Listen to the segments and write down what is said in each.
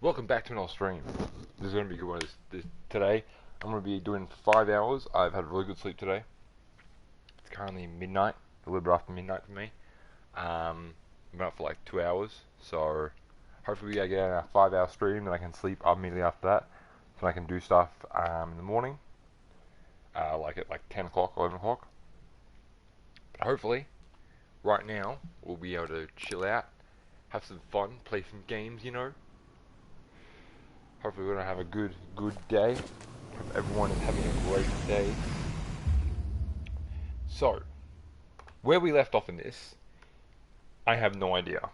Welcome back to another stream. This is going to be a good one. Today, I'm going to be doing 5 hours. I've had really good sleep today. It's currently midnight, a little bit after midnight for me. I'm up for like 2 hours, so hopefully I get a 5-hour stream and I can sleep immediately after that, so I can do stuff in the morning, like at 10 o'clock, 11 o'clock. But hopefully, right now, we'll be able to chill out, have some fun, play some games, you know. Hopefully we're going to have a good day. Hope everyone is having a great day. So, where we left off in this, I have no idea.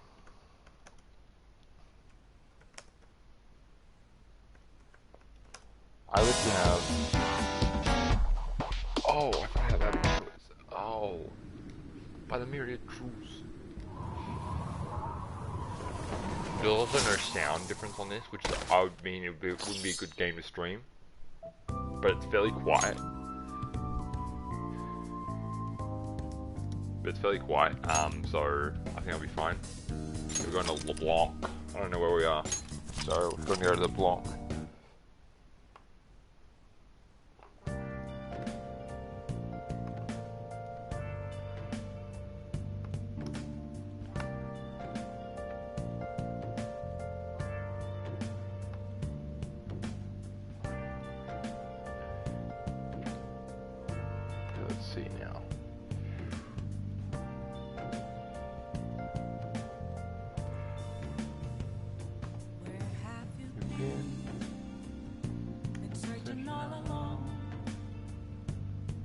I literally have... Oh, I forgot how that was. Oh. By the myriad truths. There's also no sound difference on this, which I would mean it wouldn't be a good game to stream. But it's fairly quiet. So I think I'll be fine. We're going to LeBlanc. I don't know where we are. So we're going to go to LeBlanc. Let's see now. Where have you been? Been searching all along,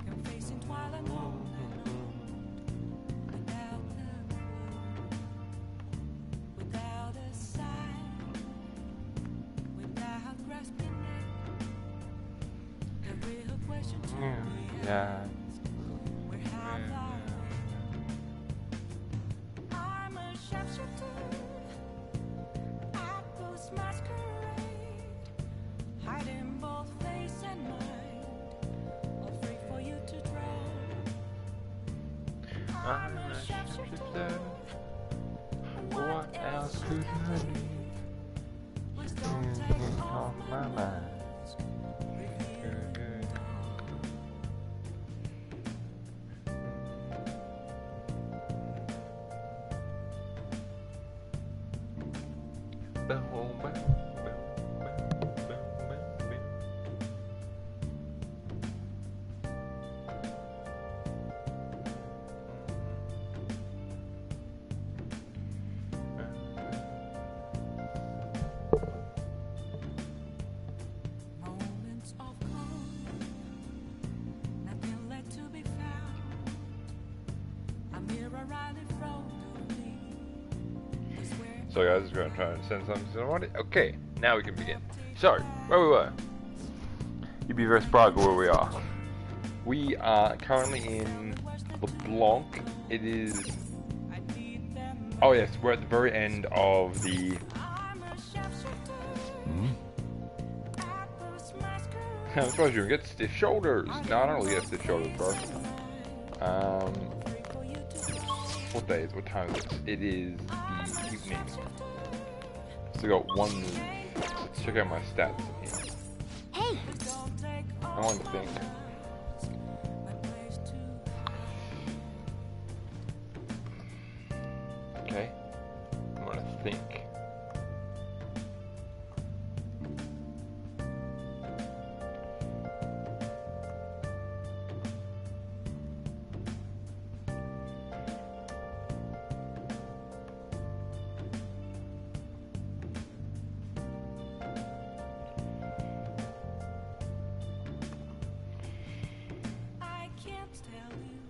been facing twilight alone without the clue, without a sign, without grasping it. The real question to me is, where have I been? I'm a sharpshooter at this masquerade, hiding both face and mind, all free for you to draw. I'm a sharpshooter. What else could I be? Please don't take off my mask. Moments of calm, nothing left to be found. A mirror right in front of me is where So guys, we're going to try and send something to somebody. Okay, now we can begin. So, where we were. You'd be very surprised where we are. We are currently in LeBlanc. It is... Oh yes, we're at the very end of the... I'm surprised you don't get stiff shoulders. No, I don't really get stiff shoulders, bro. What day is? What time is it? It is the evening. So I got one move. Let's check out my stats in here. Hey! I want to think. Okay. I want to think.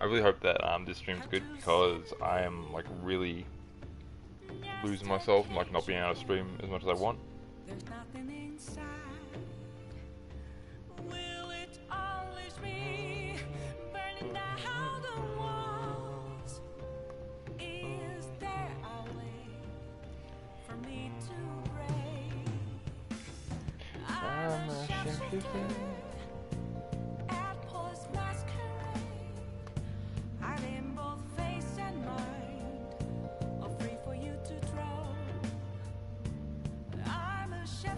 I really hope that this stream's good, because I am like really losing myself and like not being able to stream as much as I want. there's nothing inside. Will it always be burning down the walls? Is there a way for me to break? I'm a sharpshooter at post masquerade, hiding both face and mind, all free for you to draw. I'm a sharpshooter.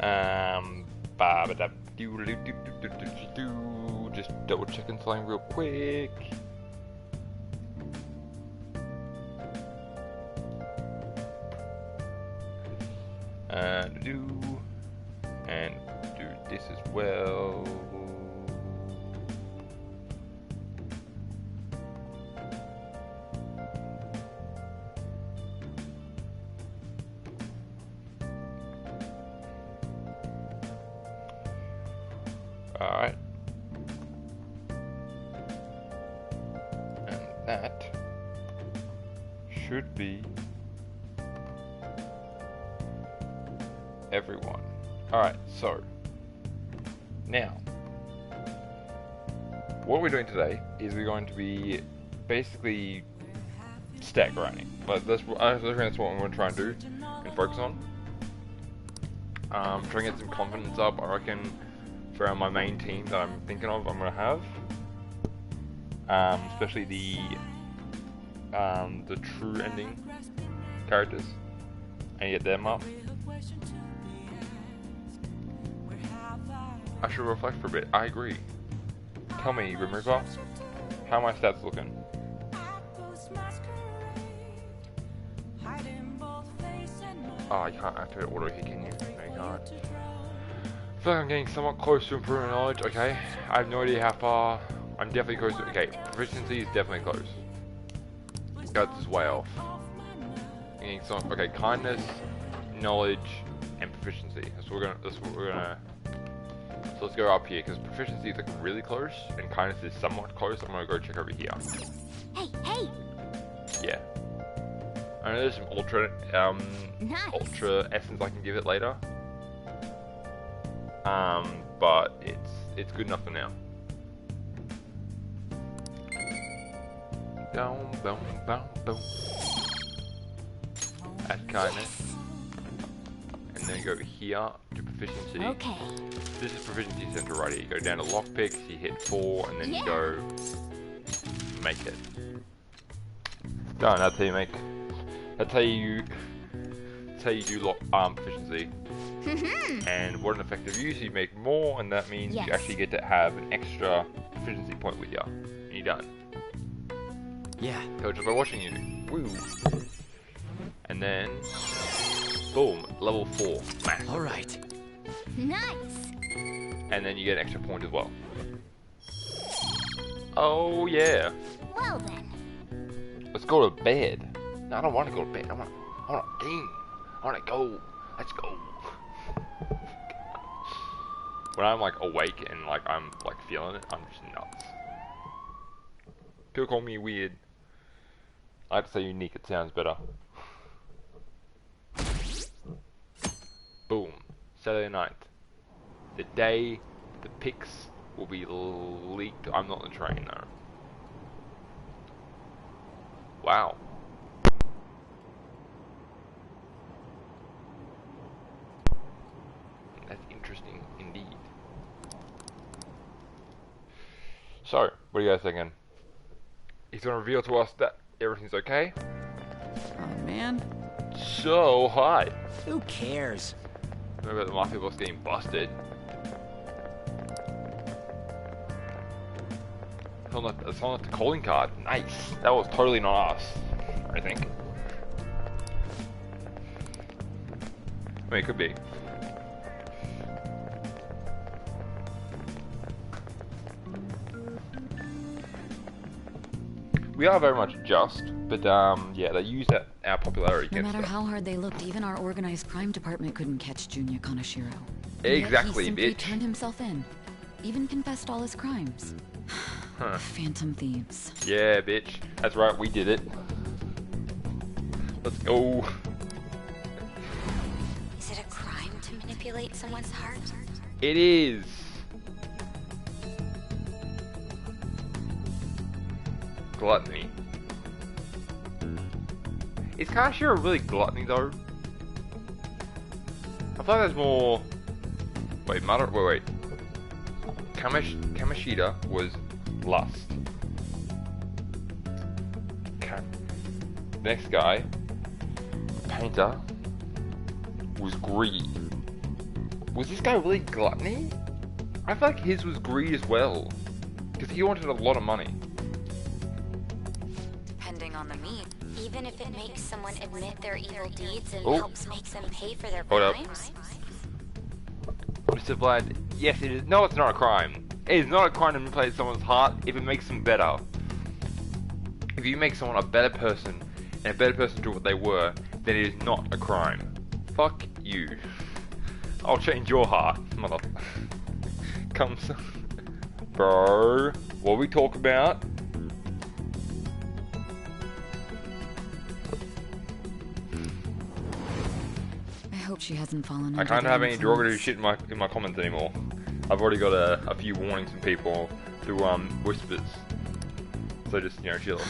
Ba ba da do do do do do do. Just double checking something real quick. And do this as well. Alright. And that should be everyone. Alright, so now what we're doing today is we're going to be basically stack grinding. Like that's what we're going to try and do and focus on. Try and get some confidence up, I reckon, for my main team that I'm thinking of I'm going to have. Especially the true ending characters, and get them up. I should reflect for a bit. I agree. Tell me, Remover, how are my stats looking? Oh, you can't activate auto hit, can you? No, you can't. I feel like I'm getting somewhat close to improving knowledge. Okay, I have no idea how far. I'm definitely close to. Okay, proficiency is definitely close. Guts is way off. Getting some. Okay, kindness, knowledge, and proficiency. That's what we're gonna. So let's go up here because proficiency is like really close, and kindness is somewhat close. I'm gonna go check over here. Hey, hey! Yeah. I know there's some ultra ultra essence I can give it later. But it's good enough for now. Boom, boom, boom, boom. Add kindness. And then go here to proficiency. Okay. This is proficiency center right here. You go down to lockpicks, you hit 4, and then you go make it. Done, that's how you make. That's how you do proficiency. And what an effective use, you make more, and that means you actually get to have an extra proficiency point with you. And you're done. Yeah. Go just by watching you. Woo. And then, boom, level 4, max. All right. Nice. And then you get an extra point as well. Oh yeah. Well then. Let's go to bed. No, I don't want to go to bed. I want to game. I want to go. Let's go. When I'm like awake and like I'm like feeling it, I'm just nuts. People call me weird. I like to say unique. It sounds better. Boom. Saturday night. The day the pics will be leaked. I'm not on the train though. Wow. That's interesting indeed. So, what are you guys thinking? He's gonna reveal to us that everything's okay? Oh man. So, hi. Who cares? Remember the mafia boss getting busted? It's on the calling card. Nice. That was totally not us, I think. I mean, it could be. We are very much just, but yeah, they use our popularity No against matter us. how hard they looked, even our organized crime department couldn't catch Junya Kanashiro. Exactly, Yet he simply bitch. turned himself in. Even confessed all his crimes. Huh. Phantom thieves. Yeah, bitch. That's right, we did it. Let's go. Is it a crime to manipulate someone's heart? It is. Gluttony. Is Kanashiro really gluttony though? I thought there's more. Wait, wait. Kamashida was lust. Next guy, Painter, was greed. Was this guy really gluttony? I feel like his was greed as well. Because he wanted a lot of money. Depending on the meat. Even if it makes someone admit their evil deeds and Oh. helps make them pay for their Hold up. crimes. Mr. Vlad, yes it is. No, it's not a crime. It is not a crime to manipulate someone's heart if it makes them better. If you make someone a better person, and a better person to what they were, then it is not a crime. Fuck you. I'll change your heart, mother. Come, bro. What we talk about? I hope she hasn't fallen I under can't the have any influence. derogatory shit in my comments anymore. I've already got a few warnings from people through whispers. So just, you know, chill.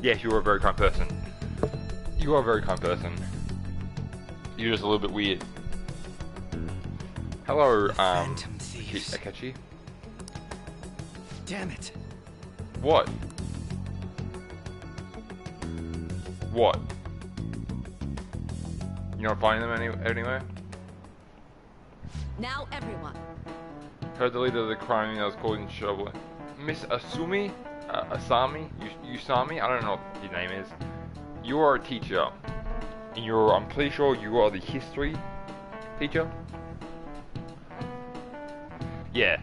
Yes, you are a very kind person. You are a very kind person. You're just a little bit weird. Hello, Phantom thieves. Akechi. Damn it. What? What? You're not finding them anywhere? Now everyone. Heard the leader of the crime that was causing trouble. Miss Asumi? Usami? I don't know what your name is. You are a teacher. And I'm pretty sure you are the history teacher? Yeah.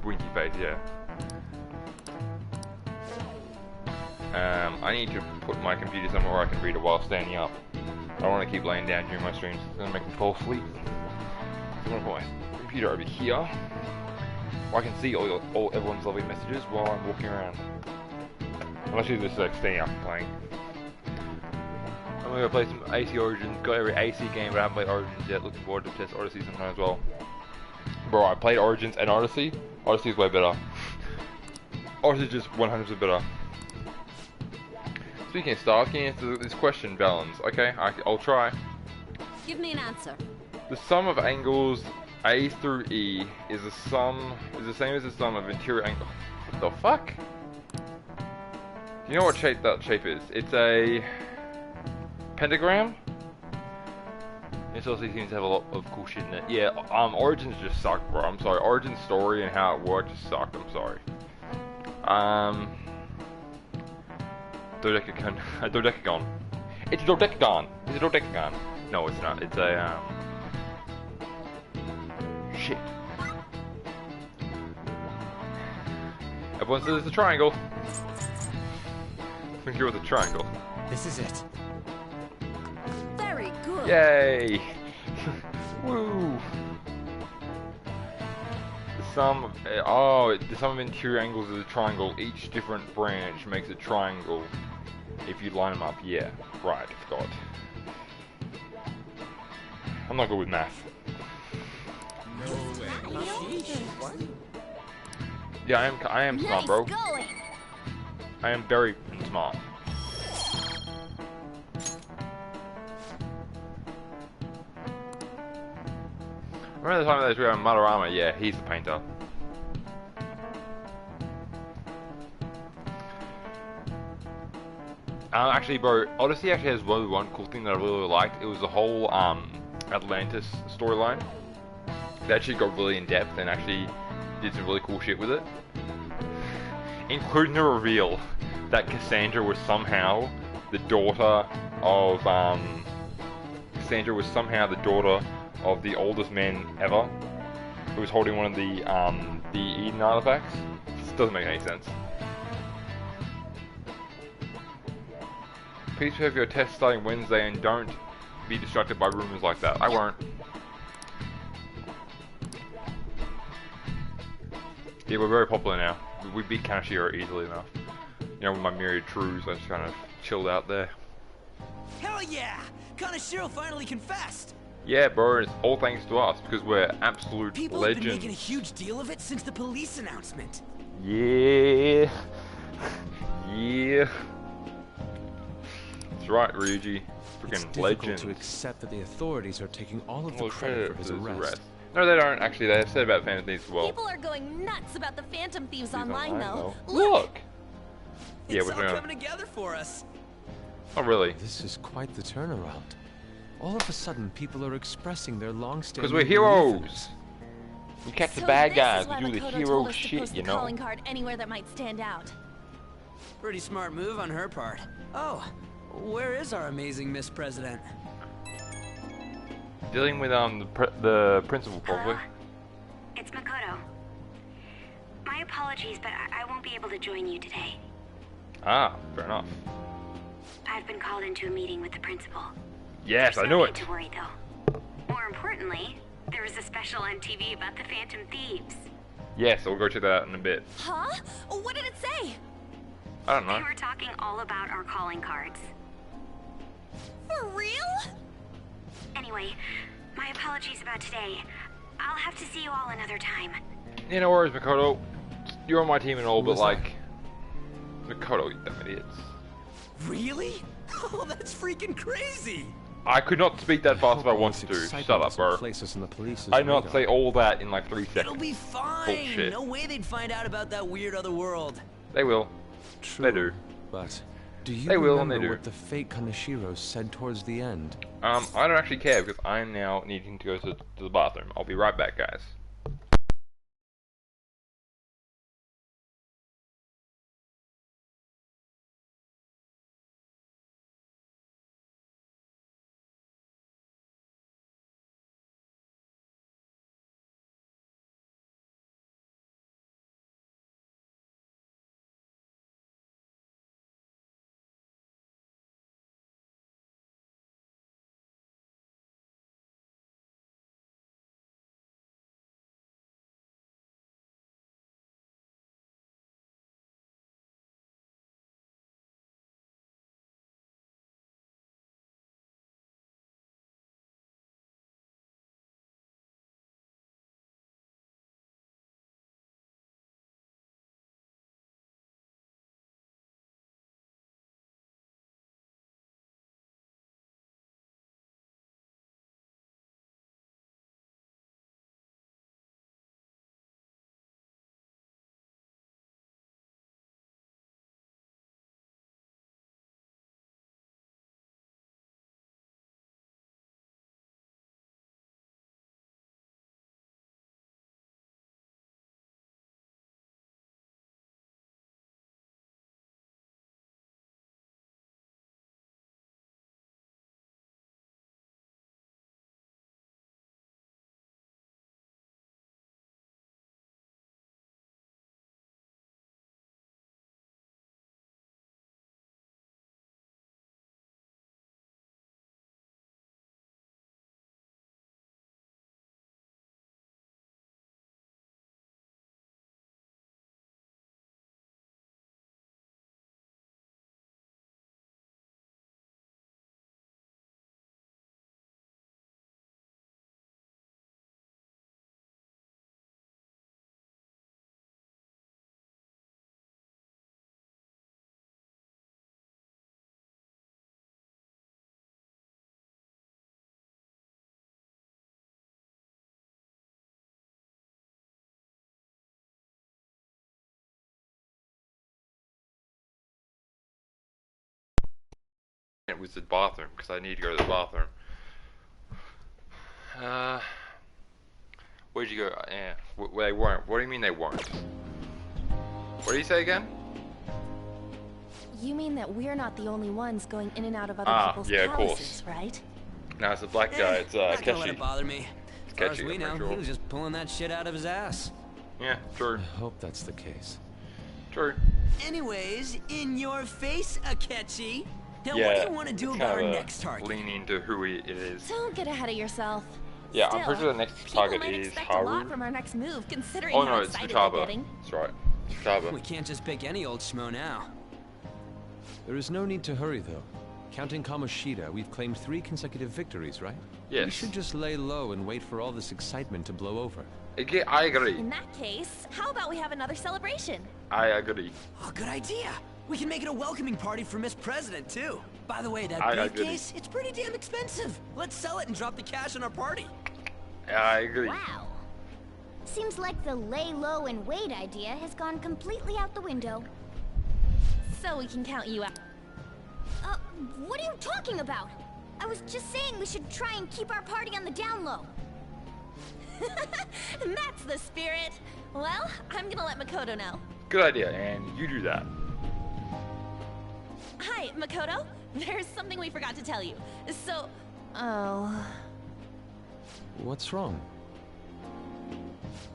Winky face, yeah. I need to put my computer somewhere where I can read it while standing up. I don't want to keep laying down during my streams. It's going to make me fall asleep. So I'm going to put my computer over here. Where I can see all everyone's lovely messages while I'm walking around. Unless you're just like staying up and playing. I'm going to play some AC Origins. Got every AC game, but I haven't played Origins yet. Looking forward to test Odyssey sometime as well. Bro, I played Origins and Odyssey. Odyssey is way better. Odyssey is just 100% better. Speaking of stars, can you answer this question, Balance? Okay, I'll try. Give me an answer. The sum of angles A through E is the same as the sum of interior angle. What the fuck? Do you know what shape that shape is? It's a pentagram. It also seems to have a lot of cool shit in it. Yeah, Origins just sucked, bro. I'm sorry. Origins story and how it worked just sucked. I'm sorry. Dodecagon. A dodecagon. It's a dodecagon. It's a dodecagon. No, it's not. It's a shit. Everyone says it's a triangle. I think you're with a triangle. This is it. Very good. Yay! Woo! The sum of interior angles is a triangle. Each different branch makes a triangle. If you line them up, yeah. Right, forgot. I'm not good with math. Yeah, I am smart, bro. Nice going. I am very smart. Remember the time that we were on Madarama? Yeah, he's the painter. Actually, bro, Odyssey actually has one cool thing that I really liked. It was the whole Atlantis storyline. They actually got really in depth and actually did some really cool shit with it, including the reveal that Cassandra was somehow the daughter of the oldest man ever, who was holding one of the Eden artifacts. This doesn't make any sense. Please have your test starting Wednesday and don't be distracted by rumors like that. I won't. Yeah, we're very popular now. We beat Kanashiro easily enough. You know, with my myriad truths, I just kind of chilled out there. Hell yeah! Kanashiro finally confessed! Yeah, bro, it's all thanks to us, because we're absolute People legends. have been making a huge deal of it since the police announcement. Yeah. Yeah. That's right, Ryuji. It's Freaking difficult legend. to accept that the authorities are taking all of the Well, credit for his arrest. No, they don't, actually. They have said about Phantom Thieves as well. People are going nuts about the Phantom Thieves Thieves online, though. Look! Yeah, It's we're all gonna... coming together for us. Oh, really? This is quite the turnaround. All of a sudden, people are expressing their long-standing Because we're belief in heroes. it. We catch the So bad this guys. is why We do the Makoto hero told us to shit, post you the know. calling card anywhere that might stand out. Pretty smart move on her part. Oh, where is our amazing Miss President? Dealing with the principal probably. It's Makoto. My apologies, but I won't be able to join you today. Ah, fair enough. I've been called into a meeting with the principal. Yes, I There's knew no it. need to worry though. More importantly, there was a special on TV about the Phantom Thieves. Yes, I'll go check that out in a bit. Huh? What did it say? I don't know. They were talking all about our calling cards. For real? Anyway, my apologies about today. I'll have to see you all another time. Yeah, no worries, Makoto. You're on my team and all, but was like... Makoto, you dumb idiots. Really? Oh, that's freaking crazy! I could not speak that fast if I hope all wanted this to. excitement Shut up, doesn't bro. place us in the police's I did not radar. say all that in like 3 seconds. It'll be fine. Bullshit. No way they'd find out about that weird other world. They will. True, They do. But do you They will remember and they do. what the fake Kaneshiro said towards the end? I don't actually care because I am now needing to go to the bathroom. I'll be right back, guys. It was the bathroom because I need to go to the bathroom. Where'd you go? Yeah, they weren't. What do you mean they weren't? What do you say again? You mean that we're not the only ones going in and out of other people's yeah, of course. palaces, right? No, it's the black guy. It's Not gonna let Keshi. it bother me. As far as Keshi, we I'm know, pretty sure. he was just pulling that shit out of his ass. Yeah, true, I hope that's the case. true. Anyways, in your face, Akechi. Now, Yeah, what do you want to do it's about our kinda next target? leaning into who it is. Don't get ahead of yourself. Yeah, I'm Still, pretty sure the next people target might is expect a lot Haru. from our next move, considering Oh how no, it's excited they're Futaba. getting. That's right. It's Futaba. We can't just pick any old schmo now. There is no need to hurry, though. Counting Kamoshida, we've claimed 3 consecutive victories, right? Yes. We should just lay low and wait for all this excitement to blow over. I agree. In that case, how about we have another celebration? I agree. Oh, good idea. We can make it a welcoming party for Miss President, too. By the way, that I agree. briefcase, it's pretty damn expensive. Let's sell it and drop the cash on our party. I agree. Wow. Seems like the lay low and wait idea has gone completely out the window. So we can count you out. What are you talking about? I was just saying we should try and keep our party on the down low. That's the spirit. Well, I'm gonna let Makoto know. Good idea, and you do that. Hi, Makoto. There's something we forgot to tell you. So... Oh... What's wrong?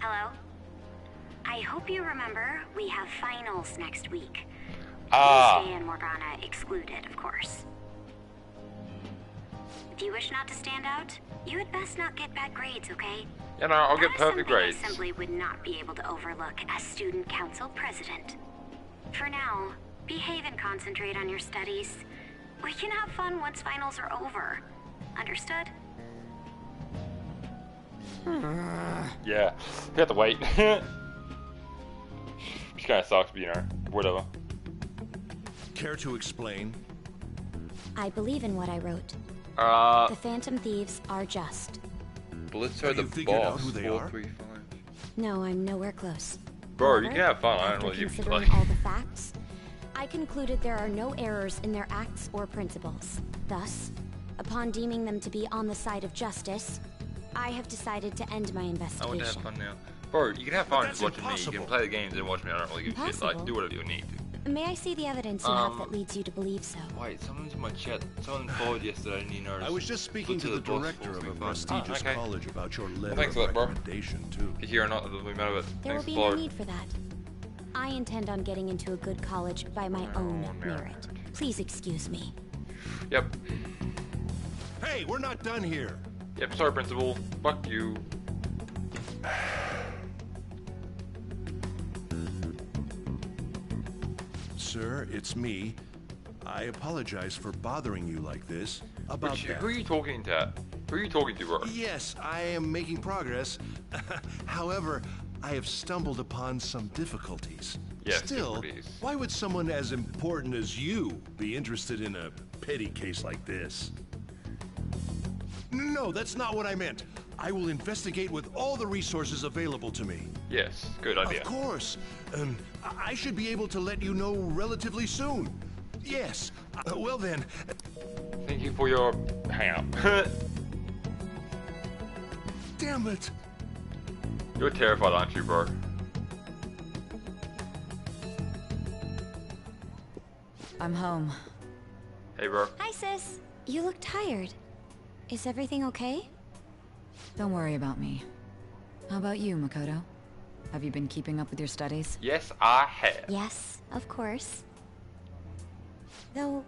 Hello? I hope you remember we have finals next week. Ah. Tuesday and Morgana excluded, of course. If you wish not to stand out, you had best not get bad grades, okay? You know, I'll get That is perfect something grades. I simply would not be able to overlook as student council president. For now, behave and concentrate on your studies. We can have fun once finals are over. Understood? Yeah, you have to wait. Which kind of sucks, but you know, whatever. Care to explain? I believe in what I wrote. The Phantom Thieves are just. Blitzer Have the you figured out boss. who they are? 435. No, I'm nowhere close. Bro, you However, can have fun. I don't after know what you considering like. all the facts, I concluded there are no errors in their acts or principles. Thus, upon deeming them to be on the side of justice, I have decided to end my I want to investigation. have fun now. Bro, you can have fun that's just watching me. You impossible. can play the games and watch me. I don't really give a shit. Like, Impossible? do whatever you need to. May I see the evidence you have that leads you to believe so? Wait, someone's in my chat. Someone followed yesterday. I didn't even notice. I was just speaking to Blitzer the boss, director of a 435. prestigious okay. college about your letter thanks of for that, bro. recommendation, too. If you're not, it doesn't really matter. But There will thanks be for no need for that. I intend on getting into a good college by my own merit. Please excuse me. Yep. Hey, we're not done here. Yep. Sorry, principal. Fuck you. Sir, it's me. I apologize for bothering you like this. About Which, that. who are you talking to? Who are you talking to, bro? Yes, I am making progress. However, I have stumbled upon some difficulties. Yes, Still, difficulties. why would someone as important as you be interested in a petty case like this? No, that's not what I meant. I will investigate with all the resources available to me. Yes. Good idea. Of course. I should be able to let you know relatively soon. Yes. Well then, Thank you for your hangout. damn it. You're terrified, aren't you, bro? I'm home. Hey, bro. Hi, sis. You look tired. Is everything okay? Don't worry about me. How about you, Makoto? Have you been keeping up with your studies? Yes, I have. Yes, of course. Though,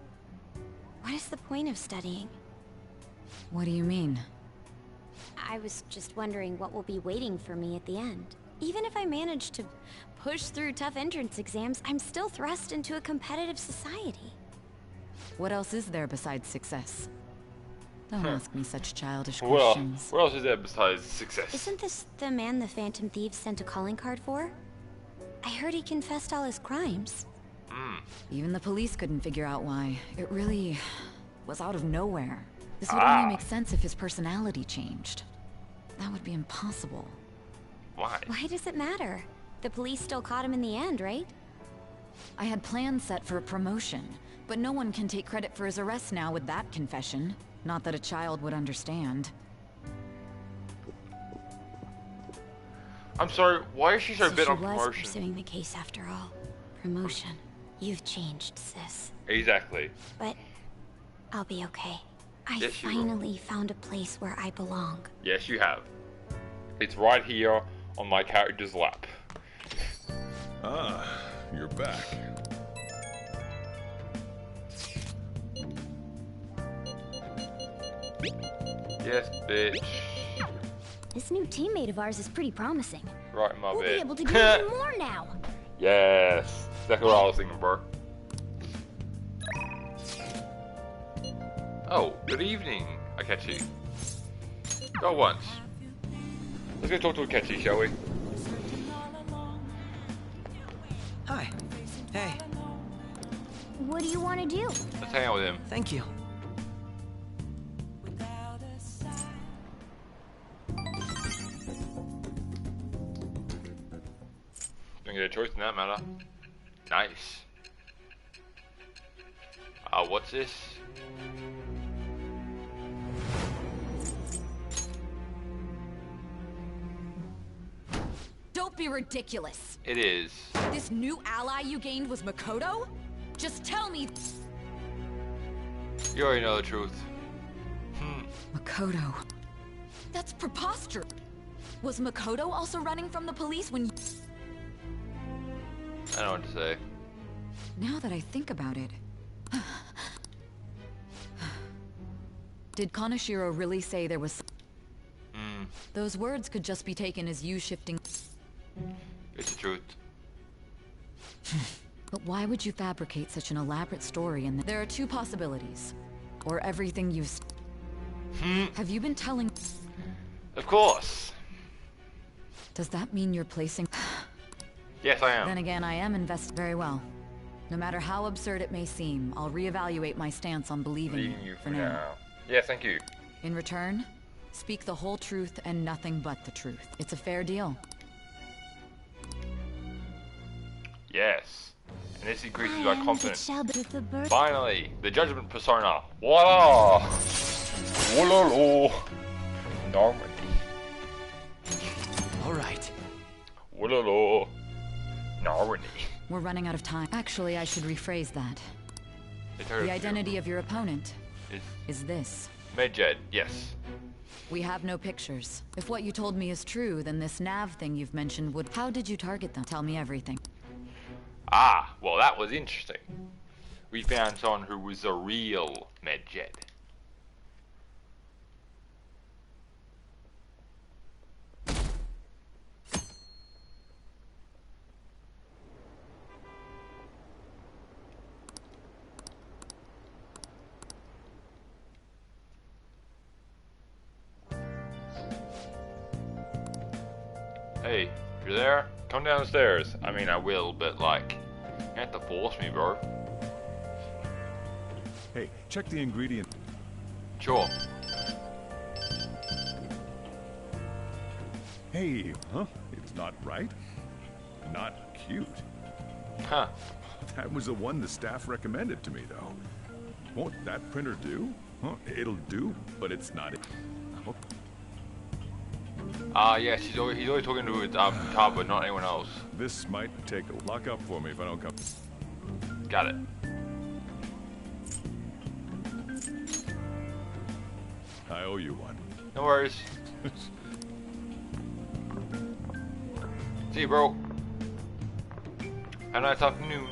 what is the point of studying? What do you mean? I was just wondering what will be waiting for me at the end. Even if I manage to push through tough entrance exams, I'm still thrust into a competitive society. What else is there besides success? Don't ask me such childish Well, questions. what else is there besides success? Isn't this the man the Phantom Thieves sent a calling card for? I heard he confessed all his crimes. Even the police couldn't figure out why. It really was out of nowhere. This would Ah. only make sense if his personality changed. That would be impossible. Why? Why does it matter? The police still caught him in the end, right? I had plans set for a promotion, but no one can take credit for his arrest now with that confession. Not that a child would understand. I'm sorry, why is she so bent she on was promotion? pursuing the case after all. Promotion. You've changed, sis. Exactly. But I'll be okay. I Yes, you will. finally found a place where I belong. Yes, you have. It's right here on my character's lap. Ah, you're back. Yes, bitch. This new teammate of ours is pretty promising. Right in my We'll bed. be able to do even more now. Yes. Exactly what I was thinking, bro. Oh, good evening, Akechi. Go once. Let's go talk to Akechi, shall we? Hi. Hey, What do you want to do? Let's hang out with him. thank you. Don't get a choice in that matter. Nice. What's this? Don't be ridiculous. It is. This new ally you gained was Makoto? Just tell me. You already know the truth. Makoto. That's preposterous. Was Makoto also running from the police when you... I don't know what to say. Now that I think about it... Did Kaneshiro really say there was... Those words could just be taken as you shifting... It's the truth. But why would you fabricate such an elaborate story and there are two possibilities. Or everything you... Have you been telling... Of course. Does that mean you're placing... Yes, I am. Then again, I am very well. No matter how absurd it may seem, I'll reevaluate my stance on believing Leaving you for now. Yeah, thank you. In return, speak the whole truth and nothing but the truth. It's a fair deal. Yes. And this increases our confidence. With the bird. Finally, the judgment persona. Voila! Wololo! Normandy. All right. Wololo! Normandy. We're running out of time. Actually, I should rephrase that. The identity of your opponent is this. Medjed, yes. We have no pictures. If what you told me is true, then this nav thing you've mentioned would... How did you target them? Tell me everything. Ah, well that was interesting. We found someone who was a real Medjed. Hey, you're there? Come down the stairs. I mean, I will, but like, you have to force me, bro. Hey, check the ingredient. Sure. Hey, huh? It's not right. Not cute. Huh. That was the one the staff recommended to me, though. Won't that printer do? Huh? It'll do, but it's not it. Oh, Yes, he's always talking to Top, but not anyone else. this might take a lock up for me if I don't come. Got it. I owe you one. No worries. See you, bro. Have a nice afternoon.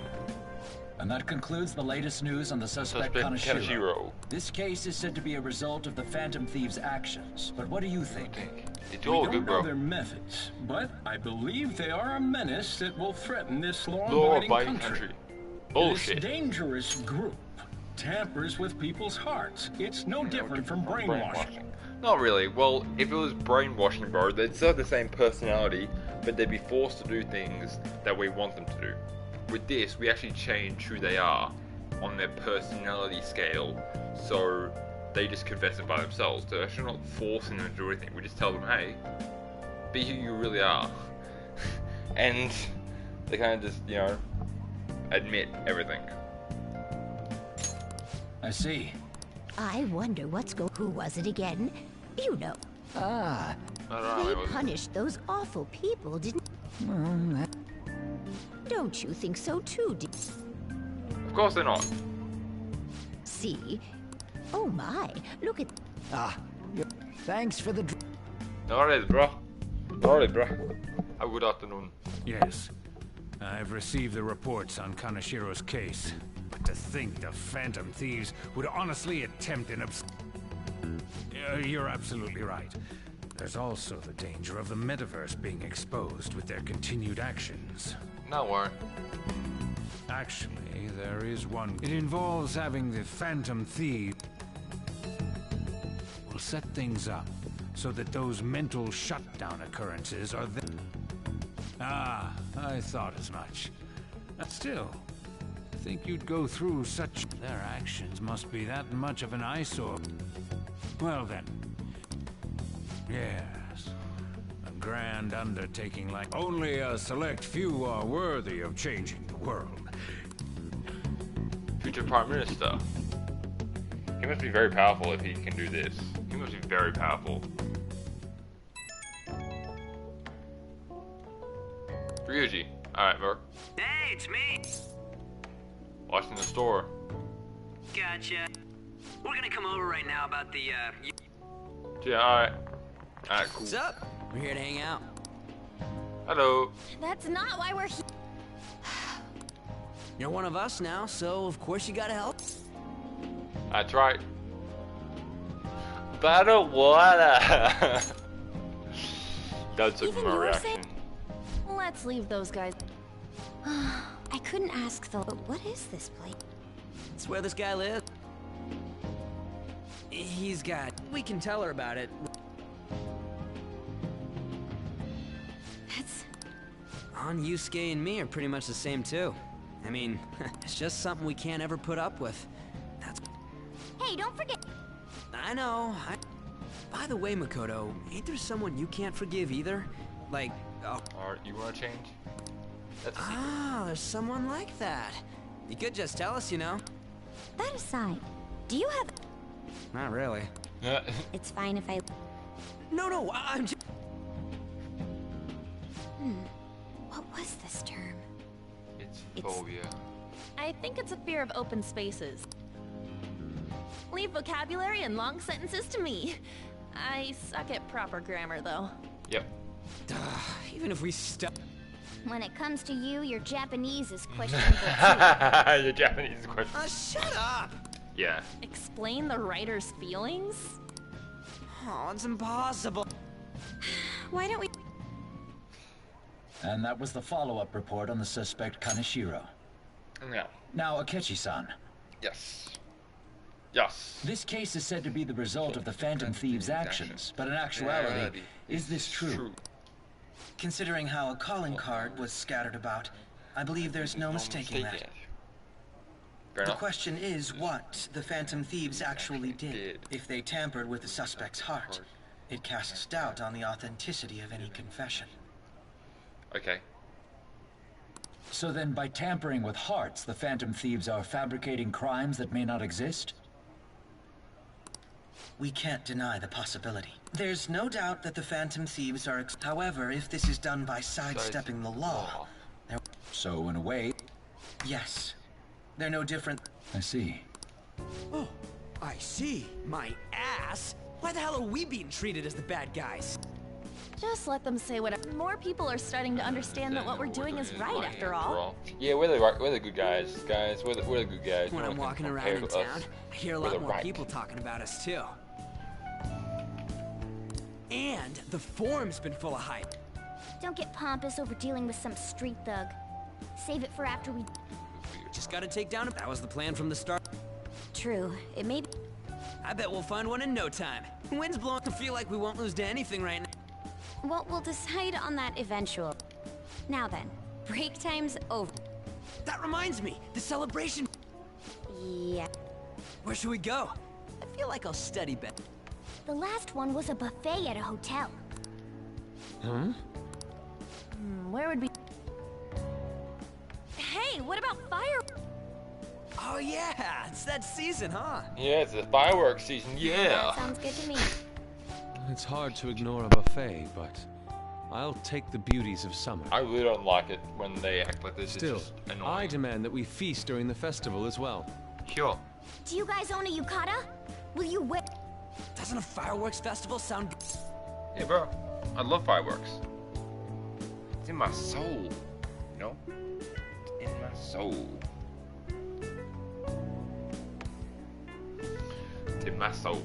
And that concludes the latest news on the suspect Kaneshiro. This case is said to be a result of the Phantom Thieves' actions. But what do you think? It's all good, bro. Their methods, but I believe they are a menace that will threaten this Law-abiding law-abiding country. country. Bullshit. This dangerous group tampers with people's hearts. It's no different from brainwashing. Not really. Well, if it was brainwashing, bro, they'd still have the same personality, but they'd be forced to do things that we want them to do. With this, we actually change who they are on their personality scale, so they just confess it by themselves. They're actually not forcing them to do anything. We just tell them, hey, be who you really are. And they kind of just, you know, admit everything. I see. I wonder who was it again? You know. Ah. I don't know, They punished those awful people, didn't... Don't you think so too, Of course they're not. See? Oh my, look at... Thanks for the... Alright, bro. Alright, bro. Have a good afternoon. Yes. I've received the reports on Kaneshiro's case. But to think the Phantom Thieves would honestly attempt an you're absolutely right. There's also the danger of the metaverse being exposed with their continued actions. No worry. Actually, there is one. It involves having the Phantom Thieves will set things up so that those mental shutdown occurrences are there. Ah, I thought as much. Still, I think you'd go through such... Their actions must be that much of an eyesore. Well then. Yes. A grand undertaking like... Only a select few are worthy of changing the world. Future Prime Minister. He must be very powerful if he can do this. He must be very powerful. Ryuji. Alright, bro. Hey, it's me. Watching the store. Gotcha. We're gonna come over right now about the, Yeah, alright. Alright, cool. What's up? We're here to hang out. Hello. That's not why we're here. You're one of us now, so of course you gotta help. That's right. Battle water. That's a my reaction. Let's leave those guys. I couldn't ask though, but what is this place? It's where this guy lives. He's got... We can tell her about it. That's... On Yusuke and me are pretty much the same too. I mean, it's just something we can't ever put up with. That's... Hey, don't forget... I know. By the way, Makoto, ain't there someone you can't forgive either? Like, oh... Alright, you wanna change? That's there's someone like that. You could just tell us, you know. That aside, do you have... Not really. It's fine if I... No, I'm just... What was this term? It's phobia. I think it's a fear of open spaces. Leave vocabulary and long sentences to me. I suck at proper grammar, though. Yep. Even if we stop... When it comes to you, your Japanese is questionable too. Your Japanese is questionable. Shut up! Yeah. Explain the writer's feelings? Oh, it's impossible. Why don't we... And that was the follow-up report on the suspect Kaneshiro. Yeah. Now, Akechi-san. Yes. Yes. This case is said to be the result of the Phantom Thieves' actions, but in actuality, is this true? Considering how a calling card was scattered about, I believe there's no mistaking that. The question is what the Phantom Thieves actually did. If they tampered with the suspect's heart, it casts doubt on the authenticity of any confession. Okay. So then, by tampering with hearts, the Phantom Thieves are fabricating crimes that may not exist? We can't deny the possibility. There's no doubt that the Phantom Thieves are... However, if this is done by sidestepping the law... So, in a way... Yes. They're no different... I see. Oh, I see. My ass? Why the hell are we being treated as the bad guys? Just let them say whatever. More people are starting to understand that what we're doing is right, after all. Yeah, we're the good guys, guys. We're the good guys. When I'm walking around in town, I hear a lot more people talking about us too. And the forum's been full of hype. Don't get pompous over dealing with some street thug. Save it for after we... Just gotta take down... That was the plan from the start. True. It may be... I bet we'll find one in no time. Wind's blowing. I feel like we won't lose to anything right now. Well, we'll decide on that eventually. Now then, break time's over. That reminds me, the celebration. Yeah. Where should we go? I feel like I'll study better. The last one was a buffet at a hotel. Huh? Where would we... Hey, what about fire? Oh yeah, it's that season, huh? Yeah, it's the fireworks season, yeah. That sounds good to me. It's hard to ignore a buffet, but I'll take the beauties of summer. I really don't like it when they act like this. Still, it's just annoying. I demand that we feast during the festival as well. Sure. Do you guys own a yukata? Will you whip? Doesn't a fireworks festival sound good? Yeah, bro. I love fireworks. It's in my soul. You know? It's in my soul. It's in my soul.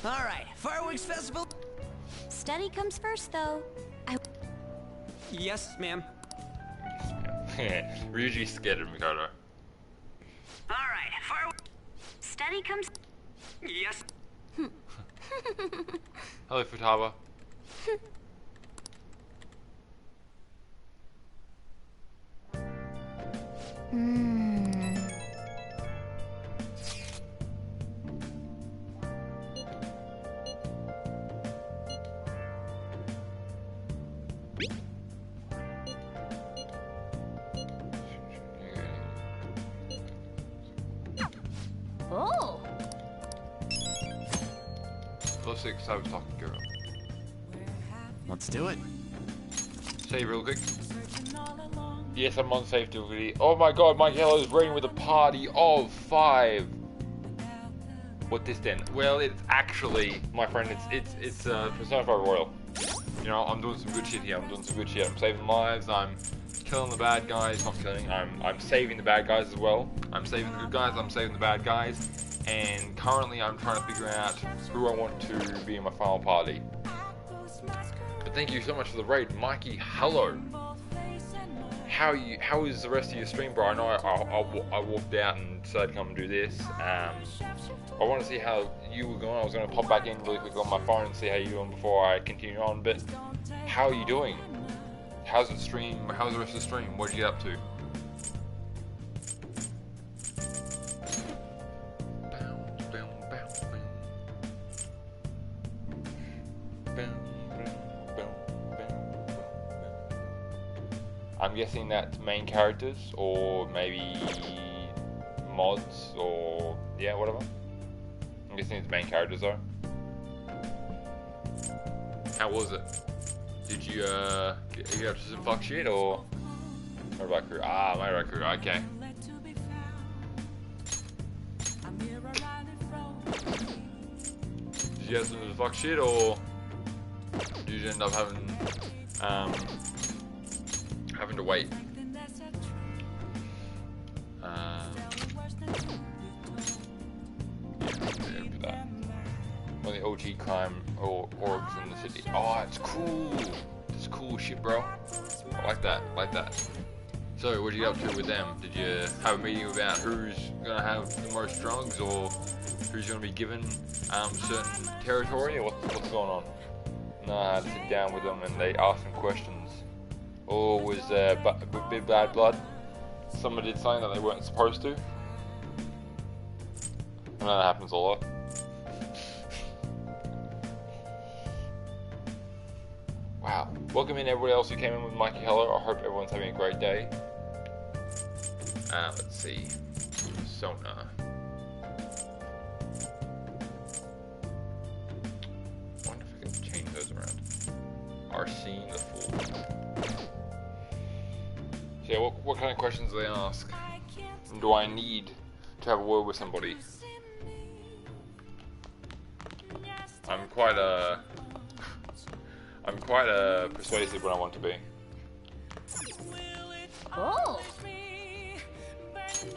Alright, fireworks festival. Study comes first, though. Yes, ma'am. Ryuji's scared of Mikado. Alright, fireworks. Study comes... Yes. Hello, Futaba. Oh! Plus 6, I was talking girl. Let's do it. Save real quick. Yes, I'm on safe duty. Oh my god, Mike Hello's raiding with a party of 5. What this then? Well, it's actually, my friend, it's Persona 5 Royal. You know, I'm doing some good shit here. I'm doing some good shit. I'm saving lives. I'm killing the bad guys. Not killing. I'm saving the bad guys as well. I'm saving the good guys. I'm saving the bad guys. And currently, I'm trying to figure out who I want to be in my final party. But thank you so much for the raid, Mikey. Hello. How is the rest of your stream, bro? I know I walked out and decided to come and do this. I want to see how you were going. I was going to pop back in really quick on my phone and see how you're doing before I continue on. But how are you doing? How's the stream? How's the rest of the stream? What did you get up to? I'm guessing that's main characters, or maybe mods, or yeah, whatever. I'm guessing it's main characters though. How was it? Did you get up to some fuck shit, or motorbike crew? Ah, motorbike crew. Okay. Did you get some fuck shit, or did you end up having to wait? One of the OG crime orgs in the city. Oh, it's cool. It's cool shit, bro. I like that. Like that. So, what did you get up to with them? Did you have a meeting about who's gonna have the most drugs, or who's gonna be given certain territory, or what's going on? No, I had to sit down with them and they asked some questions. Or was bit bad blood? Someone did something that they weren't supposed to. I know that happens a lot. Wow. Welcome in everybody else who came in with Mikey Hello. I hope everyone's having a great day. Let's see. Sona. I wonder if I can change those around. Arsene the Fool. So yeah, what kind of questions do they ask? And do I need to have a word with somebody? I'm quite persuasive when I want to be. Oh. Yeah, I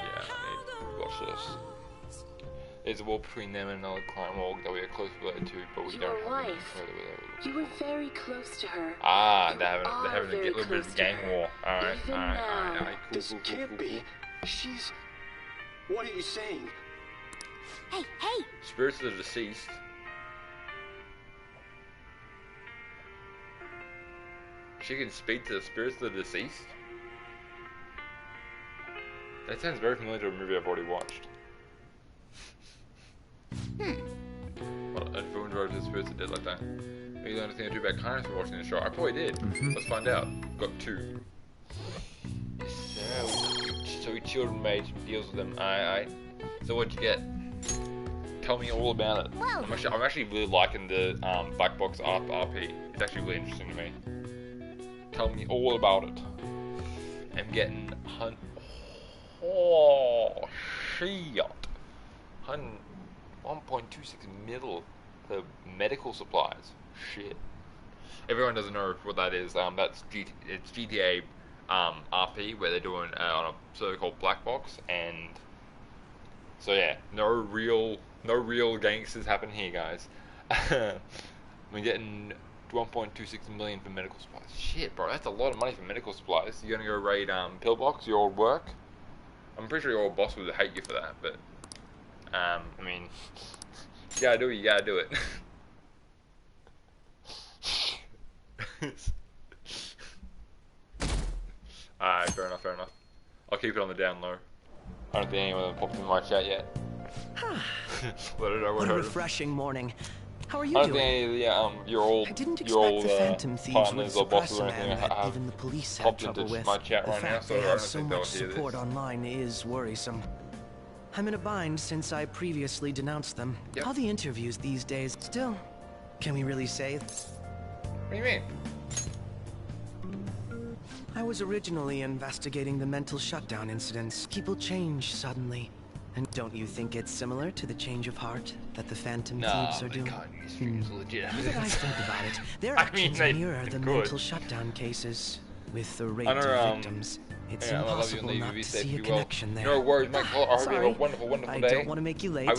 need to watch this. There's a war between them and another crime org that we are closely related to, but we don't have any further with You were very close to her. Ah, they're having a little bit of gang war. Alright, alright. This can't be. She's... What are you saying? Hey, hey! Spirits of the deceased. She can speak to the spirits of the deceased? That sounds very familiar to a movie I've already watched. Well, if everyone drove to the spirits of the dead like that. Maybe you don't understand too about kindness from watching the show. I probably did. Let's find out. Got 2. So we children made some deals with them. Aye. So what'd you get? Tell me all about it. I'm actually really liking the black box RP. It's actually really interesting to me. Tell me all about it. I'm getting shit. 1.26 mil for medical supplies. Shit. Everyone doesn't know what that is. That's it's GTA RP, where they're doing on a server called Black Box, and so yeah, no real gangsters happen here, guys. We're getting 1.26 million for medical supplies. Shit, bro, that's a lot of money for medical supplies. You gonna go raid Pillbox, your old work? I'm pretty sure your old boss would hate you for that, but I mean, you gotta do it. You gotta do it. Alright, fair enough. I'll keep it on the down low. I don't think anyone popped in my chat yet. What a refreshing morning. How are you doing? I don't doing? think any your old the Phantom Thieves would bosses suppress or a anything man that have even the police have popped trouble into with. my chat The right now, fact so they I don't have so think they'll much hear this. support online is worrisome. I'm in a bind since I previously denounced them. Yep. All the interviews these days. Still, can we really say? What do you mean? I was originally investigating the mental shutdown incidents. People change suddenly. And don't you think it's similar to the change of heart that the Phantom Thieves are doing? Legit. Now that I think about it, their actions mirror the mental shutdown cases. With the rate of victims, it's impossible not to see a connection there. No worries, Mike. I hope you have a wonderful, I day. don't want to make you late. I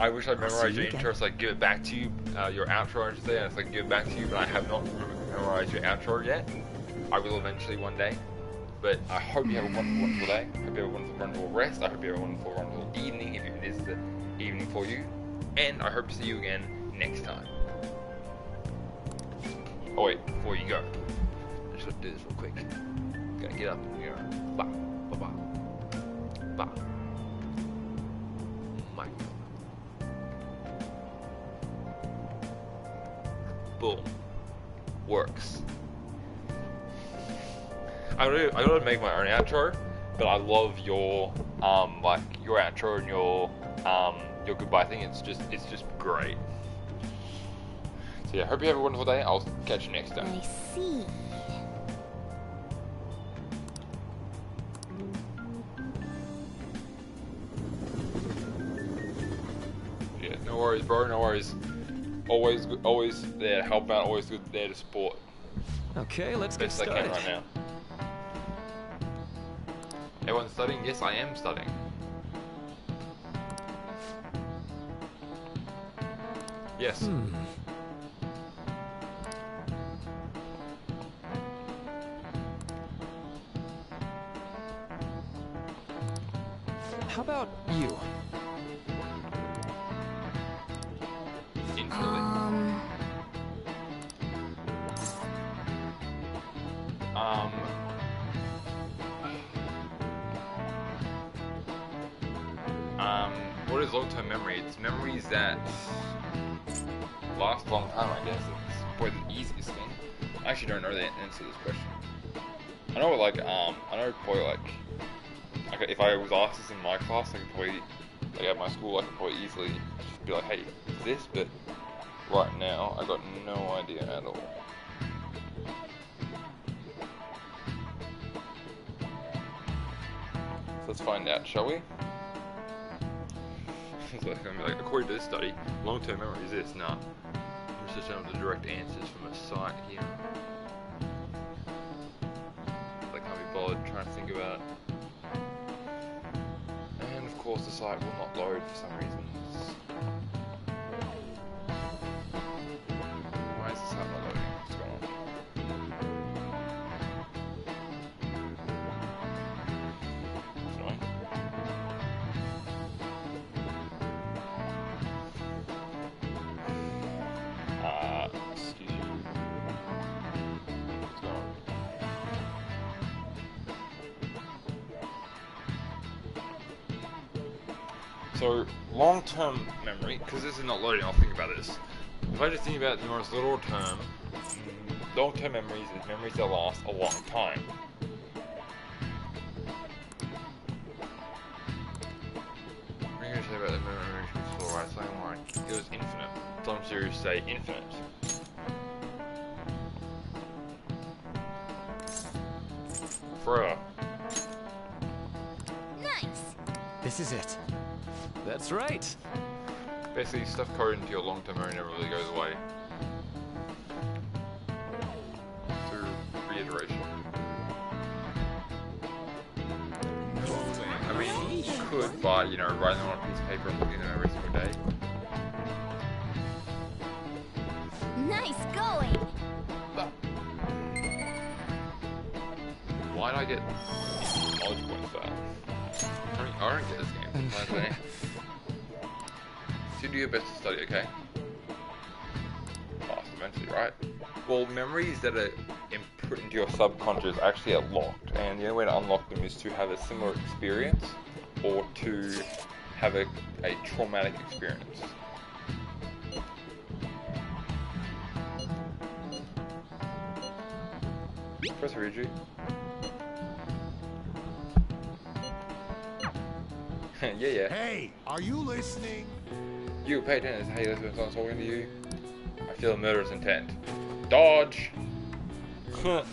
wish I'd memorized your intro, so I give it back to you. Your outro, I should say, and it's like give it back to you, but I have not memorized your outro yet. I will eventually one day. But I hope you have a wonderful, wonderful day. I hope you have a wonderful, wonderful rest. I hope you have a wonderful, wonderful evening, if it is the evening for you. And I hope to see you again next time. Oh wait, before you go, I just have to do this real quick. Gotta get up and go. Bah, bah, bah. Bah. My God. Boom. Works. I gotta make my own outro, but I love your like your outro and your goodbye thing. It's just great. So yeah, hope you have a wonderful day. I'll catch you next time. I see. Yeah, no worries, bro. No worries. Always there to help out. Always good there to support. Okay, let's get started. Best I can right now. Everyone's studying? Yes, I am studying. Yes. How about you? Infinitely. What is long-term memory? It's memories that last a long time, I guess. It's probably the easiest thing. I actually don't know the answer to this question. I know, like, I know probably, like, if I was asked this in my class, I could probably, like, at my school, I could probably easily just be like, hey, it's this, but right now, I got no idea at all. So let's find out, shall we? It's like, I'm like, according to this study, long-term memory is this. Nah, I'm just showing the direct answers from a site here. I can't be bothered trying to think about it. And of course, the site will not load for some reason. Why is the site not loading? What's going on? It's annoying. Excuse me. What's going on? So, long-term memory, because this is not loading, I'll think about this. If I just think about the most literal term, long-term memories is memories that last a long time. What are you going to say about the memory before I say one? It was infinite. Some series say infinite. Forever. Nice. This is it. That's right. Basically, stuff coded into your long-term memory never really goes away. Through reiteration. I mean, you could, but, you know, writing them on a piece of paper and looking at them every single day. Nice going. Why did I get knowledge points for that? I don't get this game. Sometimes, so do your best to study, okay? Fast eventually, right? Well, memories that are input into your subconscious actually are locked, and the only way to unlock them is to have a similar experience or to have a traumatic experience. Press Ryuji. Yeah. Hey, are you listening? You pay attention. Hey, listen, I'm talking to you. I feel a murderous intent. Dodge! Oh,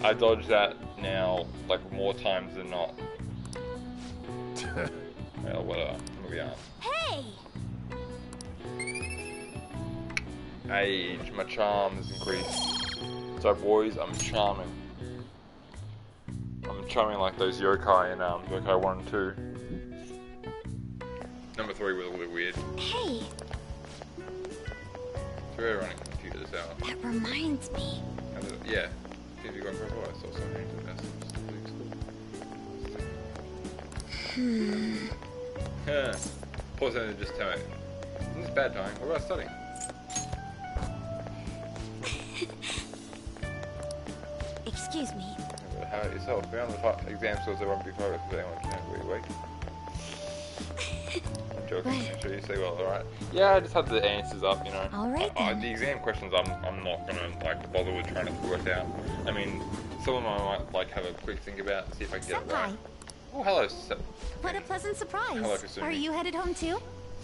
I dodged that now, like, more times than not. Well, whatever. Moving on. Hey! Age, my charm has increased. So boys, I'm charming. I'm charming like those yokai in yokai 1 and 2. Number 3 was a little bit weird. Hey! So we're running computers out. That reminds me. Yeah. See if you go purple, I saw something to message. Pause and just tell me. This is bad time. What about studying? Excuse me. How about yourself? Beyond the exam scores, there won't be photos of anyone can be awake. I'm joking. Make sure you say well, alright? Yeah, I just had the answers up, you know. Alright then. The exam questions, I'm not gonna like bother with trying to work out. I mean, some of them I might like have a quick think about and see if I can get it right. Oh, hello. What a pleasant surprise. Hello, Kasumi. Are you headed home too?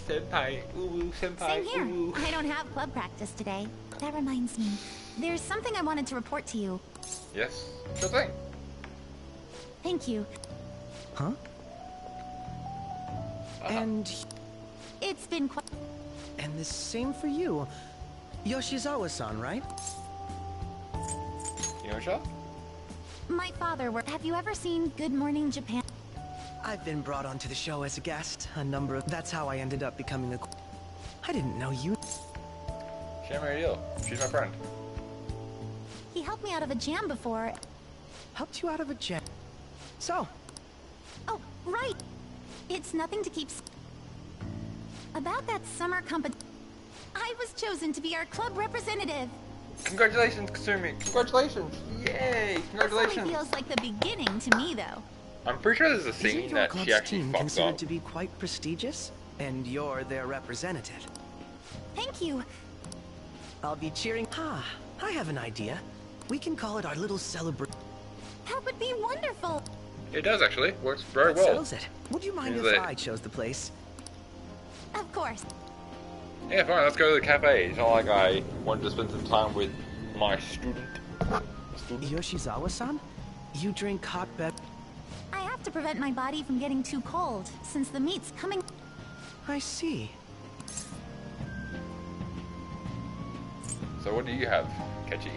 Senpai, ooh, senpai. Same here. Ooh. I don't have club practice today. That reminds me. There's something I wanted to report to you. Yes, sure thing. Thank you. Huh? And it's been quite. And the same for you. Yoshizawa-san, right? Yosha? My father worked. Have you ever seen Good Morning Japan? I've been brought onto the show as a guest a number of... That's how I ended up becoming a... I didn't know you... Shamaril, she's my friend. He helped me out of a jam before. Helped you out of a jam? So? Oh, right. It's nothing to keep... About that summer competition. I was chosen to be our club representative. Congratulations, Kasumi. Congratulations. Yay. Congratulations. It feels like the beginning to me, though. I'm pretty sure there's a scene that she actually fucks considered up. to be quite prestigious, and you're their representative. Thank you. I'll be cheering. I have an idea. We can call it our little celebration. That would be wonderful. It does actually. Works very That well. settles it. Would you mind if I chose the place? Of course. Yeah, fine. Let's go to the cafe. It's not like I wanted to spend some time with my student. Yoshizawa-san? You drink hot beverage? I have to prevent my body from getting too cold, since the meat's coming... I see. So what do you have, Kechi?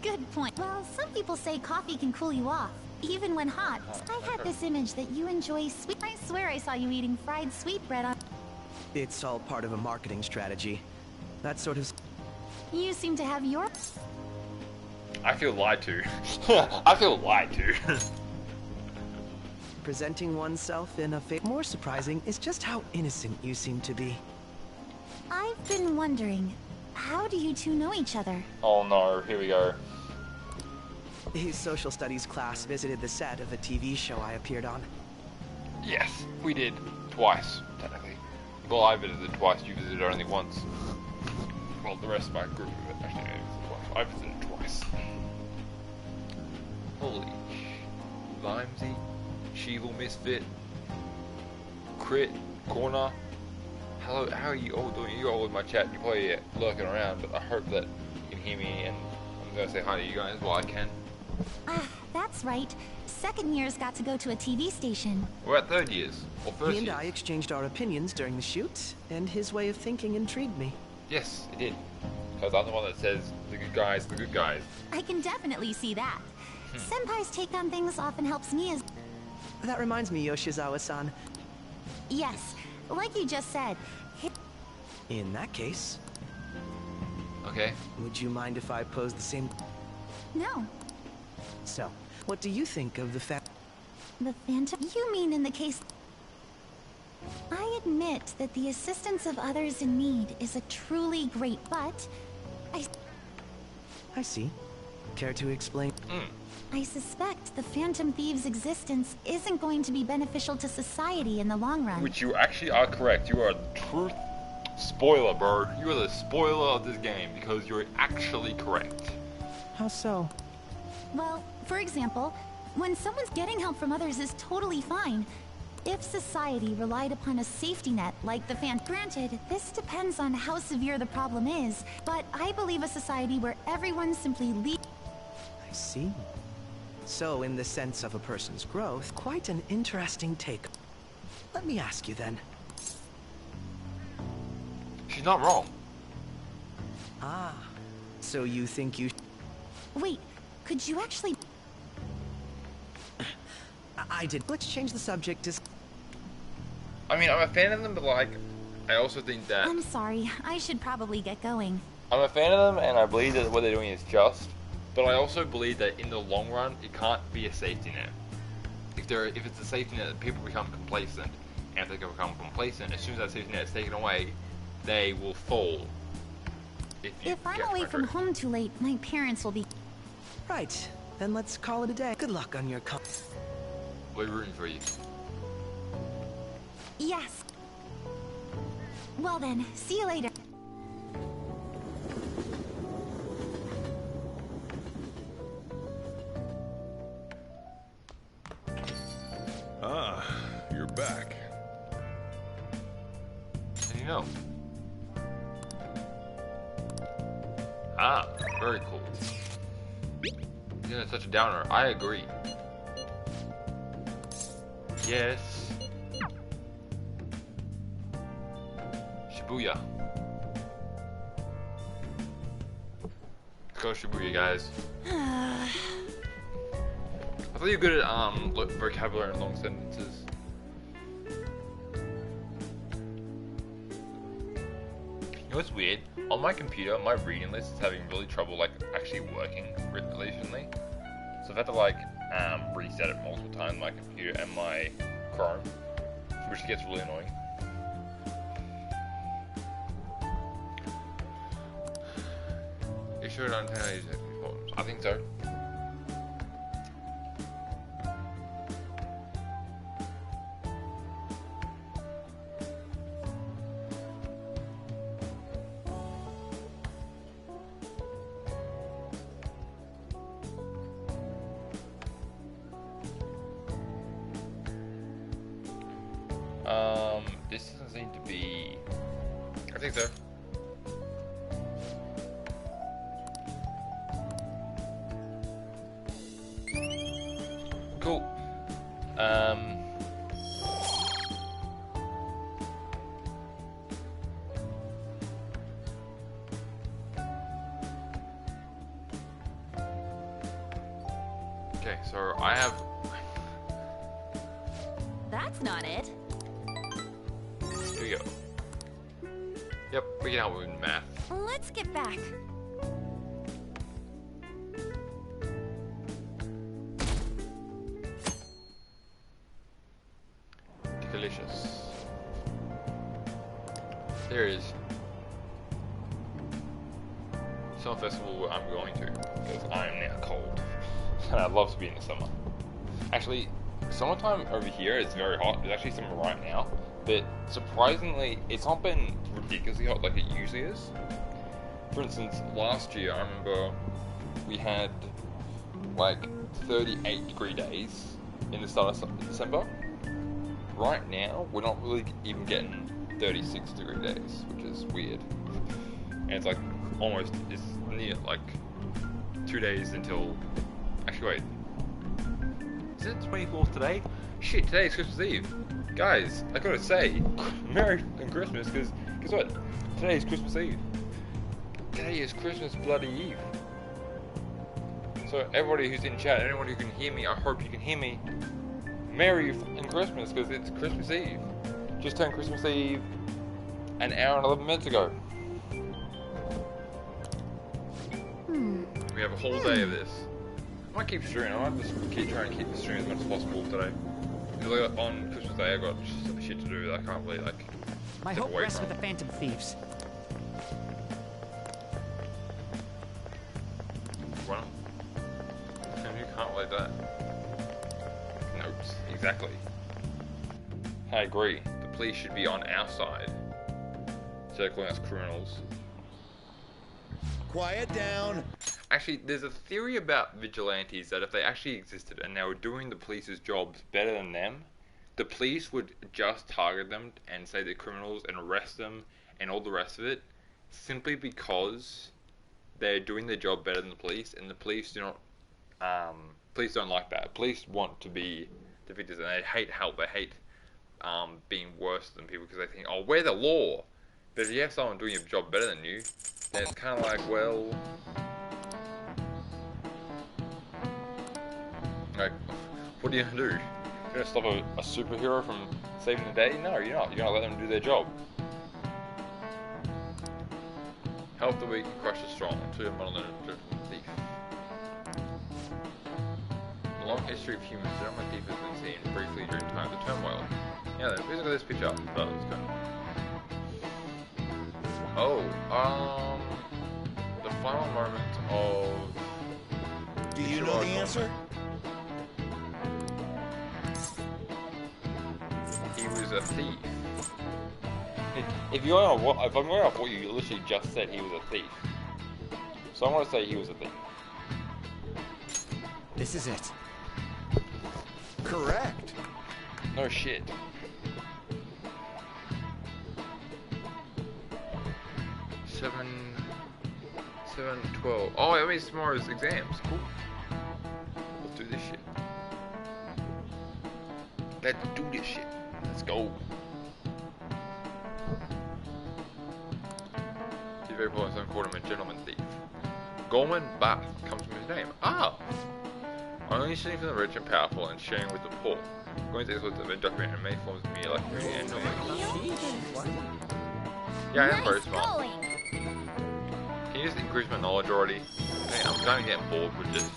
Good point. Well, some people say coffee can cool you off, even when hot. I had this image that you enjoy sweet... I swear I saw you eating fried sweetbread on... It's all part of a marketing strategy. That sort of... You seem to have your... I feel lied to. I feel lied to. Presenting oneself in a more surprising is just how innocent you seem to be. I've been wondering, how do you two know each other? Oh no, here we go. His social studies class visited the set of a TV show I appeared on. Yes, we did. Twice, technically. Well, I visited twice, you visited only once. Well, the rest of my group actually visited twice. I visited twice. Holy Limesy, Sheevil Misfit, Crit, Corner. Hello, how are you all doing? You're all in my chat. You're probably lurking around, but I hope that you can hear me and I'm going to say hi to you guys while I can. That's right. Second years got to go to a TV station. We're at third years, or first He and years. I exchanged our opinions during the shoot, and his way of thinking intrigued me. Yes, it did. Because I'm the one that says, the good guys, the good guys. I can definitely see that. Senpai's take on things often helps me as... That reminds me, Yoshizawa-san. Yes, like you just said. In that case... Okay. Would you mind if I pose the same... No. So, what do you think of the fact... The Phantom? You mean in the case... I admit that the assistance of others in need is a truly great, but... I see. Care to explain? I suspect the Phantom Thieves' existence isn't going to be beneficial to society in the long run. Which you actually are correct. You are a truth spoiler, bro. You are the spoiler of this game because you're actually correct. How so? Well, for example, when someone's getting help from others is totally fine. If society relied upon a safety net like the Granted, this depends on how severe the problem is, but I believe a society where everyone simply I see. So, in the sense of a person's growth, quite an interesting take. Let me ask you then. She's not wrong. Ah, so you think you... Wait, could you actually... I did. Let's change the subject to... I mean, I'm a fan of them, but like, I also think that... I'm sorry, I should probably get going. I'm a fan of them, and I believe that what they're doing is just, but I also believe that in the long run, it can't be a safety net. If it's a safety net, people become complacent, and if they become complacent, as soon as that safety net is taken away, they will fall. If I'm away from home too late, my parents will be... Right, then let's call it a day. Good luck on your We're rooting for you. Yes. Well then, see you later. Ah, you're back. How do you know? Ah, very cool. Yeah, such a downer. I agree. Yes. Shibuya. Let's go Shibuya, guys. I thought you were good at vocabulary and long sentences. You know what's weird? On my computer, my reading list is having really trouble like actually working recently. So I've had to like reset it multiple times on my computer and my Chrome, which gets really annoying. You sure don't know how to use it? I think so. This doesn't seem to be... I think so. Cool. Okay, so I have... That's not it. Here we go. Yep, we can help with math. Let's get back. Delicious. There is some festival where I'm going to because I am now cold and I'd love to be in the summer. Actually, summertime over here is very hot. There's actually summer right now, but surprisingly, it's not been ridiculously hot like it usually is. For instance, last year I remember we had like 38-degree days in the start of December. Right now, we're not really even getting 36-degree days, which is weird. And it's like almost, it's near like 2 days until, actually wait, is it 24th today? Shit, today is Christmas Eve. Guys, I gotta say, Merry Christmas, because guess what? Today is Christmas Eve. Today is Christmas bloody Eve. So everybody who's in chat, anyone who can hear me, I hope you can hear me. Merry fucking Christmas, because it's Christmas Eve. Just turned Christmas Eve an hour and 11 minutes ago. We have a whole day of this. I might keep streaming. I might just keep trying to keep the stream as much as possible today. Because on Christmas Day, I got just shit to do that I can't really like. My hope rests with the Phantom Thieves. Well, you can't like that. Nope, exactly. I agree. The police should be on our side. Instead of calling us criminals. Quiet down. Actually, there's a theory about vigilantes that if they actually existed and they were doing the police's jobs better than them, the police would just target them and say they're criminals and arrest them and all the rest of it, simply because they're doing their job better than the police, and the police do not. Police don't like that. Police want to be the victors, and they hate help. They hate being worse than people because they think, oh, we're the law. But if you have someone doing your job better than you, then it's kind of like, well, like, what are you gonna do? You're gonna stop a superhero from saving the day? No, you're not. You're gonna let them do their job. Help the weak and crush the strong. To a model thief. The long history of humans, the gentleman thief has been seen briefly during times of turmoil. Yeah, then, please look at this picture. That was good. Oh, the final moment of... Do you know the answer? He was a thief. If I'm going off what you literally just said, he was a thief. So I want to say he was a thief. This is it. Correct. No shit. 7/12. Oh, that means tomorrow's exams. Cool. Let's do this shit. Let's do this shit. Let's go. He's very popular, some called him a gentleman thief. Gorman Bath comes from his name. Ah! Only stealing from the rich and powerful and sharing with the poor. Going to experts have been documented in many forms of media like community and knowledge. Yeah, I am very smart. Can you just increase my knowledge already? Hey, I'm kind of getting bored with just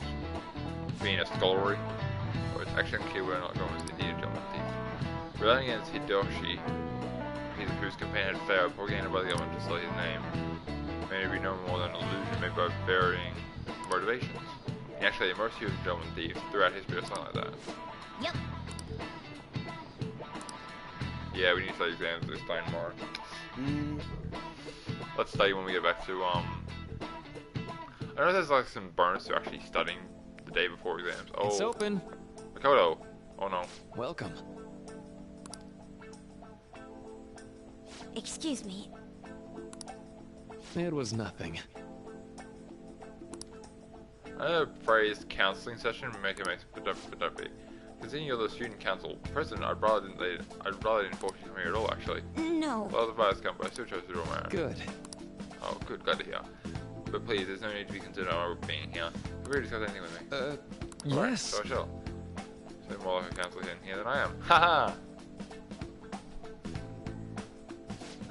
being a scholarly. Or it's actually unclear whether or not Gorman is indeed a gentleman thief. Relying against Hideyoshi, whose campaign had failed, propaganda by the government to sell his name, may be no more than an illusion made by varying motivations. And actually, most of gentlemen thieves throughout history are something like that. Yep. Yeah, we need to study exams this time tomorrow. Let's study when we get back to, I know there's like some bonus to actually studying the day before exams. Oh. It's open. Makoto. Oh no. Welcome. Excuse me. It was nothing. I know the phrase counseling session make it makes but don't be. Considering you're the student council president, I'd rather didn't force you to me at all, actually. No. Well, the advice come, but I still chose to do my own. Good. Oh, good, glad to hear. But please, there's no need to be considered our being here. Have you already discussed anything with me? Yes. Right, so I shall. So more like a counselor in here than I am. Haha!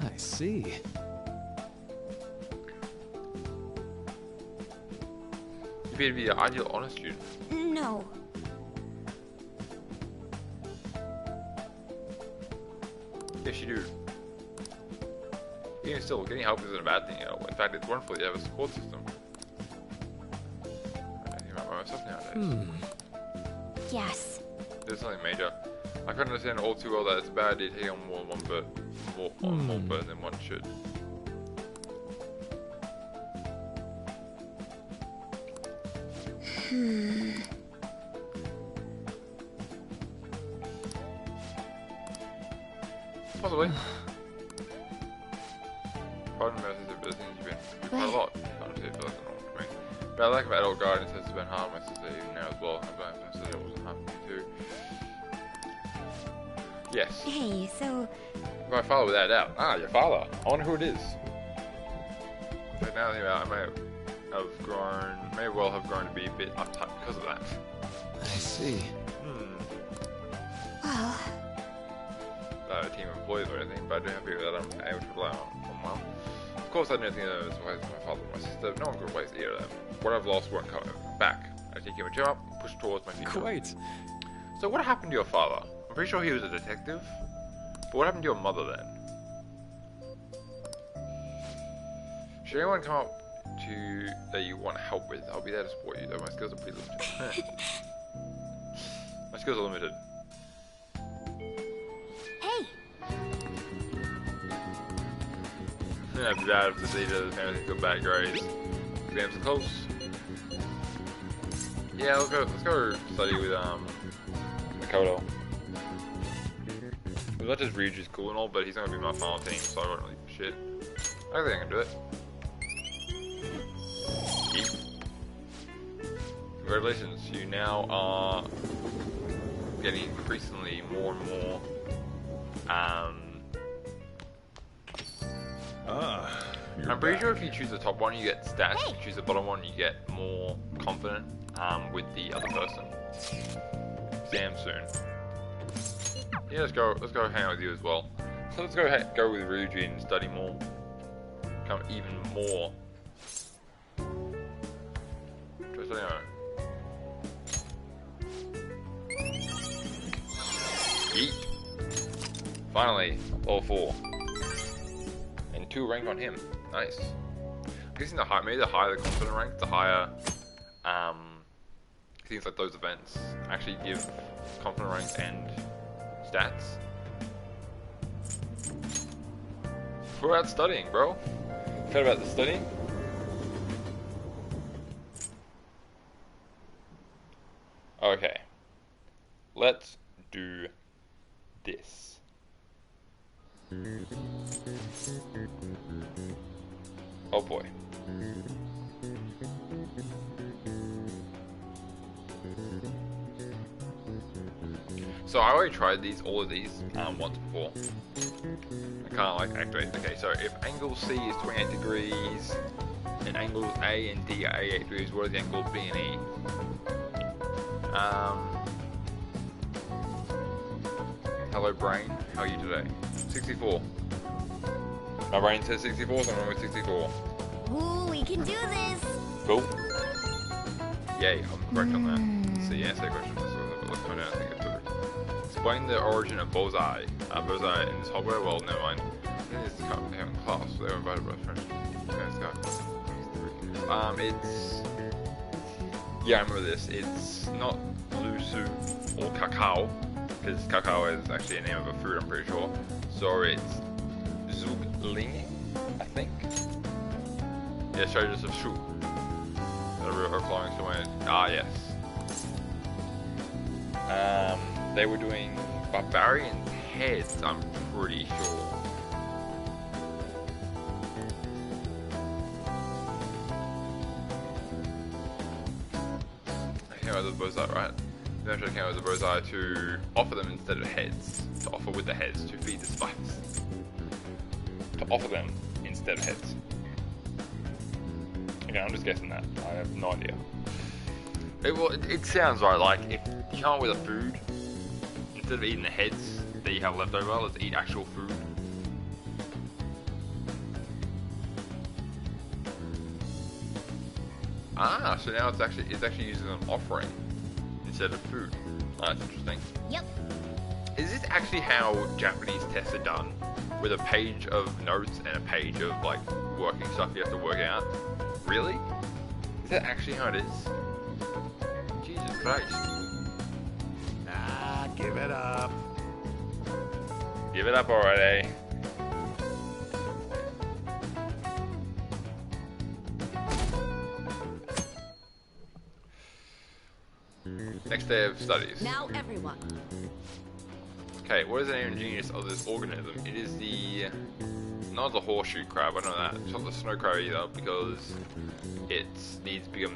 I see. You appear to be the ideal honor student. No. Yes, you do. Even still, getting help isn't a bad thing, you know. In fact, it's wonderful you have a support system. I think about myself nowadays. Yes. There's something major. I can understand all too well that it's a bad idea to take on more burden than one should. Possibly. Pardon me, but I think you've been through quite a lot. I don't see it feel like the normal for me. But I lack of adult guidance has been hard on my sister even now as well. I'm glad my sister wasn't hard for me too. Yes. Hey, so... My father, without a doubt. Ah, your father. I wonder who it is. But now that I think about it, I may well have grown to be a bit uptight because of that. I see. Well... A team of employees or anything, but I do have people that I'm able to rely on well. Of course, I don't think that was my father or my sister. No one could replace either of them. What I've lost won't come back. I take him a job, push towards my future. Quite. So what happened to your father? I'm pretty sure he was a detective. But what happened to your mother then? Should anyone come up to you that you want help with, I'll be there to support you, though my skills are pretty limited. My skills are limited. Hey! I'd be bad if the data of the parents got bad grades. Exams are close. Yeah, let's go study with Makoto. As much as Ryuji's cool and all, but he's not gonna be my final team, so I don't really give a shit. I think I can do it. Yeet. Congratulations, you now are getting increasingly more and more I'm pretty sure if you choose the top one you get stats, if you choose the bottom one you get more confident with the other person. Exam soon. Yeah, let's go hang out with you as well. So let's go with Ryuji and study more. Become even more. Try studying on it. Yeet. Finally, level 4. And 2 rank on him. Nice. I'm guessing maybe the higher the confident rank, the higher things like those events actually give confident rank and stats. We're out studying, bro. Forgot about the studying. Okay. Let's do this. Oh boy. So I already tried all of these once before. I can't like activate. Okay, so if angle C is 28 degrees and angles A and D are 88 degrees, what are the angles B and E? Hello brain, how are you today? 64. My brain says 64, so I'm going with 64. Ooh, we can do this! Cool. Yay, I'm correct on that. So yeah, say question. Let's find out. I think it's true. Explain the origin of Bozai. Bozai in this hardware? Well, never mind. I think it's having class, so they were invited by friends. Okay, let's go. It's... Yeah, I remember this. It's not Lusu or Cacao, because Cacao is actually a name of a fruit, I'm pretty sure. So it's Zugling, I think? Yeah, charges of Shu. Are flowing somewhere. Ah, yes. They were doing barbarian heads, I'm pretty sure. I came out with the Bozai, right? Eventually I came out with the Bozai to offer them instead of heads. To offer with the heads, to feed the spikes. To offer them instead of heads. Okay, I'm just guessing that. I have no idea. It sounds right, like, if you come up with a food, instead of eating the heads that you have left over, let's eat actual food. Ah, so now it's actually used as an offering instead of food. Oh, that's interesting. Yep. Is this actually how Japanese tests are done? With a page of notes and a page of, like, working stuff you have to work out? Really? Is that actually how it is? Jesus Christ. Ah, give it up. Give it up already. Next day of studies. Now everyone. Okay, what is the name and genius of this organism? It is the... Not the horseshoe crab, I know that. It's not the snow crab either, because it needs bigger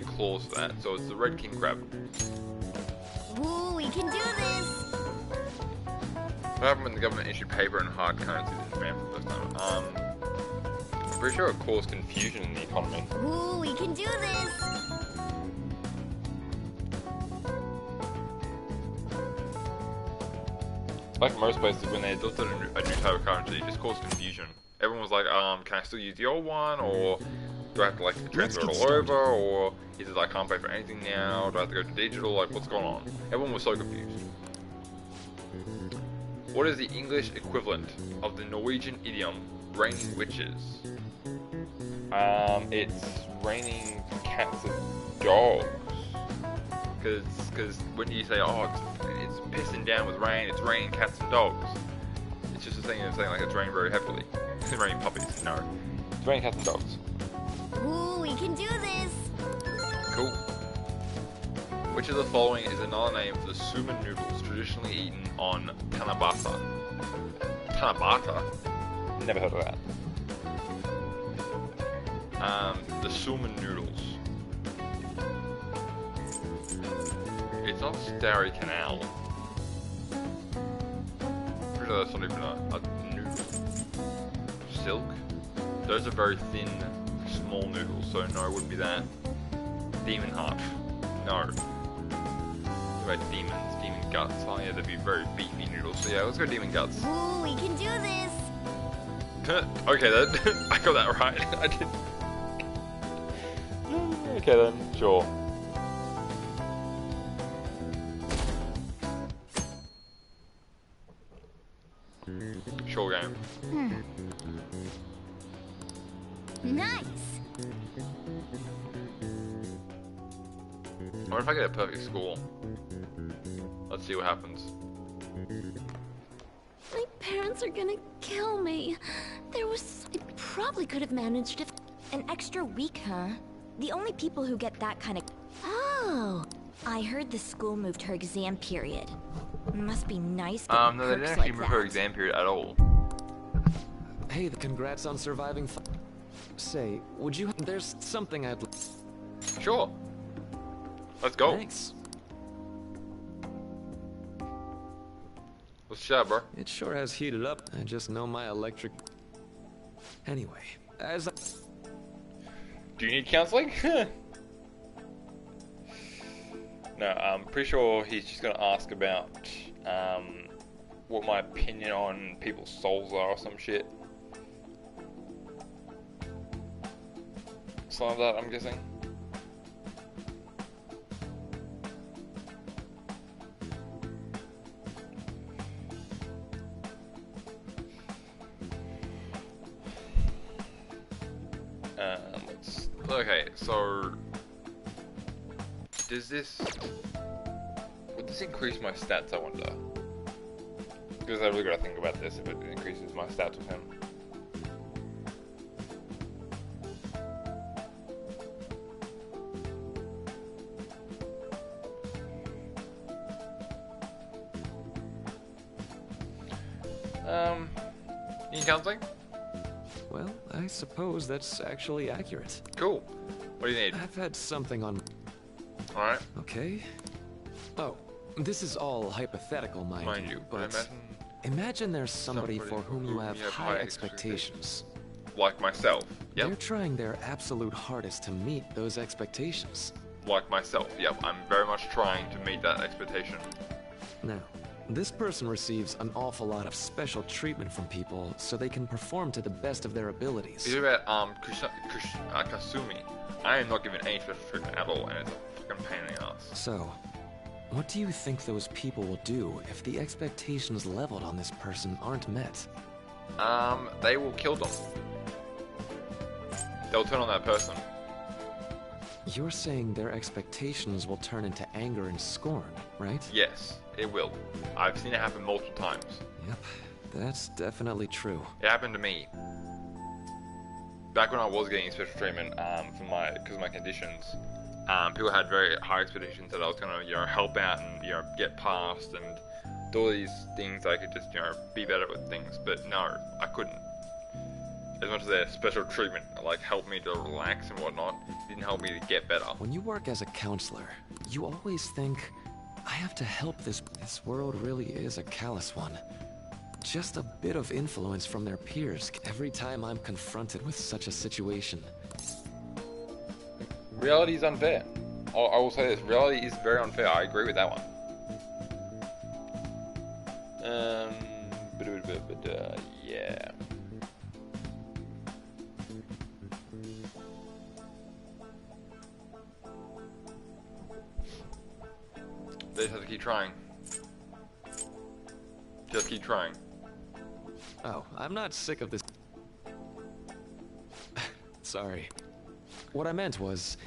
claws for that. So it's the red king crab. Ooh, we can do this! What happened when the government issued paper and hard currency to Japan for the first time? I'm pretty sure it caused confusion in the economy. Ooh, we can do this! Like most places, when they adopted a new type of currency, it just caused confusion. Everyone was like, can I still use the old one, or do I have to like transfer it all over, or is it like, I can't pay for anything now, do I have to go to digital, like what's going on? Everyone was so confused. What is the English equivalent of the Norwegian idiom, raining witches? It's raining cats and dogs. Because when you say, oh, it's pissing down with rain, it's raining cats and dogs. It's just a thing of saying like it's raining very heavily. It's raining puppies, no. It's raining cats and dogs. Ooh, we can do this! Cool. Which of the following is another name for the suman noodles traditionally eaten on Tanabata? Tanabata? Never heard of that. The suman noodles. It's not Starry Canal. Pretty sure that's not even a noodle. Silk? Those are very thin, small noodles, so no, it wouldn't be that. Demon Heart. No. What about demons? Demon Guts. Oh yeah, they'd be very beefy noodles. So yeah, let's go Demon Guts. Ooh, we can do this! Okay then, I got that right. I did. Okay then, sure. Sure game. Nice! What if I get a perfect score? Let's see what happens. My parents are gonna kill me. I probably could have managed if... An extra week, huh? The only people who get that kind of... Oh! I heard the school moved her exam period. Must be nice getting no, they didn't perks actually like move her that. exam period at all. Hey, congrats on surviving. Say, would you? There's something I'd. Sure. Let's go. Thanks. What's up, bro? It sure has heated up. I just know my electric. Anyway, as I... Do you need counseling? No, I'm pretty sure he's just gonna ask about what my opinion on people's souls are or some shit. Something like that, I'm guessing. Okay, so does this... Would this increase my stats, I wonder? Because I really gotta think about this if it increases my stats with him. Need counseling? Well, I suppose that's actually accurate. Cool. What do you need? I've had something on... Alright. Okay. Oh, this is all hypothetical, mind you, but imagine there's somebody for whom you have high expectations. Like myself, yep. They're trying their absolute hardest to meet those expectations. Like myself, yep. I'm very much trying to meet that expectation. Now, this person receives an awful lot of special treatment from people so they can perform to the best of their abilities. It's about Kasumi. I am not given any special treatment at all, and it's a fucking pain in the ass. So, what do you think those people will do if the expectations leveled on this person aren't met? They will kill them. They'll turn on that person. You're saying their expectations will turn into anger and scorn, right? Yes, it will. I've seen it happen multiple times. Yep, that's definitely true. It happened to me. Back when I was getting special treatment because of my conditions, people had very high expectations that I was gonna, help out and get past and do all these things. I could just be better with things, but no, I couldn't. As much as their special treatment helped me to relax and whatnot, it didn't help me to get better. When you work as a counselor, you always think, I have to help this world really is a callous one. Just a bit of influence from their peers every time I'm confronted with such a situation. Reality is unfair. I will say this, reality is very unfair. I agree with that one. Yeah. They just have to keep trying. Just keep trying. Oh, I'm not sick of this. Sorry. What I meant was,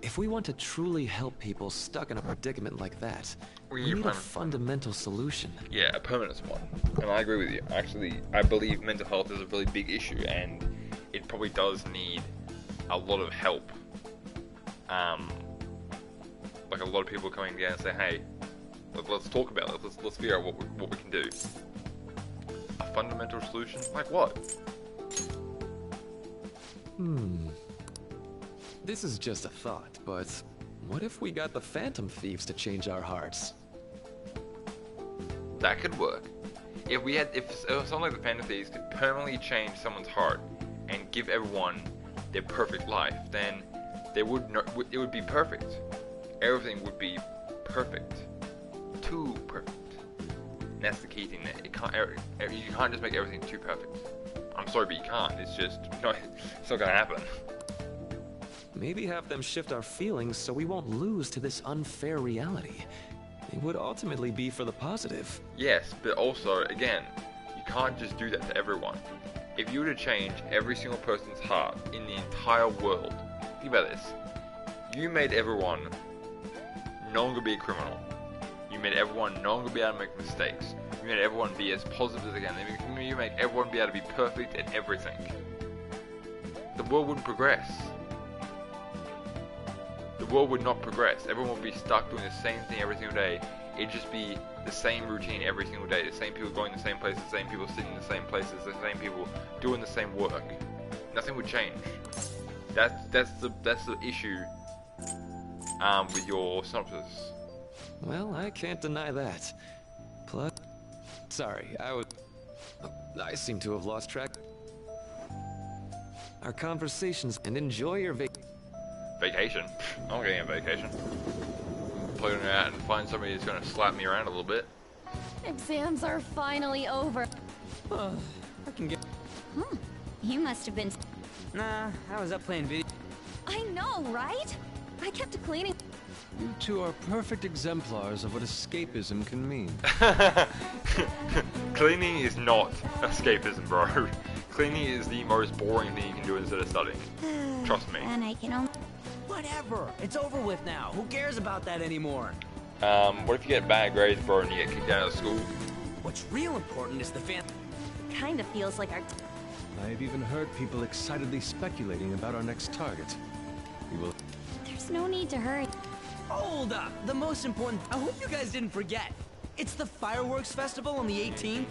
if we want to truly help people stuck in a predicament like that, we need a fundamental solution. Yeah, a permanent one. And I agree with you. Actually, I believe mental health is a really big issue, and it probably does need a lot of help. Like like a lot of people coming down and saying, hey, let's talk about it. Let's figure out what we can do. A fundamental solution? Like what? This is just a thought, but what if we got the Phantom Thieves to change our hearts? That could work. If someone like the Phantom Thieves could permanently change someone's heart and give everyone their perfect life, then it would be perfect. Everything would be perfect. Too perfect. And that's the key thing. That you can't just make everything too perfect. I'm sorry, but you can't. It's just it's not gonna happen. Maybe have them shift our feelings so we won't lose to this unfair reality. It would ultimately be for the positive. Yes, but also, again, you can't just do that to everyone. If you were to change every single person's heart in the entire world, think about this. You made everyone no longer be a criminal. You made everyone no longer be able to make mistakes. You made everyone be as positive as they can. You make everyone be able to be perfect at everything. The world wouldn't progress. The world would not progress. Everyone would be stuck doing the same thing every single day. It'd just be the same routine every single day. The same people going the same places, the same people sitting in the same places, the same people doing the same work. Nothing would change. That's the issue with your synopsis. Well, I can't deny that. Plus, sorry, I seem to have lost track. Our conversations, and enjoy your vacation. I'm not getting a vacation. Playing out and find somebody who's gonna slap me around a little bit. Exams are finally over. I can get. You must have been. Nah, I was up playing video. I know, right? I kept cleaning. You two are perfect exemplars of what escapism can mean. Cleaning is not escapism, bro. Cleaning is the most boring thing you can do instead of studying. Trust me. And I can only... Whatever. It's over with now. Who cares about that anymore? What if you get bad grades, bro, and you get kicked out of school? What's real important is the Kinda feels like our... I've even heard people excitedly speculating about our next target. We will... There's no need to hurry. Hold up! The most important... I hope you guys didn't forget. It's the Fireworks Festival on the 18th.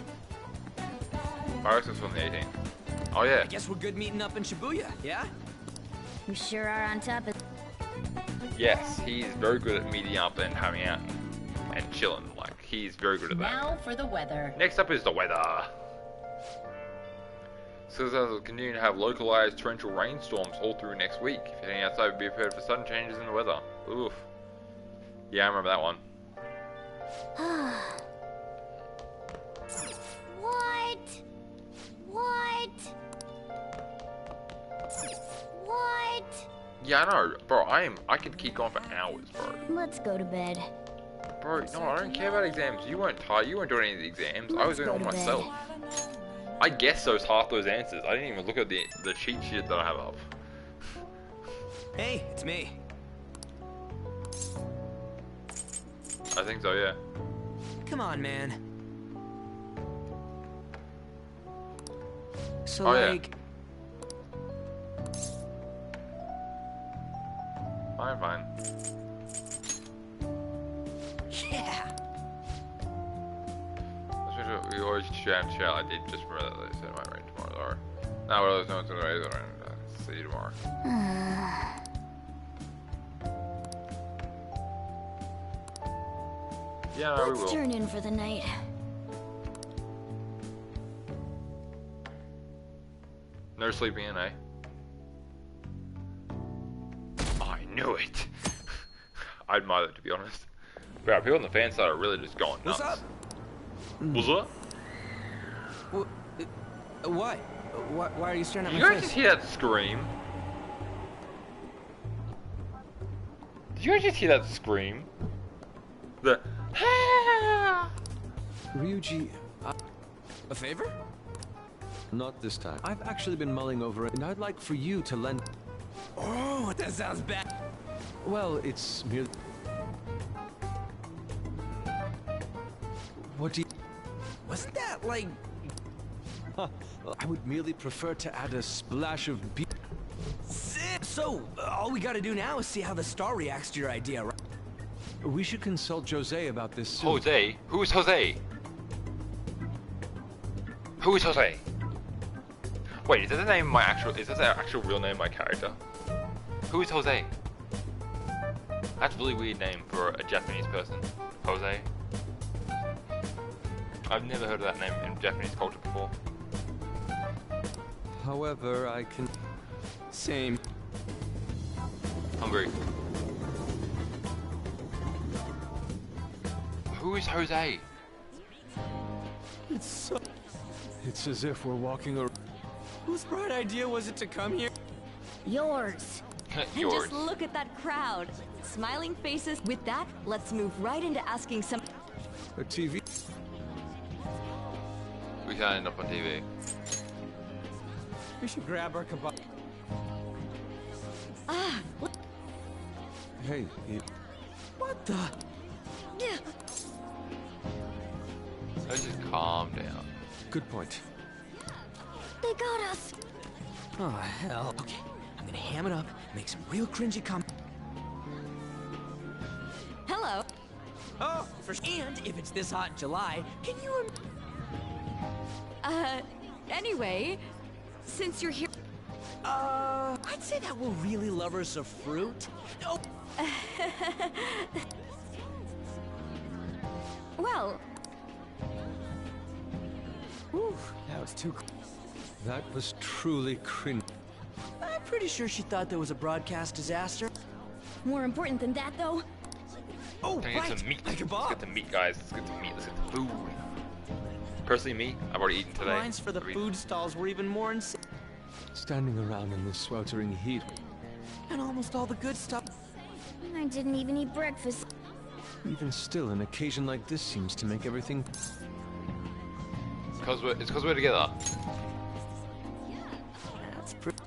Fireworks Festival on the 18th. Oh, yeah. I guess we're good meeting up in Shibuya, yeah? You sure are on top of... Yes, he's very good at meeting up and hanging out and chilling. Like, he's very good at that. Now for the weather. Next up is the weather. Says will continue to have localized torrential rainstorms all through next week. If you're heading outside, be prepared for sudden changes in the weather. Oof. Yeah, I remember that one. What? Yeah, I know, bro. I could keep going for hours, bro. Let's go to bed. Bro, no, I don't care about exams. You weren't tired. You weren't doing any of the exams. I was doing it all myself. I guessed half those answers. I didn't even look at the cheat sheet that I have up. Hey, it's me. I think so, yeah. Come on, man. So, oh, like... Yeah. Fine. Yeah. We always chat. I did just remember that they said it might rain tomorrow. Now what else? No, it's gonna rain. See you tomorrow. Yeah, no, we will. Let's turn in for the night. No sleeping in, eh? I knew it. I admire that, to be honest. But people on the fan side are really just going nuts. What's up? What's up? What? Why are you staring at Did my you face? guys just hear that scream? Did you guys just hear that scream? The Ryuji, a favor? Not this time. I've actually been mulling over it, and I'd like for you to lend... Oh, that sounds bad. Well, it's merely... What do you... Wasn't that like... Huh. Well, I would merely prefer to add a splash of So, all we gotta do now is see how the star reacts to your idea, right? We should consult Jose about this soon. Jose? Who is Jose? Who is Jose? Wait, is that the name of my actual? Is that the actual real name of my character? Who is Jose? That's a really weird name for a Japanese person. Jose. I've never heard of that name in Japanese culture before. However, I can... Same. Hungry. Who is Jose? It's as if we're walking around... Whose bright idea was it to come here? Yours. Yours. And just look at that crowd. Smiling faces. With that, let's move right into asking some... A TV? We can't end up on TV. We should grab our kebab. Ah! Hey, What the? Yeah. Let's just calm down. good point. They got us. Oh, hell. Okay, I'm gonna ham it up, make some real cringy Hello. Oh, and if it's this hot in July, can you... Anyway, since you're here... I'd say that we're really lovers of fruit. Oh. Well... Whew, that was too... That was truly cringe. I'm pretty sure she thought there was a broadcast disaster. More important than that, though. Oh, Can I get some meat? Let's get the meat, guys. Let's get the meat. Let's get the food. Personally, me, I've already eaten today. Lines for the food stalls were even more insane. Standing around in this sweltering heat. And almost all the good stuff. I didn't even eat breakfast. Even still, an occasion like this seems to make everything... It's because we're together. That's pretty...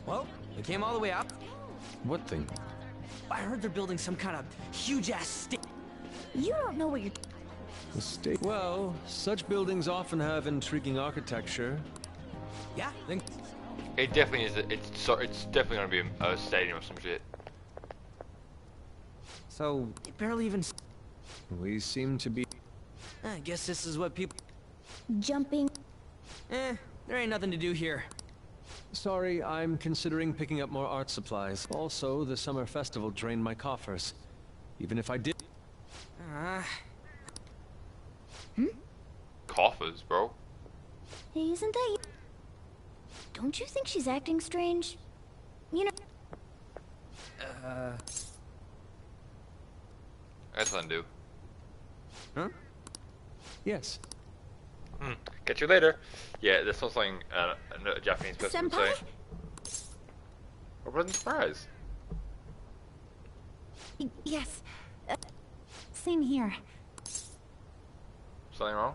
Well, we came all the way up. What thing? I heard they're building some kind of huge-ass stick. You don't know what you're... The state. Well, such buildings often have intriguing architecture. Yeah, then... It definitely is. It's definitely gonna be a stadium or some shit. So, it barely even... We seem to be... I guess this is what people... Jumping. There ain't nothing to do here. Sorry, I'm considering picking up more art supplies. Also, the summer festival drained my coffers. Even if I did... Coffers, bro. Hey, isn't that you? Don't you think she's acting strange? You know... That's what I do. Huh? Yes. Catch you later. Yeah, that's not something a Japanese person would say. What wasn't surprise? Yes. Same here. Something wrong?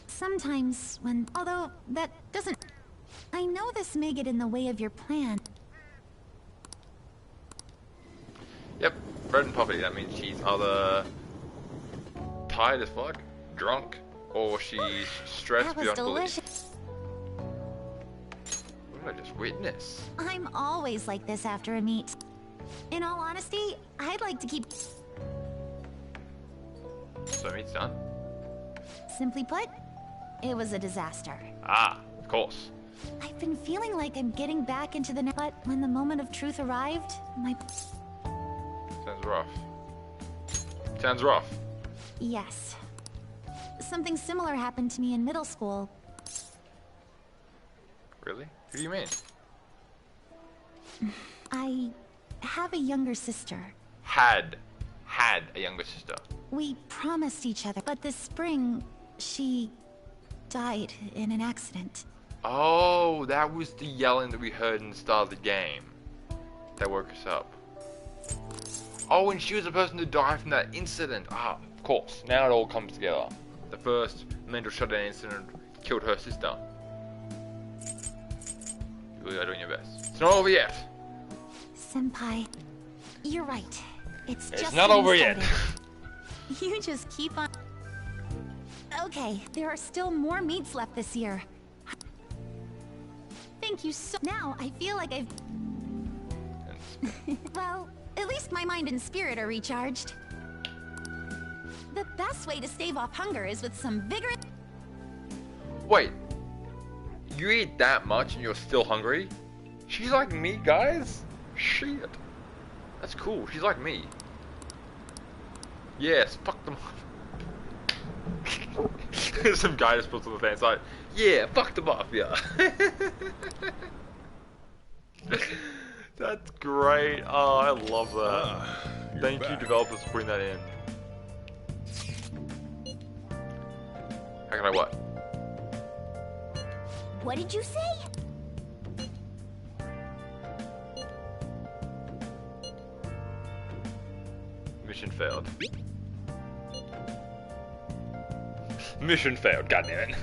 Sometimes when... Although, that doesn't... I know this may get in the way of your plan. Yep, bread and poverty. That means she's either tired as fuck, drunk, or she's stressed beyond belief. What did I just witness? I'm always like this after a meet. In all honesty, I'd like to keep... So meet's done? Simply put, it was a disaster. Ah, of course. I've been feeling like I'm getting back into the... But when the moment of truth arrived, my... Sounds rough. Sounds rough. Yes. Something similar happened to me in middle school. Really? Who do you mean? I have a younger sister. Had a younger sister. We promised each other, but this spring, she died in an accident. Oh, that was the yelling that we heard in the start of the game. That woke us up. Oh, and she was the person who died from that incident. Ah, of course. Now it all comes together. The first mental shutdown incident killed her sister. You really are doing your best. It's not over yet. Senpai, you're right. It's just not over yet. You just keep on... Okay, there are still more meets left this year. Thank you so... Now, I feel like I've... Well, At least my mind and spirit are recharged. The best way to stave off hunger is with some vigorous... Wait. You eat that much and you're still hungry? She's like me, guys? Shit. That's cool. She's like me. Yes, fuck them up. Some guy just puts on the fan side. Yeah, fuck them up, yeah. That's great. Oh, I love that. Thank you, developers, for putting that in. How can I what? What did you say? Mission failed. Mission failed, goddammit.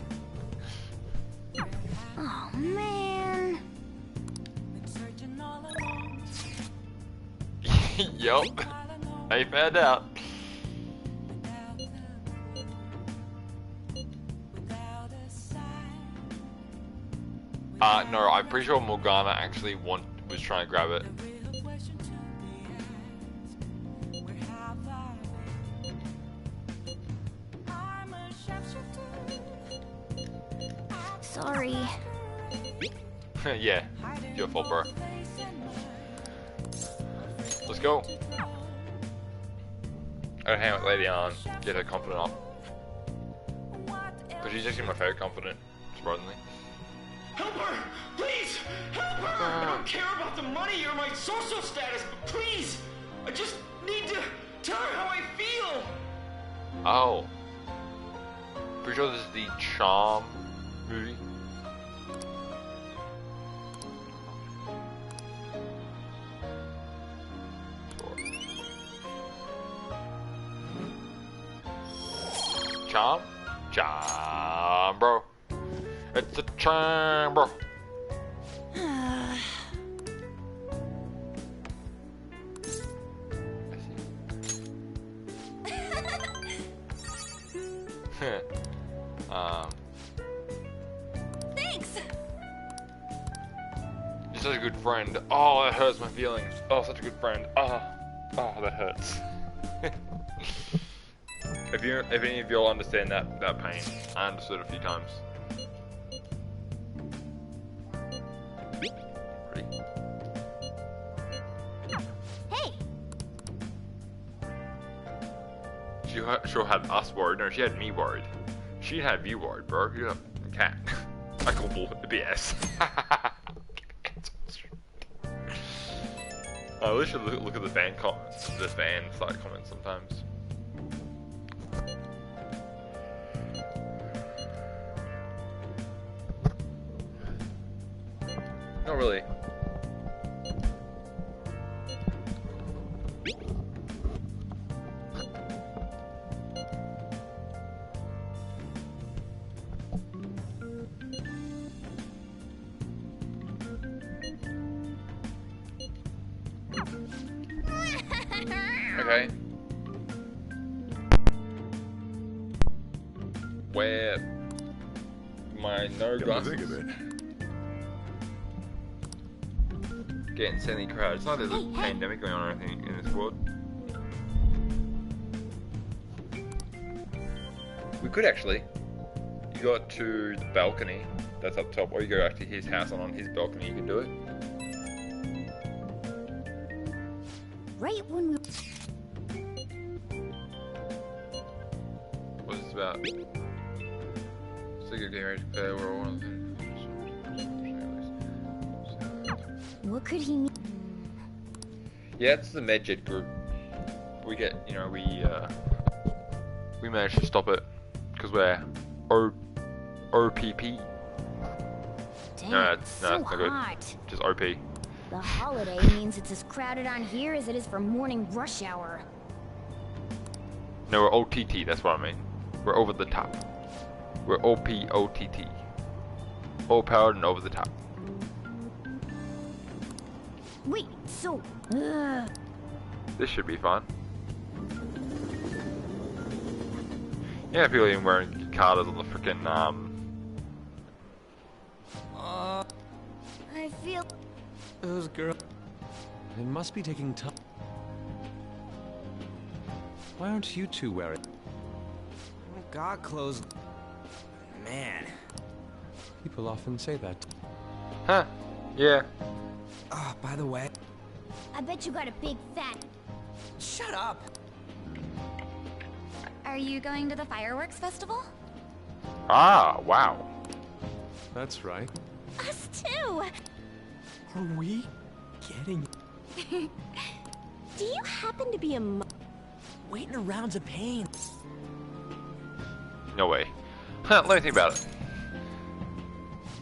Oh, man. Yup. I found out. No, I'm pretty sure Morgana actually was trying to grab it. Sorry. Yeah, your fault, bro. Let's go. I gotta hang out with Lady Ann, get her confident up. But she's actually my favorite confident, surprisingly. Help her! Please! Help her! I don't care about the money or my social status, but please! I just need to tell her how I feel! Oh. Pretty sure this is the Charm movie. Charm? Charm, bro. It's a charm, bro. Thanks. You're such a good friend. Oh, that hurts my feelings. Oh, such a good friend. Oh, that hurts. If any of y'all understand that pain, I understood a few times. Ready? Hey. She sure had us worried. No, she had me worried. She had you worried, bro. You're a cat. I call bull BS. We should look at the fan comments, the fan side comments sometimes. Not really. Okay. Where my no glasses. Get insanely crowded. It's not like there's a pandemic going on or anything in this world. We could actually. You go to the balcony that's up top, or you go back to his house and on his balcony you can do it. Right when we... What's this about? So you're getting ready to play, we're all one of them. What could he mean? Yeah, it's the Medjet group. We get, we managed to stop it because we're OPP. Dang, No, it's it's not good. hot. Just OP. The holiday means it's as crowded on here as it is for morning rush hour. No, we're OTT. That's what I mean. We're over the top. We're OPOTT. All powered and over the top. Wait, so... This should be fun. Yeah, people even wearing carters on the frickin' I feel... Those girls... It must be taking time. Why aren't you two wearing? God clothes. Man. People often say that. Huh. Yeah. Oh, by the way. I bet you got a big fat... Shut up! Are you going to the fireworks festival? Ah, wow. That's right. Us too! Are we getting... Do you happen to be a waiting around's a pain. No way. Huh, let me think about it.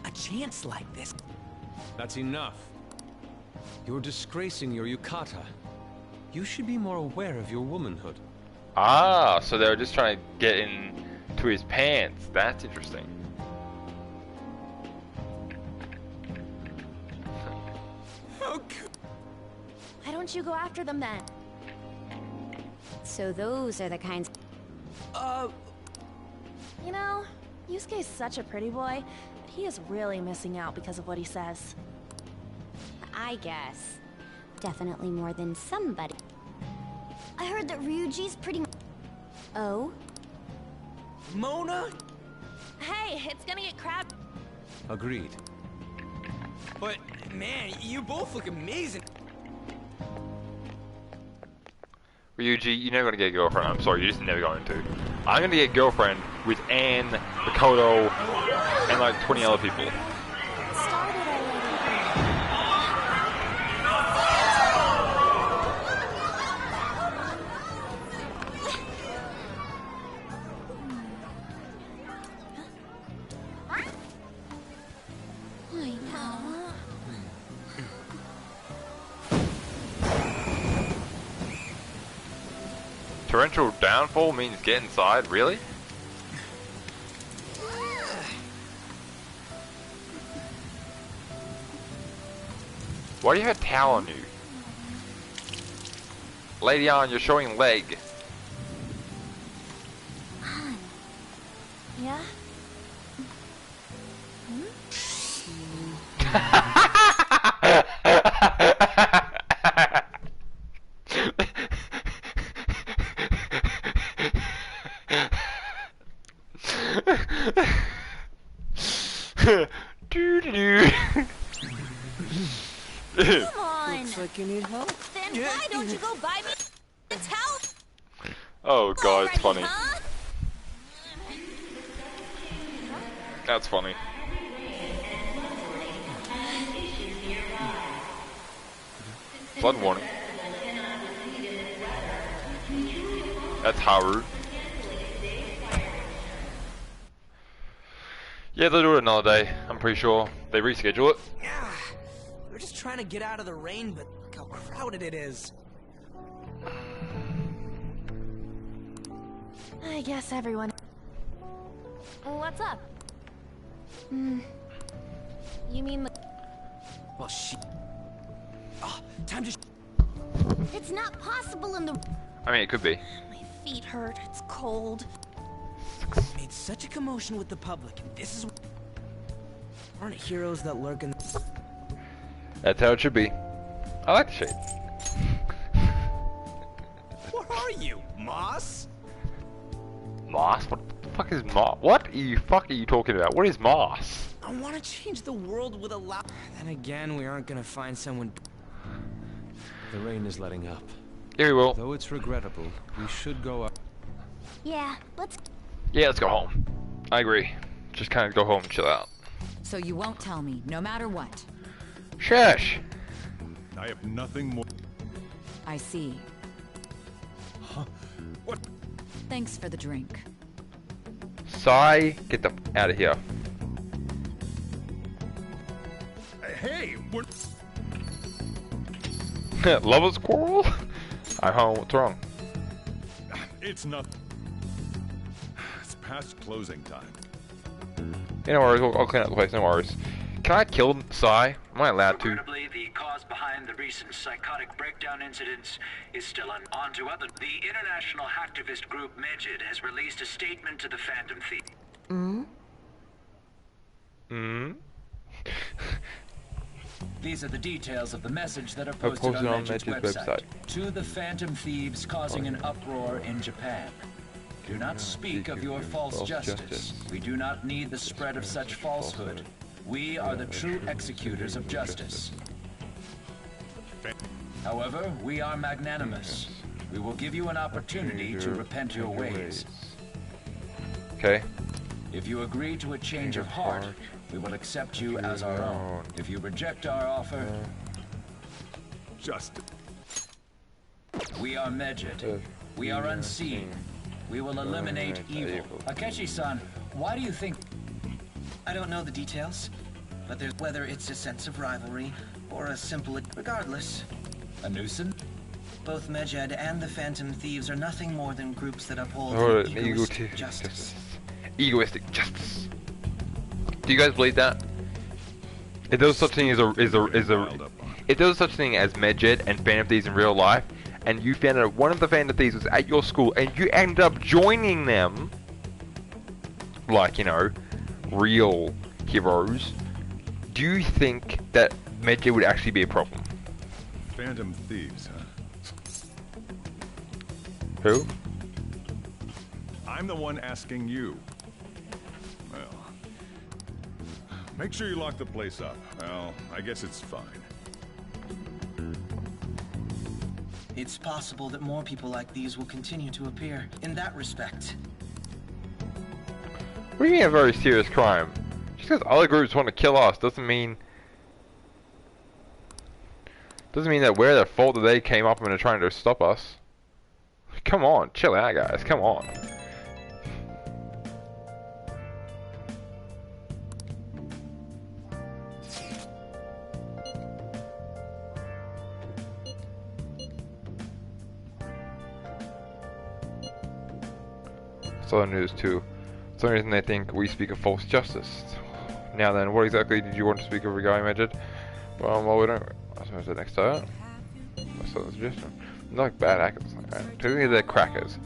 A chance like this. That's enough. You're disgracing your yukata. You should be more aware of your womanhood. Ah, so they were just trying to get into his pants. That's interesting. Why don't you go after them then? So those are the kinds... You know, Yusuke's such a pretty boy, but he is really missing out because of what he says. I guess. Definitely more than somebody. I heard that Ryuji's pretty... Oh? Mona? Hey, it's gonna get crowded. Agreed. But, man, you both look amazing. Ryuji, you're never gonna get a girlfriend. I'm sorry, you're just never going to. I'm gonna get a girlfriend with Anne, Makoto, and like 20 other people. Torrential downfall means get inside, really? Why do you have a towel on you? Lady on, you're showing leg. Yeah? Come on! Looks like you need help. Then why don't you go buy me a towel? Oh god, it's funny. Huh? That's funny. Flood warning. That's Haru. Yeah, they'll do it another day, I'm pretty sure. They reschedule it. Yeah, we're just trying to get out of the rain, but look how crowded it is. I guess everyone... What's up? You mean the... Well, oh, time to... It's not possible in the... I mean, it could be. My feet hurt, it's cold. Made such a commotion with the public, and this is... Aren't heroes that lurk in... That's how it should be. I like the shape. Where are you, Moss? Moss? What the fuck is Moss? What the fuck are you talking about? What is Moss? I want to change the world with a lot... Then again, we aren't gonna find someone... The rain is letting up. Yeah, we will. Though it's regrettable, we should go up. Yeah, let's... Yeah, let's go home. I agree. Just kind of go home and chill out. So you won't tell me, no matter what. Shush! I have nothing more... I see. Huh? What? Thanks for the drink. Sai, get the out of here. Hey, we're... Lovers quarrel? I'm home, what's wrong? It's not... It's past closing time. Yeah, no worries, I'll clean up the place, no worries. Can I kill Sai? Am I allowed to? Regrettably, the cause behind the recent psychotic breakdown incidents is still on to other. The international hacktivist group Megid has released a statement to the Phantom Thief. These are the details of the message that are posted on Medjid's website. To the Phantom Thieves causing an uproar in Japan. Do not speak of your false justice. We do not need the spread of such falsehood. We are the true executors of justice. However, we are magnanimous. We will give you an opportunity to repent your ways. Okay. If you agree to a change of heart, we will accept you as our own. If you reject our offer, justice. We are Medjid. We are unseen. We will eliminate evil. Akechi-san, why do you think... I don't know the details, but there's whether it's a sense of rivalry or a simple... Regardless. A nuisance? Both Medjed and the Phantom Thieves are nothing more than groups that uphold egoistic justice. Egoistic justice. Do you guys believe that? If there was such thing as if there was such thing as Medjed and Phantom Thieves in real life, and you found out one of the Phantom Thieves was at your school, and you ended up joining them, like, you know, real heroes, do you think that Medjed would actually be a problem? Phantom Thieves, huh? Who? I'm the one asking you. Well, make sure you lock the place up. Well, I guess it's fine. It's possible that more people like these will continue to appear. In that respect. We're doing a very serious crime. Just because other groups want to kill us doesn't mean that we're the fault that they came up and are trying to stop us. Come on, chill out, guys. Come on. Southern news too. For some reason they think we speak of false justice. Now then, what exactly did you want to speak of regarding Medjid? Well, we don't. I suppose the next time. That's a suggestion. Not like bad hackers. Technically, they're crackers.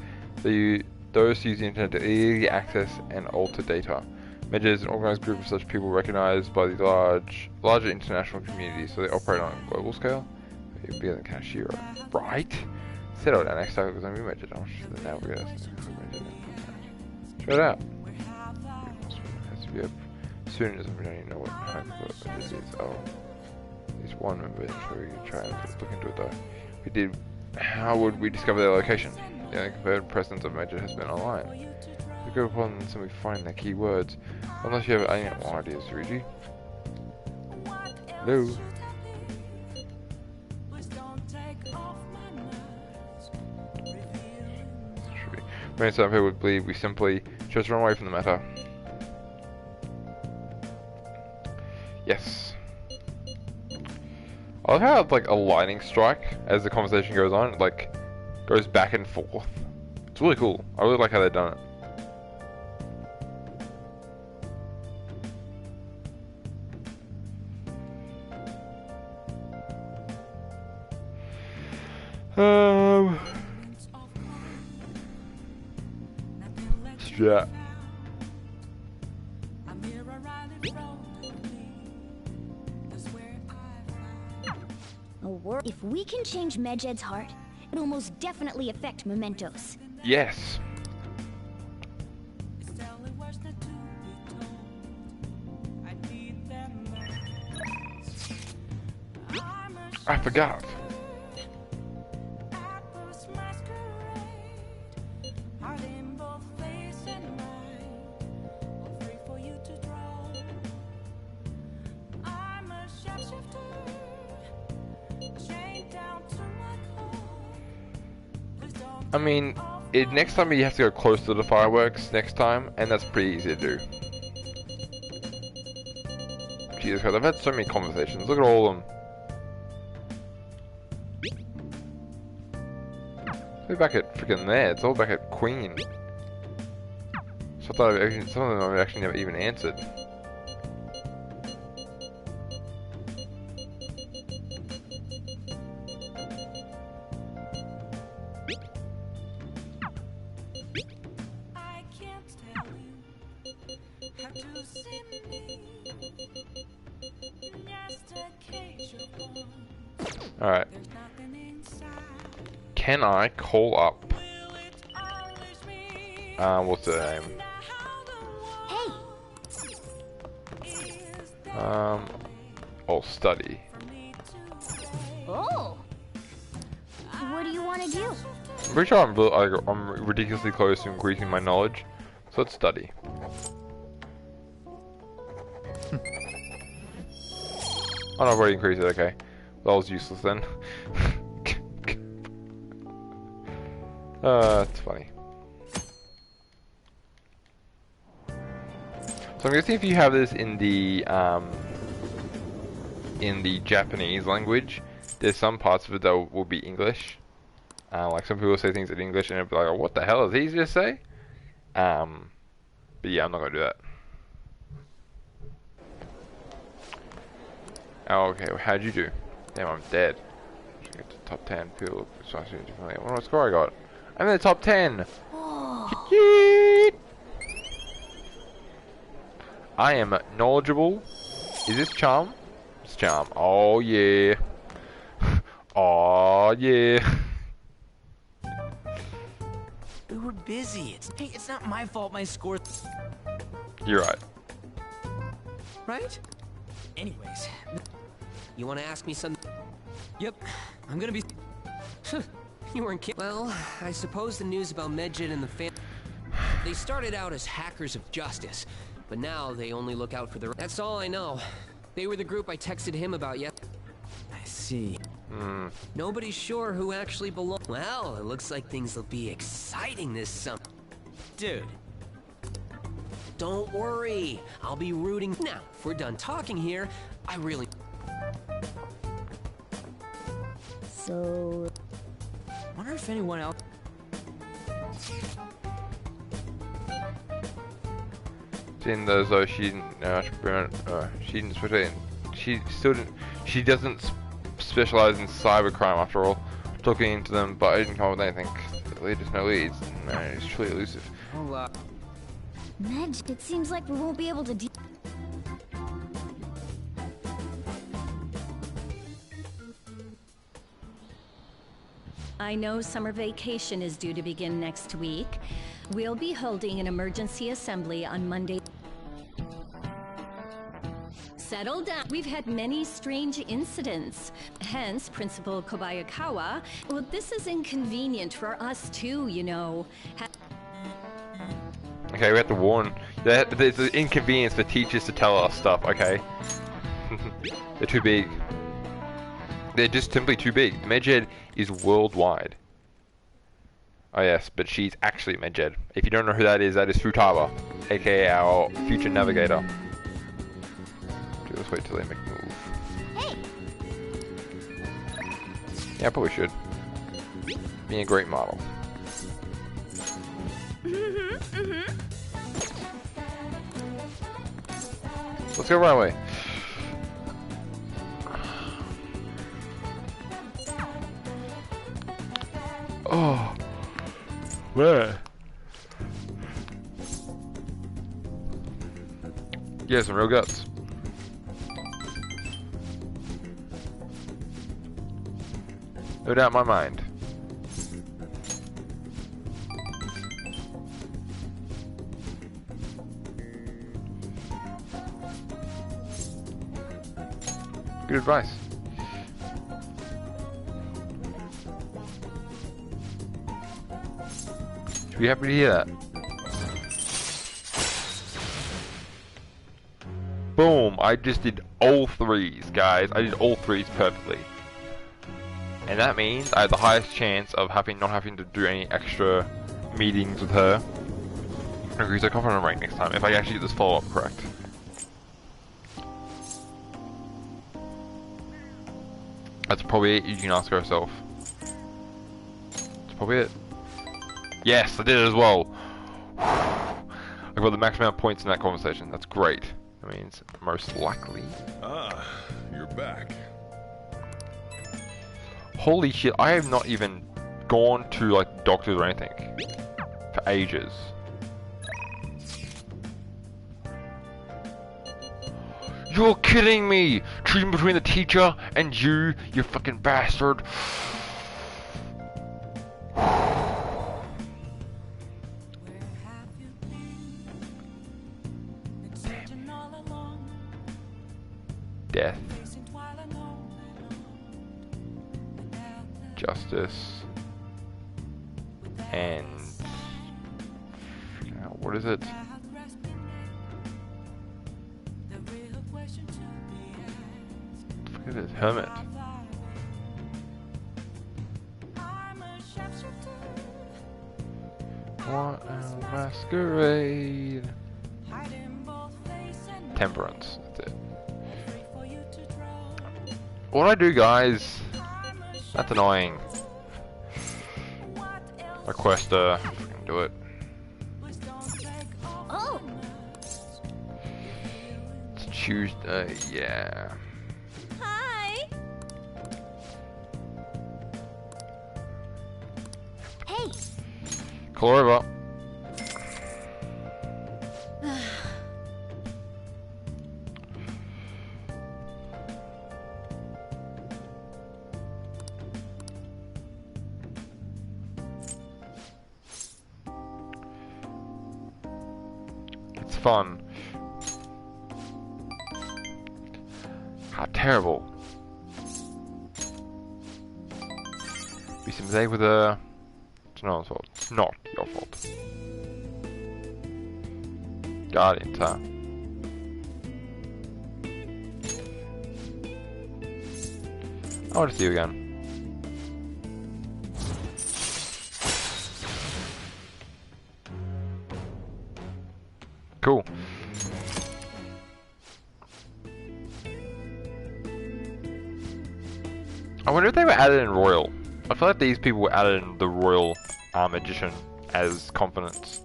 Those use the internet to illegally access and alter data. Medjid is an organized group of such people recognized by the larger international community, so they operate on a global scale. You'd be in Kanashiro, right? Settle down next time because I'm Medjid. I'll show the navigators. Shut up. Has to be up soon as we don't even know what this is. Oh, there's one member. I'm sure we can try and look into it though. We did. How would we discover their location? The only confirmed presence of Medjid has been online. We go upon and simply find their keywords. Unless you have any more ideas, Ryuji. Hello. Many some people would believe we simply just run away from the matter. Yes. I love how it's like a lightning strike as the conversation goes on, it like goes back and forth. It's really cool. I really like how they've done it. Yeah. If we can change Medjed's heart, it'll most definitely affect Mementos. Yes. I forgot. I mean, next time you have to go close to the fireworks next time, and that's pretty easy to do. Jesus Christ, I've had so many conversations. Look at all of them. It's back at freaking there. It's all back at Queen. So I thought some of them I've actually never even answered. Just a case. Alright. Can I call up? What's her name? I'll study. Oh. What do you want to do? I'm pretty sure I'm ridiculously close to increasing my knowledge. So let's study. Oh no, I've already increased it, okay. That was useless then. That's funny. So I'm guessing if you have this in the Japanese language, there's some parts of it that will be English. Like some people say things in English and it'll be like, oh, what the hell did he just say? But yeah, I'm not gonna do that. Oh, okay, well, how'd you do? Damn, I'm dead. Should get to top 10. People what score I got? I'm in the top 10! I am knowledgeable. Is this charm? It's charm. Oh yeah. Oh yeah. We were busy. Hey, it's not my fault my score... You're right. Right? Anyways, you want to ask me something? Yep, I'm gonna be... You weren't kidding. Well, I suppose the news about Medjed and the fam... They started out as hackers of justice, but now they only look out for their... That's all I know. They were the group I texted him about yet. I see. Nobody's sure who actually belongs. Well, it looks like things will be exciting this summer. Dude. Don't worry. I'll be rooting. Now, if we're done talking here, I really... So... Wonder if anyone else... Seeing those though, she didn't she doesn't specialize in cybercrime after all. Looking into them, but I didn't come up with anything. The lead is no leads. Man, he's truly elusive. Medj, it seems like we won't be able to I know summer vacation is due to begin next week. We'll be holding an emergency assembly on Monday. Settle down. We've had many strange incidents. Hence, Principal Kobayakawa. Well, this is inconvenient for us too, you know. Okay, we have to warn. There's an inconvenience for teachers to tell us stuff, okay? They're too big. They're just simply too big. Medjed is worldwide. Oh yes, but she's actually Medjed. If you don't know who that is Futaba, aka our future navigator. Dude, let's wait till they make a move. Hey. Yeah, I probably should. Being a great model. Let's go right away. Oh. Where? Yeah, some real guts. No doubt in my mind. Good advice. Should be happy to hear that. Boom! I just did all threes, guys. I did all threes perfectly. And that means I have the highest chance of not having to do any extra meetings with her. Increase her confidence rank next time, if I actually get this follow-up correct. That's probably it, you can ask her herself. That's probably it. Yes, I did it as well! I got the max amount of points in that conversation, that's great. That means, most likely... Ah, you're back. Holy shit, I have not even gone to, like, doctors or anything. For ages. You're kidding me! Choosing between the teacher and you fucking bastard. Death. Justice. And... what is it? Look at this hermit. What a masquerade. Temperance, that's it. What do I do, guys? That's annoying. Requester, do it. Oh. It's Tuesday, yeah. Hi. Hey. Call her over. It's fun. How terrible. Be some mistake with a... It's not your fault. It's not your fault. Guardian time. I want to see you again. Cool. I wonder if they were added in Royal. I feel like these people were added in the Royal Magician as confidence.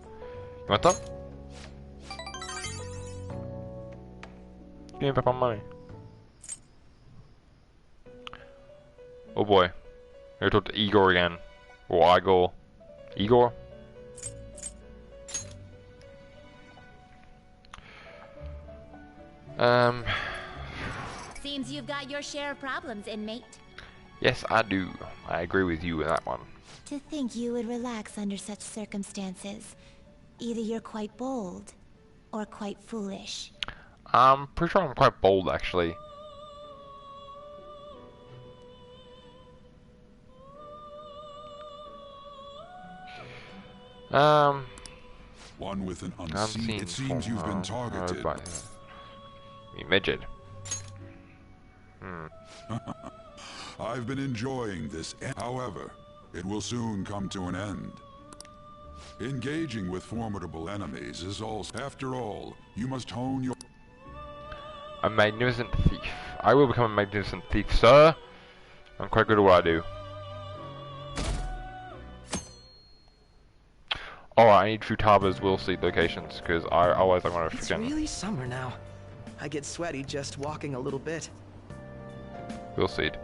You want that? Give me back my money. Oh boy. I gotta talk to Igor again. Or Igor. Igor? Seems you've got your share of problems, inmate. Yes, I do. I agree with you in that one. To think you would relax under such circumstances. Either you're quite bold, or quite foolish. I'm pretty sure I'm quite bold, actually. One with an unseen. It seems you've been targeted. Midget. I've been enjoying this. However, it will soon come to an end. Engaging with formidable enemies is also. After all, you must hone your. A magnificent thief. I will become a magnificent thief, sir. I'm quite good at what I do. Alright, I need Futaba's will seat locations, because otherwise I'm gonna It's freaking... really summer now. I get sweaty just walking a little bit. Will seat.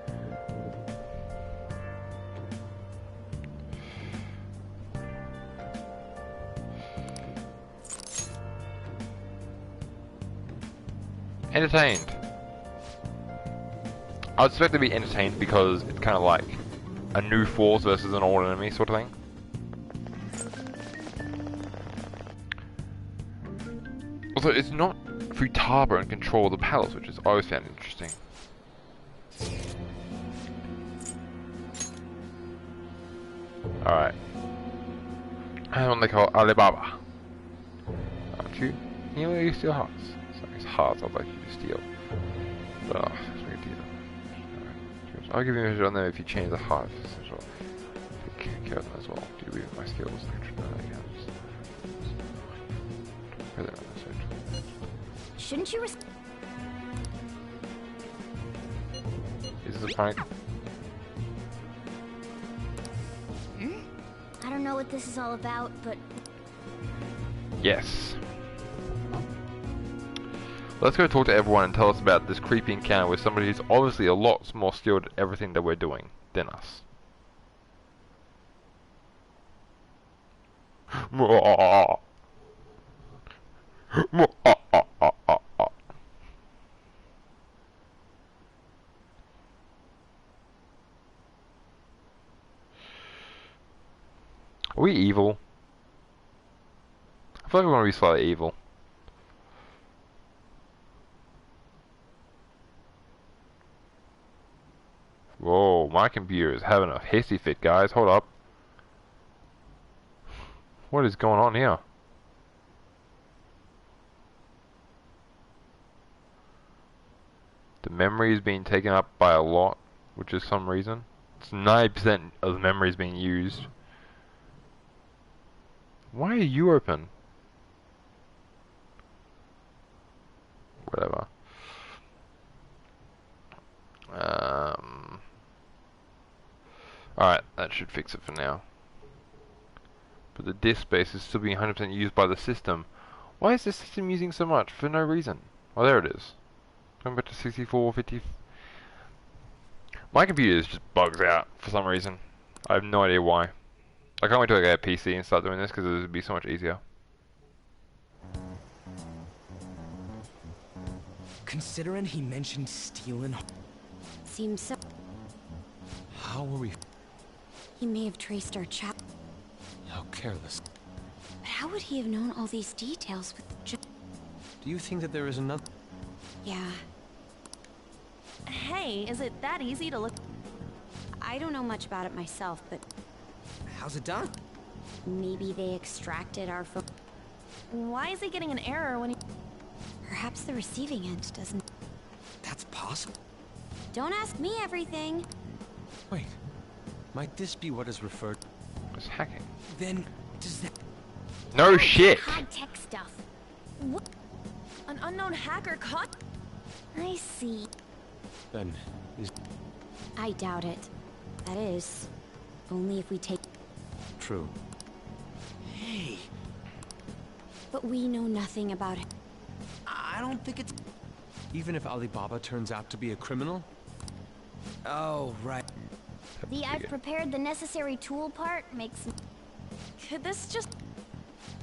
Entertained. I would expect to be entertained because it's kind of like a new force versus an old enemy sort of thing. Also, it's not Futaba in control of the palace, which is always found interesting. Alright. I don't they call Alibaba. Aren't you? You know you steal hearts. It's hearts I'd like you to steal. But that's a good deal. Right. I'll give you a measure on them if you change the heart. So take care of them as well. Do you read my skills? Shouldn't you Is this a prank? I don't know what this is all about, but... Yes. Let's go talk to everyone and tell us about this creepy encounter with somebody who's obviously a lot more skilled at everything that we're doing than us. Are we evil? I feel like we want to be slightly evil. Whoa, my computer is having a hissy fit, guys. Hold up. What is going on here? The memory is being taken up by a lot, which is some reason. It's 90% of the memory is being used. Why are you open? Whatever. Alright, that should fix it for now. But the disk space is still being 100% used by the system. Why is the system using so much? For no reason. Oh, there it is. Going back to 6450. My computer just bugs out for some reason. I have no idea why. I can't wait till I get a PC and start doing this because it would be so much easier. Considering he mentioned stealing... Seems so... How were we... He may have traced our chat. How careless. But how would he have known all these details with just... Do you think that there is another... Yeah. Hey, is it that easy to look? I don't know much about it myself, but... How's it done? Maybe they extracted our phone. Why is he getting an error when he... Perhaps the receiving end doesn't... That's possible. Don't ask me everything. Wait. Might this be what is referred... as hacking? Then, does that... No shit! High-tech stuff. What? An unknown hacker caught... I see. Then, is... I doubt it. That is, only if we take... True. Hey. But we know nothing about it. I don't think it's... Even if Alibaba turns out to be a criminal? Oh, right. The I've prepared the necessary tool part makes... Could this just...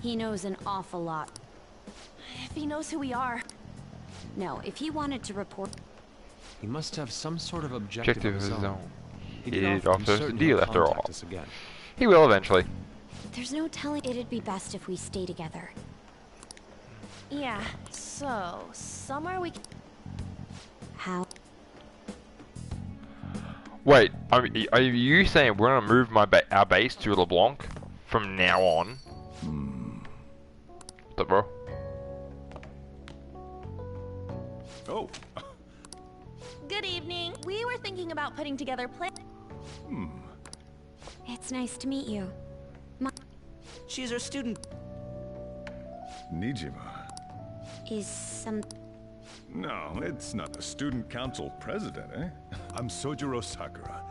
He knows an awful lot. If he knows who we are... No, if he wanted to report... He must have some sort of objective of his own. He offers a deal after all. Again. He will eventually. There's no telling. It'd be best if we stay together. Yeah, so... somewhere we... How? Wait, are you saying we're gonna move our base to LeBlanc from now on? What's up, bro? Oh. Good evening. We were thinking about putting together It's nice to meet you. She's our student. Nijima. Is some... No, it's not the student council president, eh? I'm Sojiro Sakura,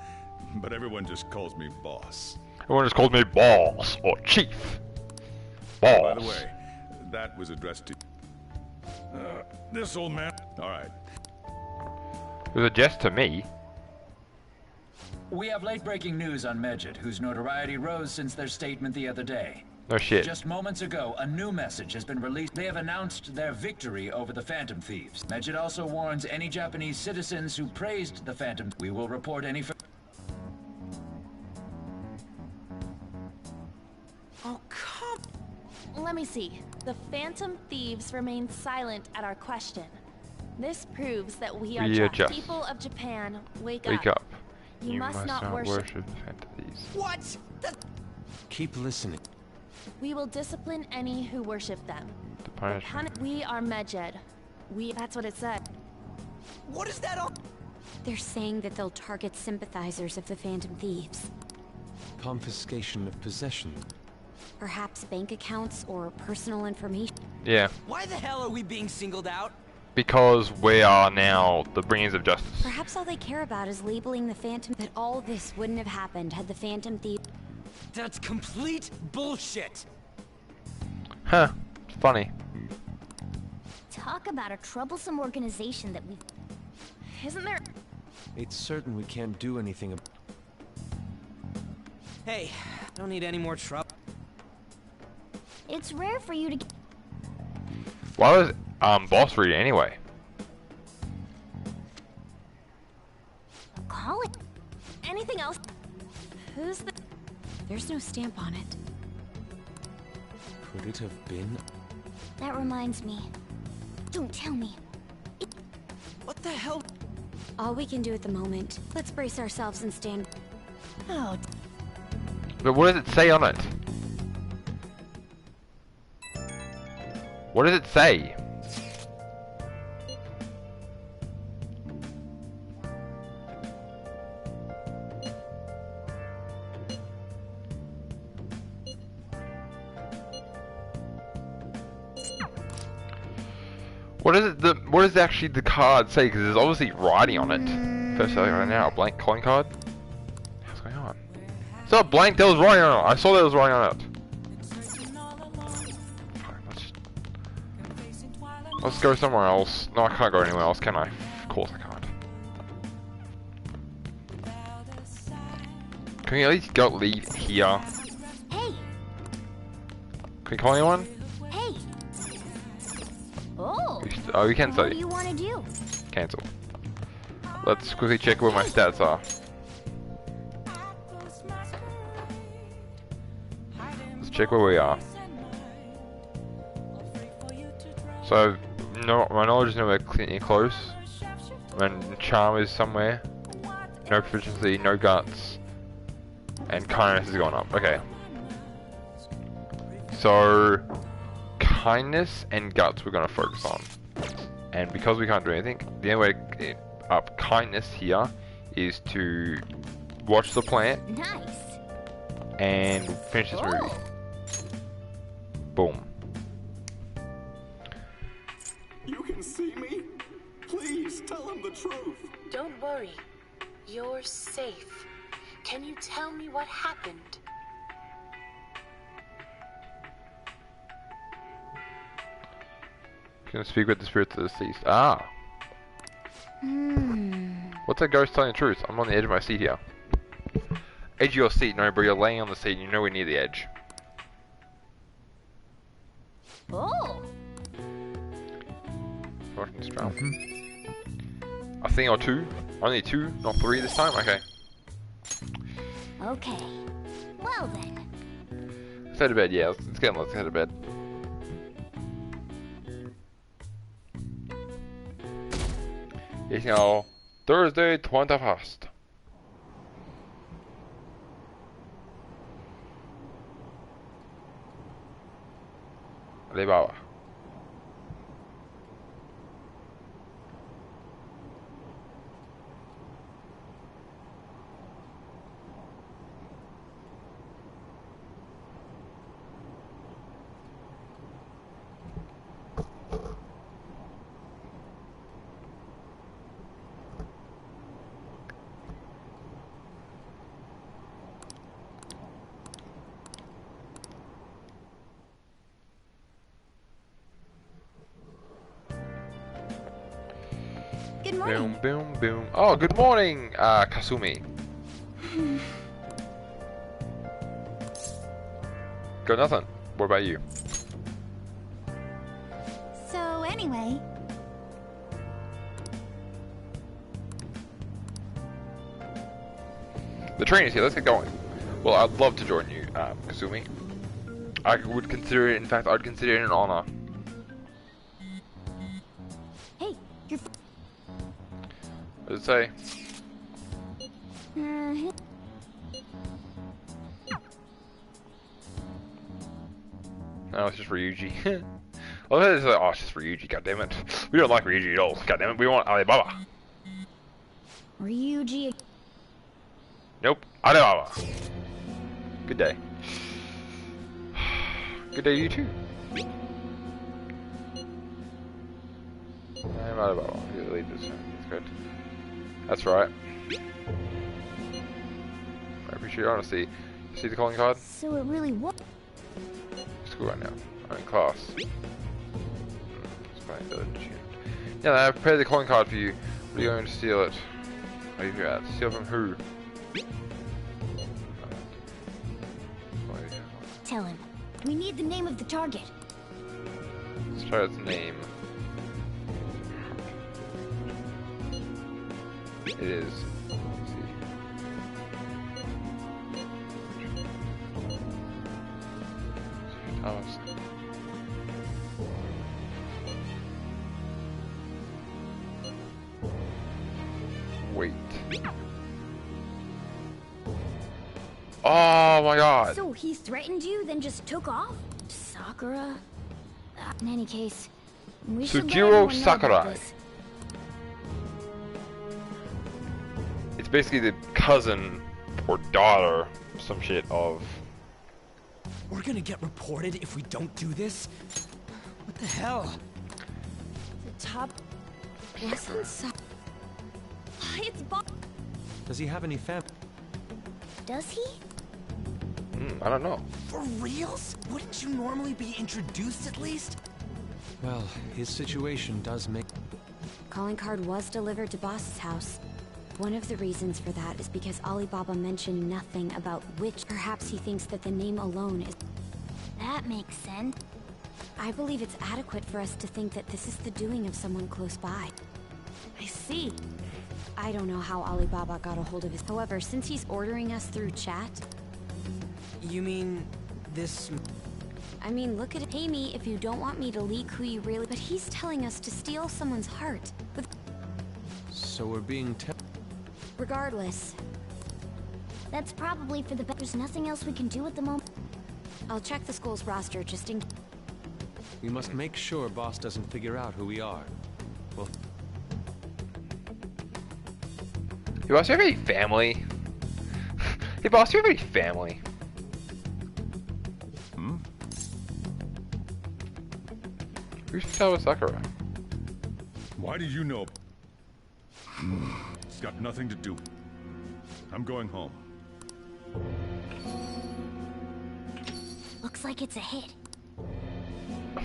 but everyone just calls me boss. Everyone just calls me boss or chief. Boss. By the way, that was addressed to this old man. All right. It was addressed to me. We have late-breaking news on Medjed, whose notoriety rose since their statement the other day. No shit. Just moments ago, a new message has been released. They have announced their victory over the Phantom Thieves. Medjed also warns any Japanese citizens who praised the Phantom. We will report any... Oh, come... Let me see. The Phantom Thieves remain silent at our question. This proves that we are just people of Japan. Wake up. You must not worship Phantom Thieves. What? Keep listening. We will discipline any who worship them. The punishment. We are Medjed. That's what it said. What is that all? They're saying that they'll target sympathizers of the Phantom Thieves. Confiscation of possession. Perhaps bank accounts or personal information. Yeah. Why the hell are we being singled out? Because we are now the bringers of justice. Perhaps all they care about is labeling the Phantom... That all this wouldn't have happened had the Phantom Thieves... That's complete bullshit! Huh. Funny. Talk about a troublesome organization that we've... Isn't there... It's certain we can't do anything Hey, don't need any more trouble. It's rare for you to... Why was boss read anyway? Call it... Anything else? Who's the... There's no stamp on it. Could it have been? That reminds me. Don't tell me. What the hell? All we can do at the moment. Let's brace ourselves and stand. Oh. But what does it say on it? What does it say? What does actually the card say? Because there's obviously writing on it. First, right now, a blank calling card. What's going on? It's not blank. There was writing on it. I saw there was writing on it. Let's go somewhere else. No, I can't go anywhere else, can I? Of course I can't. Can we at least go leave here? Hey. Can we call anyone? Hey. Oh. Oh, we can study. What do you want to do? Cancel. Let's quickly check where my stats are. Let's check where we are. So, no, my knowledge is nowhere close. My charm is somewhere. No proficiency, no guts. And kindness has gone up. Okay. So, kindness and guts we're going to focus on. And because we can't do anything, the only way to get up kindness here is to watch the plant. Nice. And finish this movie. Boom. You can see me? Please, tell him the truth. Don't worry. You're safe. Can you tell me what happened? Can speak with the spirits of the deceased. Ah. What's that ghost telling the truth? I'm on the edge of my seat here. Edge of your seat? No, bro, you're laying on the seat and you know we're near the edge. Oh. A thing or two? Only two, not three this time? Okay. Okay. Well then. Let's head to bed, yeah. Let's head to bed. It's now Thursday, 21st. Alibaba. Good morning. Boom, boom, boom. Oh, good morning, Kasumi. Got nothing. What about you? So anyway, The train is here. Let's get going. Well, I'd love to join you, Kasumi. I would consider it. In fact, I'd consider it an honor. Hey, you're. What does it say? No, it's just for Yuji. Oh, it's just for Yuji. God damn it. We don't like Ryuji at all. God damn it. We want Alibaba. Ryuji. Nope. Alibaba. Good day. Good day, you too. I'm Alibaba. You lead this. That's good. That's right. I appreciate your honesty. See the calling card? So it really was. School right now. I'm in class. Yeah, I prepared the calling card for you. What are you going to steal it? Are you at? Steal from who? Tell him. We need the name of the target. Let's try its name. It is. Let's see. Oh. Wait. Oh my god. So he threatened you, then just took off? Sakura? In any case, we should let Sujiro everyone know about Sakurai. this. It's basically the cousin or daughter, some shit of. We're gonna get reported if we don't do this? What the hell? The top wasn't so. It's Bob. Does he have any family? Does he? I don't know. For reals? Wouldn't you normally be introduced at least? Well, his situation does make... Calling card was delivered to Boss's house. One of the reasons for that is because Alibaba mentioned nothing about which. Perhaps he thinks that the name alone is... That makes sense. I believe it's adequate for us to think that this is the doing of someone close by. I see. I don't know how Alibaba got a hold of his... However, since he's ordering us through chat... You mean... this... I mean, look at it. Pay me if you don't want me to leak who you really... But he's telling us to steal someone's heart. With... So we're being... Regardless. That's probably for the best. There's nothing else we can do at the moment. I'll check the school's roster just in... We must make sure Boss doesn't figure out who we are. Well... Hey boss, do you have any family? Hey boss, do you have any family? Who's Towa Sakura? Why do you know? It's got nothing to do. I'm going home. Looks like it's a hit.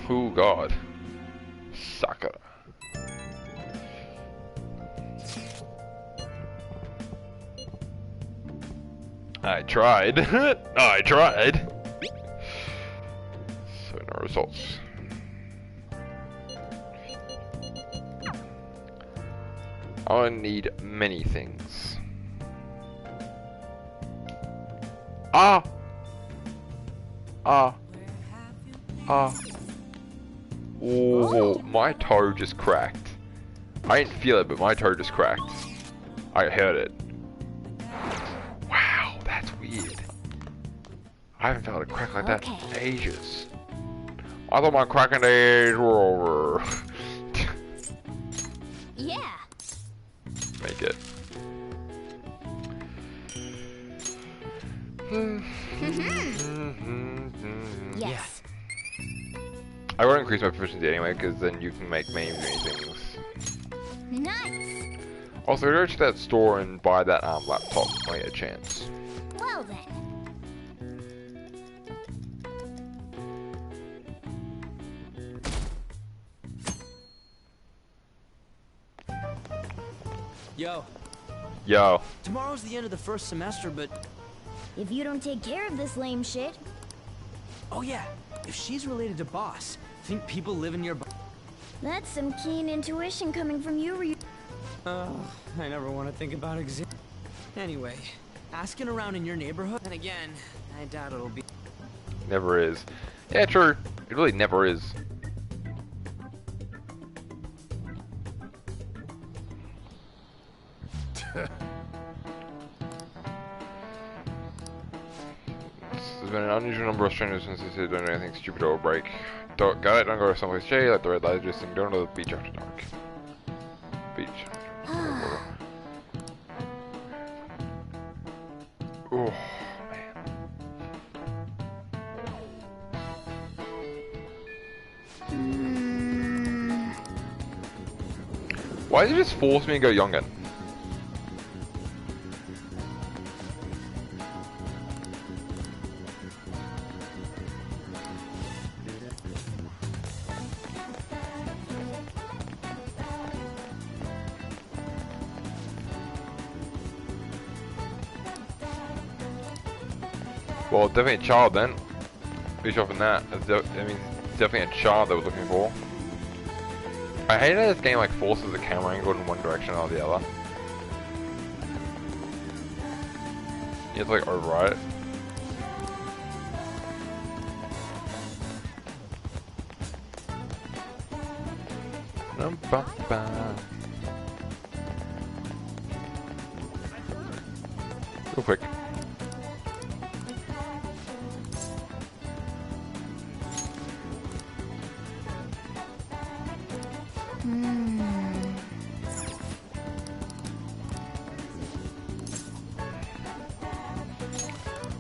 Oh god. Sakura. I tried. I tried. So no results. I need many things. Ah! Ah! Ah! Oh, my toe just cracked. I didn't feel it, but my toe just cracked. I heard it. Wow, that's weird. I haven't felt a crack like that in ages. I thought my cracking days were over. Yeah. Make it. Yes. I would increase my proficiency anyway, because then you can make many things. Nice. Also, go to that store and buy that laptop when you get a chance. Well then. Yo. Yo. Tomorrow's the end of the first semester, but... If you don't take care of this lame shit... Oh yeah, if she's related to Boss, think people live in your... That's some keen intuition coming from you, I never want to think about exam. Anyway, asking around in your neighborhood, and again, I doubt it'll be... Never is. Yeah, true. It really never is. There's been an unusual number of strangers since they said don't do anything stupid or break. Don't go to someplace shady like the red light district. Don't go to the beach after dark. Beach. Oh man. Why did you just force me to go Yongan? Well, definitely a child then. Be sure from that. I mean, definitely a child they were looking for. I hate how this game like forces the camera angle in one direction or the other. You have to like override it. Real quick.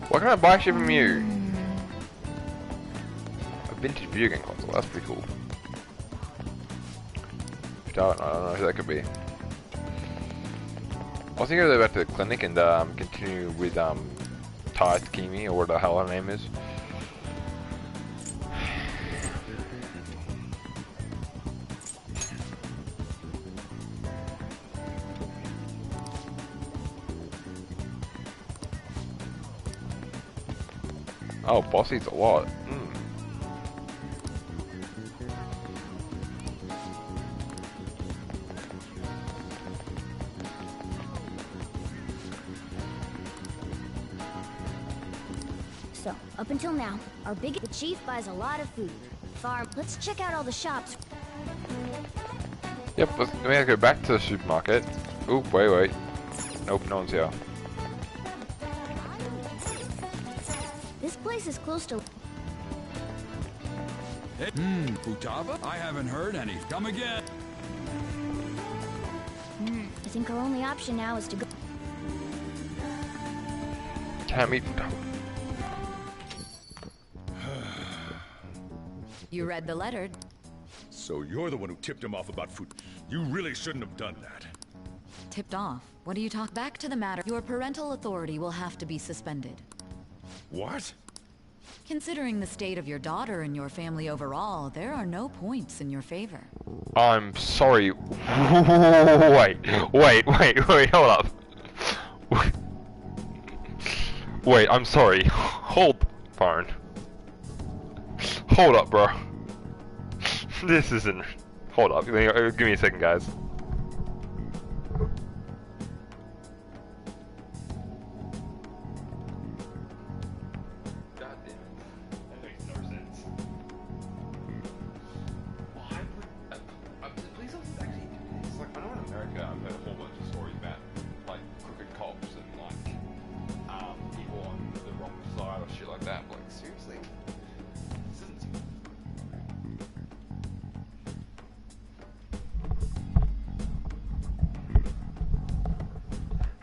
Why can't I buy shit from you? A vintage video game console, that's pretty cool. I don't know who that could be. I was thinking to go back to the clinic and continue with Tai Takimi, or what the hell her name is. Oh, boss eats a lot. So, up until now, our the chief buys a lot of food. Farm. Let's check out all the shops. Yep, let me go back to the supermarket. Oop, wait. Nope, no one's here. This place is close to... Futaba? I haven't heard any. Come again. I think our only option now is to go... Can't eat Futaba. You read the letter. So you're the one who tipped him off about food. You really shouldn't have done that. Tipped off? What do you talk? Back to the matter. Your parental authority will have to be suspended. What? Considering the state of your daughter and your family overall, there are no points in your favor. I'm sorry. Wait, hold up. Wait, I'm sorry. Hold, Farn. Hold up, bro. This isn't... Hold up, give me a second, guys.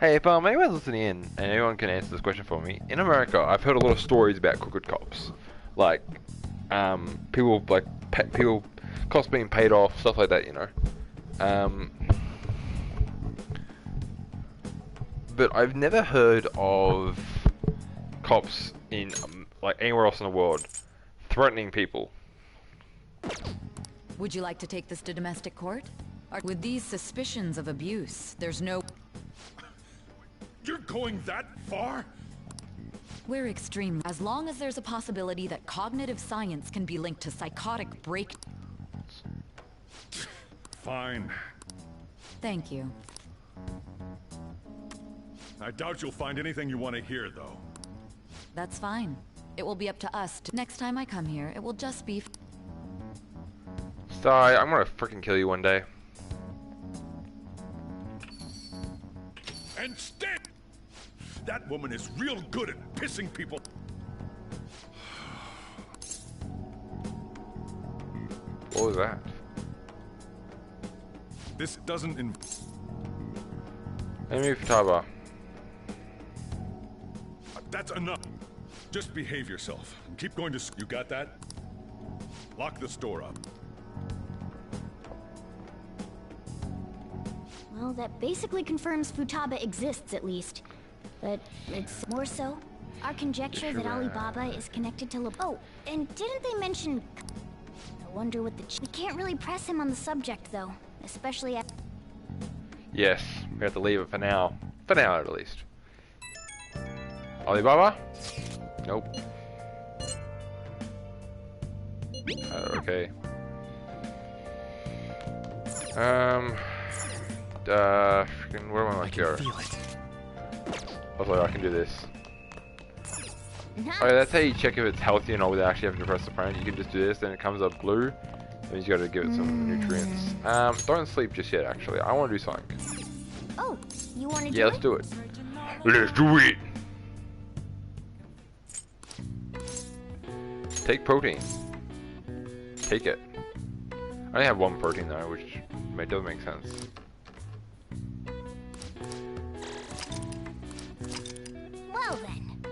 Hey, if anyone's listening in, and anyone can answer this question for me, in America, I've heard a lot of stories about crooked cops, like cops being paid off, stuff like that, you know. But I've never heard of cops in like anywhere else in the world threatening people. Would you like to take this to domestic court? With these suspicions of abuse, there's no... You're going that far? We're extreme. As long as there's a possibility that cognitive science can be linked to psychotic break... Fine. Thank you. I doubt you'll find anything you want to hear, though. That's fine. It will be up to us to... Next time I come here, it will just be... Sorry, I'm gonna freaking kill you one day. And stay! That woman is real good at pissing people. What was that? This doesn't Enemy Futaba. That's enough. Just behave yourself. And keep going to You got that? Lock the store up. Well, that basically confirms Futaba exists, at least. But it's more so. Our conjecture that Alibaba is connected to Oh, and didn't they mention... I wonder what the... We can't really press him on the subject, though. Especially at... Yes, we have to leave it for now. For now, at least. Alibaba? Nope. Okay. Freaking, where am I here? Hopefully I can do this. Alright, that's how you check if it's healthy or not without actually having to press the phone. You can just do this, then it comes up blue. That means you gotta give it some nutrients. Don't sleep just yet, actually. I wanna do something. Oh, you wanna do it? Yeah, let's do it. Let's do it! Take protein. Take it. I only have one protein though, which doesn't make sense. Well then.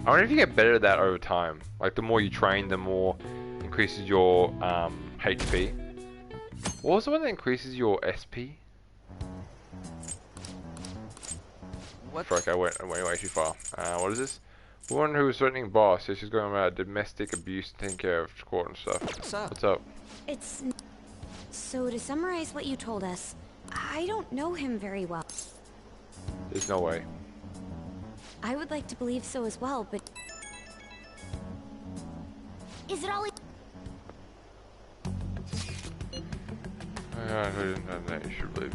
I wonder if you get better at that over time. Like the more you train, the more increases your HP. What was the one that increases your SP? What? Fuck, I went way too far. What is this? Woman who was threatening boss, so she's going about domestic abuse, taking care of court and stuff. What's up? It's... So to summarize what you told us, I don't know him very well. There's no way. I would like to believe so as well, but... Is it Ollie? You should believe.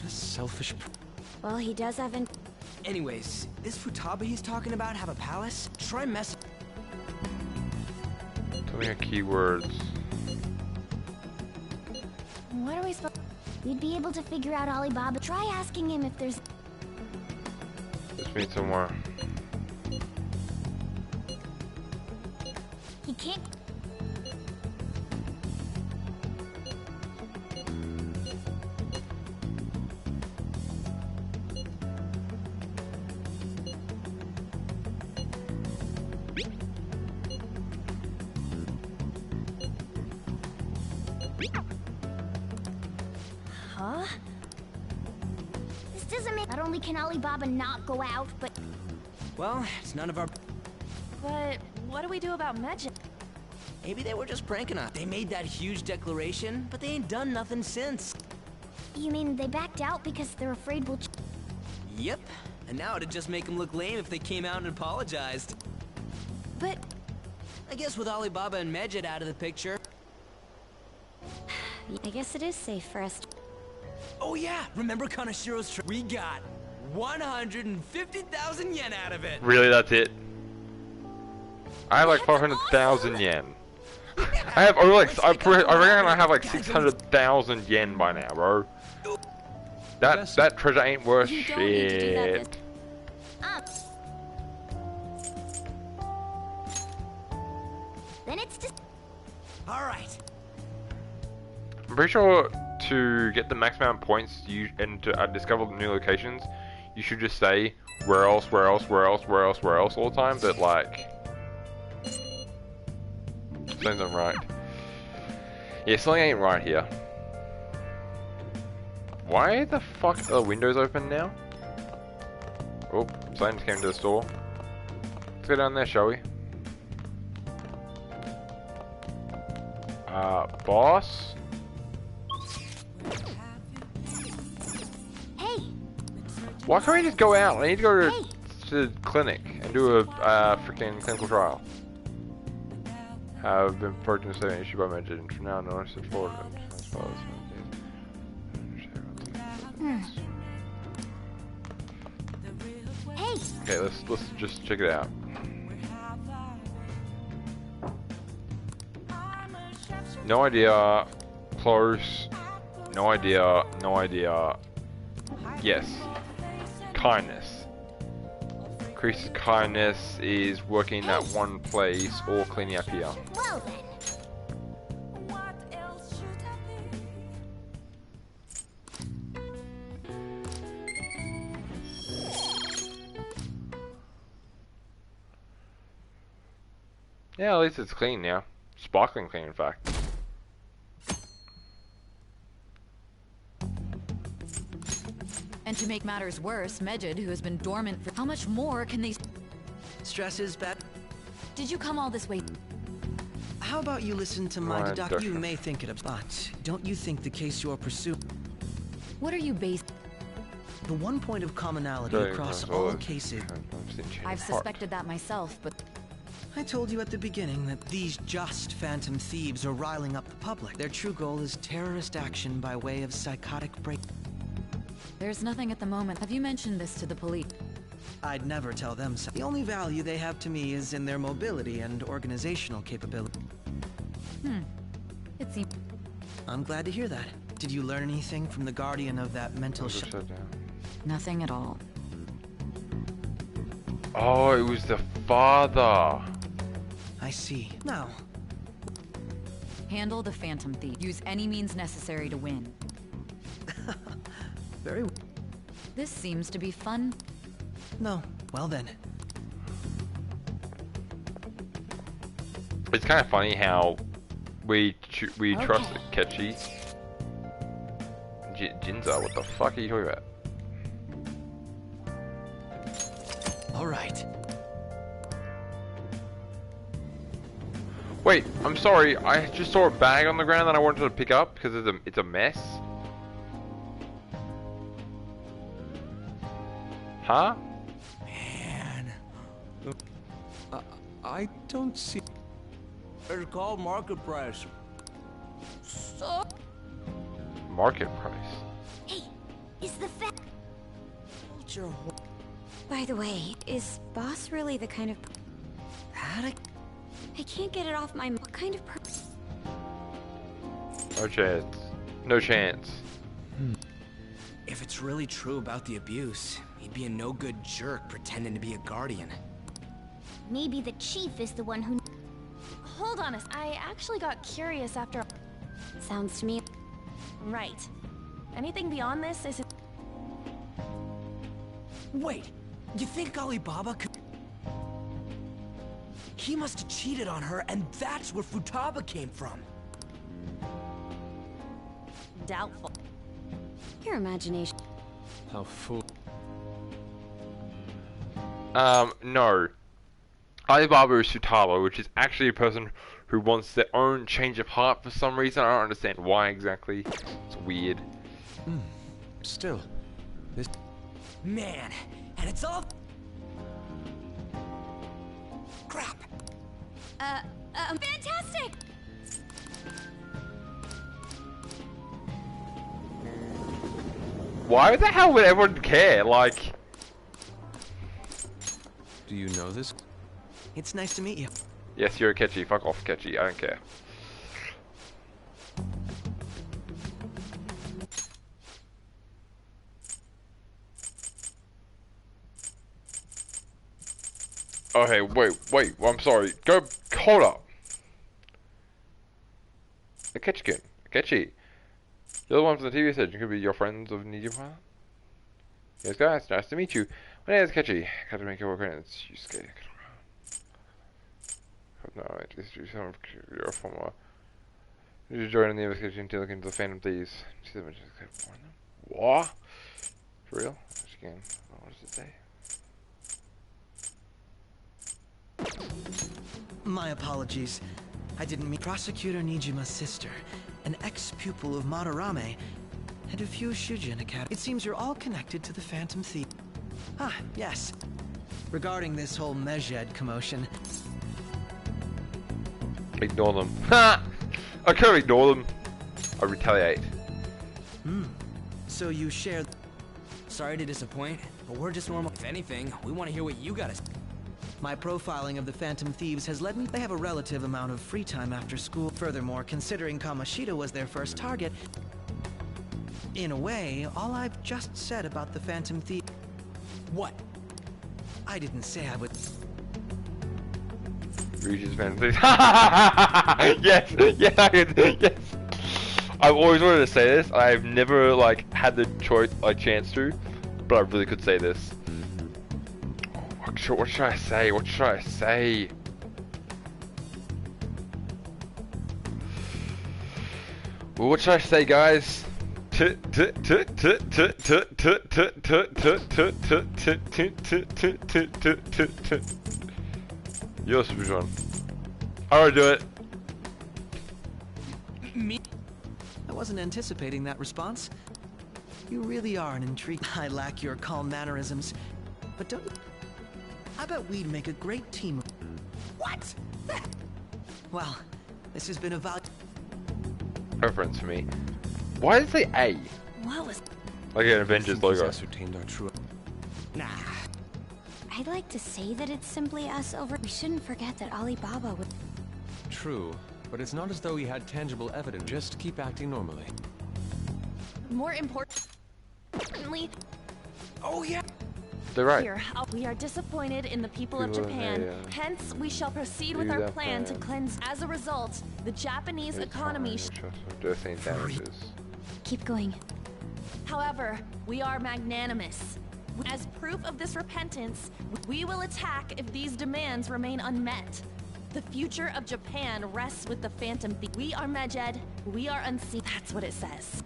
Selfish. Well, he does have an... Anyways, this Futaba he's talking about have a palace? Try mess. Tell me your keywords. What are we supposed... We'd be able to figure out Alibaba. Try asking him if there's... Let's meet somewhere. He can't... Huh? This doesn't make... Not only can Alibaba not go out, but... Well, it's none of our... But what do we do about Medjed? Maybe they were just pranking us. They made that huge declaration, but they ain't done nothing since. You mean they backed out because they're afraid we'll... Yep. And now it'd just make them look lame if they came out and apologized. But... I guess with Alibaba and Medjed out of the picture... I guess it is safe for us to... Oh yeah! Remember Kanashiro's We got 150,000 yen out of it! Really, that's it? I have like 500,000 yen. I have over like... I reckon I have like 600,000 yen by now, bro. That treasure ain't worth shit. Then it's just... Alright. I'm pretty sure to get the max amount of points and to discover new locations, you should just say where else all the time, but like... Something's not right. Yeah, something ain't right here. Why the fuck are the windows open now? Oh, someone just came to the store. Let's go down there, shall we? Boss? Hey! Why can't we just go out? I need to go to the clinic and do a freaking clinical trial. Have been purging the same issue by Medjed, and from now on, notice it forward as well as... Hey! Okay, let's just check it out. No idea. Close. No idea. No idea. Yes. Kindness. Increases kindness is working in that one place or cleaning up here. Well then. Yeah, at least it's clean now. Sparkling clean, in fact. And to make matters worse, Medjed, who has been dormant for... How much more can they... Stress is bad. Did you come all this way? How about you listen to my deduction? You may think it, but don't you think the case you're pursuing... What are you based... The one point of commonality across all cases... I've suspected that myself, but... I told you at the beginning that these just phantom thieves are riling up the public. Their true goal is terrorist action by way of psychotic break... There's nothing at the moment. Have you mentioned this to the police? I'd never tell them so. The only value they have to me is in their mobility and organizational capability. It seems... I'm glad to hear that. Did you learn anything from the guardian of that mental Nothing at all. Oh, it was the father. I see. Now, Handle the Phantom Thief. Use any means necessary to win. very well. This seems to be fun. No. Well then. It's kind of funny how we trust Ketchy. Jinza, what the fuck are you talking about? All right. Wait, I'm sorry. I just saw a bag on the ground that I wanted to pick up because it's a mess. Huh? Man. I don't see... It's called market price. So... Market price? Hey, is the fact... By the way, is Boss really the kind of... I can't get it off my... What kind of person? No chance. No chance. If it's really true about the abuse, he'd be a no-good jerk pretending to be a guardian. Maybe the chief is the one who... Hold on I actually got curious after... Sounds to me... Right. Anything beyond this is... Wait, you think Alibaba could... He must have cheated on her, and that's where Futaba came from. Doubtful. Your imagination. How fool. No. Alibaba is Futaba, which is actually a person who wants their own change of heart for some reason. I don't understand why exactly. It's weird. Still, this... Man, and it's all... Crap. Fantastic! Why the hell would everyone care? Like... Do you know this? It's nice to meet you. Yes, you're a Ketchy. Fuck off, Ketchy. I don't care. Okay, wait. I'm sorry. Hold up. A Ketchikin. Ketchy. You're the one from the TV station. Could be your friends of Nijima? Yes, guys. Nice to meet you. My name is Ketchy. Got to make your acquaintance. You scared. No, it is some of your former. You join in the investigation to look into the Phantom Thieves. See them. What? For real? Again. What does it say? My apologies. I didn't mean Prosecutor Nijima's sister, an ex-pupil of Madarame, and a few Shujin Academy. It seems you're all connected to the Phantom Thief. Ah, yes. Regarding this whole Mejed commotion... Ignore them. Ha! I can't ignore them. I retaliate. So you share... Sorry to disappoint, but we're just normal. If anything, we want to hear what you gotta say. My profiling of the Phantom Thieves has led me... They have a relative amount of free time after school. Furthermore, considering Kamoshida was their first target... In a way, all I've just said about the Phantom Thieves... What? I didn't say I would... Regis Phantom Thieves. Yes! Yes! I've always wanted to say this. I've never, like, had the chance to. But I really could say this. What should I say? What should I say? Well, what should I say, guys? Yours, which one? How do I do it? Me? I wasn't anticipating that response. You really are an intrigue. I lack your calm mannerisms, but don't you... I bet we'd make a great team. What? Well, this has been a Reference for me. Why did it say A? What was... Like an Avengers logo. Ascertained our true... Nah. I'd like to say that it's simply us over. We shouldn't forget that Alibaba would. True, but it's not as though he had tangible evidence. Just keep acting normally. More importantly, oh yeah. They're right. Here, we are disappointed in the people of Japan. Hence, we shall proceed with our plan to cleanse. As a result, the Japanese economy. Keep going. However, we are magnanimous. As proof of this repentance, we will attack if these demands remain unmet. The future of Japan rests with the Phantom Thief. We are Medjed. We are unseen. That's what it says.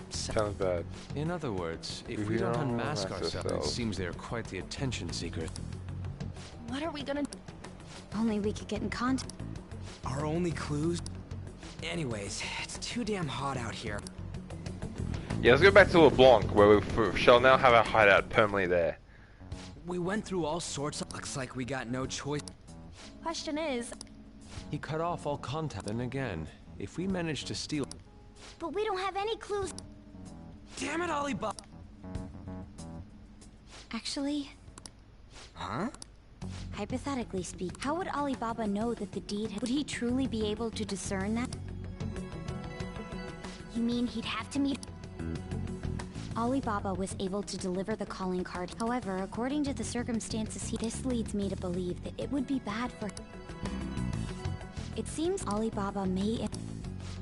Sounds bad. In other words, if we don't unmask ourselves, it seems they're quite the attention seekers. What are we gonna do? Only we could get in contact. Our only clues? Anyways, it's too damn hot out here. Yeah, let's go back to LeBlanc, where we shall now have our hideout permanently there. We went through all sorts of... Looks like we got no choice. Question is... He cut off all contact. Then again, if we manage to steal... But we don't have any clues. Damn it, Alibaba! Actually... Huh? Hypothetically speaking, how would Alibaba know that the deed... Would he truly be able to discern that? You mean he'd have to meet... Alibaba was able to deliver the calling card. However, according to the circumstances, this leads me to believe that it would be bad for... It seems Alibaba may...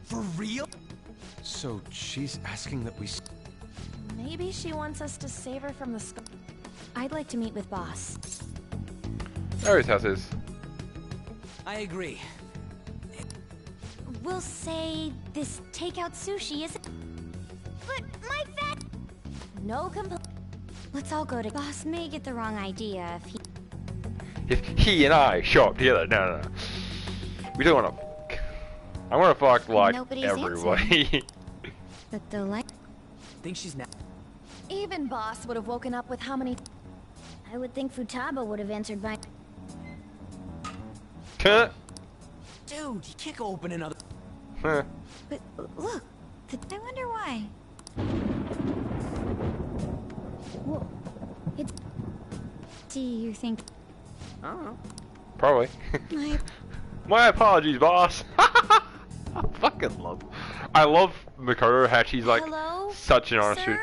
For real? So she's asking that we... Maybe she wants us to save her from the scope. I'd like to meet with Boss. There his house is. I agree. We'll say this takeout sushi isn't... But my fat... No complaint. Let's all go to... Boss may get the wrong idea If he and I show up together. No. We don't want to... I want to fuck like everybody. But the light... Think she's now... Even Boss would have woken up with how many... I would think Futaba would have answered by... Dude, you can't go open another... But look, I wonder why. Whoa. It's... Do you think... I don't know. Probably. My apologies, boss. I love Makoto, how she's like... Hello, such an honest dude.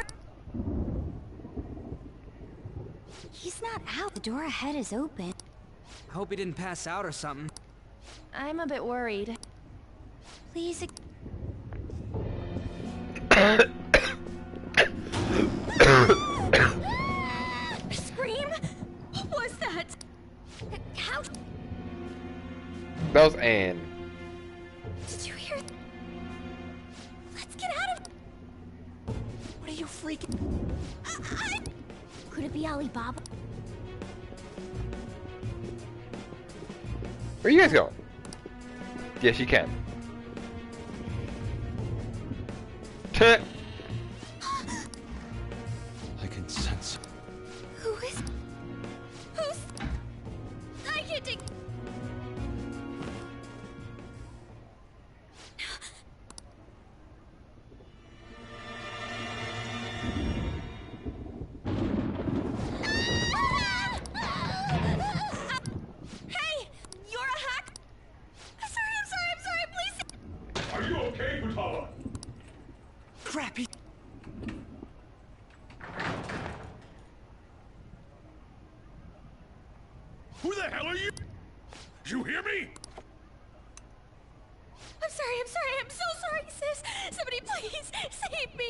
He's not out. The door ahead is open. I hope he didn't pass out or something. I'm a bit worried. Please... Scream? What was that? How... That was Anne. Did you hear? Let's get out of... What are you freaking... Could it be Alibaba? Where are you guys going? Yes, you can. I can sense. Who is... Who's... I can't take... Hey! You're a hack... I'm sorry, please... Are you okay, Futaba? Crappy. Who the hell are you? You hear me? I'm so sorry, sis. Somebody please save me.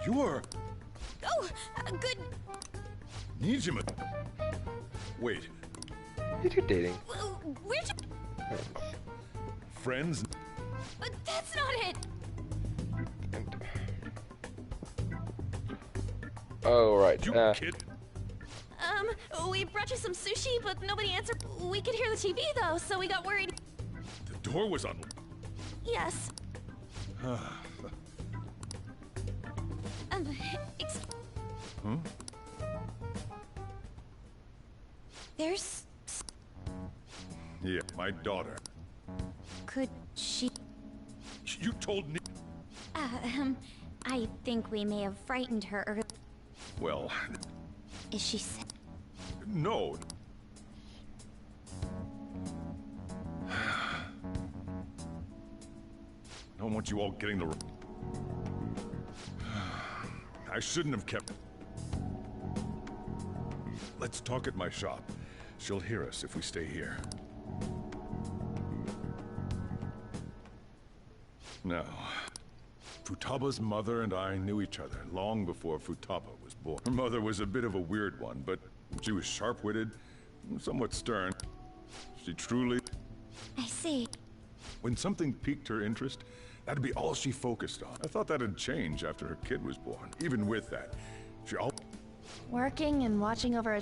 You're... Oh, good. Nijima. Wait. Who's you dating? Where'd you... Friends? But that's not it. Oh, right. You kid. We brought you some sushi, but nobody answered. We could hear the TV though, so we got worried. The door was on. Yes. Huh? There's... Yeah, my daughter. Could she... You told me... I think we may have frightened her earlier. Well... Is she sick? No. I don't want you all getting the... I shouldn't have kept... Let's talk at my shop. She'll hear us if we stay here. Now, Futaba's mother and I knew each other long before Futaba was born. Her mother was a bit of a weird one, but she was sharp-witted, somewhat stern. She truly... I see. When something piqued her interest, that'd be all she focused on. I thought that'd change after her kid was born. Even with that, she all... Working and watching over a...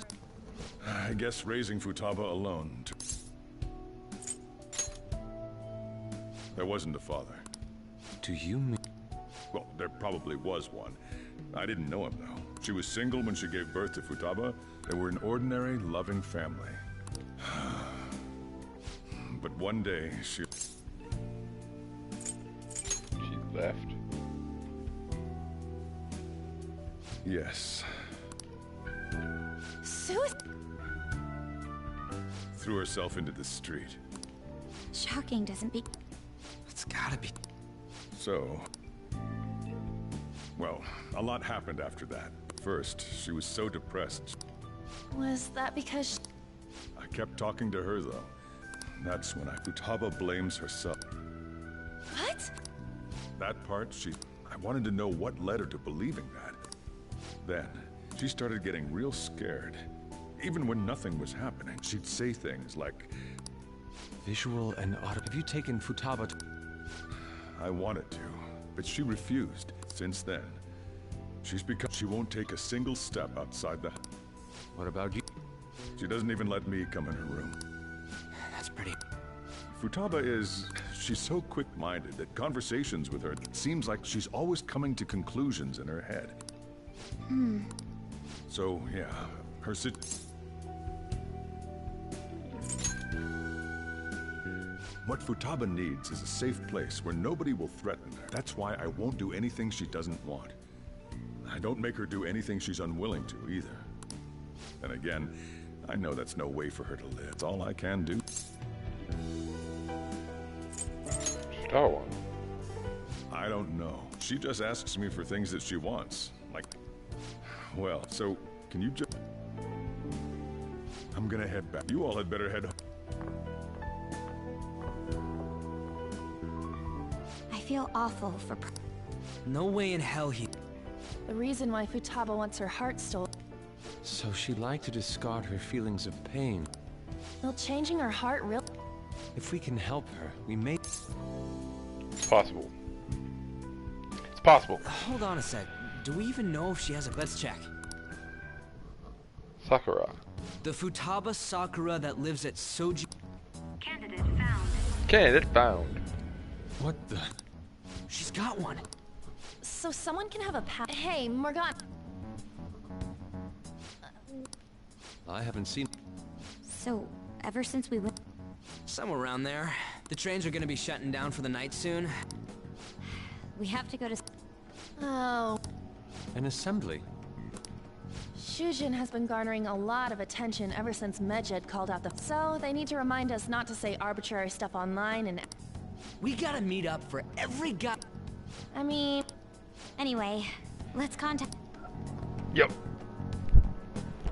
I guess raising Futaba alone. There wasn't a father. Do you mean... Well, there probably was one. I didn't know him, though. She was single when she gave birth to Futaba. They were an ordinary, loving family. But one day, she left? Yes. Threw herself into the street. Shocking, doesn't be... It's gotta be... So... Well, a lot happened after that. First, she was so depressed. Was that because I kept talking to her, though. That's when Futaba blames herself. What? That part, I wanted to know what led her to believing that. Then, she started getting real scared. Even when nothing was happening, she'd say things like... Visual and audio... Have you taken Futaba to... I wanted to, but she refused. Since then, she won't take a single step outside the... What about you? She doesn't even let me come in her room. That's pretty... Futaba she's so quick-minded that conversations with her, it seems like she's always coming to conclusions in her head. So, yeah, what Futaba needs is a safe place where nobody will threaten her. That's why I won't do anything she doesn't want. I don't make her do anything she's unwilling to, either. And again, I know that's no way for her to live. It's all I can do. Star Wars. I don't know. She just asks me for things that she wants. Like... Well, so, can you just... I'm gonna head back. You all had better head home. I feel awful for... No way in hell he... the reason why Futaba wants her heart stolen... So she'd like to discard her feelings of pain. Will changing her heart really... If we can help her, we may... It's possible. It's possible. Hold on a sec. Do we even know if she has a... Let's check. Sakura. The Futaba Sakura that lives at Soji... Candidate found. What the... She's got one. So someone can have a Hey, Morgan. I haven't seen... So, ever since we went... Somewhere around there. The trains are gonna be shutting down for the night soon. We have to go to... Oh. An assembly. Shujin has been garnering a lot of attention ever since Medjed called out the... So, they need to remind us not to say arbitrary stuff online and... We gotta meet up for every guy... I mean... Anyway, let's contact... Yep.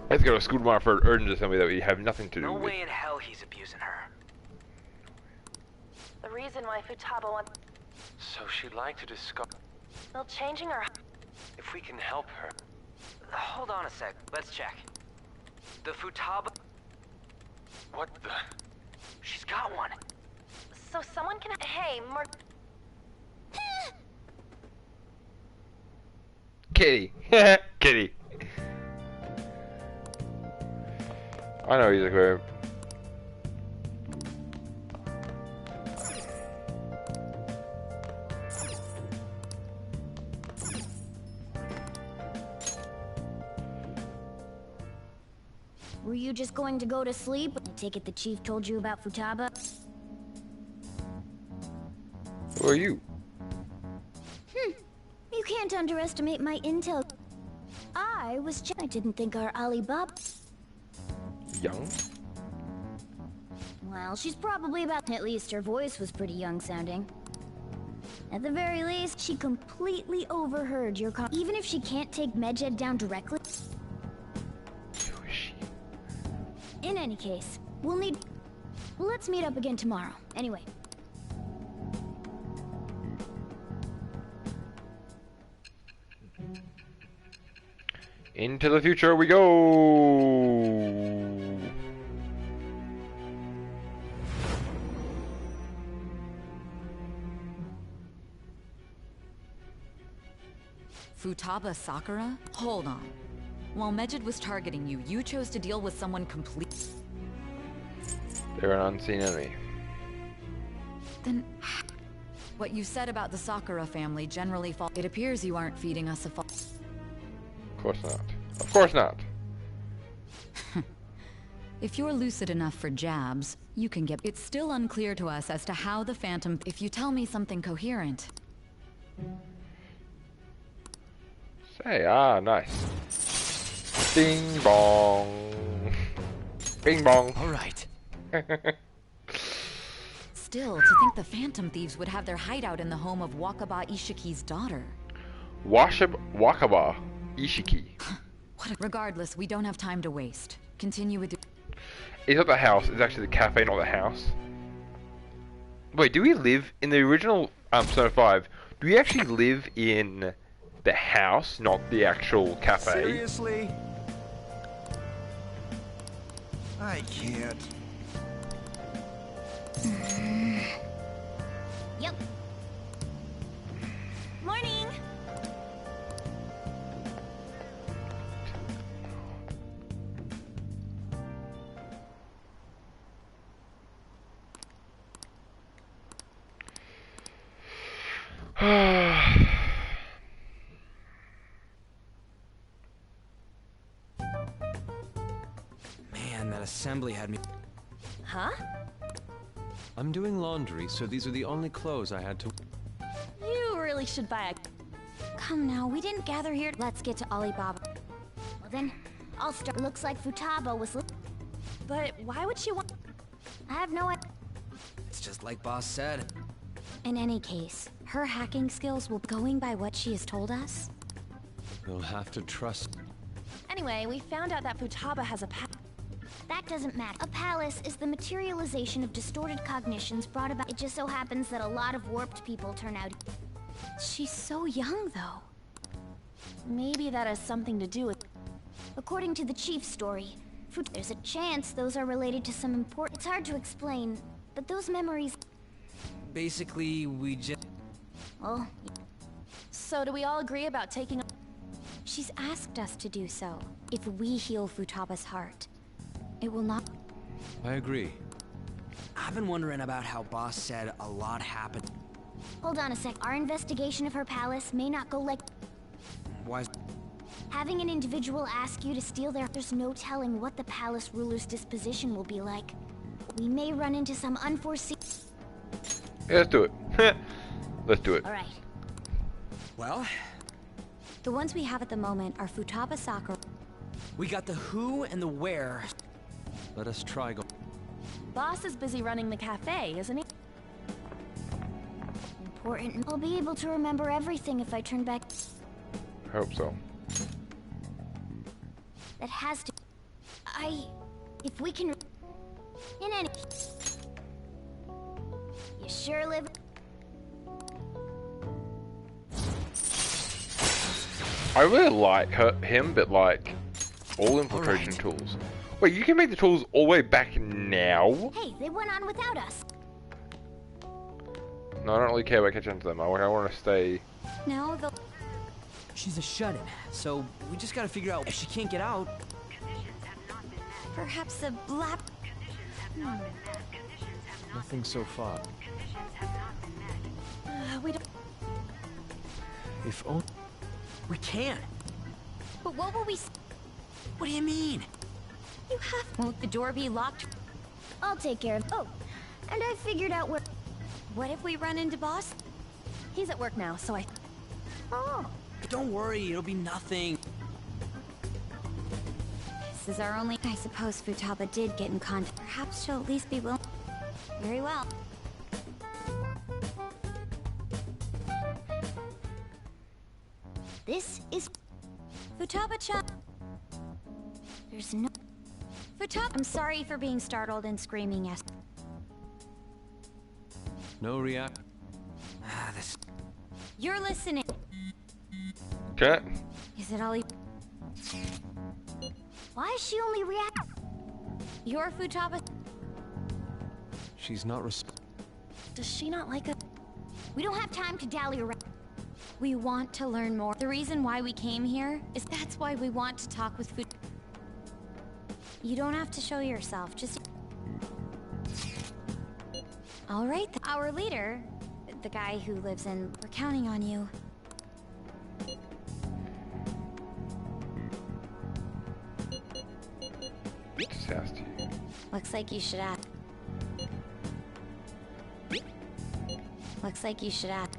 Let's go to school tomorrow for urgent assembly that we have nothing to do with. No way in hell he's abusing her. The reason why Futaba wants... So she'd like to discard... Will changing her... If we can help her... Hold on a sec. Let's check. The Futaba... What the... She's got one. So someone can... Hey, Kitty. Kitty. I know he's a aquarium. Were you just going to go to sleep? I take it the chief told you about Futaba? Who are you? You can't underestimate my intel. I didn't think our Alibaba... Young? Well, she's probably about... At least her voice was pretty young sounding. At the very least, she completely overheard your even if she can't take Medjed down directly. Who is she? In any case, we'll need... Let's meet up again tomorrow. Anyway. Into the future we go! Futaba Sakura? Hold on. While Medjed was targeting you, you chose to deal with someone complete. They're an unseen enemy. Then... What you said about the Sakura family generally falls. It appears you aren't feeding us a false. Of course not. Of course not! If you're lucid enough for jabs, you can get... It's still unclear to us as to how the Phantom... If you tell me something coherent... Say, nice. Ding bong. Bing bong. Alright. Still, to think the Phantom Thieves would have their hideout in the home of Wakaba Ishiki's daughter. Wakaba Ishiki. Regardless, we don't have time to waste. Continue with your... It's not the house, it's actually the cafe, not the house. Wait, do we live in the original Persona 5? Do we actually live in the house, not the actual cafe? Seriously? I can't. Yep. Morning. Man, that assembly had me... Huh? I'm doing laundry, so these are the only clothes I had to... You really should buy a... Come now, we didn't gather here. Let's get to Alibaba. Well then, I'll start. Looks like Futaba was... But why would she want... I have no idea. It's just like Boss said. In any case, her hacking skills will... Going by what she has told us? You'll have to trust... Anyway, we found out that Futaba has a That doesn't matter. A palace is the materialization of distorted cognitions brought about... It just so happens that a lot of warped people turn out... She's so young, though. Maybe that has something to do with... According to the chief's story, there's a chance those are related to some important... It's hard to explain, but those memories... Basically, we just... Well... So do we all agree about taking... She's asked us to do so. If we heal Futaba's heart, it will not... I agree. I've been wondering about how Boss said a lot happened. Hold on a sec. Our investigation of her palace may not go like... Why? Having an individual ask you to steal there's no telling what the palace ruler's disposition will be like. We may run into some unforeseen... Yeah, let's do it. Let's do it. Alright. Well? The ones we have at the moment are Futaba Sakura. We got the who and the where. Let us try go... Boss is busy running the cafe, isn't he? Important. I'll be able to remember everything if I turn back... I hope so. That has to... If we can... In any... You sure live... I really like him, but like... All infiltration tools. Wait, you can make the tools all the way back now? Hey, they went on without us. No, I don't really care about catching up to them. I want to stay... No, the... She's a shut-in, so we just gotta figure out if she can't get out. Perhaps a blap... Nothing so far. We don't... If only... We can. But what will we... What do you mean? You have... Won't the door be locked? I'll take care of... Oh, and I figured out where... What if we run into boss? He's at work now, so I... Oh. Don't worry, it'll be nothing. This is our only... I suppose Futaba did get in contact. Perhaps she'll at least be willing. Very well. This is... Futaba-chan. There's no... Futaba... I'm sorry for being startled and screaming, yes. No react. This... You're listening. Okay. Is it Ollie? Why is she only reacting? You're Futaba... She's not Does she not like us? We don't have time to dally around. We want to learn more. The reason why we came here is that's why we want to talk with Futaba. You don't have to show yourself, just... All right, our leader, the guy who lives in... We're counting on you. Just asked you. Looks like you should ask. Looks like you should ask.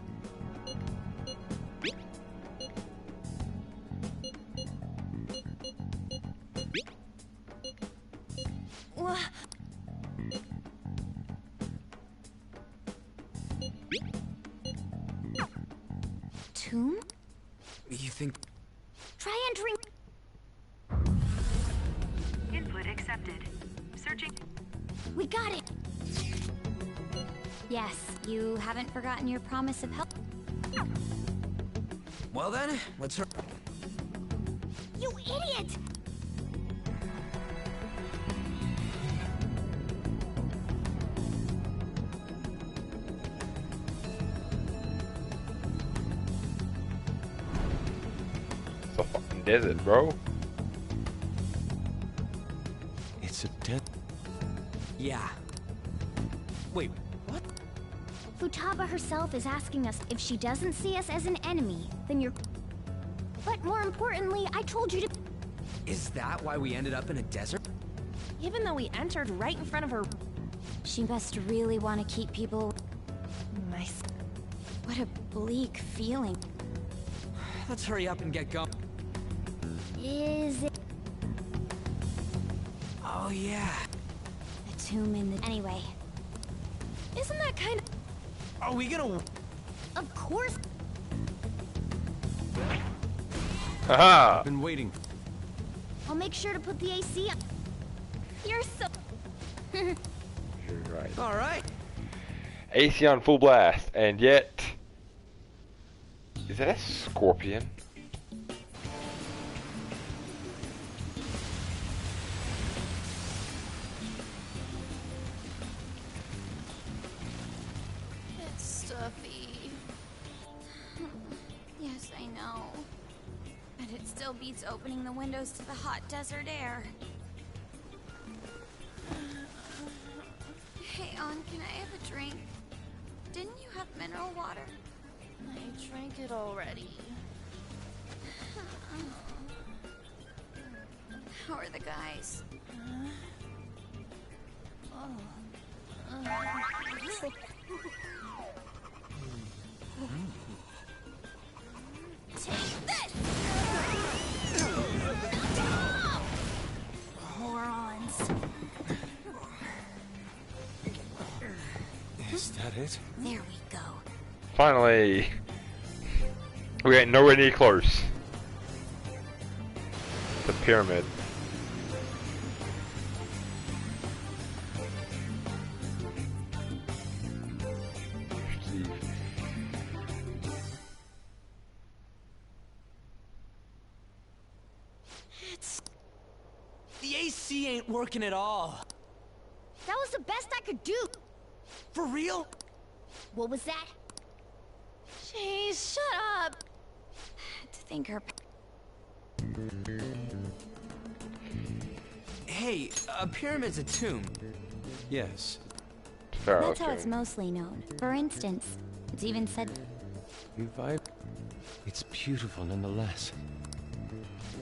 Tomb? You think... Try entering... Input accepted. Searching. We got it! Yes, you haven't forgotten your promise of help. Well then, let's hurry. You idiot! It's a fucking desert, bro. It's a dead... Yeah. Wait, what? Futaba herself is asking us if she doesn't see us as an enemy, then you're... But more importantly, I told you to... Is that why we ended up in a desert? Even though we entered right in front of her... She must really want to keep people... Nice. What a bleak feeling. Let's hurry up and get going. Is it... Oh yeah. The tomb in the... Anyway. Isn't that kind of... Are we gonna... Of course. Haha! Been waiting. I'll make sure to put the AC on. You're so... You're right. Alright. AC on full blast, and yet... Is that a scorpion? It's stuffy. Yes, I know. But it still beats opening the windows to the hot desert air. Hey, On, can I have a drink? Didn't you have mineral water? I drank it already. How are the guys? Take this! Morons. Is that it? There we go. Finally! We ain't nowhere near close. The pyramid. The AC ain't working at all. That was the best I could do. For real? What was that? Jeez, shut up. To think her... Hey, a pyramid's a tomb. Yes. That's how it's mostly known. For instance, it's even said... You vibe? It's beautiful nonetheless.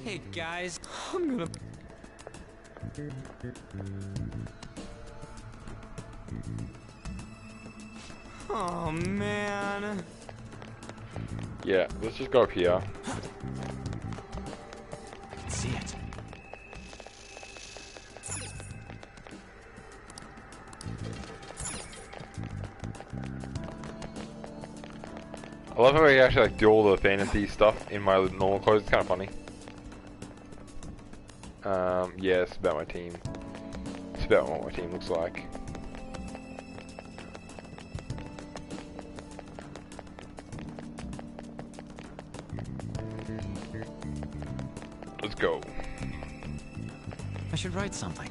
Hey guys, I'm gonna... Oh, man. Yeah, let's just go up here. See it. I love how I actually like do all the fantasy stuff in my normal clothes. It's kind of funny. Yeah, it's about my team. It's about what my team looks like. Let's go. I should write something.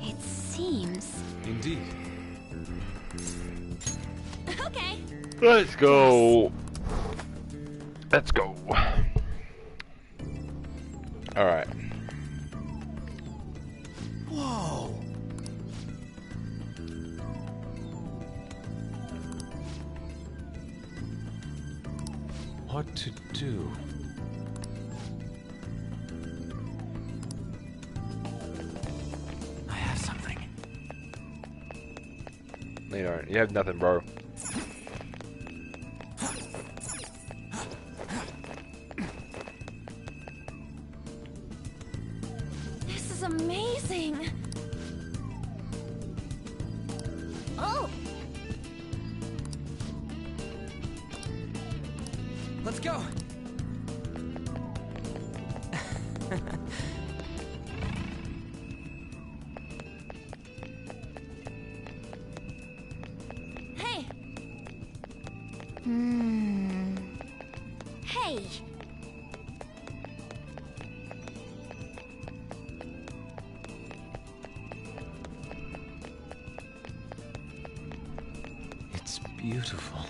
It seems... Indeed. Okay. Let's go. Let's go. Alright. Whoa. What to do? I have something. No, you don't. You have nothing, bro. This is amazing. Oh. Let's go. Hey. Hey! It's beautiful.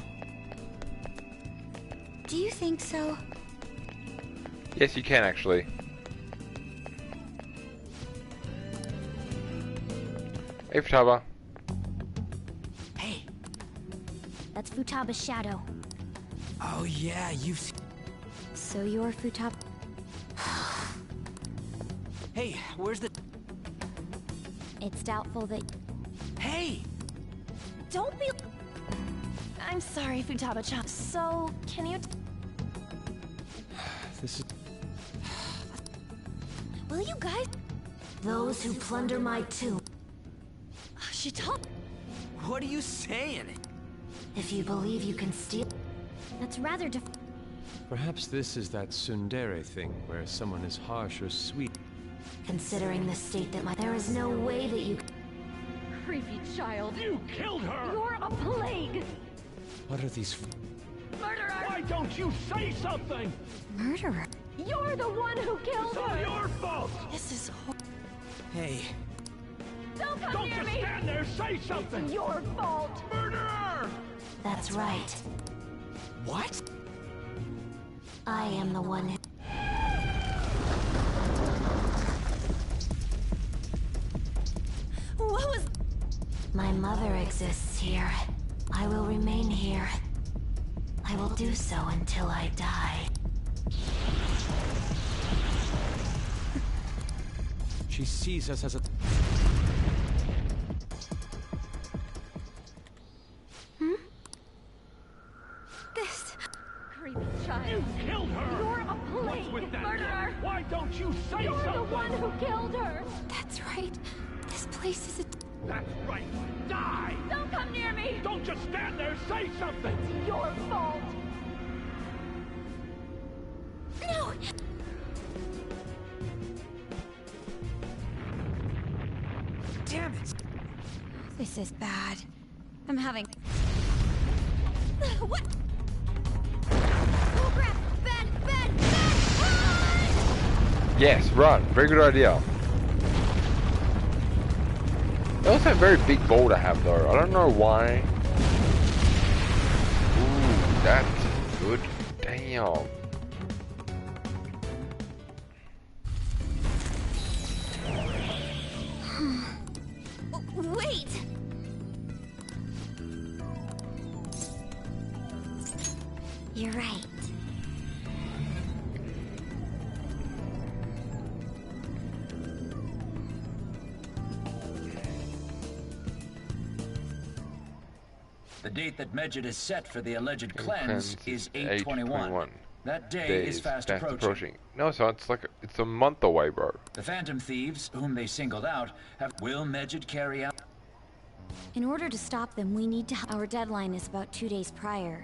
Do you think so? Yes, you can actually. Hey, Futaba. Hey. That's Futaba's shadow. Oh yeah, you've seen... So you're Futaba... Hey, where's the... It's doubtful that... Hey! Don't be... I'm sorry, Futaba-chan. So, can you... This is... Will you guys... Those who plunder my tomb. She told... What are you saying? If you believe you can steal... That's rather Perhaps this is that tsundere thing, where someone is harsh or sweet. Considering the state that my... There is no way that you... Creepy child. You killed her! You're a plague. What are these... Murderer. Why don't you say something? Murderer? You're the one who killed It's all her. your fault! This is... Hey. Don't come Don't near just me. stand there, say something! It's your fault. Murderer! That's right. What? I am the one who... What was... My mother exists here. I will remain here. I will do so until I die. She sees us as a... This creepy child. You killed her! You're a plague. What's with that? Murderer. Why don't you say You're something? the one who killed her. That's right. This place is a... That's right. Die! Don't come near me. Don't just stand there, say something! It's your fault. No! Damn it! This is bad. I'm having... What? Oh crap! Bad, bad, bad! Run! Yes, run. Very good idea. They also have a very big ball to have though. I don't know why. Ooh, that's good. Damn. Wait! You're right. The date that Medjed is set for the alleged cleanse is 8/21. That day is fast approaching. No, so it's a month away, bro. The Phantom Thieves, whom they singled out, will Medjed carry out? In order to stop them, we need to... Our deadline is about 2 days prior.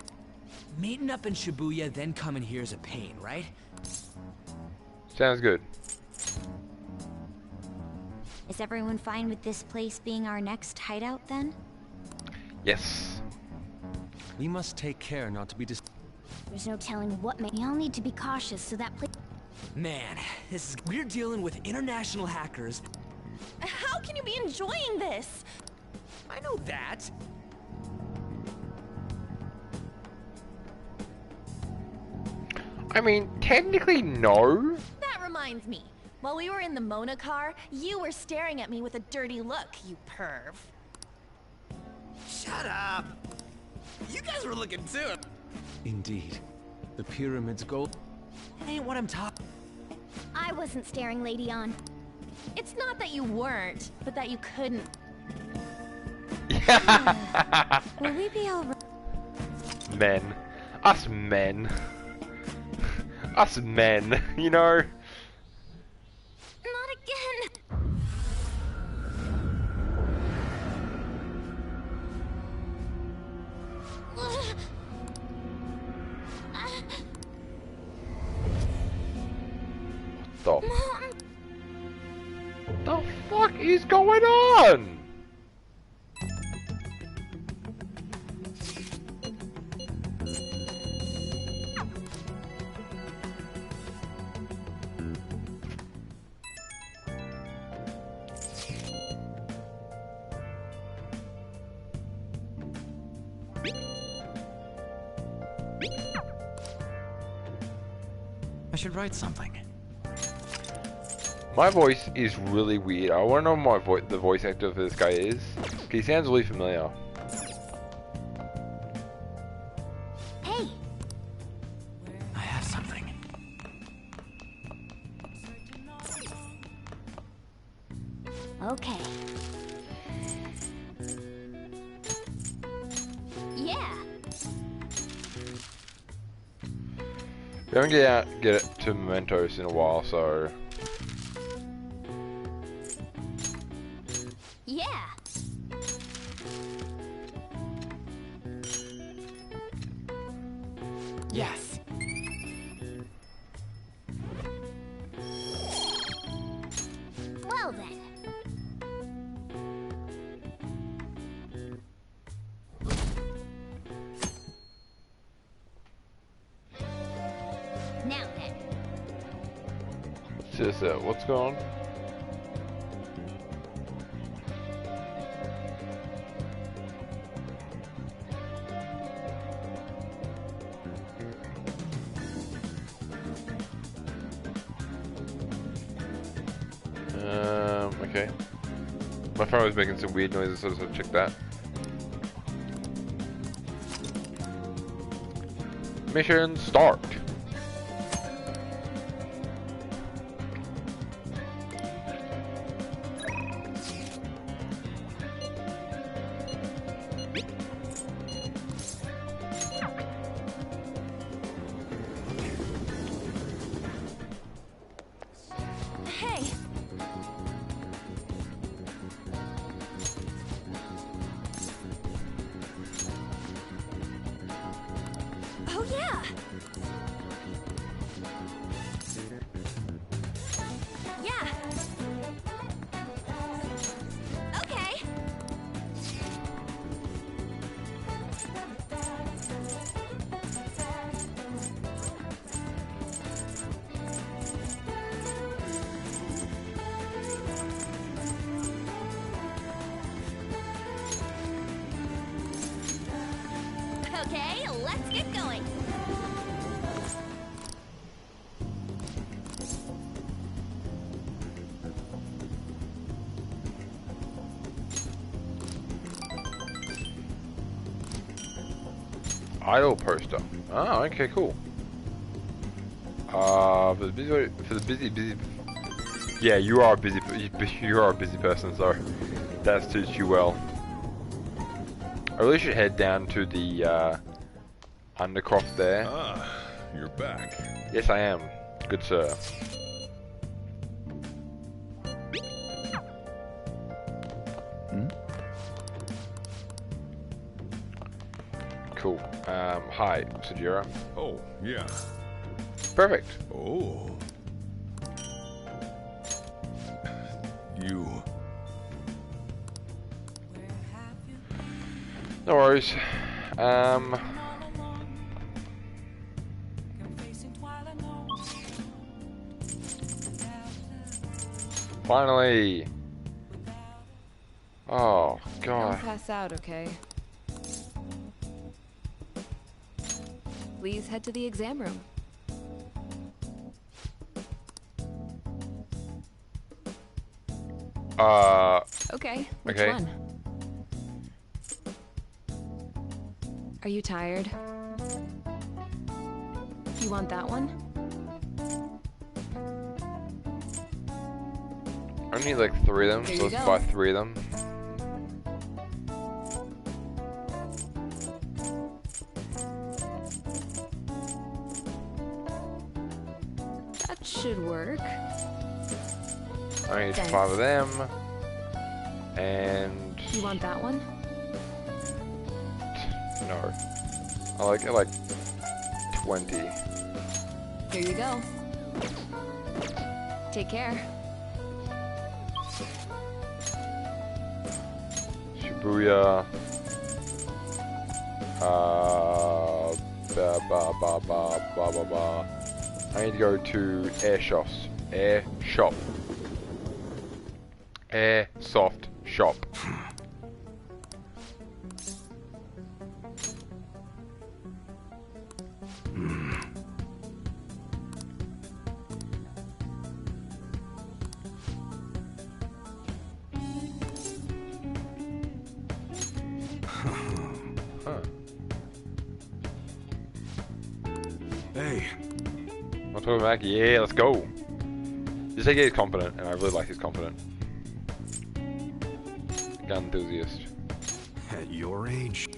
Meeting up in Shibuya, then coming here is a pain, right? Sounds good. Is everyone fine with this place being our next hideout, then? Yes. We must take care not to be There's no telling what may... We all need to be cautious so that place... Man, we're dealing with international hackers. How can you be enjoying this? I know that. I mean, technically, no. That reminds me. While we were in the Mona car, you were staring at me with a dirty look, you perv. Shut up! You guys were looking too! Indeed. The pyramid's gold... That ain't what I'm talking... I wasn't staring Lady on. It's not that you weren't, but that you couldn't. Will we be alright? Men. Us men. Us men, you know? Not again! What the fuck is going on? I should write something. My voice is really weird. I want to know what the voice actor for this guy is. He sounds really familiar. Hey! I have something. Okay. Yeah! We don't get it to Mementos in a while, so... Yeah! Yes. Well then. Now then. Just what's going on? Okay. My phone was making some weird noises, so I just check that. Mission start. Hey! Oh yeah! Yeah! Okay! Okay, let's get going! Idle poster. Oh, okay, cool. For the busy. Yeah, you are a busy. You are a busy person, so that suits you well. I really should head down to the Undercroft there. Ah, you're back. Yes, I am. Good sir. Cool. Hi, Sajira. Oh, yeah. Perfect. Oh. You. No worries. Finally. Oh, God. Don't pass out, okay? Please head to the exam room. Okay, which one? Are you tired? You want that one? I need like 3 of them, so let's buy 3 of them. That should work. I need 5 of them. And you want that one? No. I like 20. Here you go. Take care. Shibuya. I need to go to Air Shops. Air Shop. Air Soft Shop. Hey. I'm talking back. Yeah, let's go. Just like he's confident, and I really like he's confident. Gun enthusiast. At your age?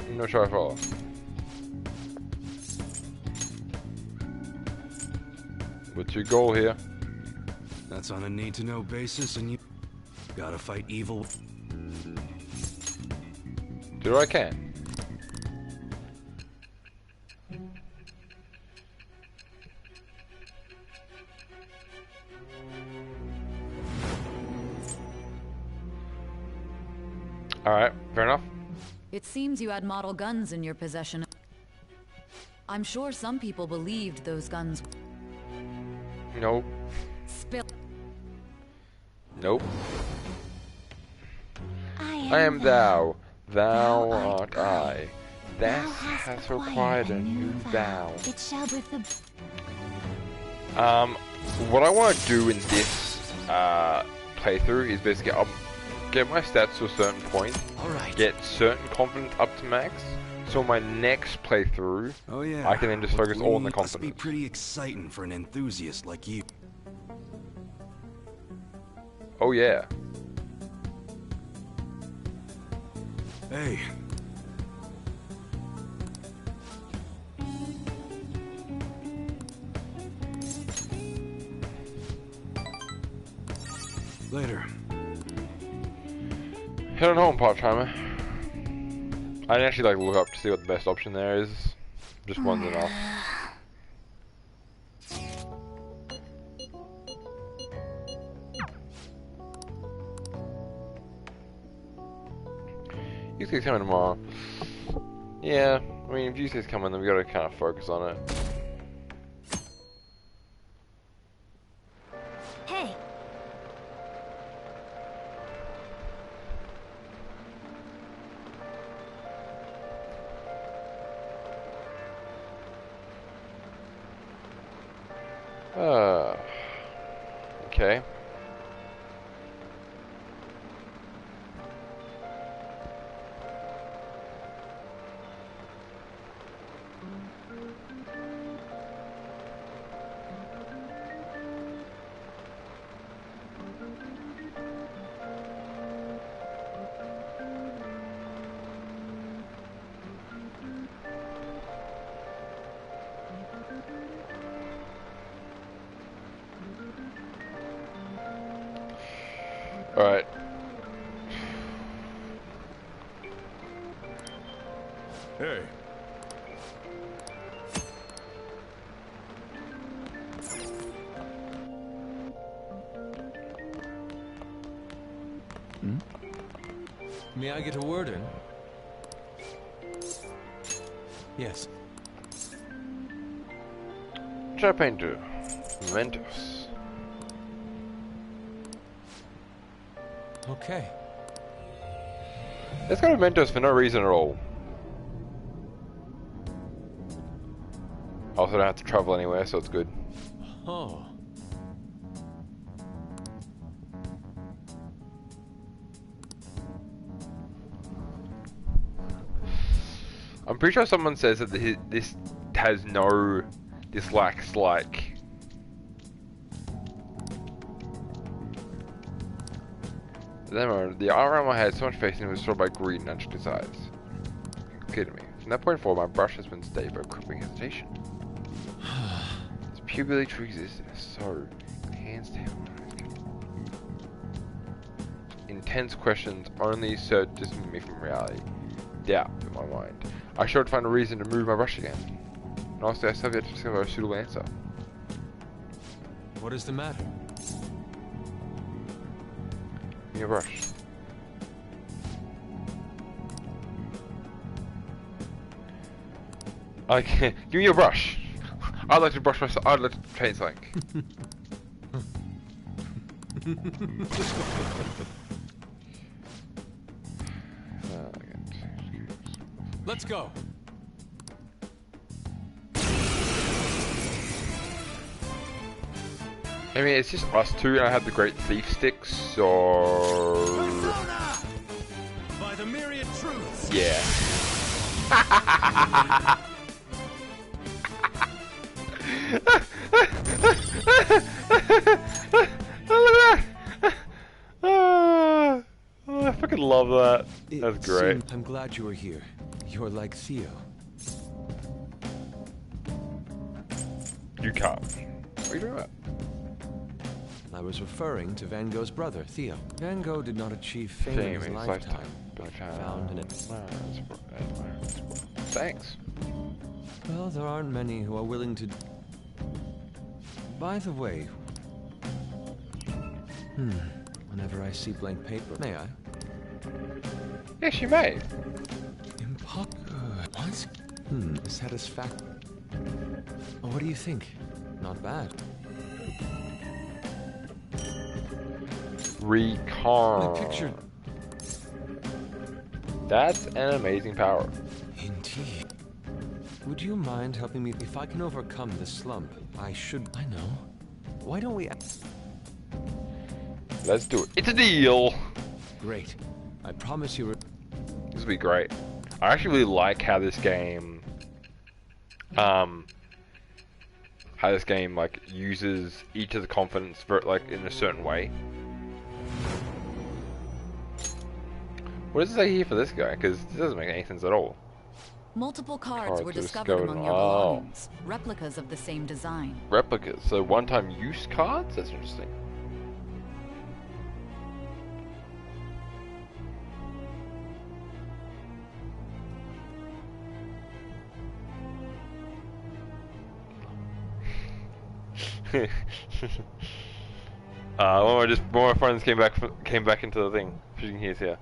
No try follow. What's your goal here? That's on a need-to-know basis, and you gotta fight evil. Do what I can. Alright, fair enough. It seems you had model guns in your possession. I'm sure some people believed those guns. Nope. Spill. Nope. I am thou. Thou art I. Thou hast required a new vow. It shall with the... What I want to do in this playthrough is basically get my stats to a certain point, get certain confidence up to max, so my next playthrough, I can then just focus all on the confidence. Must be pretty exciting for an enthusiast like you. Oh yeah. Hey. Later. Heading home, part-timer. I didn't actually look up to see what the best option there is. Just one's enough. Yusuke's coming tomorrow. Yeah, I mean, if Yusuke's coming, then we gotta kind of focus on it. Hey. Okay. Alright. Hey. May I get a word in? Yes. Japan to Ventus. Okay. Let's go to Ventus for no reason at all. Also don't have to travel anywhere, so it's good. Oh. I'm pretty sure someone says that this has no dislikes, like... The armor on my head so much facing was destroyed by greed and natural desires. You're kidding me. From that point forward, my brush has been steadied by crippling hesitation. This purely true existence, so hands down. Intense questions only serve to distance me from reality. Doubt in my mind. I should find a reason to move my brush again. And also, I still have yet to discover a suitable answer. What is the matter? Give me a brush. Okay, give me your brush. I'd like to brush myself. I'd like to paint something. Let's go. I mean, it's just us two, and I have the great thief sticks, so by the myriad truths. Yeah. Look at that! Oh, I fucking love that. That's great. I'm glad you were here. You're like Theo. You can't. What are you doing about? I was referring to Van Gogh's brother, Theo. Van Gogh did not achieve fame in his lifetime, but found an... Thanks. Well, there aren't many who are willing to... By the way... Whenever I see blank paper... May I? Yes, you may. What? Satisfactory. What do you think? Not bad. Recon. The picture. That's an amazing power. Indeed. Would you mind helping me? If I can overcome this slump, I should... I know. Why don't we... Let's do it. It's a deal! Great. I promise you... This will be great. I actually really like how this game... like, uses each of the confidence for, like, in a certain way. What does it say here for this guy? Because this doesn't make any sense at all. Multiple cards were discovered among your belongings. Replicas of the same design. Replicas? So one-time use cards? That's interesting. One of my friends came back into the thing. Shooting his here.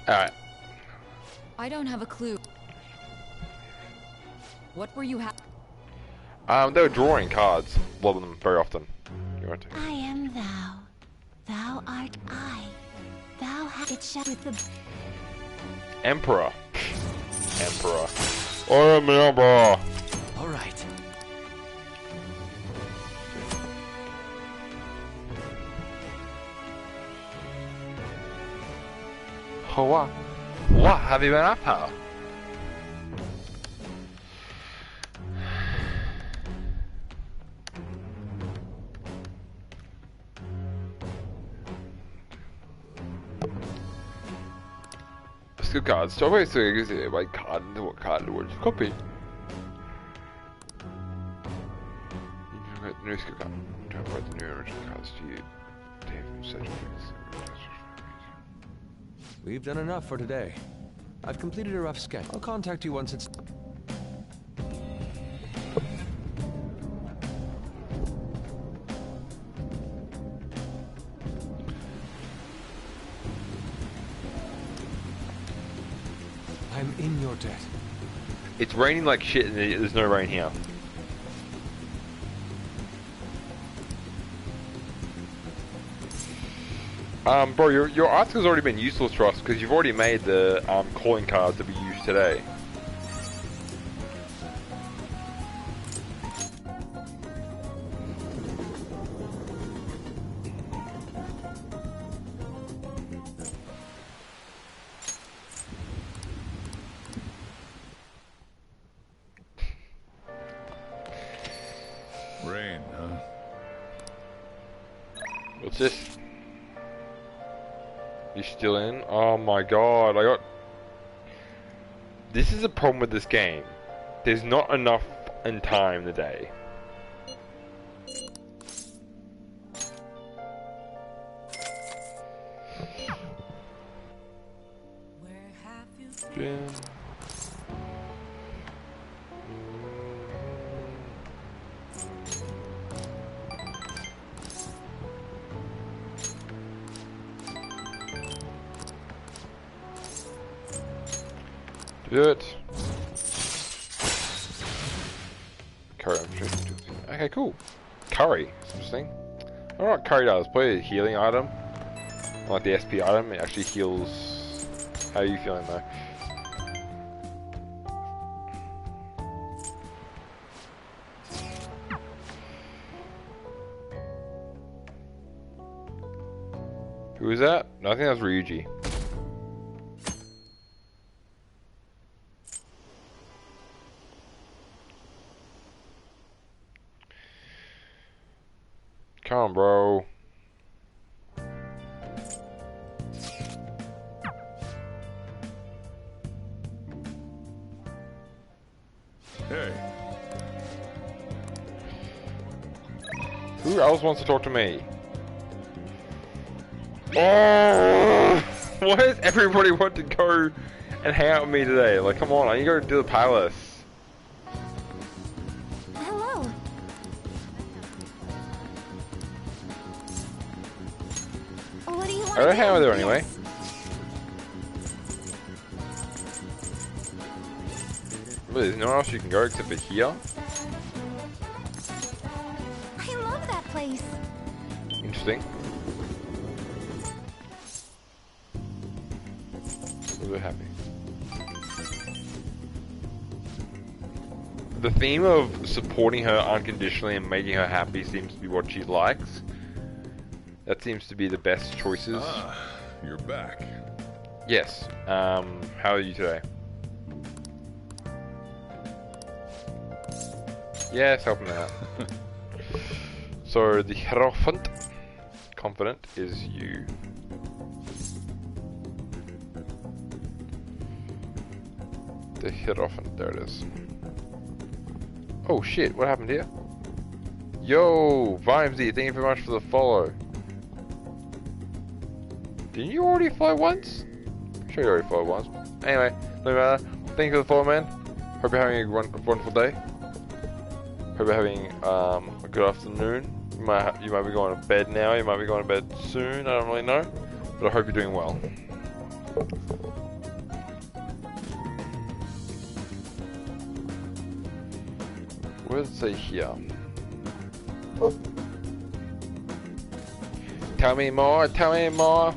Alright. I don't have a clue. What were you they were drawing cards. A lot of them, very often. I am thou. Thou art I. Thou hast it with the... Emperor. Emperor. I am the Emperor. Alright. Hoa. What have you been up here? Skill cards. So wait, so you see white card and what card would you copy? You get the new skill card. Don't write the new original cards to you. We've done enough for today. I've completed a rough sketch. I'll contact you once it's... I'm in your debt. It's raining like shit and there's no rain here. Bro, your article's already been useless to us because you've already made the calling cards that we used today. Rain, huh? What's this? You still in? Oh my god, I got... This is a problem with this game. There's not enough in time in the day. Where have you been? Do it. Curry. Okay, cool. Curry. Interesting. I don't know what curry does. Probably a healing item. Like the SP item. It actually heals. How are you feeling though? Who is that? No, I think that's Ryuji. Come on, bro. Hey. Who else wants to talk to me? Oh! Why does everybody want to go and hang out with me today? Like, come on, I need to go to the palace. Hello. What do you want? I don't hang out with her anyway. Really, there's nowhere else you can go except for here? I love that place. Interesting. We're happy. The theme of supporting her unconditionally and making her happy seems to be what she likes. That seems to be the best choices. Ah, you're back. Yes. How are you today? Yes, help me out. So the Hierophant, confident, is you. The Hierophant, there it is. Oh shit, what happened here? Yo, Vimesy, thank you very much for the follow. Didn't you already follow once? I'm sure you already followed once. Anyway, no matter. Thank you for the follow, man. Hope you're having a wonderful day. Hope you're having a good afternoon. You might be going to bed now. You might be going to bed soon. I don't really know, but I hope you're doing well. What does it say here? Tell me more. Tell me more.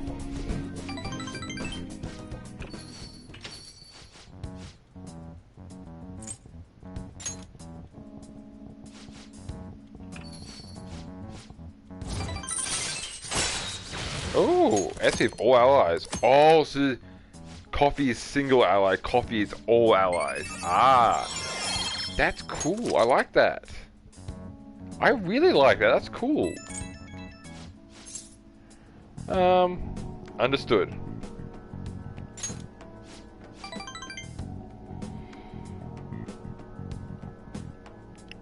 Oh, SP all allies. Oh, so Coffee is single ally, coffee is all allies. Ah, that's cool. I like that. I really like that. That's cool. Understood.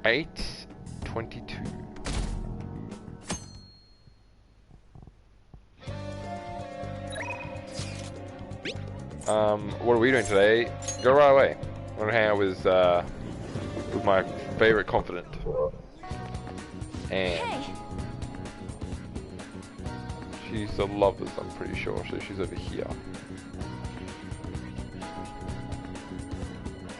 $8.22. What are we doing today? Go right away. I'm gonna hang out with my favorite confidant. And she's the lovers, I'm pretty sure, so she's over here.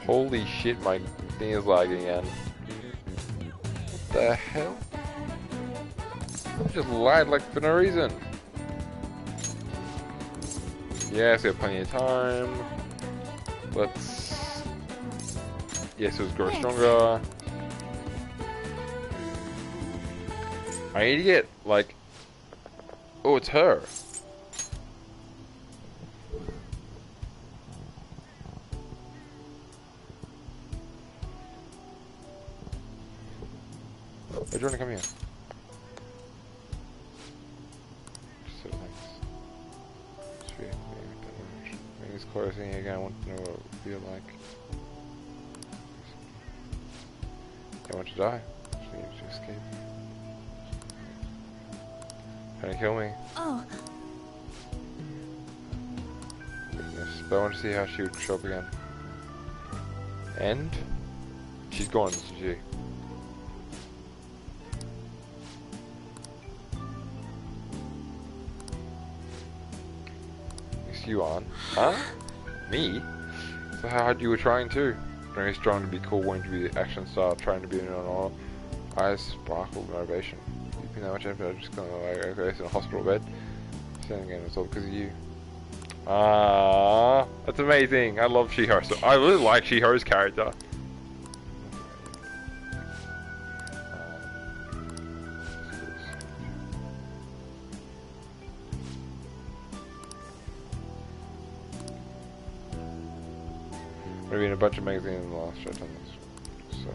Holy shit, my thing is lagging again. What the hell? I just lagged like for no reason. Yes, we have plenty of time. Let's... Yes, it was grow stronger. I need to get, like... Oh, it's her. Why do you want to come here? So thanks. Sweet. Maybe this chorus thing again. I want to know what it would feel like. I want to die. Just need to escape. Trying to kill me. Oh. Goodness. But I want to see how she would show up again. And she's gone, isn't she? Is you on? Huh? Me? So how hard you were trying to? Very strong to be cool, wanting to be the action star, trying to be an all. Eyes sparkle with motivation. You know, much effort, I'm just gonna like, okay, in a hospital bed. Saying again, it's all because of you. Ah, that's amazing. I love Shiho. So I really like Shiho's character. I've been in a bunch of magazines in the last short time. So.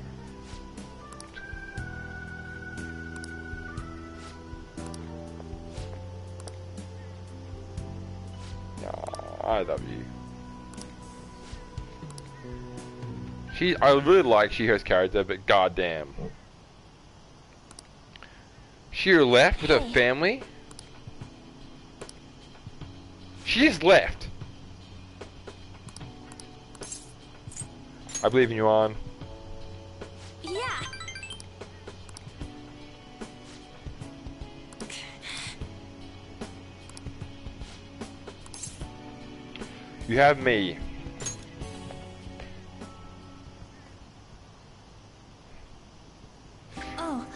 I love you. I really like Shiho's character, but goddamn. Shiho left with her family? She just left. I believe in you, An. Yeah. You have me. Oh.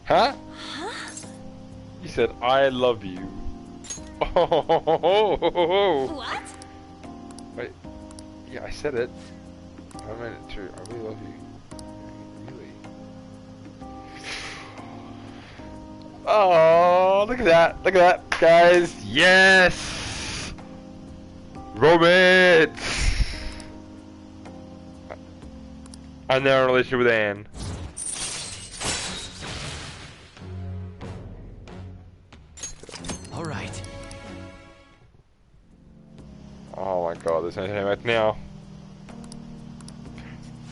Huh? Huh? You said, I love you. Oh. What? Wait. Yeah, I said it. I meant it too. I really love you. Really. Oh, look at that. Look at that, guys. Yes! Romance! I'm now in a relationship with Anne. Alright. Oh my god, there's anything right now.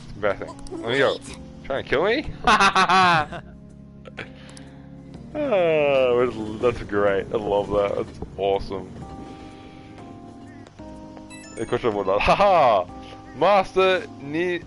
It's embarrassing. Let me go. Trying to kill me? Oh, that's great. I love that. That's awesome. A question of whatnot. Haha! Master need.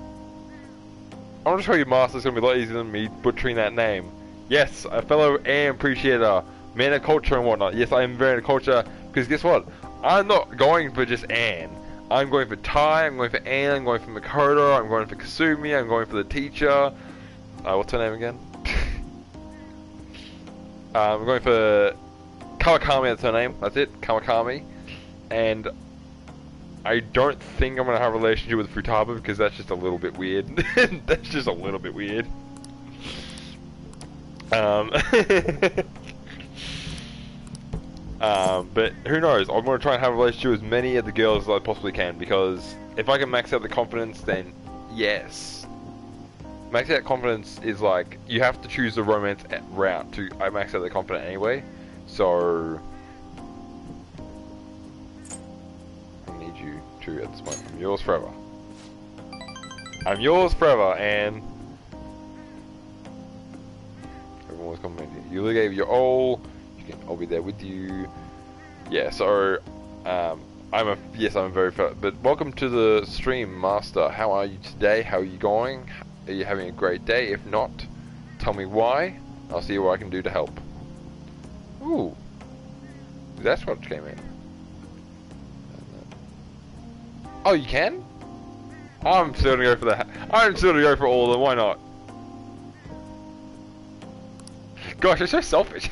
I want to show you, Master. It's gonna be a lot easier than me butchering that name. Yes, a fellow Anne appreciator, man of culture and whatnot. Yes, I am very into culture. Because guess what? I'm not going for just Anne. I'm going for Tai. I'm going for Anne. I'm going for Makoto. I'm going for Kasumi. I'm going for the teacher. What's her name again? I'm going for Kawakami, that's her name, that's it, Kawakami. And I don't think I'm going to have a relationship with Futaba because that's just a little bit weird. That's just a little bit weird. But who knows? I'm going to try and have a relationship with as many of the girls as I possibly can, because if I can max out the confidence, then yes. Max out confidence is like, you have to choose the romance route to max out the confidence anyway. So I need you to, at this point, I'm yours forever. I'm yours forever, and everyone was complimenting you. You gave your all. I'll be there with you. Yeah, so I'm very fair. But welcome to the stream, Master. How are you today? How are you going? Are you having a great day? If not, tell me why. I'll see what I can do to help. Ooh, that's what came in. Oh, you can? I'm still gonna go for that. I'm still gonna go for all of them. Why not? Gosh, it's so selfish.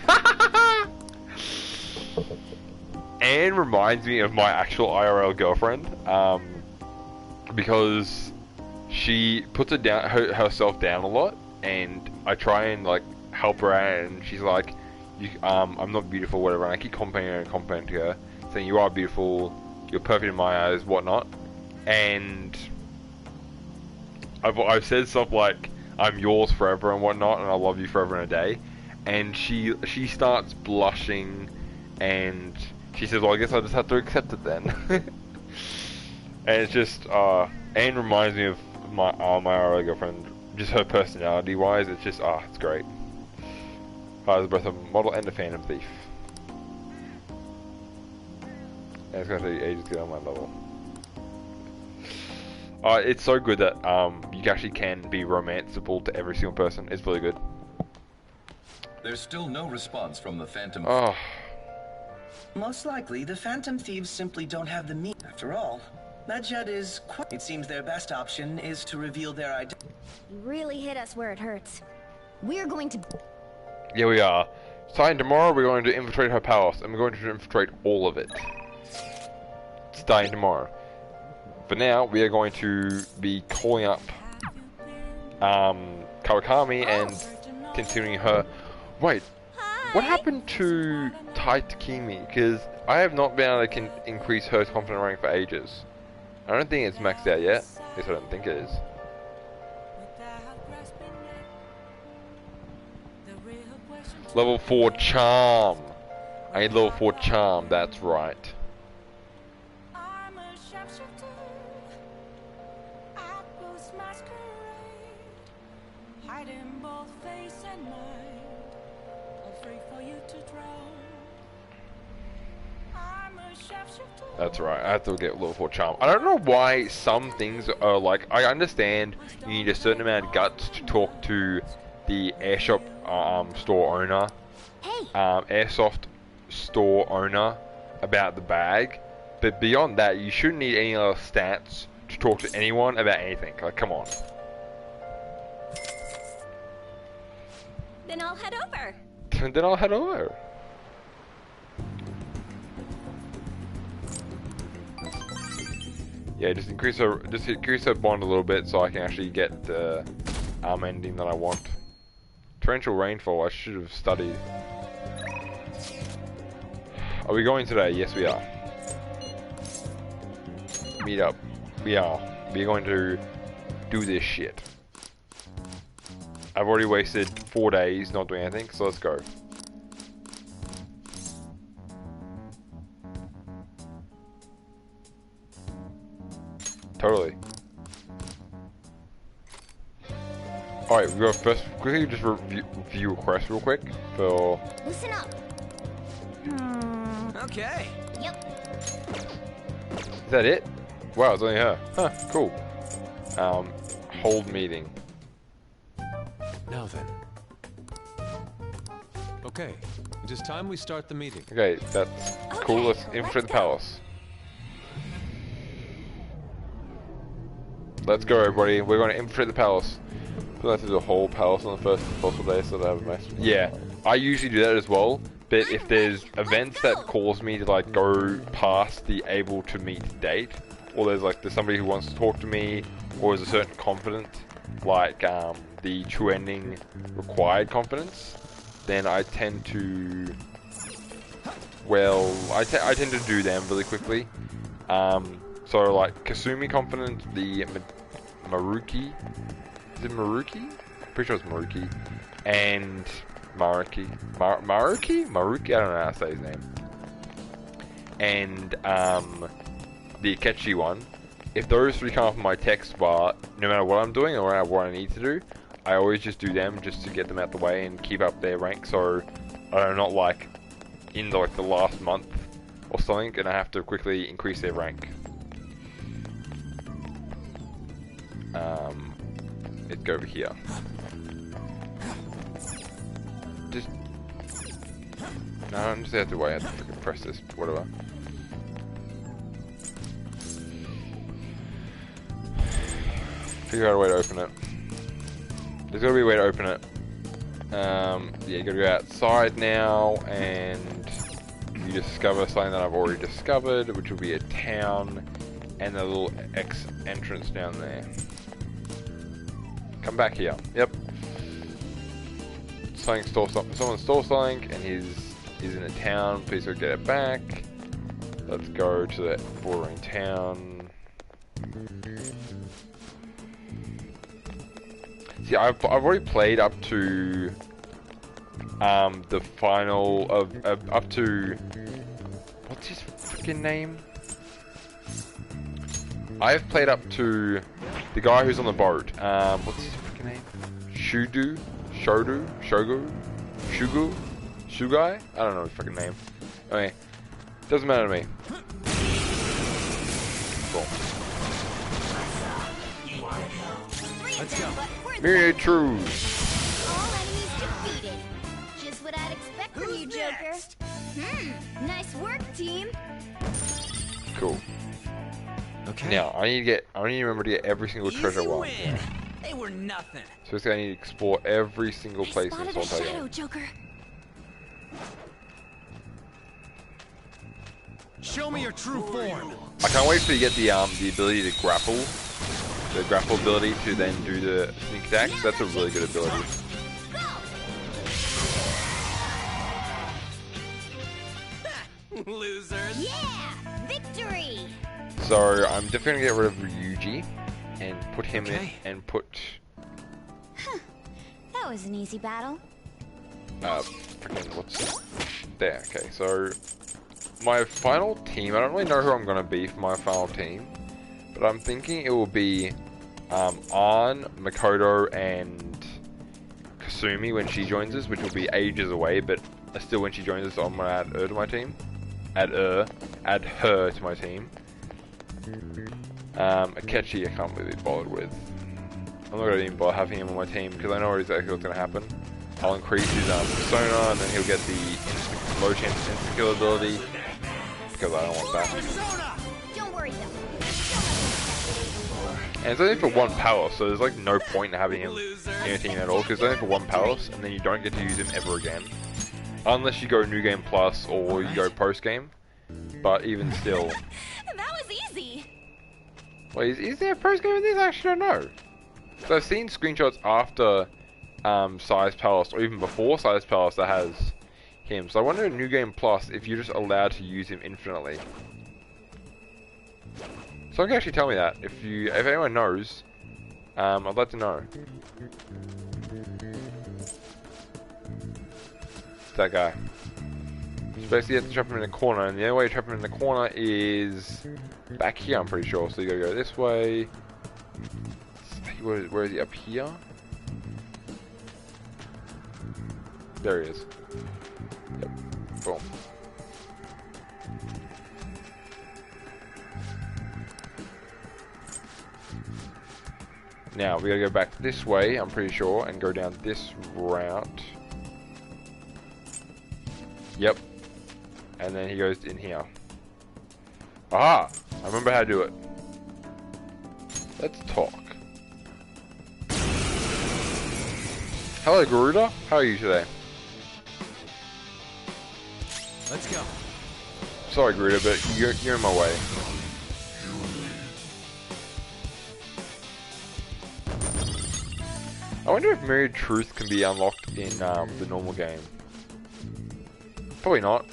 Anne reminds me of my actual IRL girlfriend, because she puts herself down a lot, and I try and like help her out, and she's like, I'm not beautiful, whatever, and I keep complimenting her, saying you are beautiful, you're perfect in my eyes, whatnot, and I've said stuff like I'm yours forever and whatnot, and I love you forever and a day, and she starts blushing, and she says, well, I guess I just have to accept it then. And it's just, Anne reminds me of my RL girlfriend, just her personality wise, it's just, it's great. Is both a model and a Phantom Thief. And it's going to take ages to get on my level. It's so good that you actually can be romanceable to every single person. It's really good. There's still no response from the Phantom. Oh. Most likely, the Phantom Thieves simply don't have the means. After all, Medjed is quite... It seems their best option is to reveal their identity. You really hit us where it hurts. We're going to... Yeah, we are. Starting tomorrow, we're going to infiltrate her palace, and we're going to infiltrate all of it. Starting tomorrow. For now, we are going to be calling up Kawakami and continuing her... Wait, what happened to Tai Takimi? Because I have not been able to increase her confidence rank for ages. I don't think it's maxed out yet. At least I don't think it is. Level 4 charm. I need level 4 charm, that's right. That's right, I have to get level 4 charm. I don't know why some things are like, I understand you need a certain amount of guts to talk to the airshop store owner, airsoft store owner about the bag, but beyond that you shouldn't need any other stats to talk to anyone about anything. Like, come on. Then I'll head over. Then I'll head over. Yeah, just increase her bond a little bit so I can actually get the ending that I want. Torrential rainfall, I should have studied. Are we going today? Yes, we are. Meet up. We are. We're going to do this shit. I've already wasted 4 days not doing anything, so let's go. Totally. Alright, we got first quickly just review requests real quick for... Listen up. Okay. Yep. Is that it? Wow, it's only her. Huh, cool. Hold meeting. Now then. Okay, it is time we start the meeting. Okay, that's cool. Let's infiltrate the palace. Let's go, everybody. We're going to infiltrate the palace. We'll have to do the whole palace on the first possible day so that I have a mess. Yeah, I usually do that as well. But if there's events that cause me to like go past the able to meet date, or there's somebody who wants to talk to me, or there's a certain confidence, like the true ending required confidence, then I tend to well, I tend to do them really quickly. So like Kasumi Confident, the Maruki, is it Maruki? Pretty sure it's Maruki, and Maruki, Maruki. I don't know how to say his name. And the Akechi one. If those three come up in my text bar, no matter what I'm doing or what I need to do, I always just do them just to get them out the way and keep up their rank. So I'm not like in the last month or something, and I have to quickly increase their rank. Let's go over here. Just no, I'm just out the way. I have to freaking press this, whatever. Figure out a way to open it. There's gotta be a way to open it. Yeah, you gotta go outside now, and you discover something that I've already discovered, which will be a town and a little X entrance down there. Come back here. Yep. Someone stole something, and he's in a town. Please go get it back. Let's go to that bordering town. See, I've already played up to the final of up to what's his freaking name? I've played up to the guy who's on the boat. What's his freaking name? Shugu? Shugai? I don't know his freaking name. Okay, doesn't matter to me. Cool. Let's go. Myriad True. All enemies defeated. Just what I'd expect from you, Joker. Nice work, team. Cool. Okay. Now I need to remember to get every single treasure one. They were nothing. So basically I need to explore every single place in this whole entire game. Joker. Show me your true form. I can't wait till you get the ability to grapple. The grapple ability to then do the sneak attacks. That's a really good ability. Losers. Yeah! Victory! So I'm definitely gonna get rid of Ryuji and put him in and put That was an easy battle. freaking what's there? Okay, so my final team. I don't really know who I'm gonna be for my final team, but I'm thinking it will be Ann, Makoto, and Kasumi when she joins us, which will be ages away, but still when she joins us, I'm gonna add her to my team. Add her to my team. Akechi, I can't really be bothered with. I'm not gonna even bother having him on my team because I know exactly what's gonna happen. I'll increase his persona, and then he'll get the low chance instant kill ability because I don't want that. Don't worry though. And it's only for one palace, so there's like no point in having him in your team at all because it's only for one palace, and then you don't get to use him ever again, unless you go New Game Plus or you go post game. But even still. That was easy. Wait, is there a post game in this? I actually don't know. So I've seen screenshots after Size Palace, or even before Size Palace, that has him. So I wonder in New Game Plus if you're just allowed to use him infinitely. Someone can actually tell me that. If anyone knows, I'd like to know. That guy. So basically you have to trap him in a corner, and the only way to trap him in the corner is back here, I'm pretty sure. So you gotta go this way. Where is he? Up here? There he is. Yep. Boom. Now we gotta go back this way, I'm pretty sure, and go down this route. Yep. And then he goes in here. Aha! I remember how to do it. Let's talk. Hello, Garuda. How are you today? Let's go. Sorry, Garuda, but you're in my way. I wonder if Myriad Truth can be unlocked in the normal game. Probably not.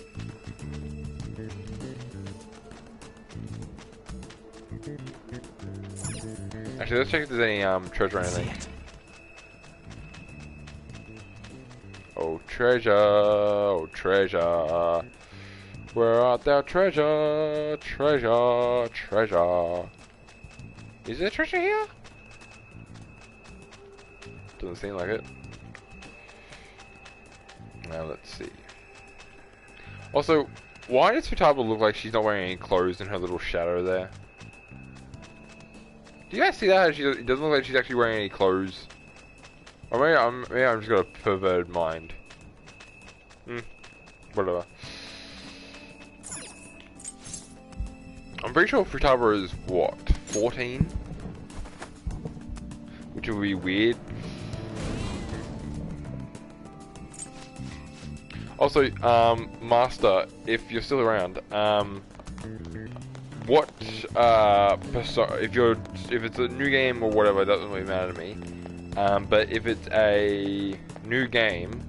Actually, let's check if there's any treasure or anything. Oh treasure, where art thou, treasure, treasure, treasure? Is there treasure here? Doesn't seem like it. Now let's see. Also, why does Futaba look like she's not wearing any clothes in her little shadow there? Do you guys see that? It doesn't look like she's actually wearing any clothes. Or maybe I'm just got a perverted mind. Whatever. I'm pretty sure Futaba is, what, 14? Which would be weird. Also, Master, if you're still around, what if it's a new game or whatever, it doesn't really matter to me. But if it's a new game,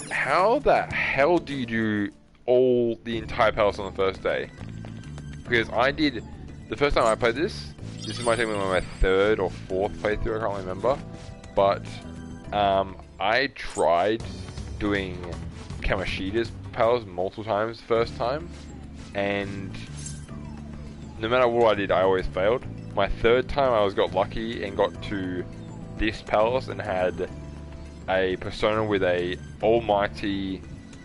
how the hell do you do the entire palace on the first day? Because I did, the first time I played this might take me my third or fourth playthrough, I can't remember. But I tried doing Kamoshida's palace multiple times the first time, and no matter what I did, I always failed. My third time I got lucky and got to this palace and had a persona with a almighty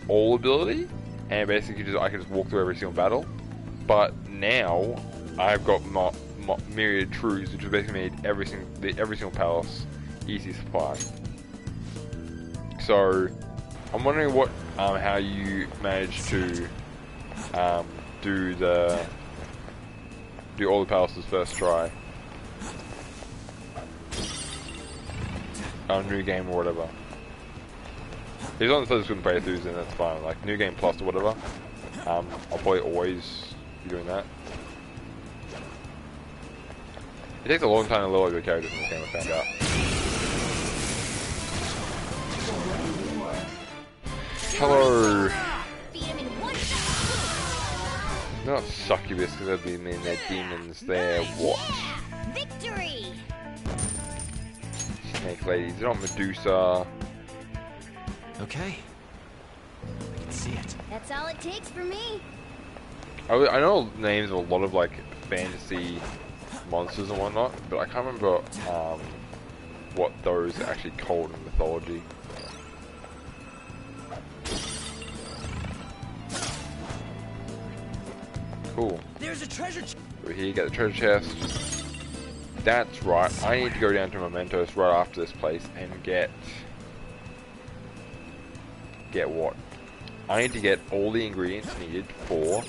all ability, and basically I could just walk through every single battle. But now I've got myriad truths, which has basically made every single palace easy supply. So I'm wondering what how you managed to do all the palaces first try. New game or whatever. If long as there's good playthroughs, then that's fine. Like new game plus or whatever. I'll probably always be doing that. It takes a long time to level up your characters in this game, I found out. Hello. Not succubus because they've been in their demons there. What? Victory! Snake ladies, they're not Medusa. Okay. I can see it. That's all it takes for me. I know names of a lot of like fantasy monsters and whatnot, but I can't remember what those are actually called in mythology. Cool. There's a treasure chest. Over here, get the treasure chest. That's right. I need to go down to Mementos right after this place and get what? I need to get all the ingredients needed for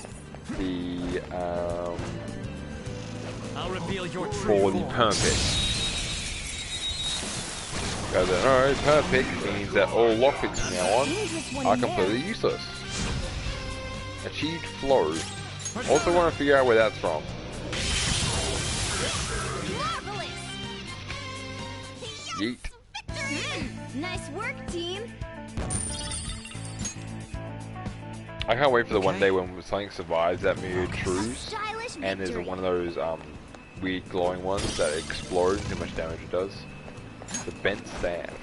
the I'll reveal your for the perm pick. Because I know perm pick means that all lockpicks from now on are completely useless. Achieved flow. Also want to figure out where that's from. Yeet. Nice work, team. I can't wait for the one day when something survives that myriad truths, and there's one of those weird glowing ones that explodes and how much damage it does. The bent staff.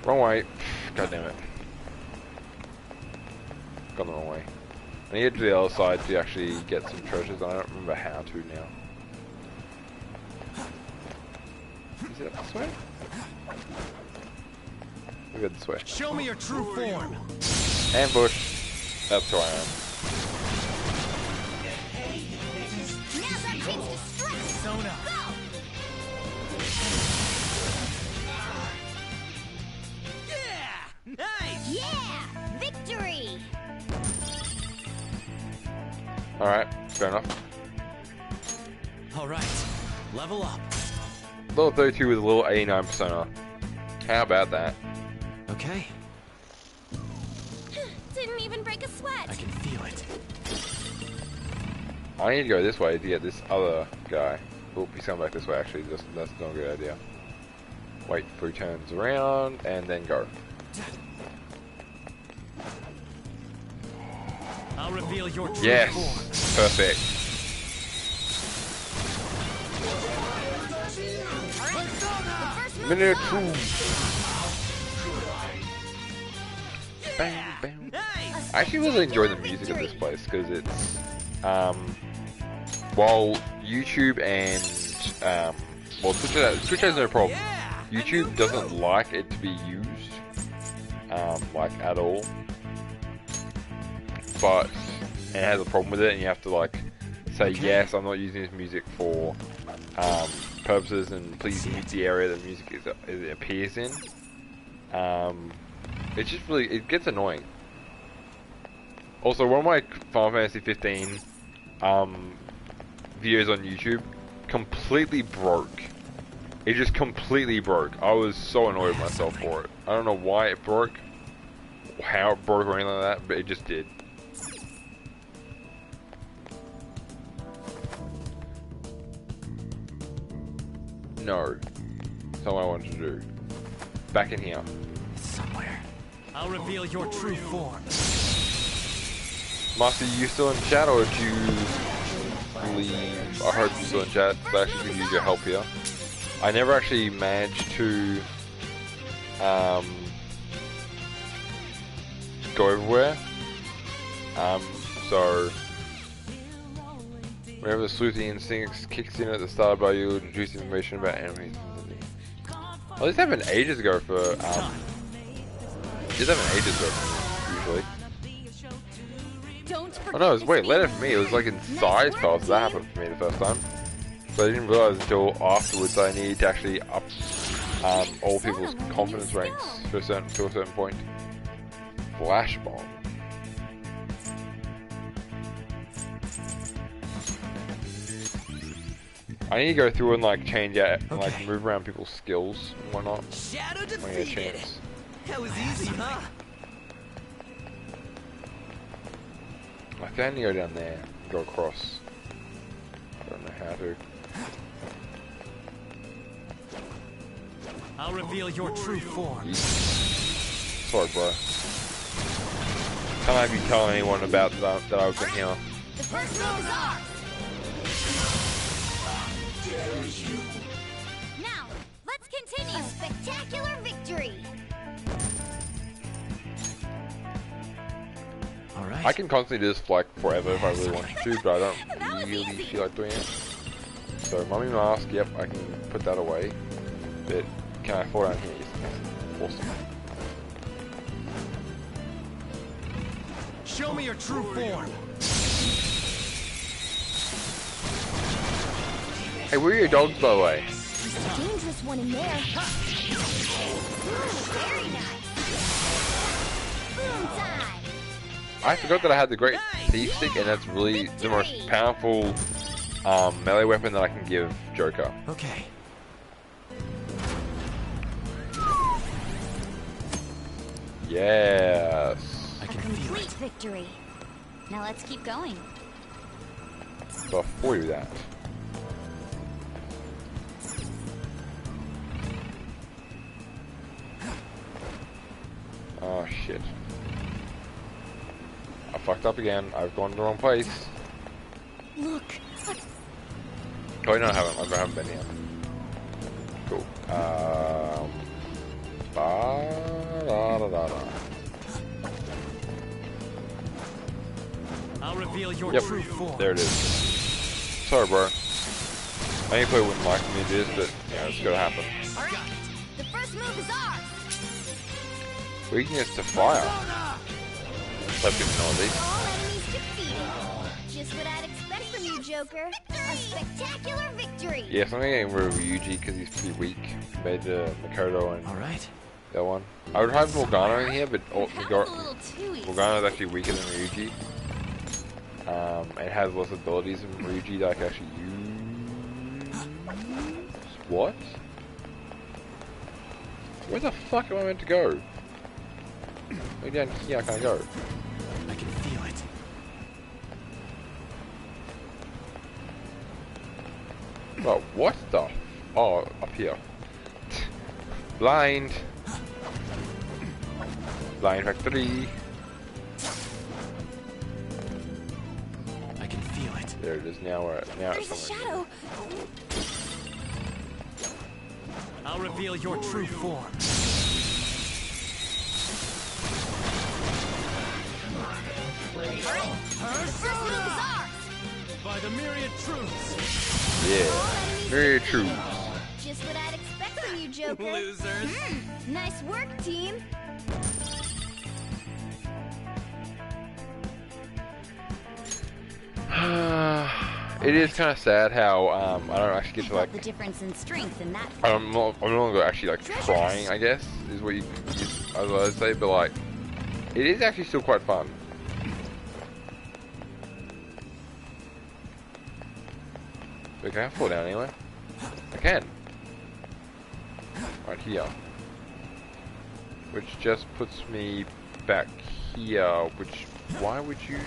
Wrong way. God damn it. Gone the wrong way. I need to get to the other side to actually get some treasures. I don't remember how to now. Is it up this way? We go this way. Show me your true form. Ambush. That's who I am. Now's our chance to strike. Sona. Go. Yeah! Nice! Yeah! Victory! Alright, fair enough. Alright, level up. Level 32 with a little 89 persona. How about that? Okay. Didn't even break a sweat. I can feel it. I need to go this way to get this other guy. Oh, he's coming back this way actually. That's not a good idea. Wait for he turns around and then go. reveal your true Yes, form. perfect. Minute 2. Bang, bang. I actually really enjoy the music of this place because it's while YouTube and well, Twitch has no problem. YouTube doesn't like it to be used like at all, but it has a problem with it, and you have to like say yes, I'm not using this music for purposes, and please mute the area the music appears in. It's just really, it gets annoying. Also, one of my Final Fantasy 15 videos on YouTube completely broke. It just completely broke. I was so annoyed with myself for it. I don't know why it broke, how it broke or anything like that, but it just did. No. That's not what I wanted to do. Back in here. Somewhere. I'll reveal your true form. Master, you still in chat, or do you leave? I hope you're still in chat, so I actually could use your help here. I never actually managed to go everywhere. So whenever the sleuthing instinct kicks in at the start by you, introduce information about enemies. Well, this happened ages ago for this happened ages ago usually. Oh no, it was way later for me. It was like in size pals that happened for me the first time. So I didn't realize until afterwards I needed to actually up all people's confidence ranks to a certain point. Flash bomb. I need to go through and like change out, and like move around people's skills and whatnot. Shadow When I get a defeated. chance. That was easy, huh? I think I need to go down there and go across. I don't know how to. I'll reveal your true form. Sorry, bro. Can't have you tell anyone about that I was in here. The first move is ours. Now, let's continue. A spectacular victory. Alright. I can constantly do this for like forever if I really wanted to, but I don't really feel like doing it. So, mummy mask, yep, I can put that away. But can I fall down here? Yes. Awesome. Show me your true form. Hey, where are your dogs, by the way? There's a dangerous one in there. Ooh, very nice. Boom time. I forgot that I had the great thief stick, and that's really the most powerful melee weapon that I can give Joker. Okay. Yes. A complete victory. Now let's keep going. Before you do that. Oh shit. I fucked up again. I've gone to the wrong place. Look. Oh, no, I haven't been here. Cool. Ba-da-da-da. I'll reveal your Yep, true form. there it is. Sorry, bro. I ain't probably wouldn't like me to do this, but yeah, it's gotta happen. Alright. The first move is ours. Weakness to fire. That's good to know these. All enemies defeated. Just what I'd expect from you, Joker. A spectacular victory. Yes, I'm getting rid of Ryuji because he's pretty weak compared to Makoto and that one. I would have Morgana in here, but Morgana is actually weaker than Ryuji. It has less abilities than Ryuji that I can actually use. What? Where the fuck am I meant to go? Way down here I can't go. I can feel it. Oh, what the? Oh, up here. Blind. Blind factory. There it is. Now we're now There's a shadow. I'll reveal your true form. By the myriad truths. Yeah, myriad truths. Just what I'd expect from you, Joker. Losers. Nice work, team. It is kind of sad how I don't actually get to like The difference in strength in that. I'm no longer actually like trying, I guess, is what I would say, but like it is actually still quite fun. Okay, I fall down anyway. I can. Right here. Which just puts me back here, which, why would you?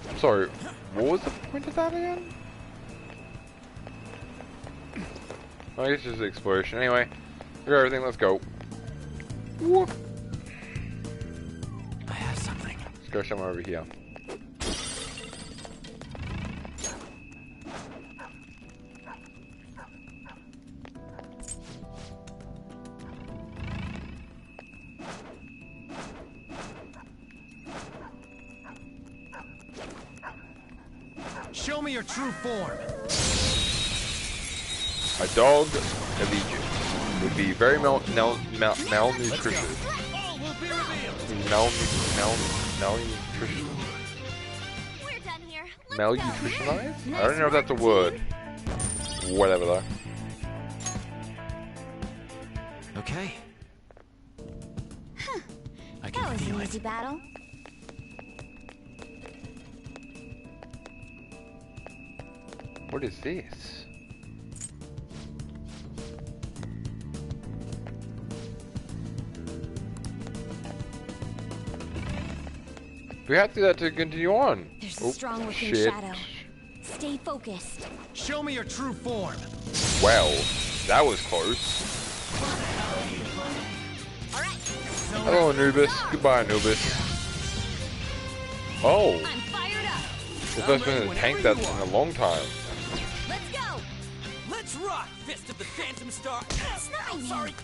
I'm sorry, what was the point of that again? I guess it's just exploration. Anyway, we got everything, let's go. Whoop. I have something. Let's go somewhere over here. Show me your true form. A dog of Egypt would be very malnutrition. Malnutrition. We're done here. Malnutritionized? I don't know if that's a word. Whatever though. Okay. I That can was feel an it. easy battle. What is this? We have to do that to continue on. There's a strong looking shit. shadow. Stay focused. Show me your true form. Well, that was close. Hello, Anubis. Goodbye, Anubis. Oh. I'm fired up. The first one in a tank that's in a long time. Let's go. Let's rock, Fist of the Phantom Star. Oh, sorry.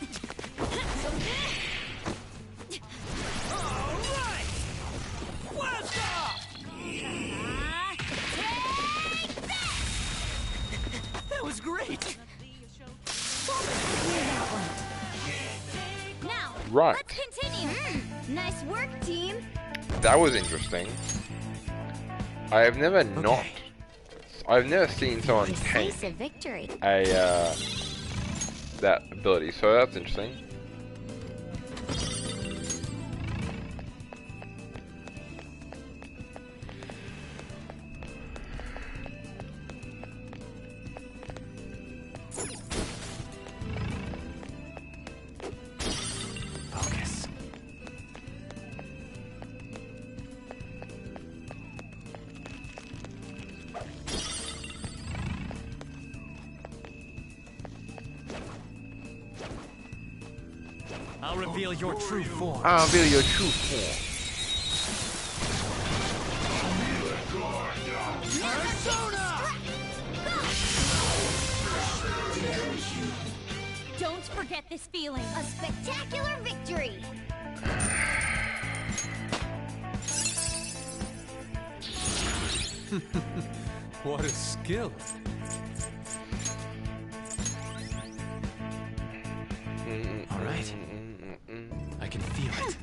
Alright! Blast off! That was great! Now, Right. let's continue. Nice work, team. That was interesting. I have never not. I've never seen someone tank Decisive victory. a that ability, so that's interesting. Focus. I'll reveal your true form. I'll reveal your true form. Don't forget this feeling. A spectacular victory. What a skill. All right. I can feel it.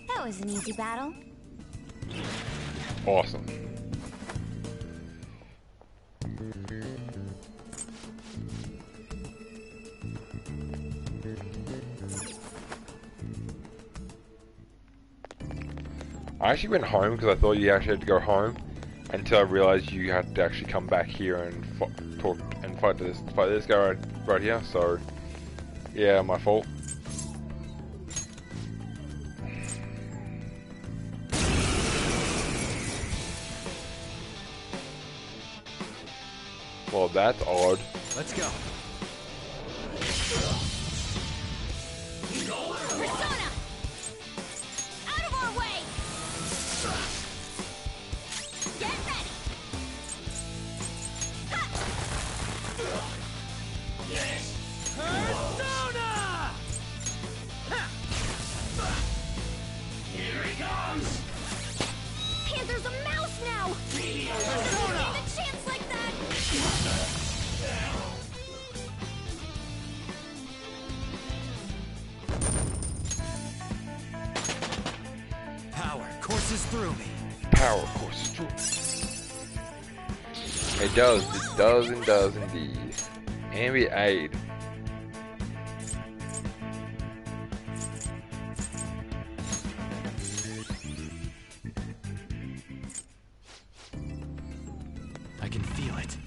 That was an easy battle. Awesome. I actually went home because I thought you actually had to go home, until I realized you had to actually come back here and talk and fight this guy right here. So, yeah, my fault. Well, that's odd. Let's go. Persona! Here he comes! Panther's a mouse now! Persona! A chance like that! Power courses through me. Power courses through me. It does indeed. And we aid. I can feel it.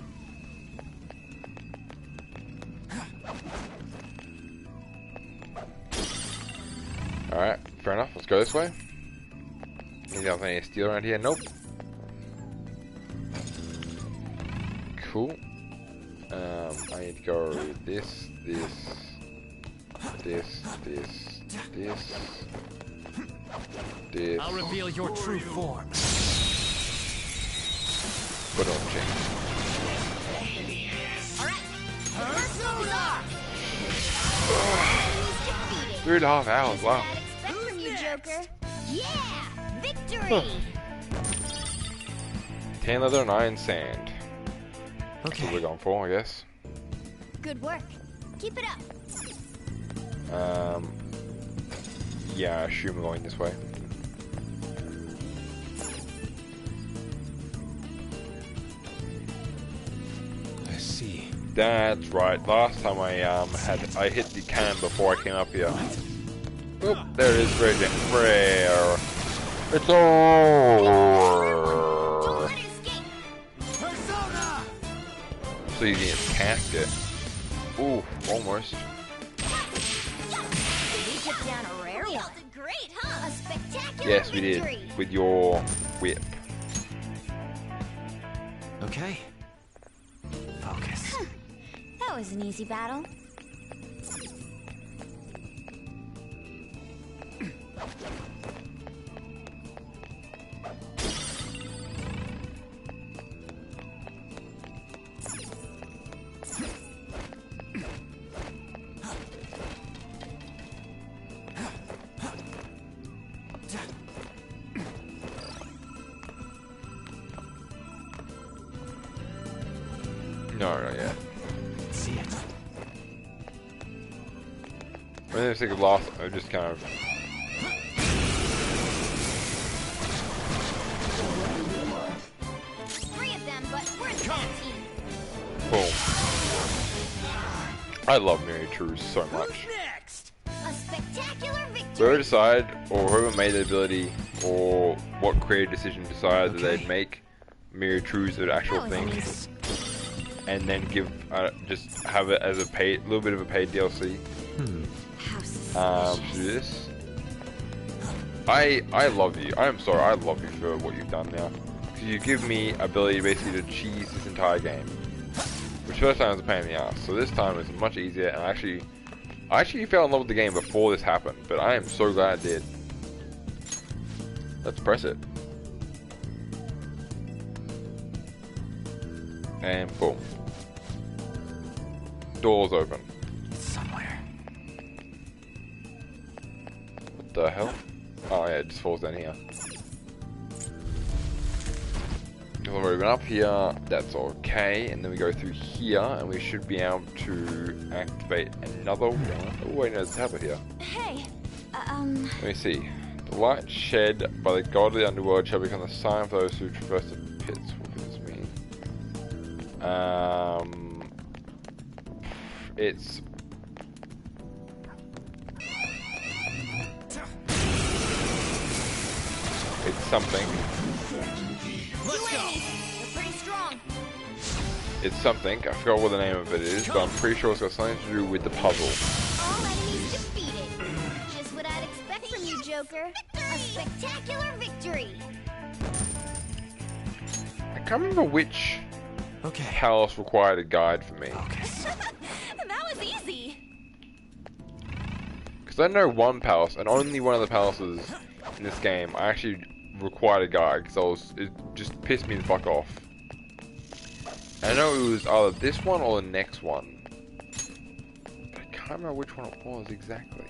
Alright, fair enough. Let's go this way. Anything else I need to steal around here? Nope. Cool. I need to go this. I'll reveal your true form. Put on chain. Persona! 3.5 hours, wow. Expect from you, Joker. Yeah! Victory! 10 leather and iron sand. That's Okay. what we're going for, I guess. Good work. Keep it up. Yeah, I assume we're going this way. I see. That's right. Last time I hit the cannon before I came up here. Oop, there it is. Rare. It's over. Persona! So you get casket. Ooh, almost. We took down a rare one. Did great, huh? A spectacular Yes, we victory. did. With your whip. Okay. Focus. That was an easy battle. No, not yet. See it. When I think of lost, I just kind of. Three of them, but we're the bad team. Boom. I love Mary Trues so much. Next! A spectacular victory. Whoever decided, or whoever made the ability, or what creative decision decided that they'd make Mary Trues an actual thing, and then give just have it as a paid, little bit of a paid DLC. To do this. I love you. I am sorry. I love you for what you've done now. Because you give me ability basically to cheese this entire game. Which first time was a pain in the ass. So this time it's much easier, and I actually fell in love with the game before this happened. But I am so glad I did. Let's press it. And boom. Doors open. Somewhere. What the hell? Oh yeah, it just falls down here. We've already been up here, that's okay, and then we go through here, and we should be able to activate another one. Oh wait, no, there's a tablet here. Hey, Let me see. The light shed by the god of the underworld shall become the sign for those who traverse the pits. What does this mean? It's... It's something. Let's go. They're pretty strong. It's something. I forgot what the name of it is, but I'm pretty sure it's got something to do with the puzzle. All enemies defeated. Just what I'd expect from you, Joker. A spectacular victory. I can't remember which palace required a guide for me. That was easy. Because I know one palace, and only one of the palaces in this game, I actually required a guide, because it just pissed me the fuck off. And I know it was either this one or the next one. can't remember which one it was exactly.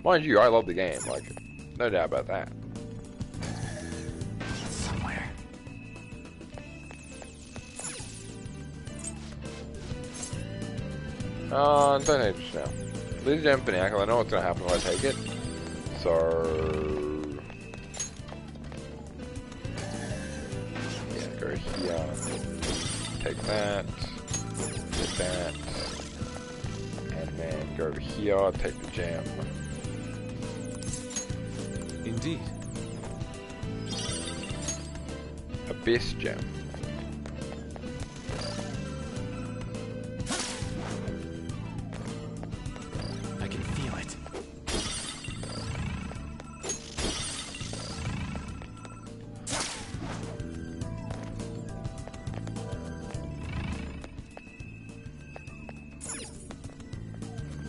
Mind you, I love the game, like, no doubt about that. Somewhere. Don't take it now. Leave the gem for now, because I know what's going to happen when I take it. So... yeah, go here. Take that. Take that. And then go over here, take the gem. Indeed. Abyss gem. I can feel it.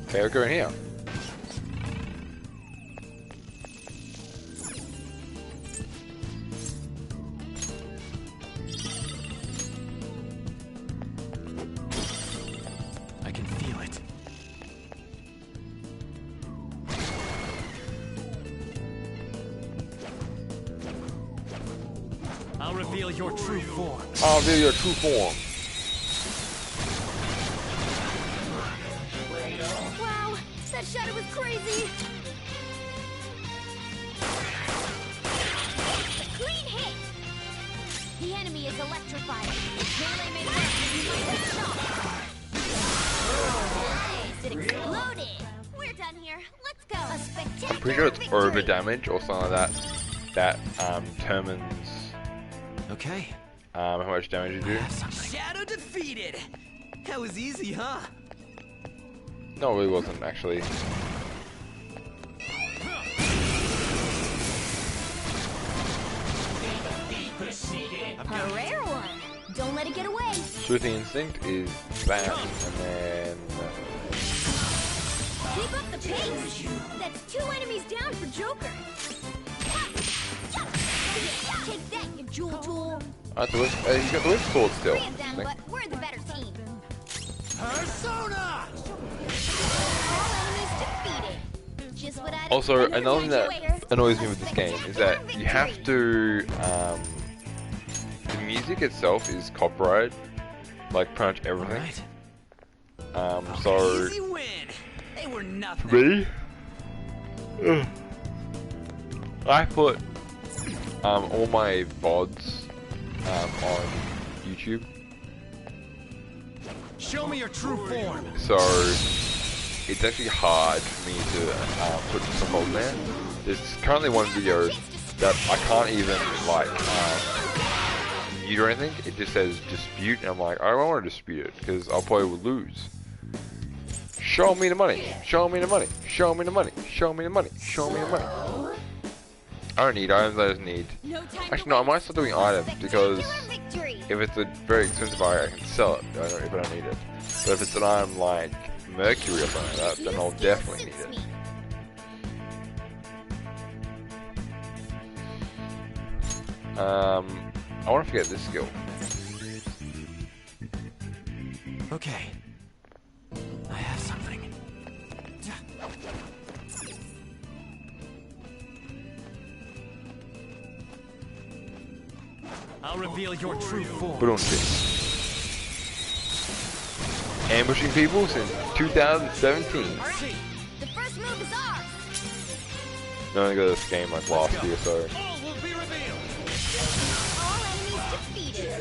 Okay, we'll go in here. I can feel it. I'll reveal your true form. I'll reveal your true form. Wow, that shadow was crazy. Clean hit. The enemy is electrified. Melee may work, but you might get shocked. Nice, it exploded. We're done here. Let's go. A spectacular Pretty sure it's victory. over damage or something like that. That determines Okay. how much damage you do. Shadow defeated. That was easy, huh? No, it really wasn't actually. A rare one. Don't let it get away. Shooting instinct is that, and then Keep up the pace. That's 2 enemies down for Joker. Take that, you jewel tool. you got the whip sword still. 3 of them, but we're the better team. Persona! All enemies defeated. Just what I'd Also, expect another thing that graduator. annoys me with this game is that you have to. The music itself is copyrighted, like pretty much everything. So Easy win. They were nothing. for me, I put all my VODs on YouTube. Show me your true form. So it's actually hard for me to put some VODs there. There's currently one video that I can't even like mute or anything. It just says dispute, and I'm like, I don't want to dispute it because I'll probably lose. Show me the money. Show me the money. Show me the money. Show me the money. Show me the money. I don't need items. I just need. Actually, no. I might start doing items because if it's a very expensive item, I can sell it if I don't need it. But if it's an item like Mercury or something like that, then I'll definitely need it. I want to forget this skill. Okay. I have something. I'll reveal your true form. But ambushing people since 2017. The first move is ours. No, I got this game like last year, so. All enemies defeated.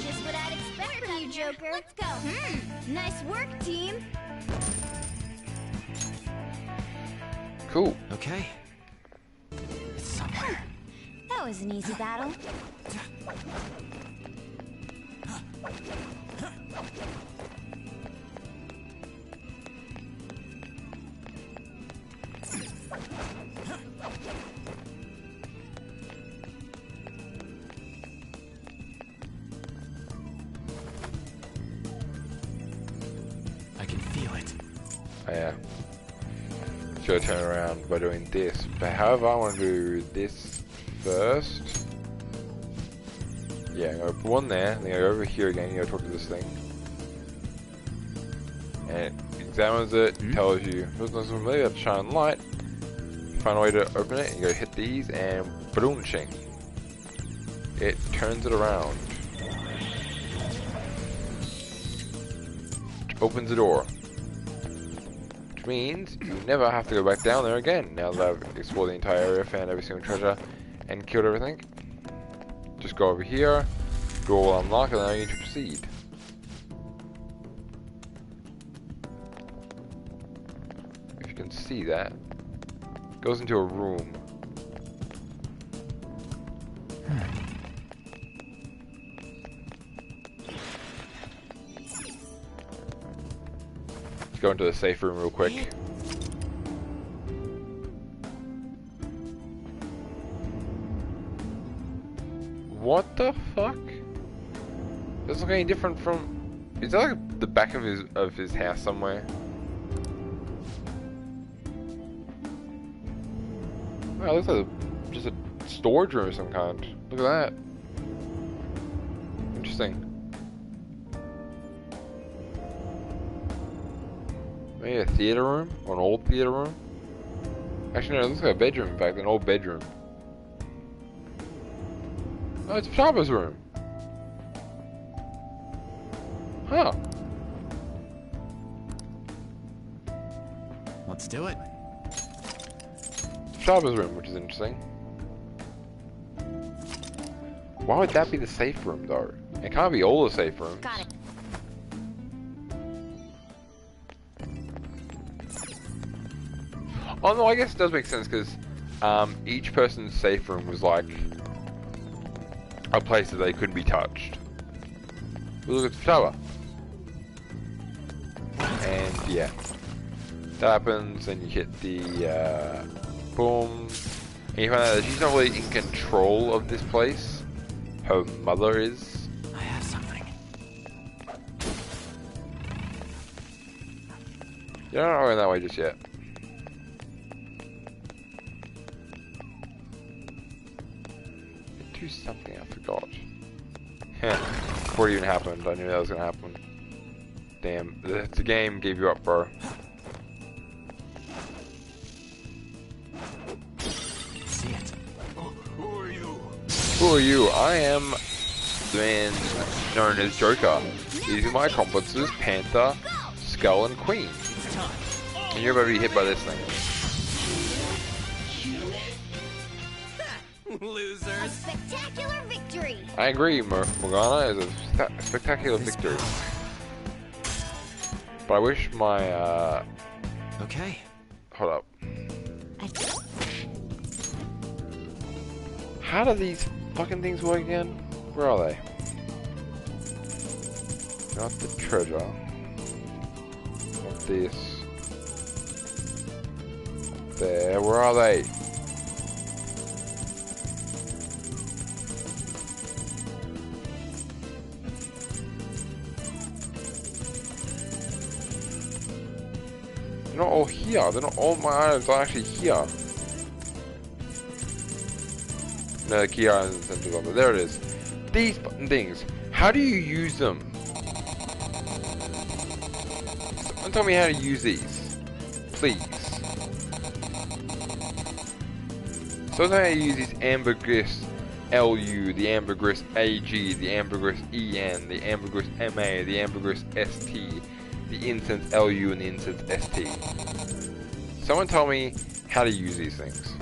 Just what I'd expect from you, Joker. Let's go. Nice work, team. Cool. Okay. It's somewhere. That was an easy battle. I can feel it. Oh, yeah. Should I turn around by doing this? But however, I want to do this first. Yeah, I'm gonna put one there, and then go over here again. You gotta talk to this thing. and it examines it, tells you, maybe have to shine light. Find a way to open it, and you go hit these, and ba-doom-ching. It turns it around. Opens the door. Which means you never have to go back down there again, now that I've explored the entire area, found every single treasure, and killed everything. Just go over here, door will unlock, and now you need to proceed. If you can see that, goes into a room. Let's go into the safe room real quick. What the fuck? Doesn't look any different from... Is that like the back of his house somewhere? Wow, it looks like just a storage room of some kind. Look at that. Interesting. Maybe a theater room? Or an old theater room? Actually no, it looks like a bedroom in fact, an old bedroom. Oh, it's Futaba's room. Huh. Let's do it. Futaba's room, which is interesting. Why would that be the safe room though? It can't be all the safe rooms. Got it. Oh no, I guess it does make sense because each person's safe room was like a place that they couldn't be touched. Look at the tower. And yeah. That happens and you hit the boom. And you find out that she's not really in control of this place. Her mother is. I have something. You're not going that way just yet. Do something I forgot. Before it even happened, I knew that was gonna happen. Damn, the game gave you up, bro. See it. Who are you? Who are you? I am the man known as Joker. These are my accomplices, Panther, Skull, and Queen. And you're about to be hit by this thing. Losers. A spectacular victory. I agree, Morgana is a spectacular victory. But I wish my, Okay. Hold up. How do these fucking things work again? Where are they? Not the treasure. Not this. There, where are they? They're not all here. They're not all my items are actually here. No, the key items and center. There it is. These button things. How do you use them? Someone tell me how to use these, please. Someone tell me how to use these ambergris LU, the ambergris AG, the ambergris EN, the ambergris MA, the ambergris ST. The incense LU and the incense ST. Someone tell me how to use these things.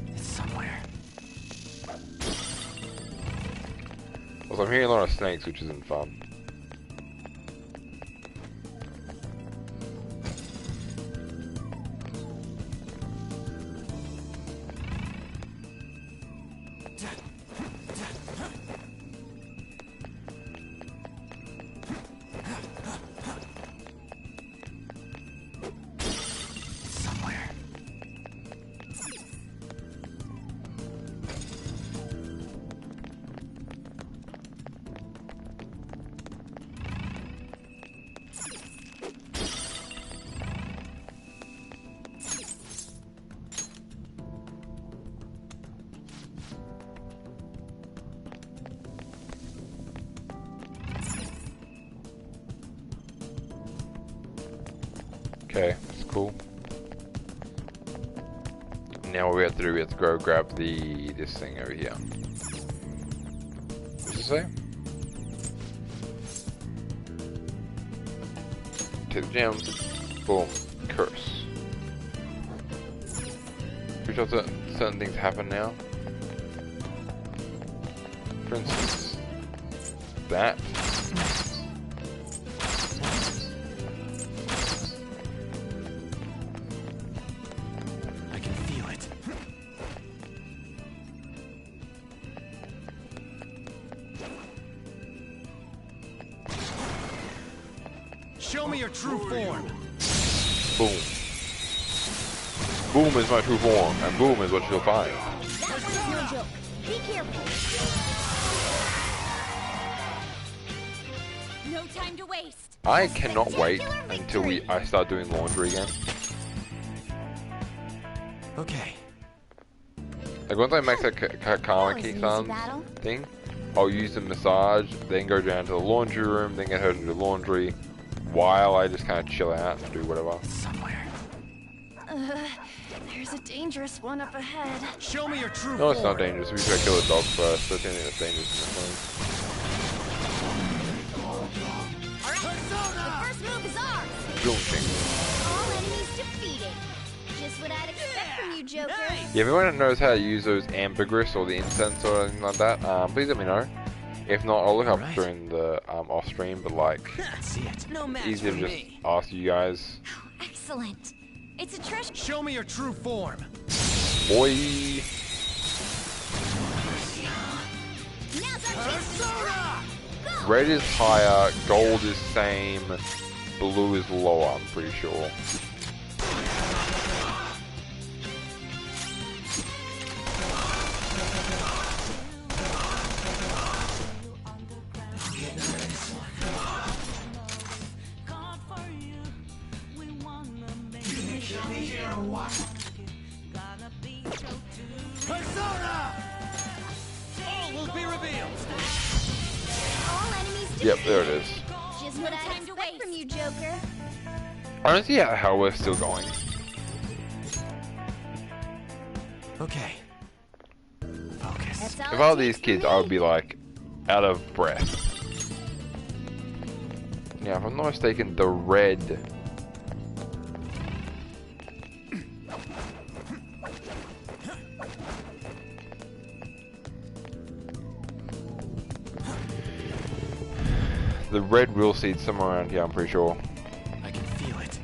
It's somewhere. Also, I'm hearing a lot of snakes, which isn't fun. Okay, that's cool. Now what we have to do, we have to go grab this thing over here. What's it say? Take the gem. Boom. Curse. Pretty sure certain things happen now. For instance, that. I can feel it. Show me your true form. Boom. Boom is my true form, and boom is what you'll find. That was no joke. Be careful. No time to waste. I cannot wait until I start doing laundry again. Okay. Like once I make that karma Kisan thing, I'll use the massage, then go down to the laundry room, then get her to do laundry, while I just kind of chill out and do whatever. Somewhere. There's a dangerous one up ahead. Show me your true No, it's not dangerous. We gotta kill the dog first. That's the only thing that's dangerous in this Alright, the first move is ours. game. All enemies defeated. Just what I'd expect from you, Joker. Yeah, if anyone knows how to use those ambergris or the incense or anything like that, please let me know. If not, I'll look up during the off stream, but like, it's easier to just ask you guys. Excellent. It's a treasure. Show me your true form. Boy. Now's our chance to strike. Red is higher, gold is same, blue is lower, I'm pretty sure. Persona! All will be revealed. All enemies defeated. Yep, there it is. Just what I'd expect from you, Joker. I don't see how we're still going. Okay. Focus. If I were these kids, I would be like out of breath. Yeah, if I'm not mistaken, the red. The red wheel seed's somewhere around here, I'm pretty sure. I can feel it.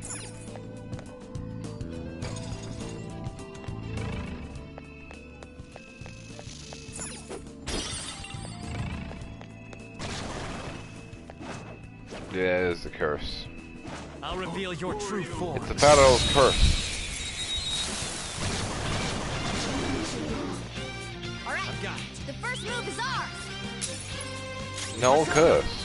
Yeah, there's the curse. I'll reveal your true form. It's the Fat Earl's curse. Alright, the first move is ours. Null curse.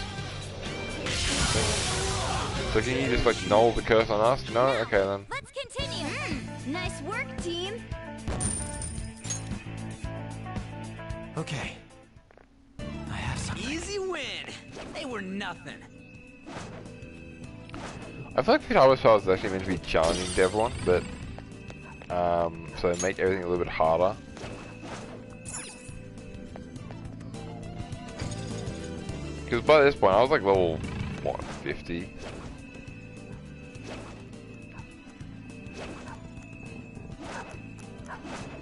So can you just like null the curse on us? No? Okay then. Let's continue. Nice work, team. Okay. I have something. Easy win. They were nothing. I feel like Futaba Spell is actually meant to be challenging to everyone, but so they make everything a little bit harder. Because by this point I was like level, what, 50?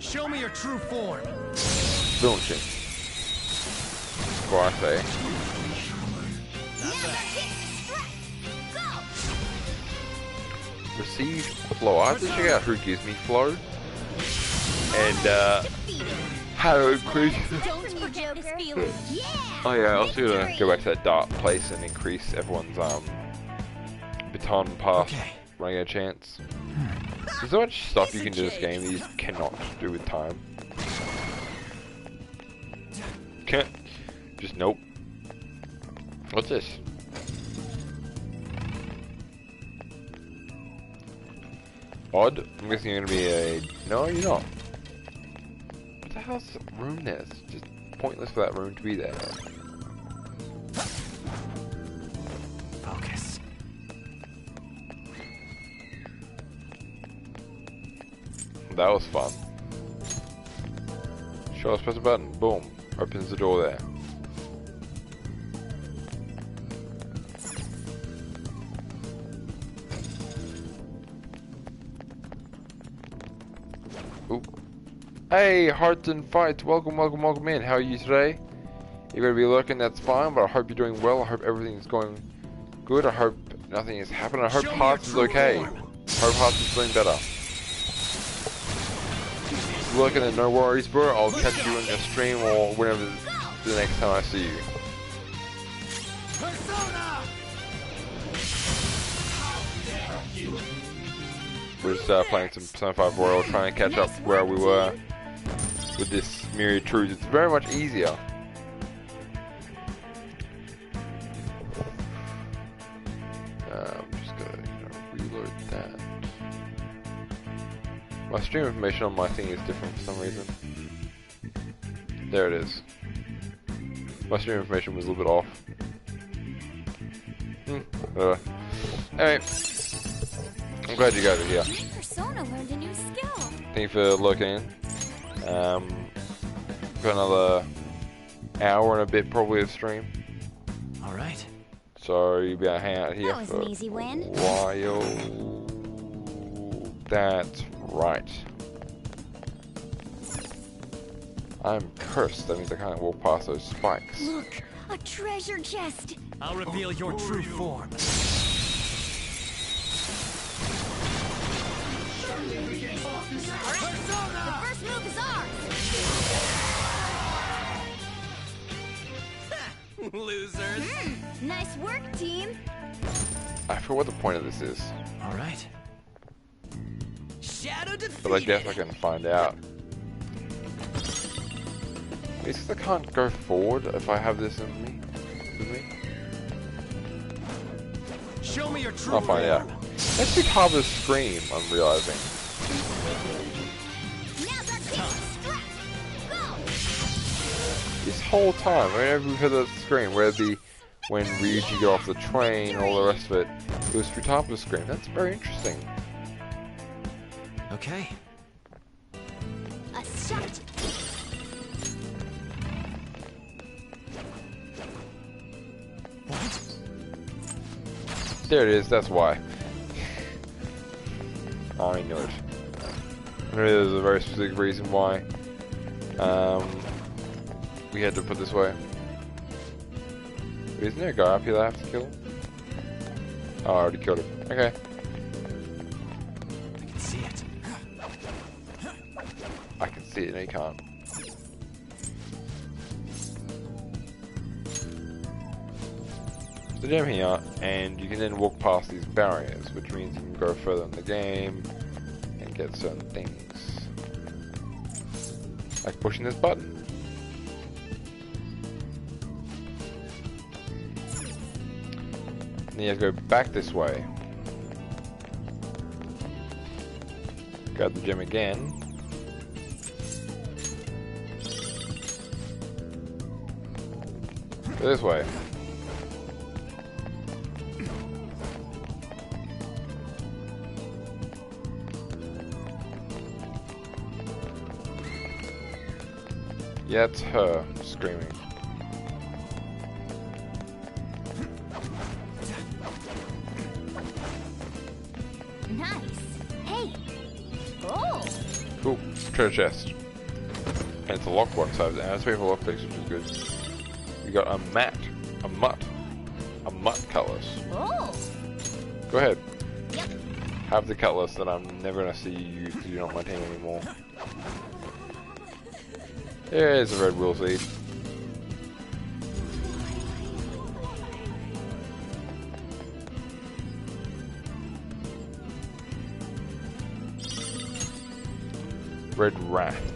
Show me your true form. Launching. What I say. Receive flow. I have to check out who gives me flow. And how to increase. Don't forget this feeling. Oh yeah, I'll also go back to that dark place and increase everyone's baton pass when I get a chance. There's so much stuff you can do in this game that you cannot do with time. Can't. Just nope. What's this? Odd? I'm guessing you're gonna be a... No, you're not. What the hell's the room there? It's just pointless for that room to be there. Focus. that was fun. Sure, let's press a button. Boom. Opens the door there. Ooh. Hey, Hearts and Fights. Welcome, welcome, welcome in. How are you today? You're going to be lurking, that's fine, but I hope you're doing well. I hope everything's going good. I hope nothing is happening. I hope Hearts is okay. I hope Hearts is doing better. Lurking and no worries, bro. I'll catch you in your stream or whenever the next time I see you. We're just playing some Persona 5 Royal, trying to catch up where we were with this Myriad Truths. It's very much easier. I'm just gonna reload that. My stream information on my thing is different for some reason. There it is. My stream information was a little bit off. Anyway, I'm glad you guys are here. Persona learned a new skill. Thank you for looking in. Got another hour and a bit probably of stream. Alright. So you'll be able to hang out here That was for an easy win. a while. That's right. I'm cursed. That means I can't walk past those spikes. Look, a treasure chest. I'll reveal your true form. The first move is ours. Losers. Nice work, team. I forget what the point of this is. Alright. Shadow defeated. But I guess I can find out. It's because I can't go forward if I have this in me. Show me your true I'll find out. That's Futaba's scream, I'm realizing. This whole time, whenever we've heard that scream, whether it be when Ryuji got off the train and all the rest of it, it was Futaba's scream. That's very interesting. Okay. A shot. There it is, that's why. I knew it. I knew there was a very specific reason why we had to put this way. Isn't there a guy up here that I have to kill? Oh, I already killed him. Okay. I can see it. I can see it, no you can't. The gem here, and you can then walk past these barriers, which means you can go further in the game and get certain things. Like pushing this button. And then you have to go back this way. Grab the gem again. Go this way. Yeah, it's her screaming. Nice. Hey. Oh. Cool. Treasure chest. And it's a locked one, so it's wait for lockpicks, which is good. We got a mat. A mutt. A mutt cutlass. Oh. Go ahead. Yep. Have the cutlass that I'm never gonna see you use because you're not my team anymore. There's a red wheel seed. Red Wrath.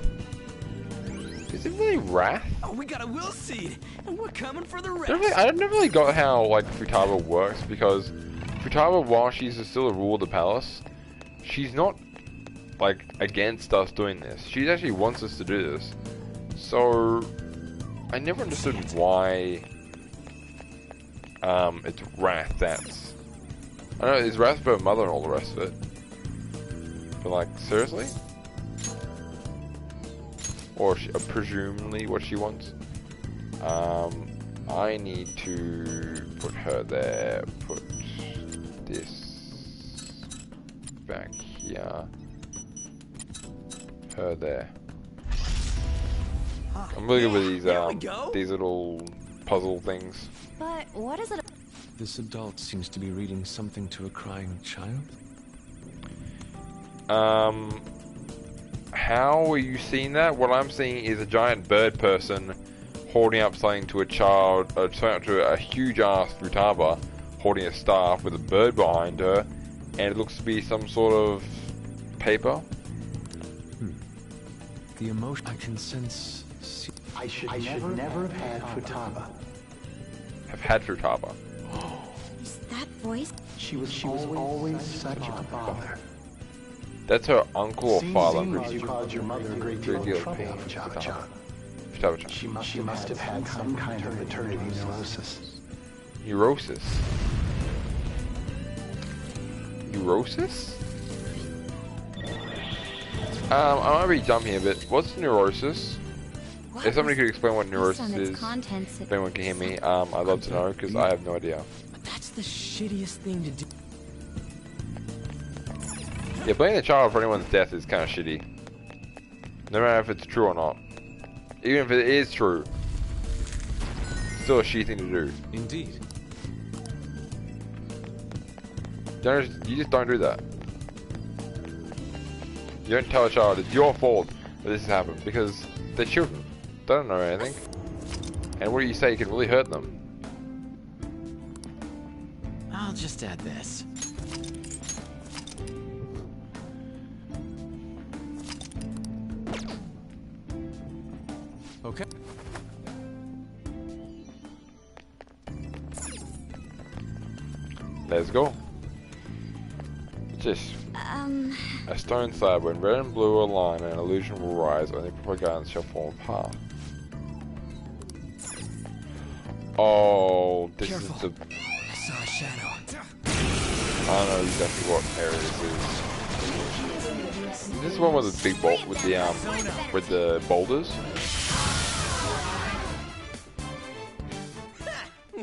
Is it really Wrath? Oh, we got a will seed, and we're coming for the rest. I never really got how like Futaba works because Futaba, while she's still a ruler of the palace, she's not like against us doing this. She actually wants us to do this. So I never understood why it's Wrath that's... I know it's Wrath for her mother and all the rest of it. But like, seriously? or presumably what she wants. I need to put her there, put this back here, her there. I'm really good with these little puzzle things. But what is it? This adult seems to be reading something to a crying child. How are you seeing that? What I'm seeing is a giant bird person holding up something to a child, something up to a huge ass Futaba, holding a staff with a bird behind her, and it looks to be some sort of paper. The emotion I can sense. I should never have had Futaba. Have had Futaba. Is that voice? She was always such a bother. That's her uncle or father. You caused your mother a great deal of trouble, Futaba-chan. She must have had some kind of maternity neurosis. Neurosis? Neurosis? I might be jumping a bit. What's neurosis? If somebody could explain what neurosis is, if anyone can hear me, I'd love to know, because I have no idea. But that's the shittiest thing to do. Yeah, blaming the child for anyone's death is kind of shitty. No matter if it's true or not. Even if it is true, it's still a shitty thing to do. Indeed. You just don't do that. You don't tell a child it's your fault that this has happened, because they're children. They don't know anything. And what do you say can really hurt them? I'll just add this. Okay. Let's go. What's this? A stone slab. When red and blue align, an illusion will rise. Only propaganda shall form a path. Oh, this is the. I saw a shadow. I don't know exactly what area this is. This is one with the big bolt with the boulders.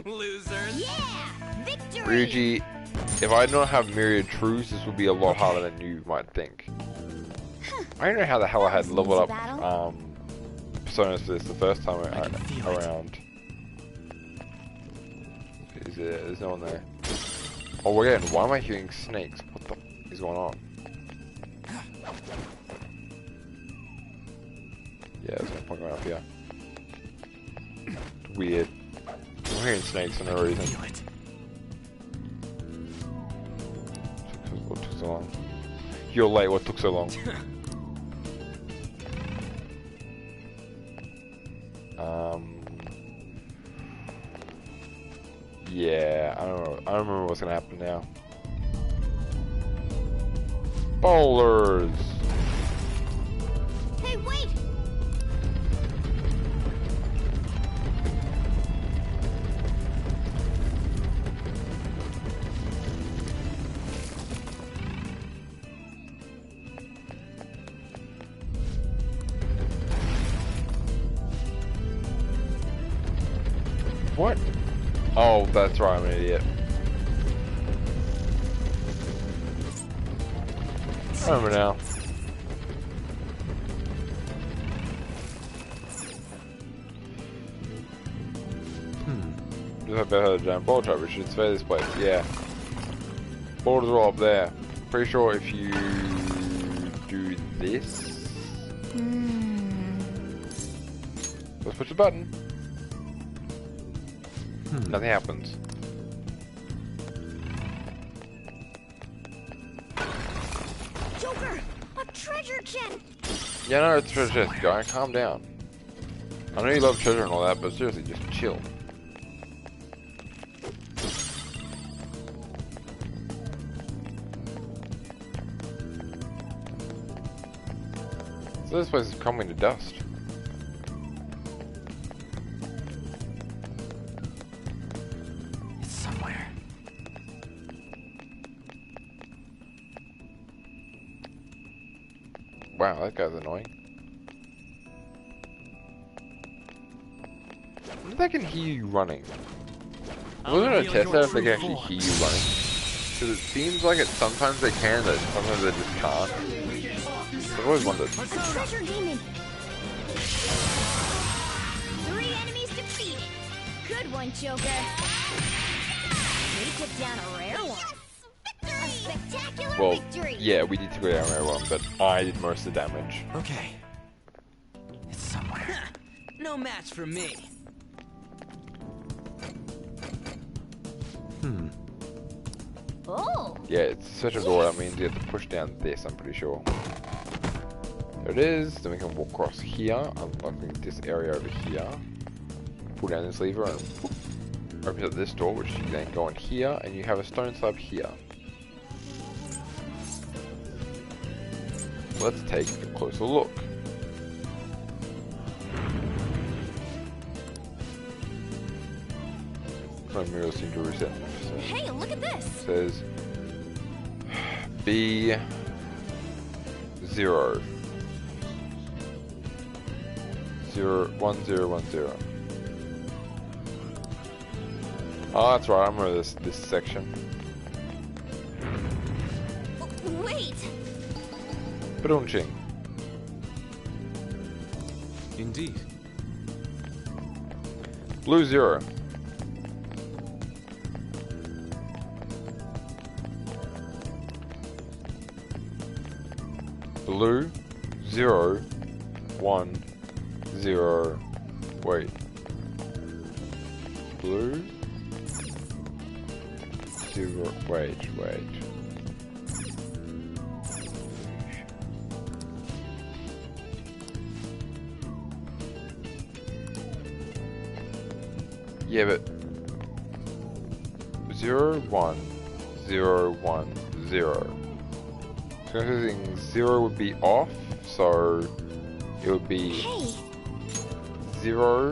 Losers. Yeah, victory. Ryuji, if I did not have Myriad Truths, this would be a lot harder than you might think. I don't know how the hell I had leveled up personas for this the first time around. There's no one there. Oh, again, why am I hearing snakes? What the f is going on? Yeah, there's no point going up here. Weird. I'm hearing snakes for no reason. What took so long? You're late, what took so long? Yeah, I don't know. I don't remember what's gonna happen now. Bowlers! Hey, wait! What? Oh, that's right, I'm an idiot. I remember now. Just have better giant ball trap, we should survey this place. Yeah. Borders are all up there. Pretty sure if you do this. Let's push the button. Nothing happens. Joker, a treasure chest. Yeah, no, it's treasure chest, guy. Calm down. I know you love treasure and all that, but seriously, just chill. So this place is coming to dust. It's somewhere. Wow, that guy's annoying. they can hear you running. We're gonna test out if they can actually hear you running. Because it seems like sometimes they can, but sometimes they just can't. I've always wondered. A treasure demon! 3 enemies defeated! Good one, Joker! We took down a rare one. A spectacular victory! Yeah, we did take down a rare one, but I did most of the damage. Okay. It's somewhere. No match for me. Oh! Yeah, it's such a door, that means you have to push down this, I'm pretty sure. There it is, then we can walk across here, unlocking this area over here. Pull down this lever and whoop, opens up this door, which you then go in here, and you have a stone slab here. Let's take a closer look. My mirrors seem to reset. So Hey, look at this! it says B0 1010. Oh, that's right. I remember this section. Wait! Brunching. Indeed. Blue 0. Blue 0 1 0. Wait. Blue 0. Wait. Yeah, but 0 1 0 1 0. So I'm thinking 0 would be off, so it would be 0.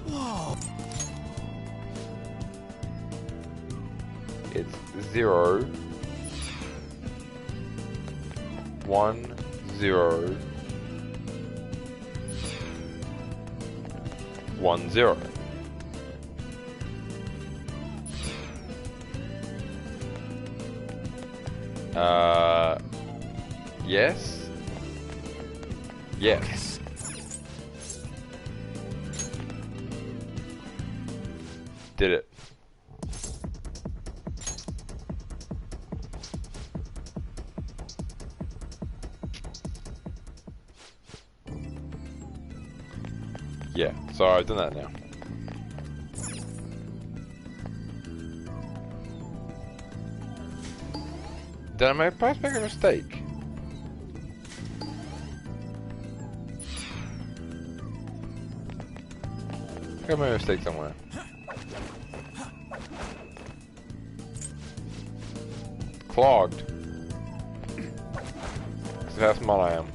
Whoa. It's 0 1 0 1 0. Yes. Yes. Did it. Yeah, so I've done that now. Did I perhaps make a mistake? I made a mistake somewhere. Clogged. So how small I am.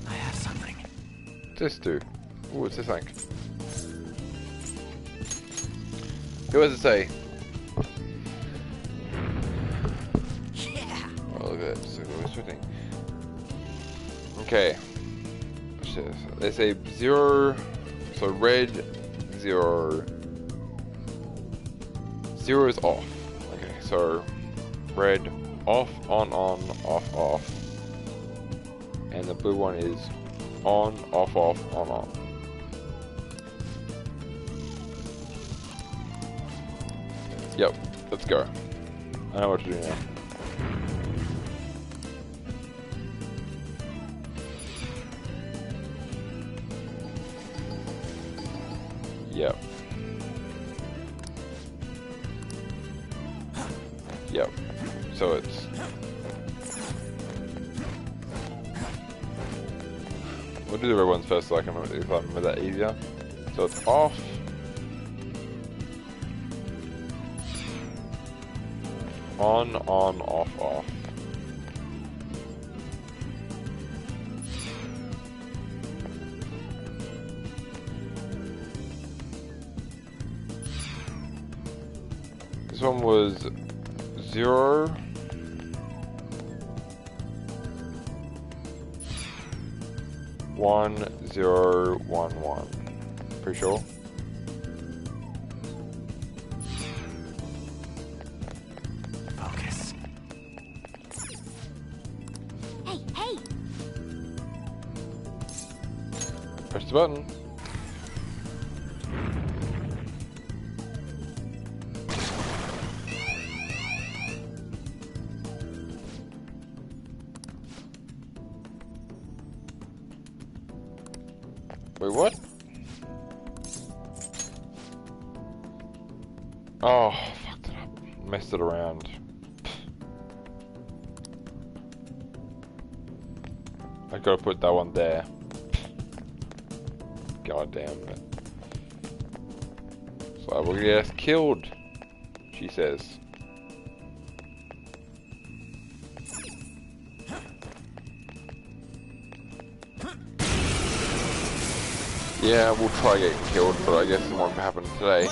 I have something. Just do. Ooh, what's this like? What does it say? Yeah. Oh, look at that. So what's the thing? Okay. They say 0. So red 0. 0 is off. Okay, so red off, on, off. And the blue one is on, off, on. Yep, let's go. I know what to do now. Yep. Yep. So it's... We'll do the red ones first so I can remember that easier. So it's off. On, off. This one was 0. 1011. Pretty sure. Focus. Hey, hey! Press the button. Wait, what? Oh, fucked it up. Messed it around. I gotta put that one there. God damn it. So I will get us killed, she says. Yeah, we'll try getting killed, but I guess it won't happen today.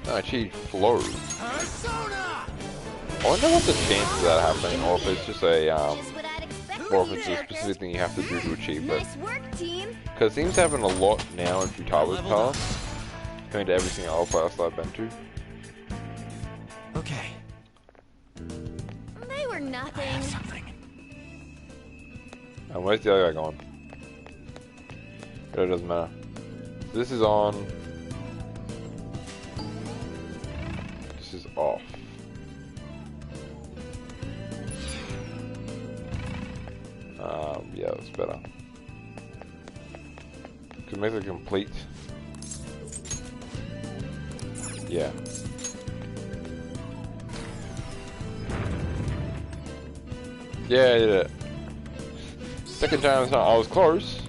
No, she flows. I wonder what the chances of that happening, or if it's just a, or if it's a specific thing you have to do to achieve it. Because it seems to happen a lot now in Futaba's past, compared to every single other class I've been to. Okay. They were nothing. And where's the other guy gone? It doesn't matter. This is on. This is off. Yeah, that's better. Could make it complete. Yeah. Yeah, I did it. Second time it's not. I was close.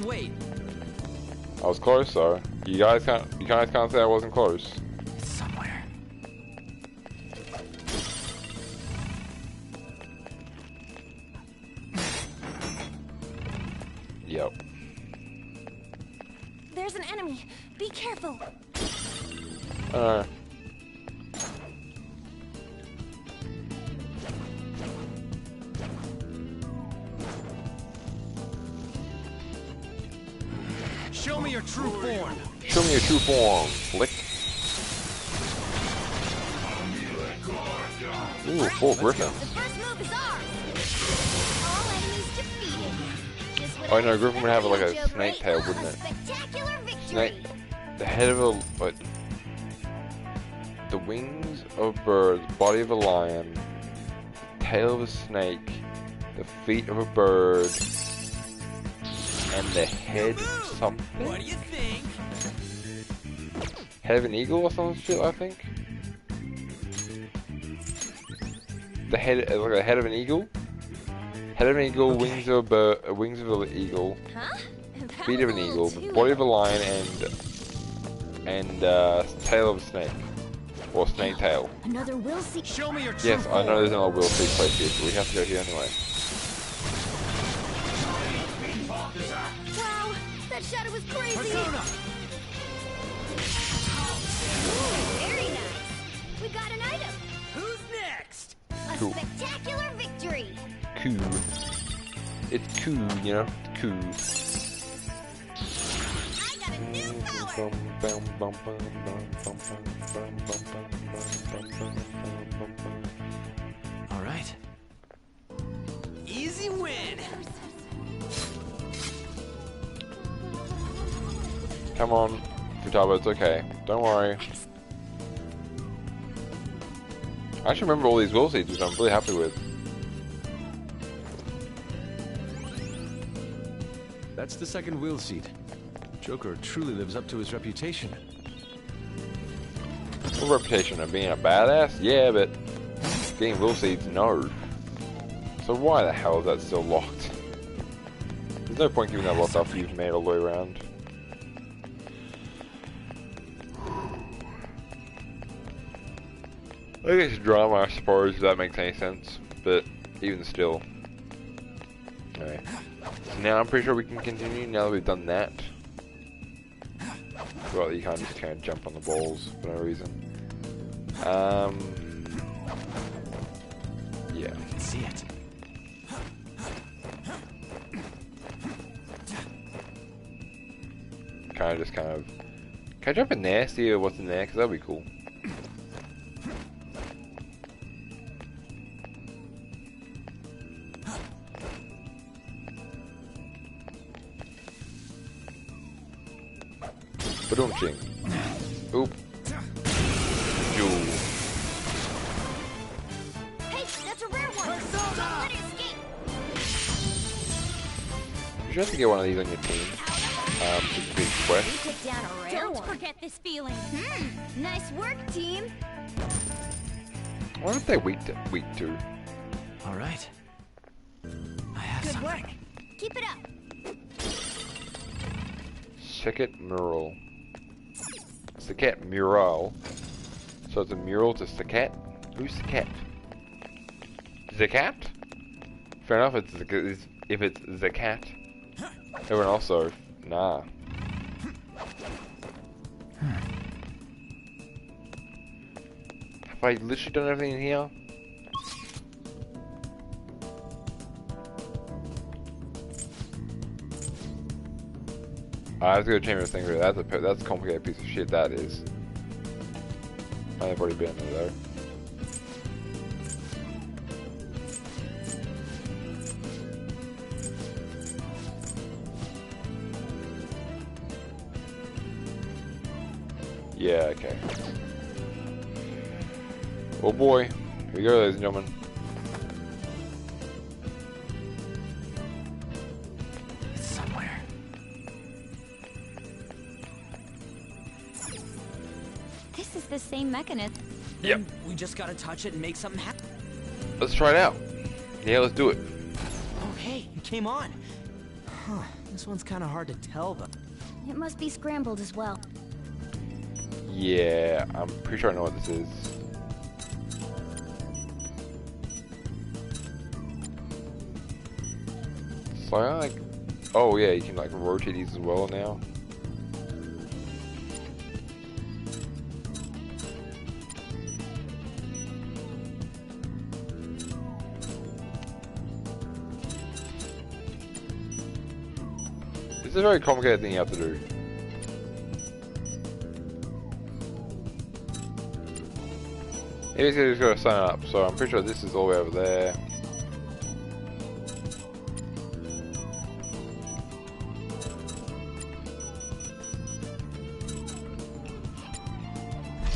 Wait. I was close, though. You guys can't say I wasn't close. Somewhere. Yep. There's an enemy. Be careful. Show me your true form. Show me your true form, Flick. Ooh, full Griffin. Oh no, Griffin would have like a snake tail, wouldn't it? Snake. The head of a, what? The wings of a bird, the body of a lion, the tail of a snake, the feet of a bird, and the head of something. What do you think? Head of an eagle or some shit, I think. The head, like a head of an eagle. Head of an eagle, okay. Wings of a bird, wings of an eagle, feet of an eagle, body of a lion, and tail of a snake, or snake tail. Another will see. Show me your true Yes, I know there's another will see place here, so we have to go here anyway. Wow, that shadow was crazy. Persona. Ooh, very nice. We got an item. Who's next? A cool. Spectacular victory. Cool. It's cool, you know? Cool. I got a new power. All right. Easy win. Come on, Futaba, it's okay. Don't worry. I actually remember all these will seeds, which I'm really happy with. That's the second wheel seat. Joker truly lives up to his reputation. A reputation of being a badass? Yeah, but getting will seeds, no. So why the hell is that still locked? There's no point giving that locked after you've made all the way around. I think it's drama, I suppose, if that makes any sense. But even still. Anyway. So now I'm pretty sure we can continue now that we've done that. Well, you can't just kind of jump on the balls for no reason. Yeah. I can see it. Can I jump in there, see what's in there? Because that'd be cool. Ba-dum-ching. Oop. Jewel. Hey, that's a rare one! Don't let it escape! You should have to get one of these on your team. It's a big quest. You took down a rare Don't forget this feeling. Nice work, team! I wonder if they're weak to. Alright. I have Good something. work. Keep it up. Second mural. Sakat mural. So it's a mural to Sakat? Who's Sakat? Zakat? Fair enough, if it's Zakat. Everyone else though, nah. Have I literally done everything in here? I have to go change this thing here. That's a complicated piece of shit, that is. I've already been there though. Yeah, okay. Oh boy. Here we go, ladies and gentlemen. It's somewhere. This is the same mechanism. Yep. We just gotta touch it and make something happen. Let's try it out. Yeah, let's do it. Oh, hey, you came on. Huh, this one's kind of hard to tell, though. It must be scrambled as well. Yeah, I'm pretty sure I know what this is. So I like, oh yeah, you can like rotate these as well now. This is a very complicated thing you have to do. You just gotta sign up, so I'm pretty sure this is all the way over there.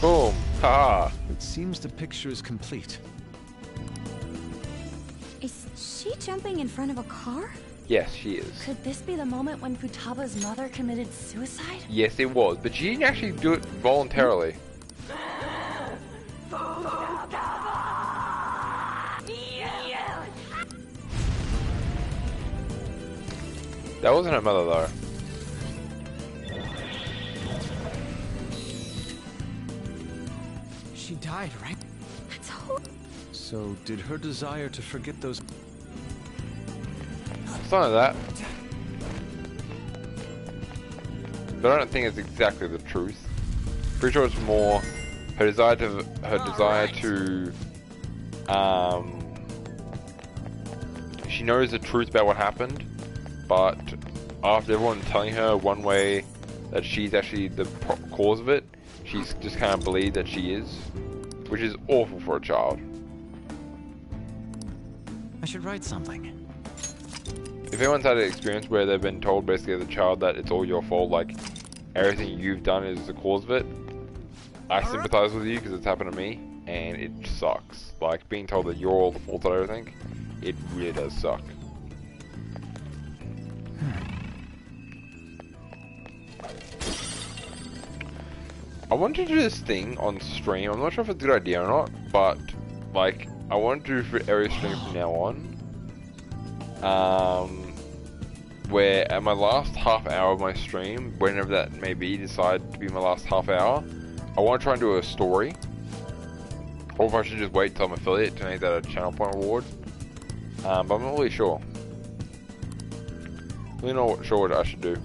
Boom! Haha! It seems the picture is complete. Is she jumping in front of a car? Yes, she is. Could this be the moment when Futaba's mother committed suicide? Yes, it was, but she didn't actually do it voluntarily. That wasn't her mother, though. She died, right? That's horrible. So, did her desire to forget those... Something like that. But I don't think it's exactly the truth. Pretty sure it's more her desire to she knows the truth about what happened, but after everyone telling her one way that she's actually the cause of it, she's just kind of believed that she is, which is awful for a child. I should write something. If anyone's had an experience where they've been told basically as a child that it's all your fault, like everything you've done is the cause of it, I sympathize with you because it's happened to me and it sucks. Like being told that you're all the fault of everything, it really does suck. I want to do this thing on stream. I'm not sure if it's a good idea or not, but like I want to do for every stream from now on. Where at my last half hour of my stream, whenever that may be, decide to be my last half hour, I want to try and do a story. Or if I should just wait till I'm affiliate to make that a channel point reward. But I'm not really sure. Really not sure what I should do.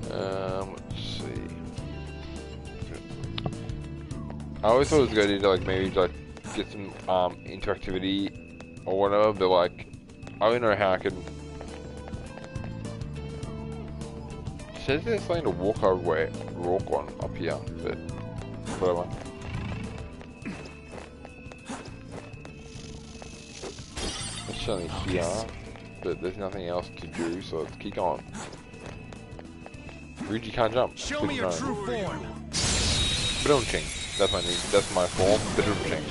Let's I always thought it was a good idea to like maybe like get some interactivity or whatever, but like I don't know how I can. It says there's something to walk on up here, but whatever. It's only here, but there's nothing else to do, so let's keep going. Ryuji can't jump. Show me your true form. Bronching. That's my name. That's my form. Bronching.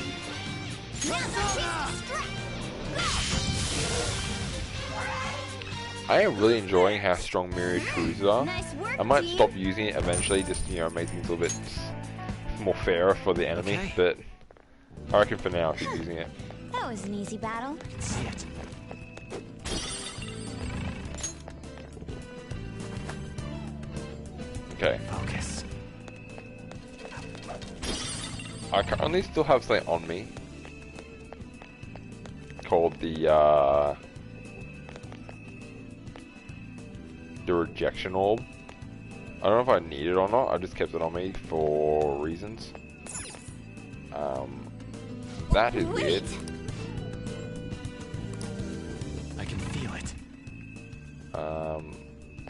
I am really enjoying how strong mirrored cruisers are. I might stop using it eventually, just make things a little bit more fairer for the enemy. But I reckon for now, I'll keep using it. That was an easy battle. I can see it. Okay. Focus. I currently still have something on me called the rejection orb. I don't know if I need it or not. I just kept it on me for reasons. That is weird. I can feel it.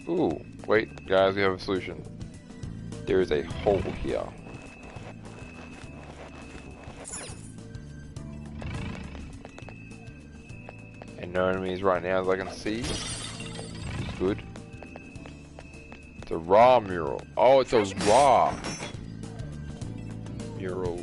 Ooh, wait, guys, we have a solution. There is a hole here. And no enemies right now as I can see. It's good. It's a raw mural. Oh, it's a raw mural.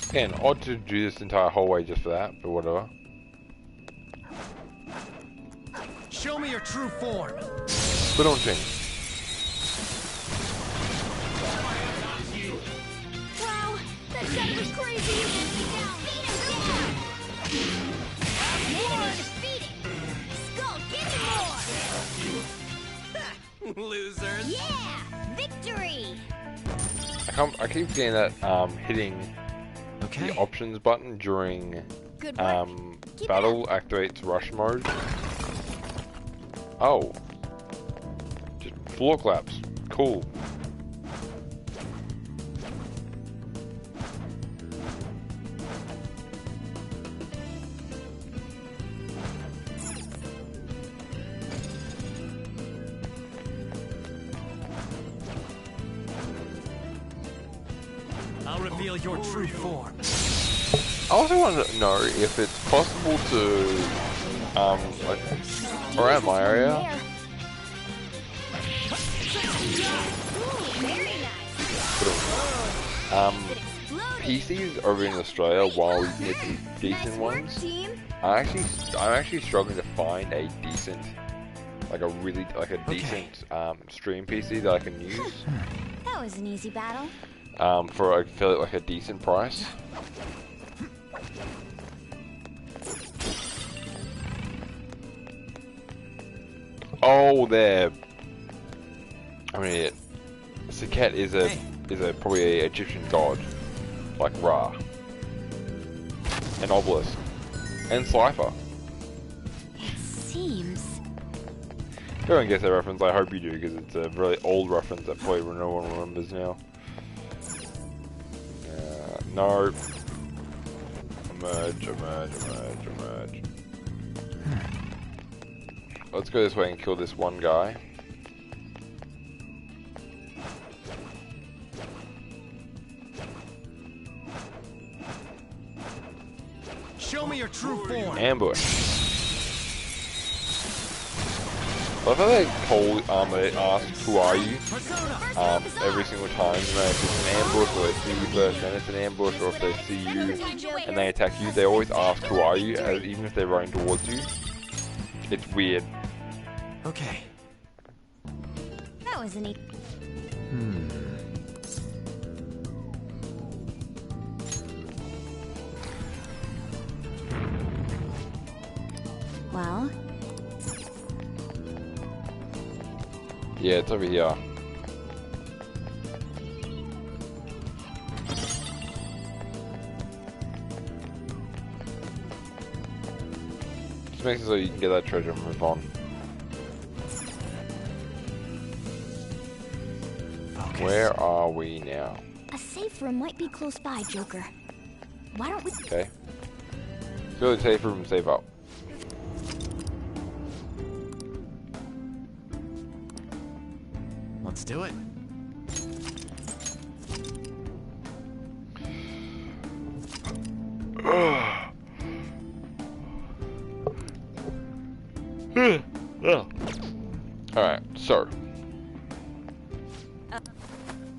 Again, odd to do this entire hallway just for that, but whatever. Show me your true form. Put on change. Wow, that shot was crazy. Losers. Yeah, victory. I keep getting that hitting the options button during battle activates rush mode. Oh, just floor claps. Cool. I'll reveal your true form. I also want to know if it's possible to, like, around my area, PCs over in Australia, while we get these decent ones, I'm actually struggling to find a decent, like a really, like a decent stream PC that I can use. That was an easy battle. For I feel like a decent price. Oh, there. I mean, Saket is a probably a Egyptian god, like Ra, and Obelisk, and Slifer. It seems. If anyone gets that reference, I hope you do, because it's a really old reference that probably no one remembers now. No. Emerge. Let's go this way and kill this one guy. Show me your true form. Ambush. I love how they call, they ask, who are you? Every single time, you know, if it's an ambush or they see you first, then it's an ambush, or if they see you and they attack you, they always ask, who are you, even if they're running towards you. It's weird. Okay. That was an Well? Yeah, it's over here. Just makes it so you can get that treasure and move on. Focus. Where are we now? A safe room might be close by, Joker. Why don't we... Okay. Fill the safe room and save up. Let's do it. Alright, so.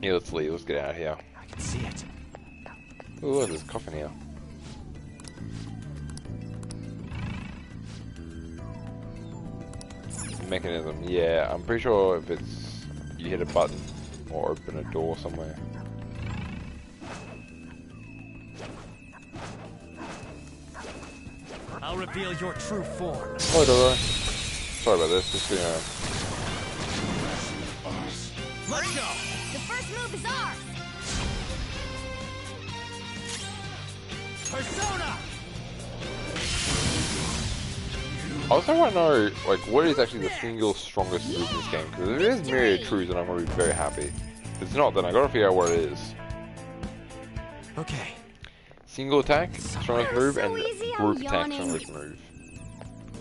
Yeah, let's leave. Let's get out of here. I can see it. Ooh, there's a coffin here. Mechanism. Yeah, I'm pretty sure if it's... you hit a button or open a door somewhere. I'll reveal your true form. Oh, Dolo. Sorry about this. Just, Let's go. The first move is ours. Persona. I also want to know, like, what is actually the single strongest move in this game? Because if it is Myriad Trues, then I'm going to be very happy. If it's not, then I got to figure out what it is. Okay. Single attack, strongest move, and group attack, strongest move.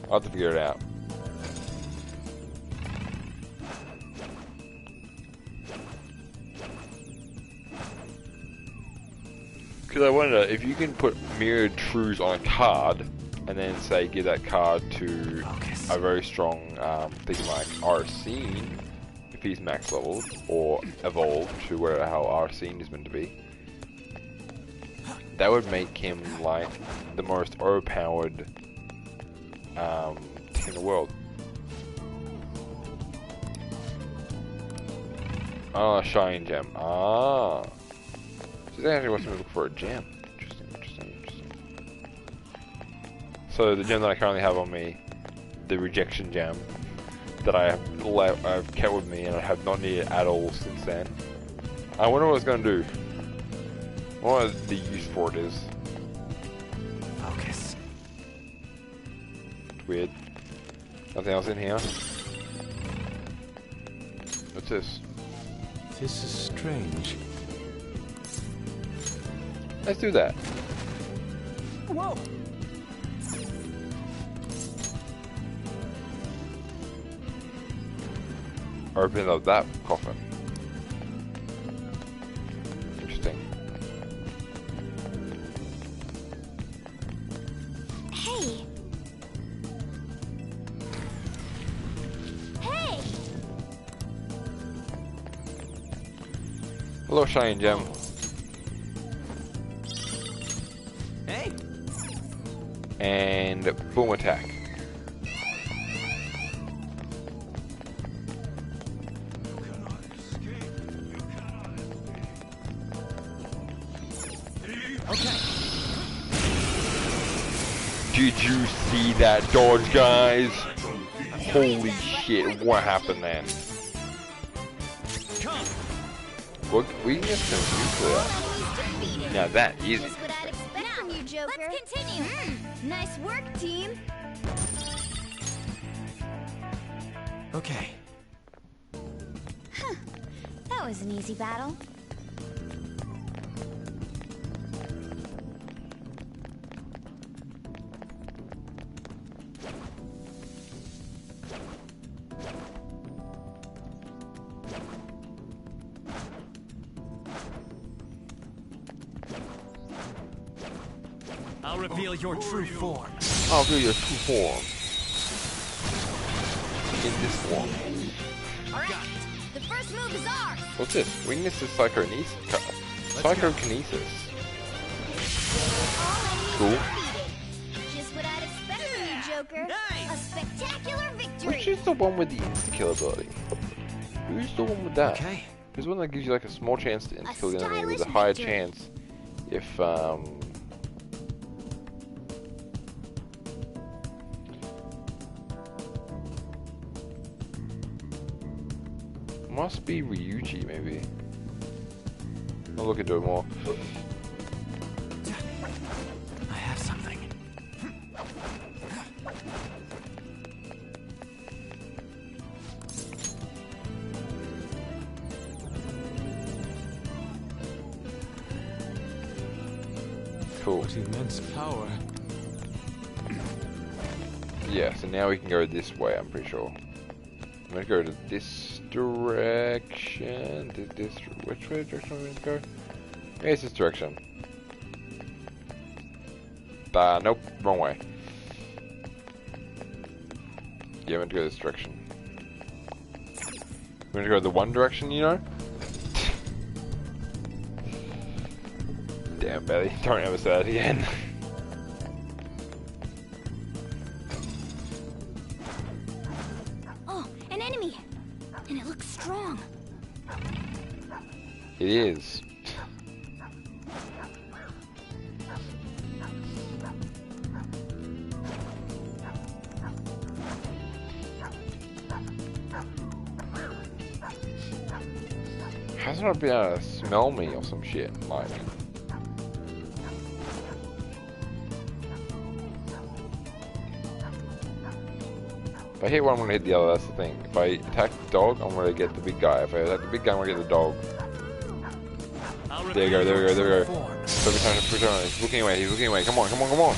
I'll have to figure it out. Because I wonder if you can put Myriad Trues on a card, and then say give that card to a very strong thing like Arsene, if he's max leveled, or evolved to where how Arsene is meant to be. That would make him like the most overpowered thing in the world. Ah, Shine Gem. Ah. So they actually wants me to look for a gem. Interesting. So the gem that I currently have on me, the rejection gem, that I've kept with me and I have not needed at all since then. I wonder what it's going to do. What the use for it is. Focus. Weird. Nothing else in here. What's this? This is strange. Let's do that. Whoa! Open up that coffin. Interesting. Hey. Hey. Hello, Shine Gem. Hey. And boom attack. Okay. Did you see that dodge, guys? Holy shit, what happened then? What weakness can nuclear? Now that is Just what I'd expect from you, Joker. Let's continue. Nice work, team. Okay. Huh. That was an easy battle. I'll reveal your true form. I'll reveal your true form. In this form. Alright. The first move is ours. What's this? Weakness is psychokinesis. Psychokinesis. Cool. Just what I'd expect from you, Joker. Nice. A spectacular victory. Which is the one with the insta-kill ability? Who's the one with that? Okay. There's one that gives you like a small chance to insta-kill the enemy with a higher chance if Must be Ryuji, maybe. I'll look into it more. I have something. Cool. What immense power. Yeah, so now we can go this way, I'm pretty sure. I'm gonna go to this direction. Which way direction am I gonna go? Yeah, it's this direction. Nope, wrong way. Yeah, I'm gonna go this direction. I'm gonna go the one direction, you know? Damn, Betty, don't ever say that again. It is. How's it not been able to smell me or some shit? Like. If I hit one, I'm gonna hit the other, that's the thing. If I attack the dog, I'm gonna get the big guy. If I attack the big guy, I'm gonna get the dog. There we go, there we go, there we go. Every time, he's looking away, he's looking away. Come on, come on, come on.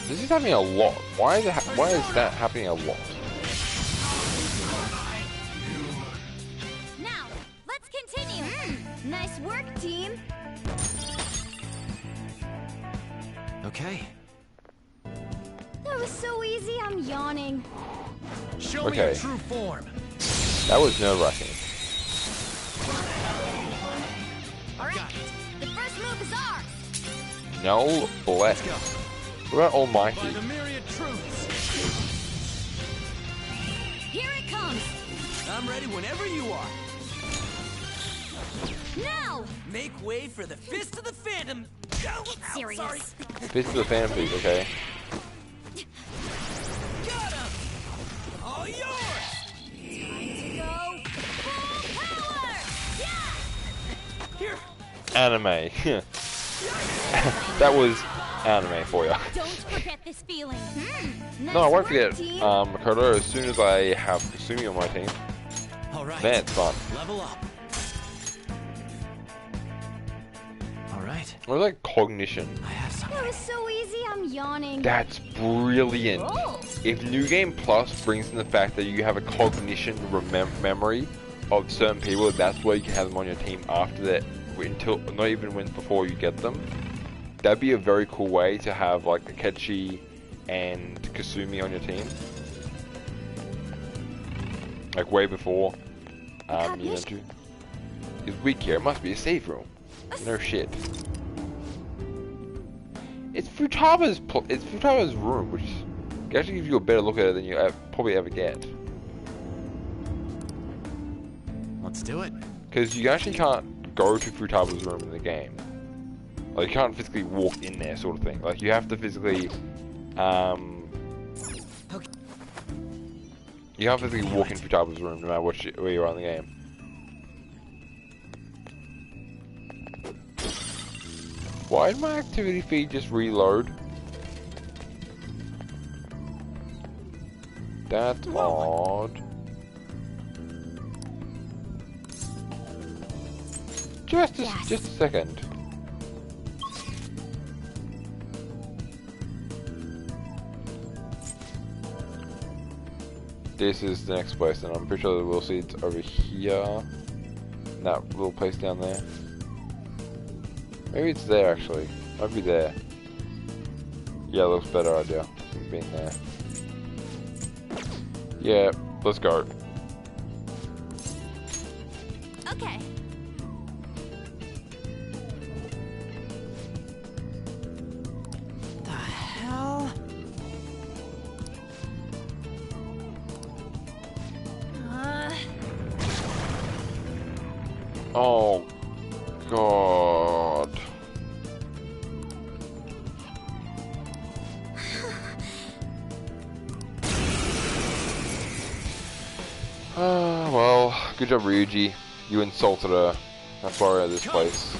This is happening a lot. Why is that happening a lot? Now, let's continue. Nice work, team. Okay. That was so easy, I'm yawning. Show me your true form. That was nerve-wracking. Alright, the first move is ours. No bless. What about Almighty? The myriad truths. Here it comes. I'm ready whenever you are. Now! Make way for the Fist of the Phantom. Get serious. Sorry. Fist of the Phantom, please, okay. Got him! All yours! Time to go full power! Yeah! Here! Anime. That was anime for you. Don't forget this feeling. Nice No, I won't forget team. Makoto as soon as I have Kasumi on my team. Alright. Then it's fun. Level up. Alright. What like cognition? I have something. That was so easy, I'm yawning. That's brilliant. Oh. If New Game Plus brings in the fact that you have a cognition memory of certain people, that's where you can have them on your team after that, until not even when before you get them. That'd be a very cool way to have like Akechi and Kasumi on your team. Like way before you know to. It's weak here. It must be a safe room. No shit. It's Futaba's room, which actually gives you a better look at it than you probably ever get. Let's do it. Because you actually can't go to Futaba's room in the game. Like, you can't physically walk in there, sort of thing. Like, you have to physically, you can't physically walk in Futaba's room no matter where you are in the game. Why did my activity feed just reload? That's odd. Just a second. This is the next place, and I'm pretty sure we'll see it's over here. That little place down there. Maybe it's there actually. Might be there. Yeah, looks better idea than being there. Yeah, let's go. Okay. The hell? Oh God. good job, Ryuji. You insulted her. That's why we're at this place.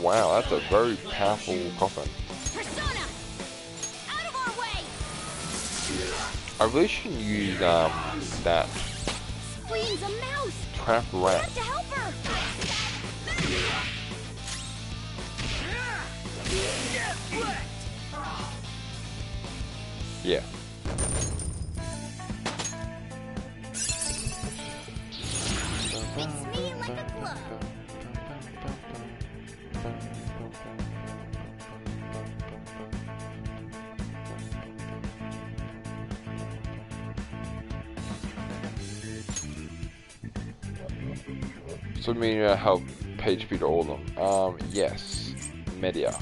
Wow, that's a very powerful coffin. Persona! Out of our way! I really shouldn't use that Queen's a mouse! trap We rat. have to help her! Yeah. Fits me like a glove. So we need to help page speed all of them. Yes. Media.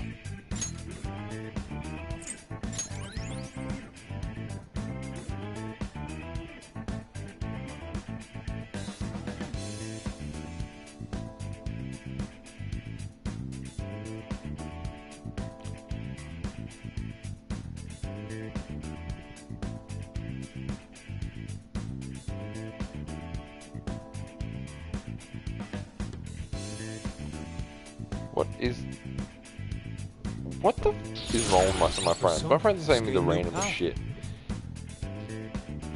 What the f is wrong with my friends? My friends are saying me the random shit.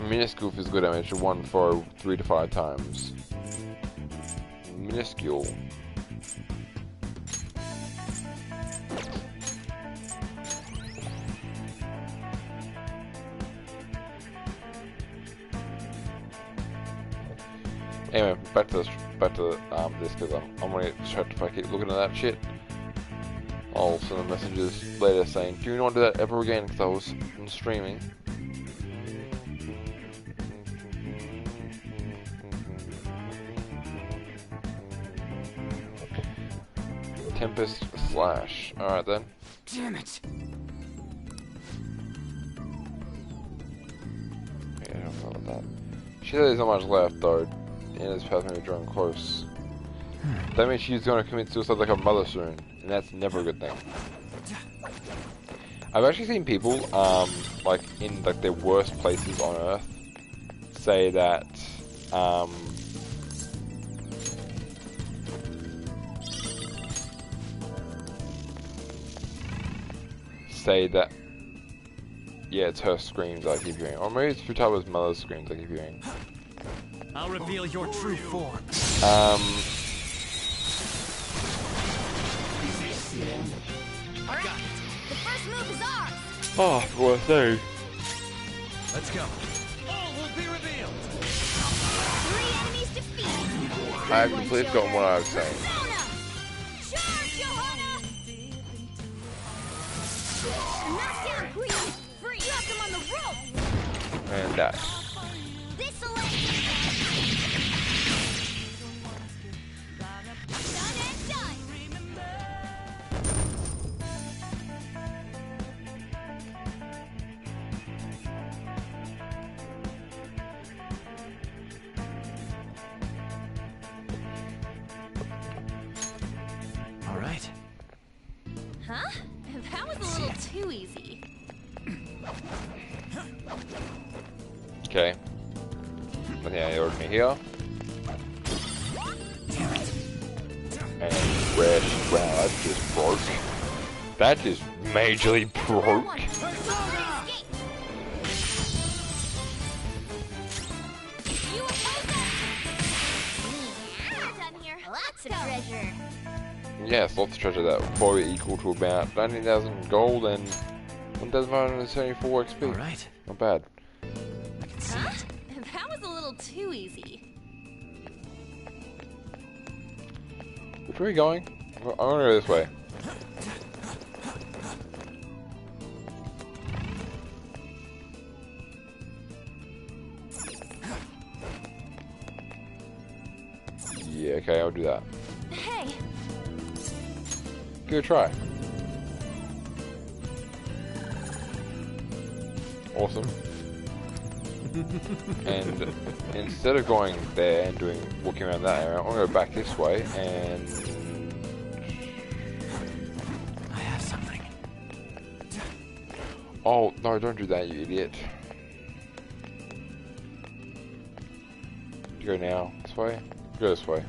Minuscule physical damage to 1 for 3 to 5 times. Minuscule. Anyway, back to this because I'm gonna get distracted if I keep looking at that shit. I'll send them messages later saying, do you not want to do that ever again? Because I was streaming. Tempest Slash. Alright then. Damn it! Yeah, I don't know about that. She said there's not much left though. And it's past me drawing close. That means she's gonna commit suicide like her mother soon. And that's never a good thing. I've actually seen people, like in like their worst places on Earth, say that, yeah, it's her screams I keep hearing, or maybe it's Futaba's mother's screams I keep hearing. I'll reveal your true form. Alright, the first move is ours! Oh, for what I say. Let's go. All will be revealed. 3 enemies defeated! I have completely forgotten what I was saying. Charge, Johanna! Knock down, Queen! Free! Lock him on the rope! And that. This'll end! Done and done! All right. Huh? That was a little too easy. Okay. Yeah, they ordered me here. And fresh. Wow, that just broke. That just majorly broke. Done here. Lots of treasure. Yes, lots of treasure that will probably equal to about 19,000 gold and 1,574 XP. Alright. Not bad. Huh? That was a little too easy. Which way are we going? I'm gonna go this way. Yeah, okay, I'll do that. Hey, Give it a try. Awesome. And instead of going there and walking around that area, I'm gonna go back this way and I have something. oh no, don't do that, you idiot. to go now? This way? Go this way.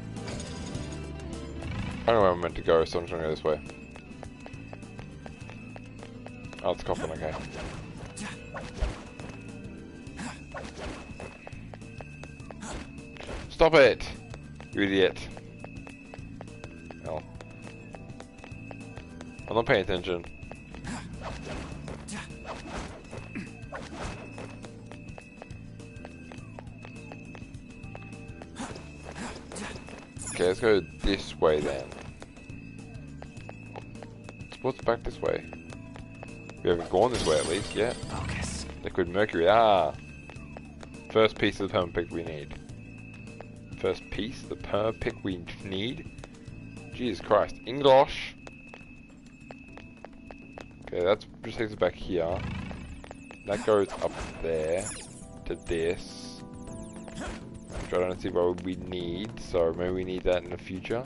I don't know where I'm meant to go, so I'm just gonna go this way. Oh, it's coffin, okay. Stop it! You idiot. Hell. I'm not paying attention. Okay, let's go this way then. What's back this way? We haven't gone this way at least yet. Focus. Liquid mercury. Ah! First piece of the perma pick we need. First piece, the perma pick we need? Jesus Christ. English! Okay, that just takes us back here. That goes up there to this. Which I don't see what we need, so maybe we need that in the future.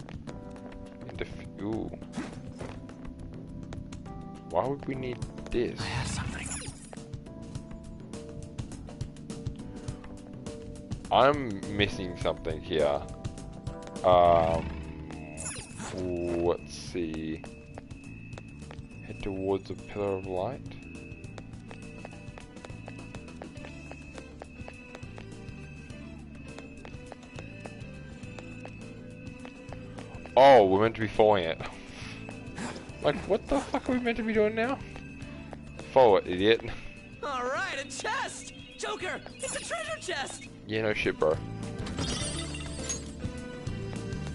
Ooh. Why would we need this? I have something. I'm missing something here. Let's see. Head towards a pillar of light. Oh, we're meant to be following it. Like, what the fuck are we meant to be doing now? Follow it, idiot. Alright, a chest! Joker, it's a treasure chest! Yeah, no shit, bro.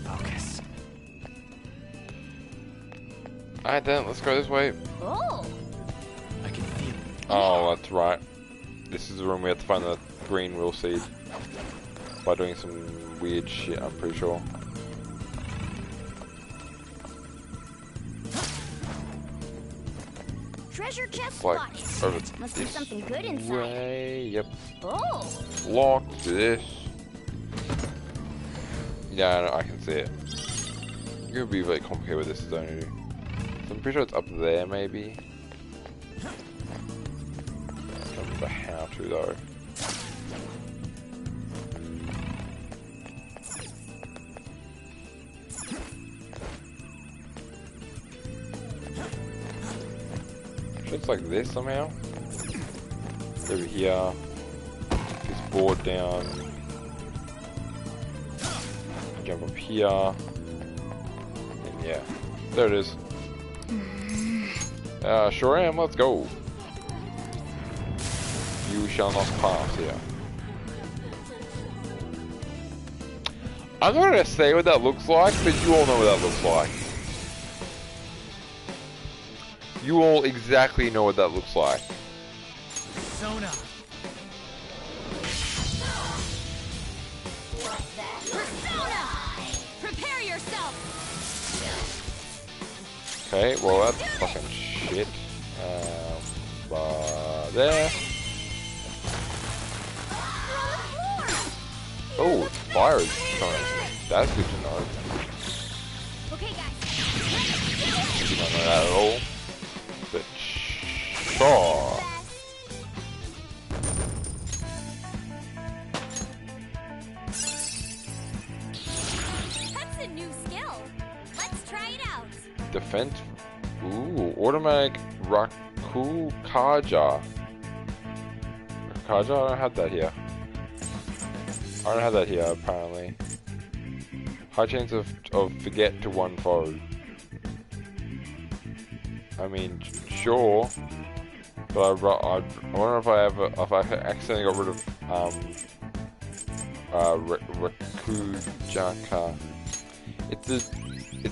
Focus. Alright then, let's go this way. Oh! I can feel it. Oh, that's right. This is the room we have to find the green will seed. By doing some weird shit, I'm pretty sure. Treasure chest Like, locked. over Must be this something good inside. way. Yep. Oh! Locked this. Yeah, no, I can see it. It's gonna be very complicated with this, don't you? So I'm pretty sure it's up there, maybe. I don't remember how to though. It's like this somehow. Over here. This board down. Jump up here. And yeah. There it is. Sure am, let's go. You shall not pass here. I'm not gonna say what that looks like, but you all know what that looks like. You all exactly know what that looks like. Persona. Persona! Prepare yourself! Okay, well that's fucking shit. There. Oh, fire is coming. That's good to know. Okay, guys. Did not know that at all. But sure. That's a new skill. Let's try it out. Defense. Ooh, automatic Raku Kaja. Kaja? I don't have that here. I don't have that here, apparently. High chance of forget to one foe. I mean, sure, but I wonder if I accidentally got rid of Rakujaka. It's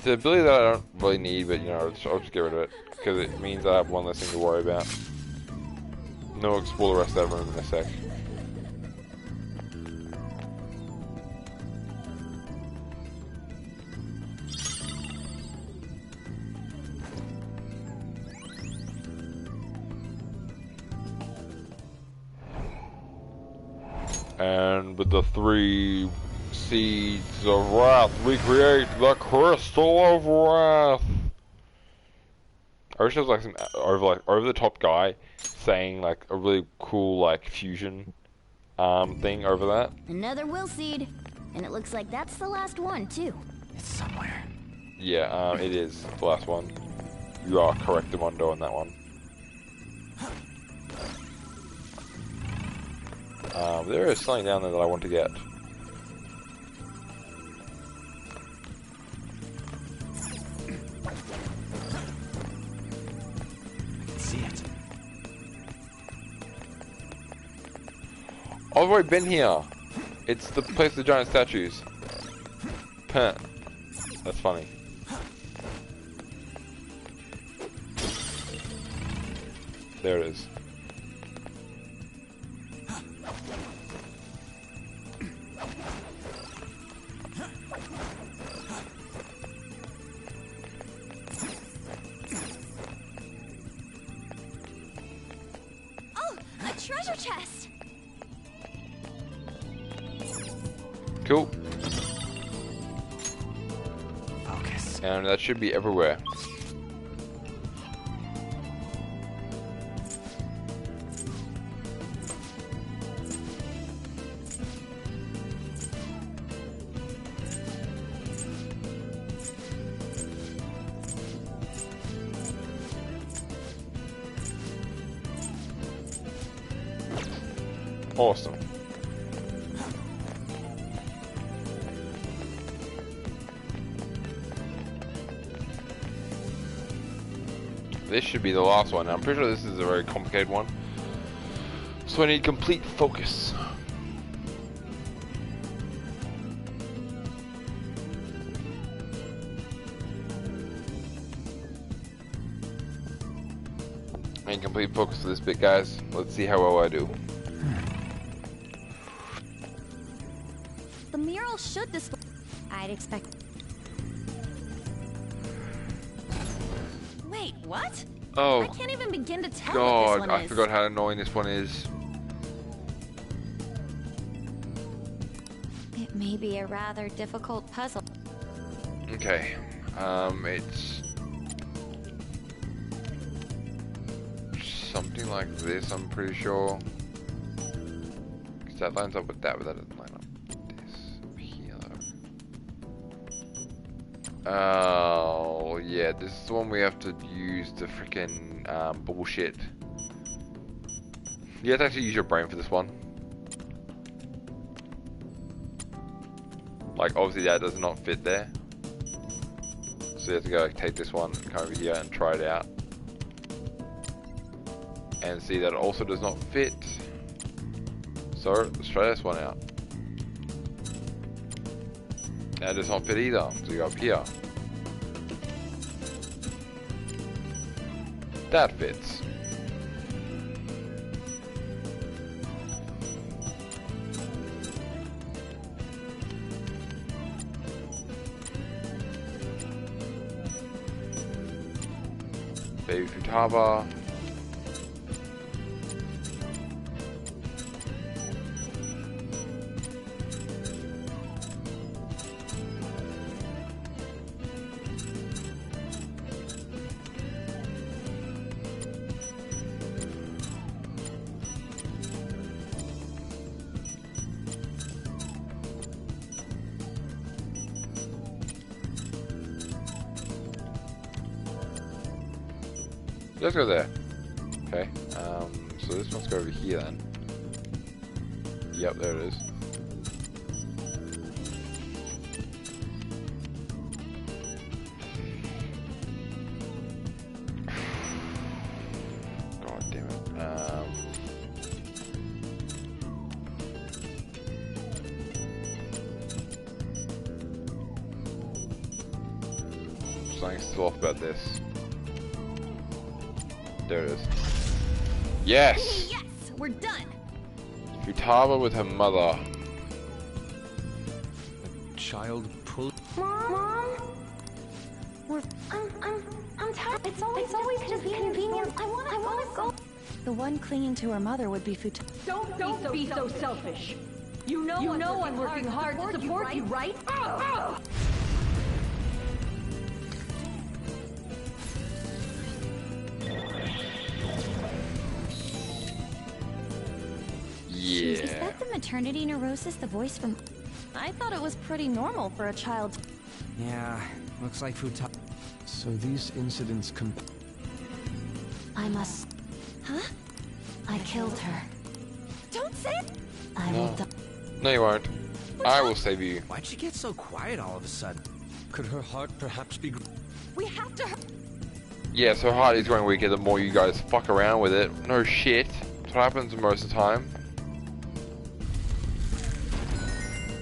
an ability that I don't really need, but you know, I'll just get rid of it because it means I have one less thing to worry about. No, we'll explore the rest of that room in a sec. And with the 3 seeds of wrath, we create the crystal of wrath. I wish there was like some over the top guy saying like a really cool like fusion thing over that. Another will seed. And it looks like that's the last one, too. It's somewhere. Yeah, it is the last one. You are correct, Amondo, on that one. There is something down there that I want to get. I can see it. I've already been here. It's the place of the giant statues. Pant. That's funny. There it is. Oh, a treasure chest! Cool. Focus. And that should be everywhere. Awesome. This should be the last one. I'm pretty sure this is a very complicated one. So I need complete focus. I need complete focus for this bit, guys. Let's see how well I do. The mural should display. I'd expect. Wait, what? Oh, I can't even begin to tell God, what this one I is. forgot how annoying this one is. It may be a rather difficult puzzle. Okay, it's something like this, I'm pretty sure. Because that lines up with that, but that doesn't line up with this over here, though. Oh, yeah, this is the one we have to use the freaking bullshit. You have to actually use your brain for this one. Like, obviously that does not fit there. So you have to go like, take this one and come over here and try it out. And see that it also does not fit. So let's try this one out. That does not fit either. So you go up here. That fits. Baby Futaba. Let's go there. Okay. So this one's go over here then. Yep, there it is. God damn it. Something's still off about this. There it is. Yes! Yes! We're done! Futaba with her mother. A child pull. Mom? I'm tired. It's always convenient. I wanna go. The one clinging to her mother would be Futaba. Don't be so selfish. You know I'm working hard to support you, right? Yeah. Is that the maternity neurosis, the voice from... I thought it was pretty normal for a child. Yeah, looks like Futaba. So these incidents I must... Huh? I killed her. Don't say it! I No. will die. No, you won't. I will save you. Why'd she get so quiet all of a sudden? Could her heart perhaps be... We have to... Yeah, so heart is going weaker the more you guys fuck around with it. No shit. That's what happens most of the time.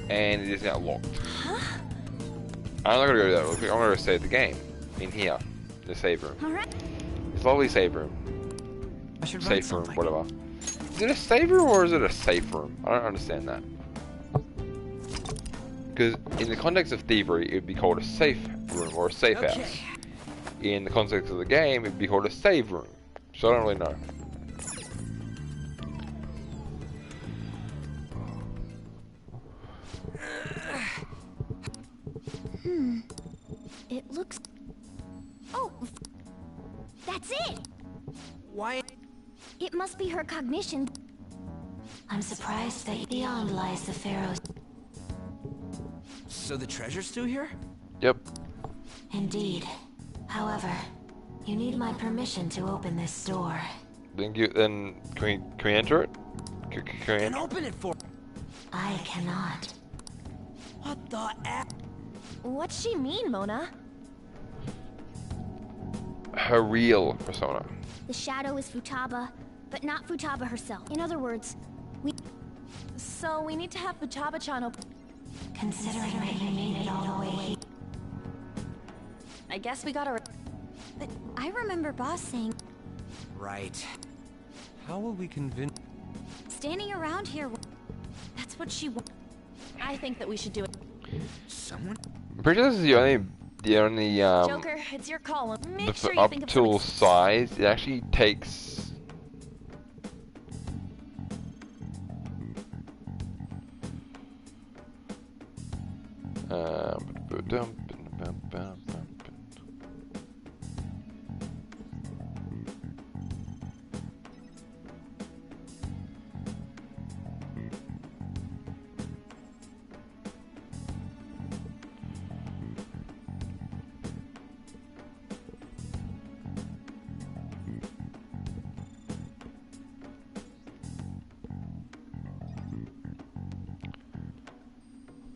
And it is now locked. Huh? I'm not gonna go to that real quick. I'm gonna go save the game. In here. The save room. Alright. It's a lovely save room. I should write Safe room, something. whatever. Is it a save room or is it a safe room? I don't understand that. Because in the context of thievery, it would be called a safe room or a safe house. In the context of the game, it would be called a save room. So I don't really know. It looks... Oh! That's it! Why? It must be her cognition. I'm surprised that beyond lies the Pharaoh's... So the treasure's still here? Yep. Indeed. However, you need my permission to open this door. Then can we enter it? Can we Then open it for... I cannot. What the F? What's she mean, Mona? Her real persona. The shadow is Futaba, but not Futaba herself. In other words, we... So we need to have Futaba-chan open... Considering that you made it all the way here. I guess we gotta... But I remember Boss saying... Right. How will we convince... Standing around here... That's what she... I think that we should do it. Someone? I'm pretty sure this is the only Joker, it's your call. Make the sure you up think of till something... size. It actually takes.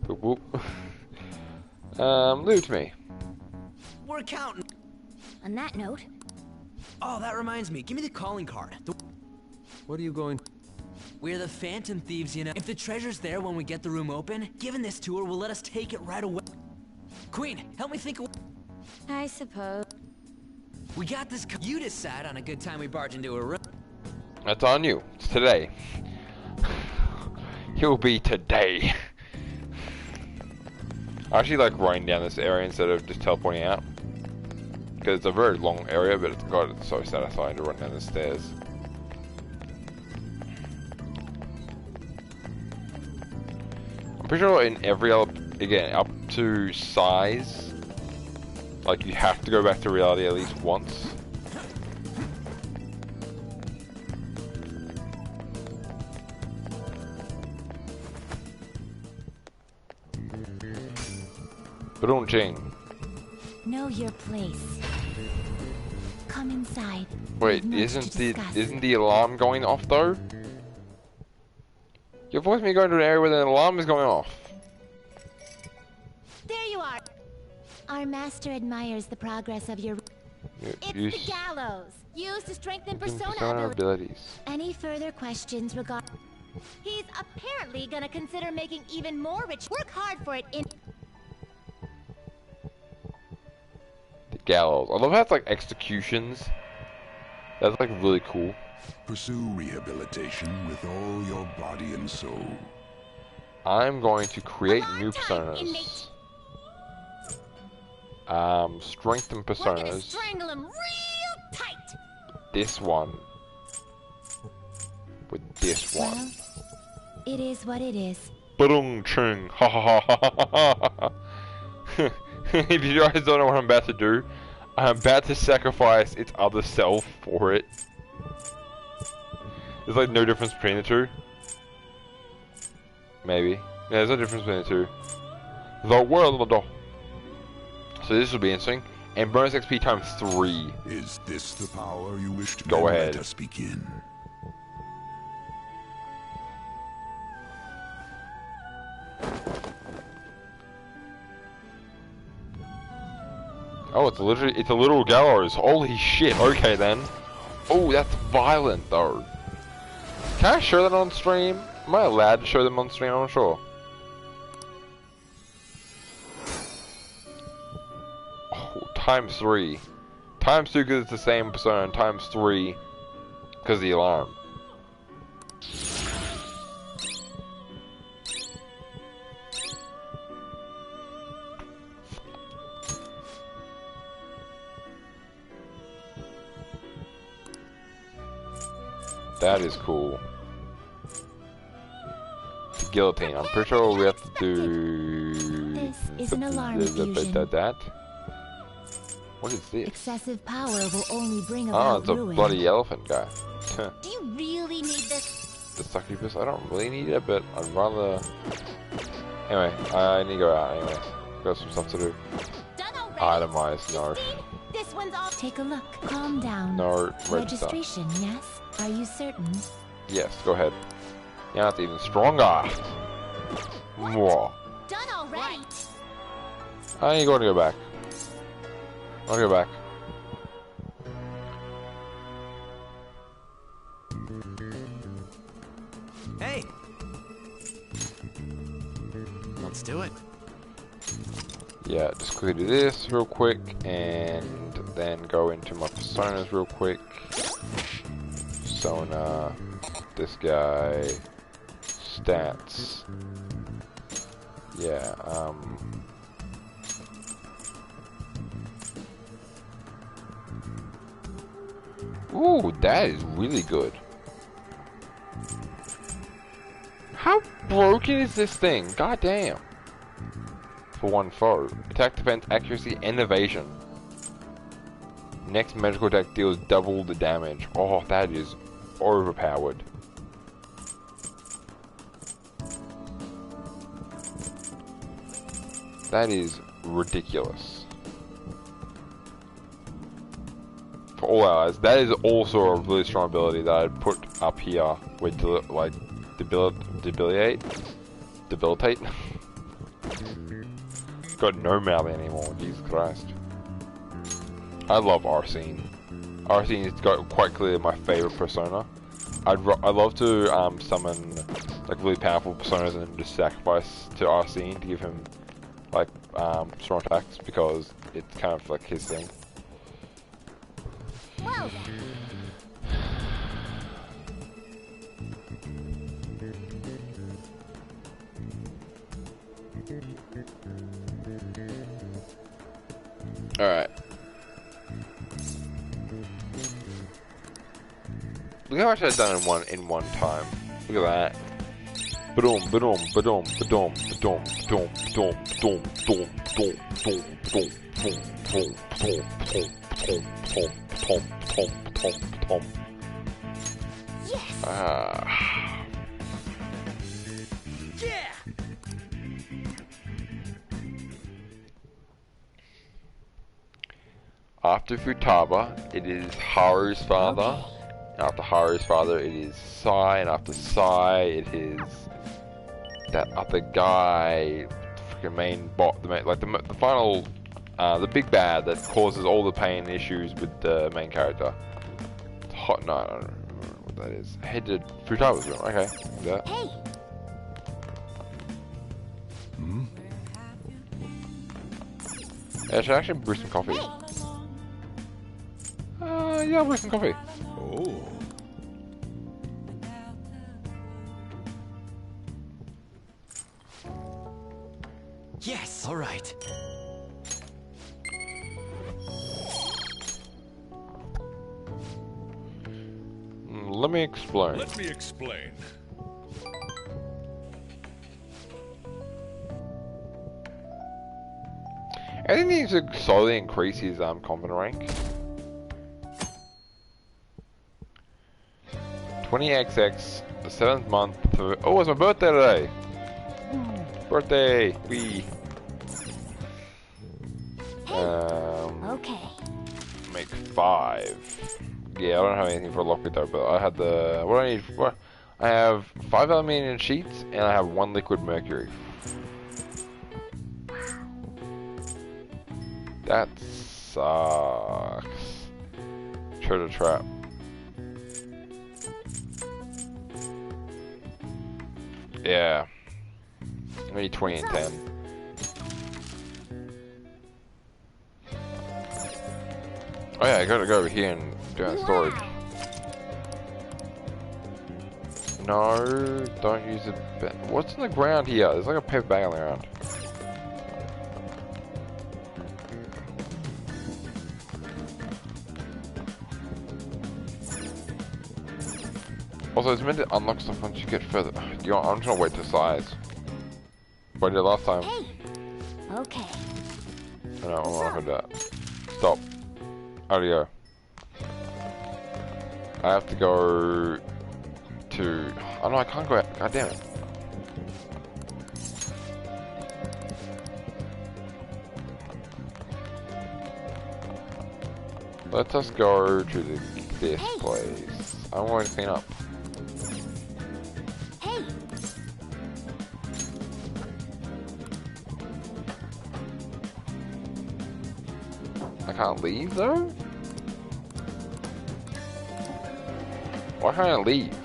Whoop, whoop. Loot me. We're counting. On that note... Oh, that reminds me. Give me the calling card. What are you going... We're the Phantom Thieves, you know. If the treasure's there when we get the room open, giving this to her will let us take it right away. Queen, help me think of... I suppose... We got this... You decide on a good time we barge into a room. That's on you. It's today. He'll be today. I actually like running down this area instead of just teleporting out. Because it's a very long area, but it's, God, it's so satisfying to run down the stairs. I'm pretty sure in every other, again, up to size, like you have to go back to reality at least once. Ba-dum-ching. Know your place. Come inside. Wait, isn't the alarm going off though? You're forcing me to go into an area where the alarm is going off. There you are. Our master admires the progress of your... It's the gallows, used to strengthen persona abilities. Any further questions regarding... He's apparently gonna consider making even more rich. Work hard for it in... The gallows. I love how it's like executions. That's like really cool. Pursue rehabilitation with all your body and soul. I'm going to create new personas. Strengthen We're gonna personas. strangle him real tight. This one. With this one. Well, it is what it is. Ba-dum-ching. Ha ha ha ha ha ha. If you guys don't know what I'm about to do, I'm about to sacrifice its other self for it. There's like no difference between the two. Maybe. Yeah, there's no difference between the two. The world. So this will be interesting. And bonus XP times 3. Is this the power you wish to go ahead? Let us begin. Oh, it's a little gallows. Holy shit. Okay then. Oh, that's violent though. Can I show that on stream? Am I allowed to show them on stream? I'm not sure. Oh, times 3. Times 2 because it's the same persona, and times 3 because of the alarm. That is cool. The guillotine. I'm pretty sure we have to do... This is an alarm fusion. That. What is this? Excessive power will only bring about Oh, it's a ruin. bloody elephant guy. Do you really need this? The succubus? I don't really need it, but I'd rather... Anyway, I need to go out anyway. Got some stuff to do. Itemize, no. This one's off. Take a look. Calm down. No, registration, yes? Are you certain? Yes, go ahead. Yeah, that's even stronger. More. Done already. I ain't going to go back. I'll go back. Hey! Let's do it. Yeah, just quickly do this real quick, and then go into my personas real quick. Persona, this guy, stats. Yeah, ooh, that is really good. How broken is this thing? God damn. For one foe. Attack, defense, accuracy, and evasion. Next magical attack deals double the damage. Oh, that is overpowered. That is ridiculous. For all allies, that is also a really strong ability that I'd put up here with like debilitate. Got no melee anymore. Jesus Christ. I love Arsene. Arsene is quite clearly my favorite persona. I'd love to summon like really powerful personas and just sacrifice to Arsene to give him like strong attacks because it's kind of like his thing. Well Alright. Look how much I've done in one time. Look at that. Ba-dum, ba-dum, ba-dum, ba-dum, ba-dum, ba-dum, ba-dum, ba-dum, ba-dum, ba-dum, ba-dum, ba-dum, ba-dum, ba-dum, ba-dum, ba-dum, ba-dum. Yes. Yeah. After Futaba, it is Haru's father. Okay. After Haru's father, it is Sai, and after Sai, it is that other guy, freaking main bot, the final, the big bad that causes all the pain and issues with the main character. It's Hot Night. I don't remember what that is. I headed Futaba's room. Okay, that. Hey. Yeah, I should actually brew some coffee. Hey. Yeah, I'll brew some coffee. Oh. Yes, all right. Let me explain. Let me explain. I think he needs to slowly increase his common rank. 20XX, the 7th month. Oh, it's my birthday today. Birthday! Wee! Okay. Make 5. Yeah, I don't have anything for lockpick though, but I had the... What do I need? What? I have 5 aluminium sheets, and I have 1 liquid mercury. That sucks. Treasure trap. Yeah. I need 20 and 10. Oh yeah, I gotta go over here and do that storage. No, don't use it. What's in the ground here? There's like a paper bag on the ground. Also, it's meant to unlock stuff once you get further. I'm just gonna wait to size. What I did last time. Hey. Okay. I know, I'm not gonna do that. Stop. I gotta go. I have to go to... Oh no, I can't go out. God damn it. Let us go to this place. I'm going to clean up. Hey. I can't leave though? Why can't I leave?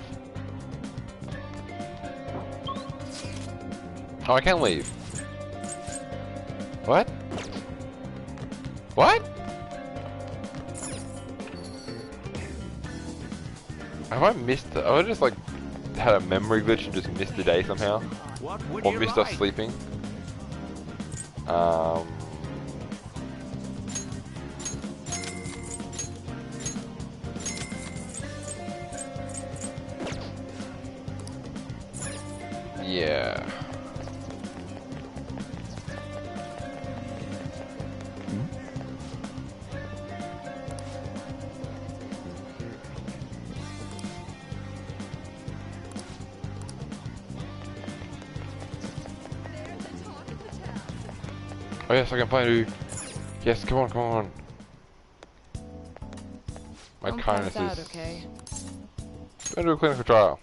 Oh, I can't leave. What? What? Have I missed the... I just like had a memory glitch and just missed the day somehow? Or missed us sleeping? Yeah. Oh yes, I can find you. Yes, come on, come on. My kindness is... Okay. Go do a clinical trial.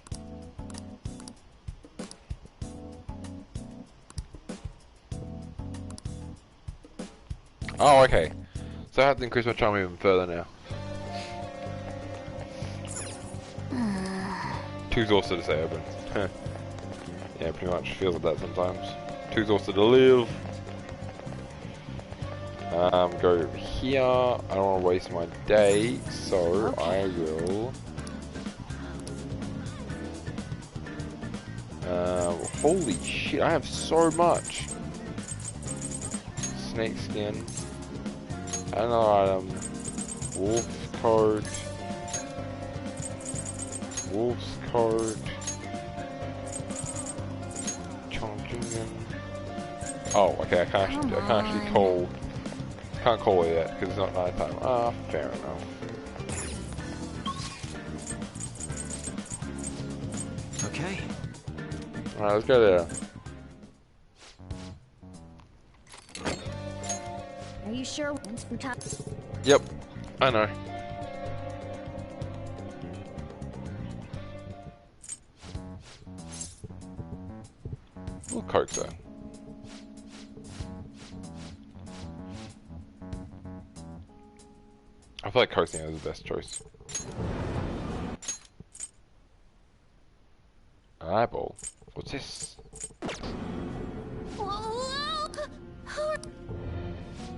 Oh, okay. So I have to increase my charm even further now. Too exhausted to stay open. Yeah, pretty much feels like that sometimes. Too exhausted to live. Go over here. I don't want to waste my day, so I will. Holy shit! I have so much. Snake skin. Another item. Wolf's coat. Wolf's coat. Chongqing. Oh, okay. I can't actually call. Can't call it yet because it's not night time. Ah, fair enough. Okay. Alright, let's go there. Are you sure? Once for top. Yep, I know. A little coke though. I feel like coasting is the best choice. An eyeball? What's this?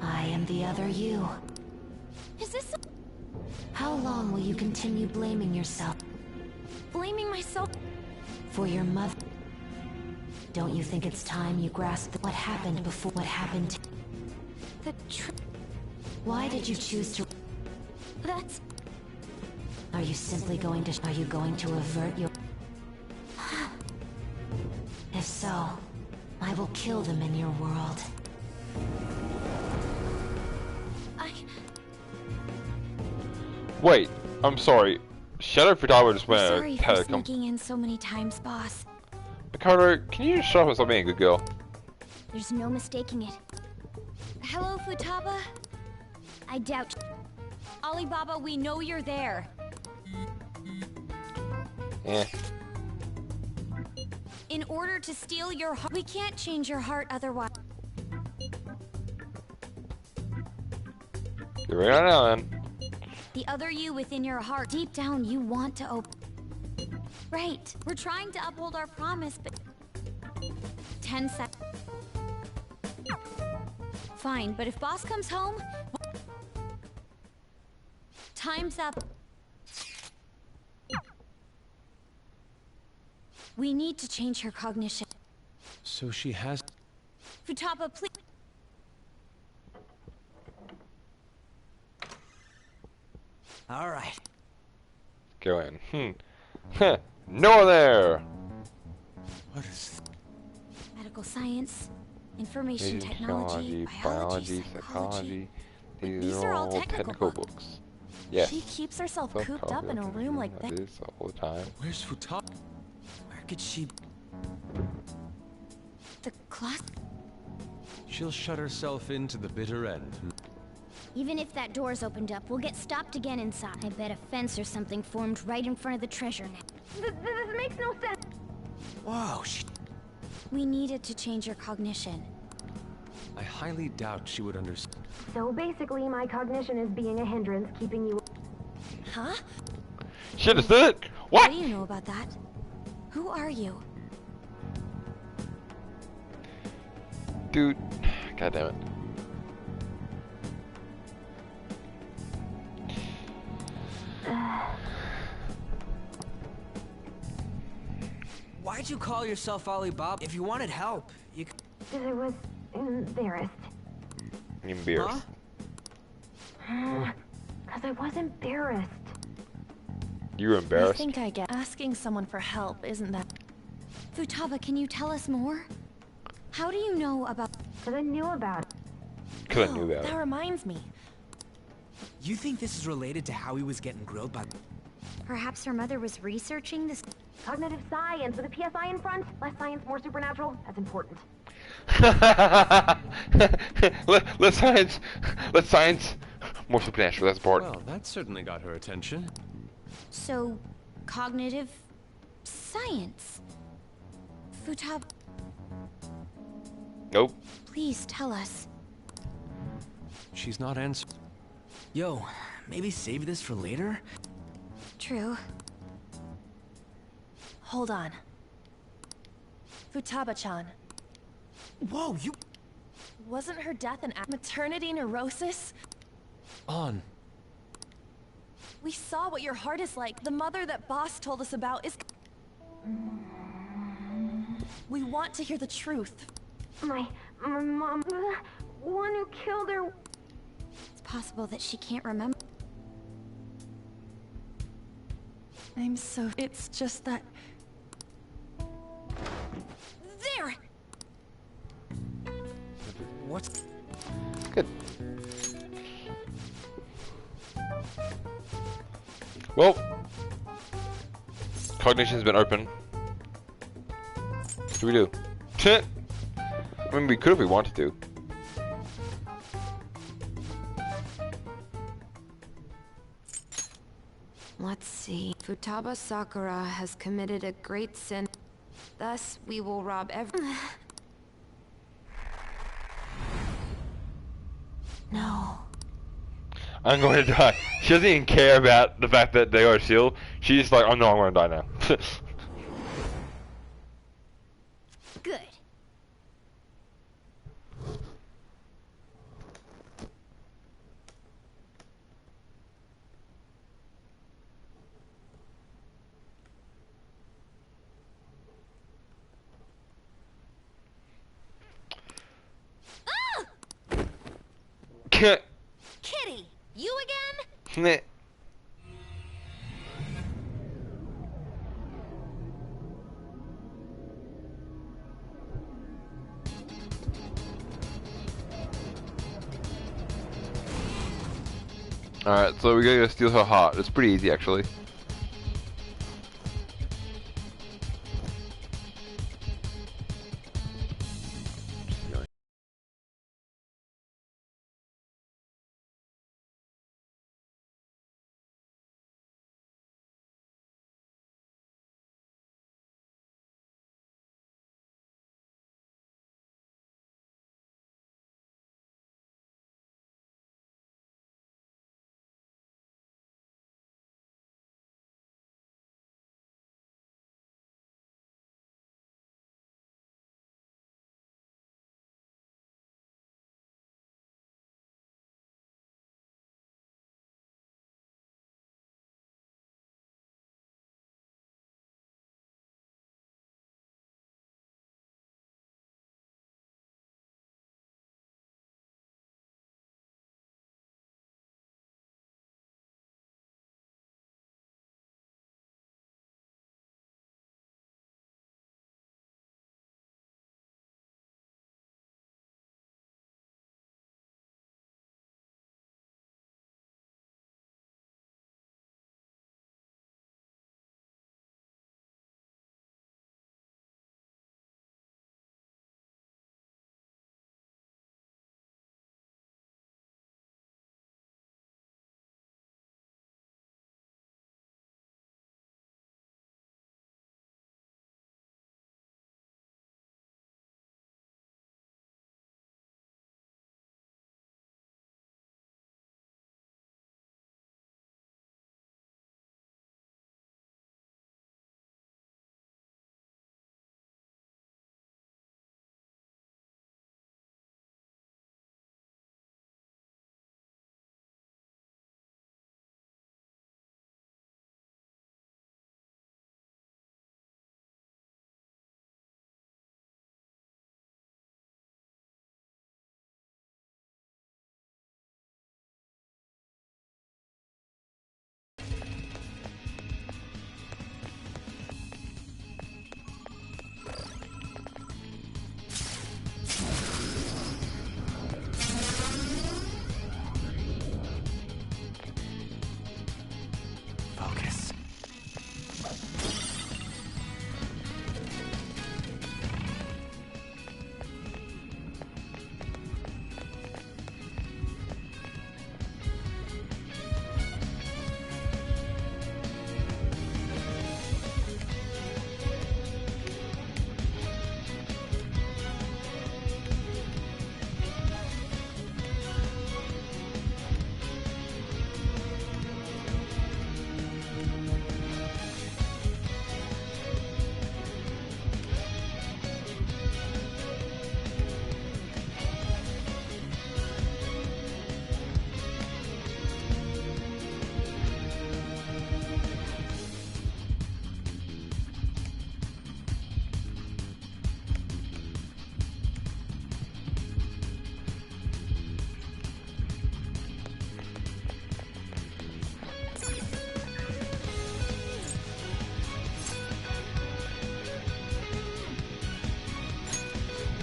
I am the other you. Is this... How long will you continue blaming yourself? Blaming myself? For your mother? Don't you think it's time you grasp what happened before what happened to... The truth. Why did you choose to... That's... Are you simply going to... Are you going to avert your... If so, I will kill them in your world. Wait, I'm sorry. Shadow Futaba just went Sorry for sneaking in so many times, boss. Ricardo, can you just shut up and stop being a good girl? There's no mistaking it. Hello, Futaba? I doubt. Alibaba, we know you're there. Eh. In order to steal your heart, we can't change your heart otherwise. You're right on now, then. The other you within your heart, deep down, you want to open. Right. We're trying to uphold our promise, but 10 seconds. Fine, but if boss comes home, time's up. We need to change her cognition. So she has... Futaba, please. All right. Go in. No one there! What is medical science, information technology, biology, psychology. These are all technical books. Yes. She keeps herself cooped up in a room like this all the time. Where's Futaba? Where could she... The class... She'll shut herself into the bitter end. Even if that door's opened up, we'll get stopped again inside. I bet a fence or something formed right in front of the treasure now. This makes no sense. Whoa, We needed to change your cognition. I highly doubt she would understand. So basically, my cognition is being a hindrance, keeping you... Huh? She understood it! What? What do you know about that? Who are you? Dude. God damn it. Why'd you call yourself Alibaba? If you wanted help, you could... Because I was embarrassed. Embarrassed. Because I was embarrassed. You were embarrassed? I think I get asking someone for help, isn't that... Futaba, can you tell us more? How do you know about... Because I knew about it. Because I knew about That it. reminds me. You think this is related to how he was getting grilled by... Perhaps her mother was researching this... Cognitive science with a PSI in front. Less science, more supernatural. That's important. Let's science, more supernatural. That's important. Well, that certainly got her attention. So, cognitive science. Futaba, Nope. please tell us. She's not answering. Yo, maybe save this for later? True. Hold on. Futaba-chan. Whoa, you... Wasn't her death an maternity neurosis? On. We saw what your heart is like. The mother that Boss told us about is... We want to hear the truth. My mom, the one who killed her... It's possible that she can't remember. I'm so... It's just that... There! What's... Good. Well, cognition's been open. What do we do? I mean, we could if we wanted to. Let's see. Futaba Sakura has committed a great sin. Thus, we will rob every... No. I'm going to die. She doesn't even care about the fact that they got a shield. She's just like, oh no, I'm going to die now. Good. Kitty, you again? Alright, so we gotta go steal her heart. It's pretty easy actually.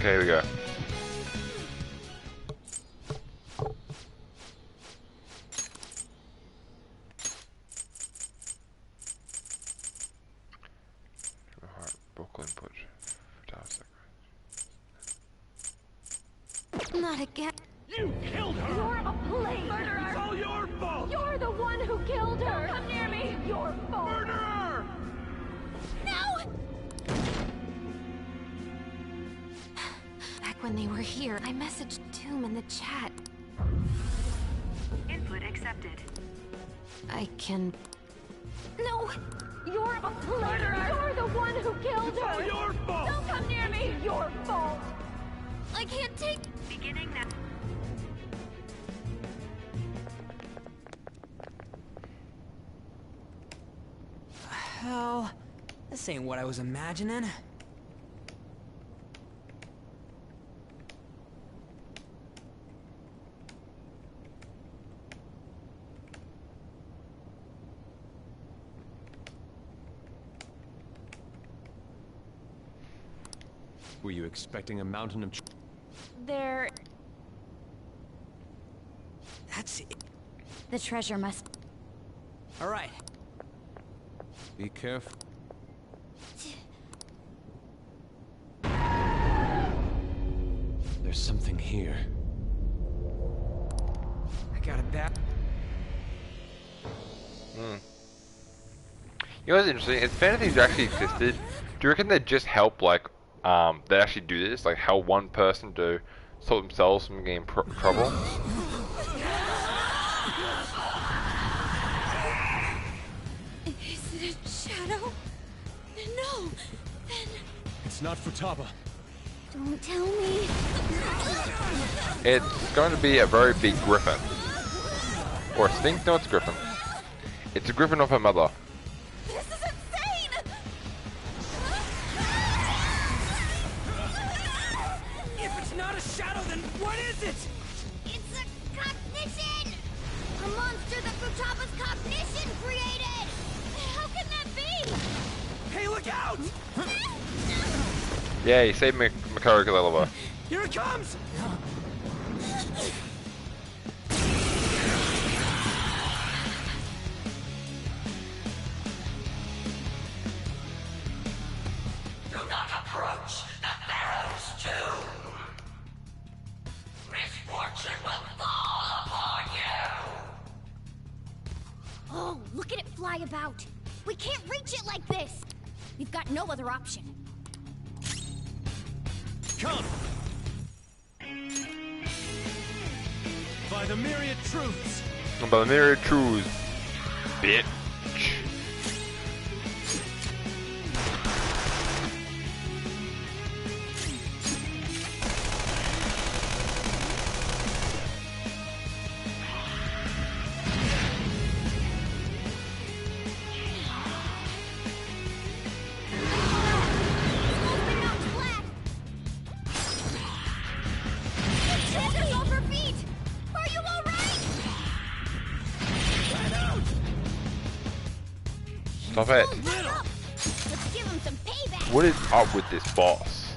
Okay, here we go. Not again. You killed her! You're a blade murderer! It's all your fault! You're the one who killed her! Don't come near me! Your fault! Murderer! No! Back when they were here, I messaged Doom in the chat. Input accepted. I can... No! You're a murderer! You're the one who killed her! It's all your fault! Don't come near me! Your fault! I can't take... Beginning now. Hell, this ain't what I was imagining. Were you expecting a mountain of... There... That's it. The treasure must... All right. Be careful. There's something here. I got it back. You know what's interesting? If fantasies actually existed, do you reckon they'd just help, like, they actually do this? Like, help one person to stop themselves from getting trouble? Is it a shadow? No! Then... It's not Futaba. Don't tell me. It's going to be a very big griffin. Or a sphinx? No, it's a griffin. It's a griffin of her mother. This is insane! If it's not a shadow, then what is it? It's a cognition! A monster that Futaba's cognition created! How can that be? Hey, look out! Yeah, you saved Mikaro Galilova. Here it comes! Do not approach the Pharaoh's tomb. Misfortune will fall upon you. Oh, look at it fly about. We can't reach it like this. We've got no other option. Come! By the myriad truths! By the myriad truths, bitch. Stop it. Let's give him some payback. What is up with this boss?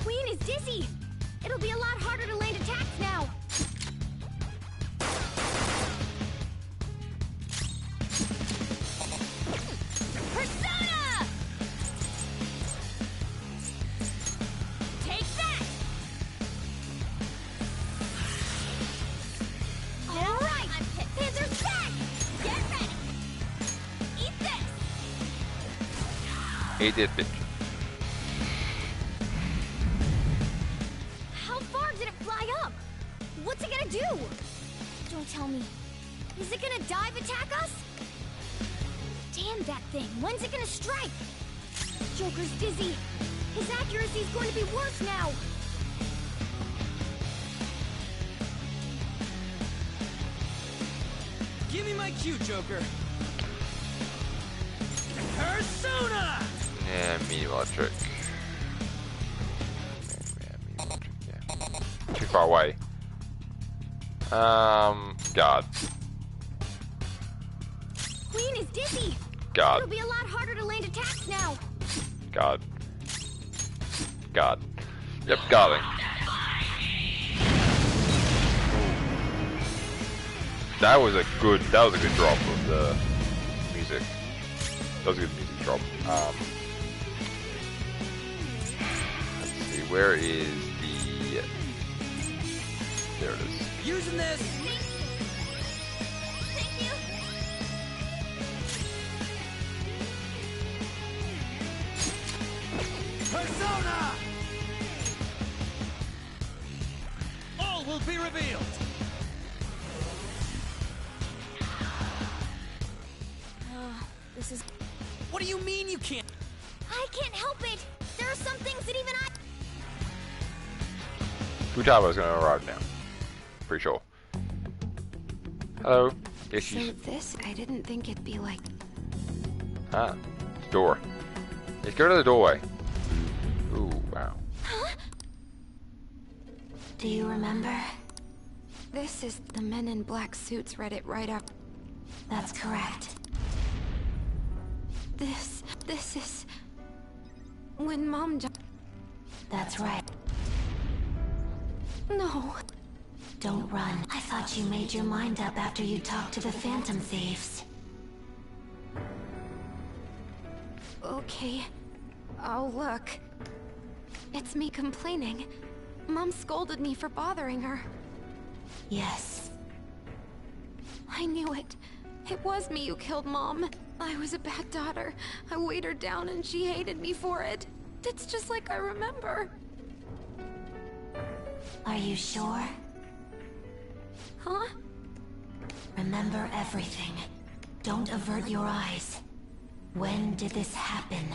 Queen is dizzy. It'll be a lot harder to land attacks now. Persona! Take that! All right, I'm hit. Panther's back! Get ready! Eat this! Eat this bitch. How far did it fly up? What's it gonna do? Don't tell me. Is it gonna dive attack us? Damn that thing. When's it gonna strike? Joker's dizzy. His accuracy's going to be worse now. Give me my cue, Joker. Persona! Yeah, me electric. Yeah, me electric, yeah. Too far away. God. Queen is dizzy. God. It'll be a lot harder to land attacks now. God. God. Yep, darling. That was a good drop of the music. That was a good music drop. Let's see, where is the... There it is. Using this! Persona! All will be revealed. This is... What do you mean you can't? I can't help it! There are some things that even I... Futaba's gonna arrive now. Pretty sure. Hello. Yes, So she's... this, I didn't think it'd be like... Ah, door. Let's go to the doorway. Ooh, wow. Do you remember? This is the men in black suits read it right up. That's correct. This is... when Mom died. That's right. No. Don't run. I thought you made your mind up after you talked to the Phantom Thieves. Okay. I'll look. It's me complaining. Mom scolded me for bothering her. Yes. I knew it. It was me who killed Mom. I was a bad daughter. I weighed her down and she hated me for it. It's just like I remember. Are you sure? Huh? Remember everything. Don't avert your eyes. When did this happen?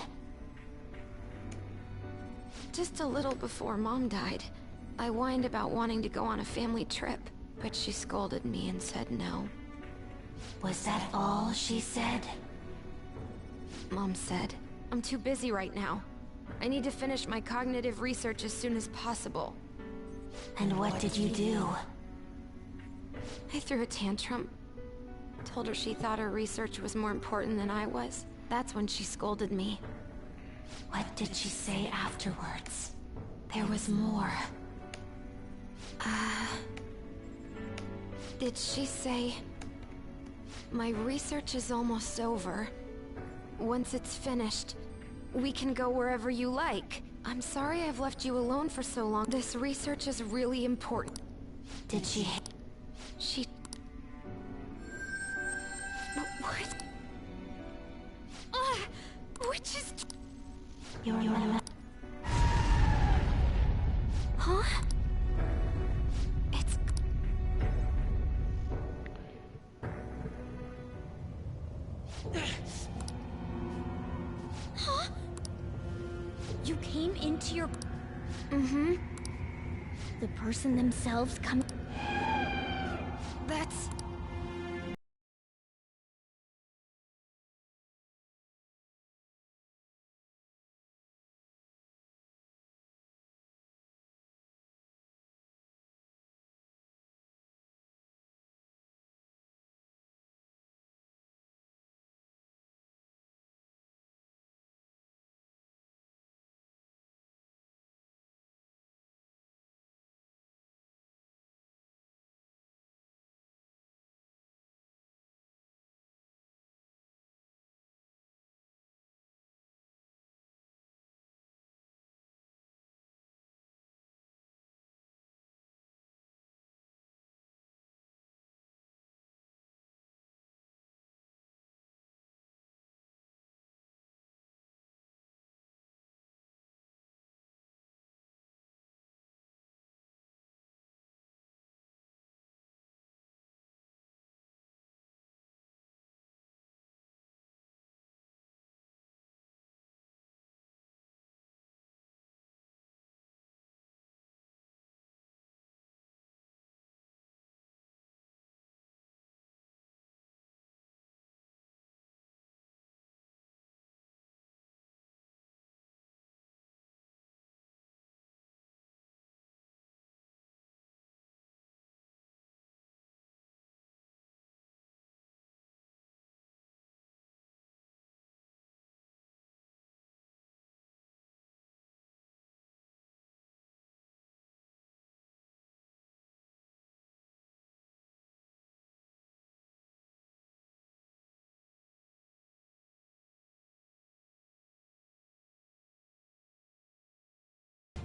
Just a little before Mom died. I whined about wanting to go on a family trip, but she scolded me and said no. Was that all she said? Mom said, I'm too busy right now. I need to finish my cognitive research as soon as possible. And what did you do? I threw a tantrum. Told her she thought her research was more important than I was. That's when she scolded me. What did she say afterwards? There was more. Did she say... My research is almost over. Once it's finished, we can go wherever you like. I'm sorry I've left you alone for so long. This research is really important. Did she... She... What? Which is... Your... Huh? It's... Huh? You came into your... Mm-hmm. The person themselves come... That's...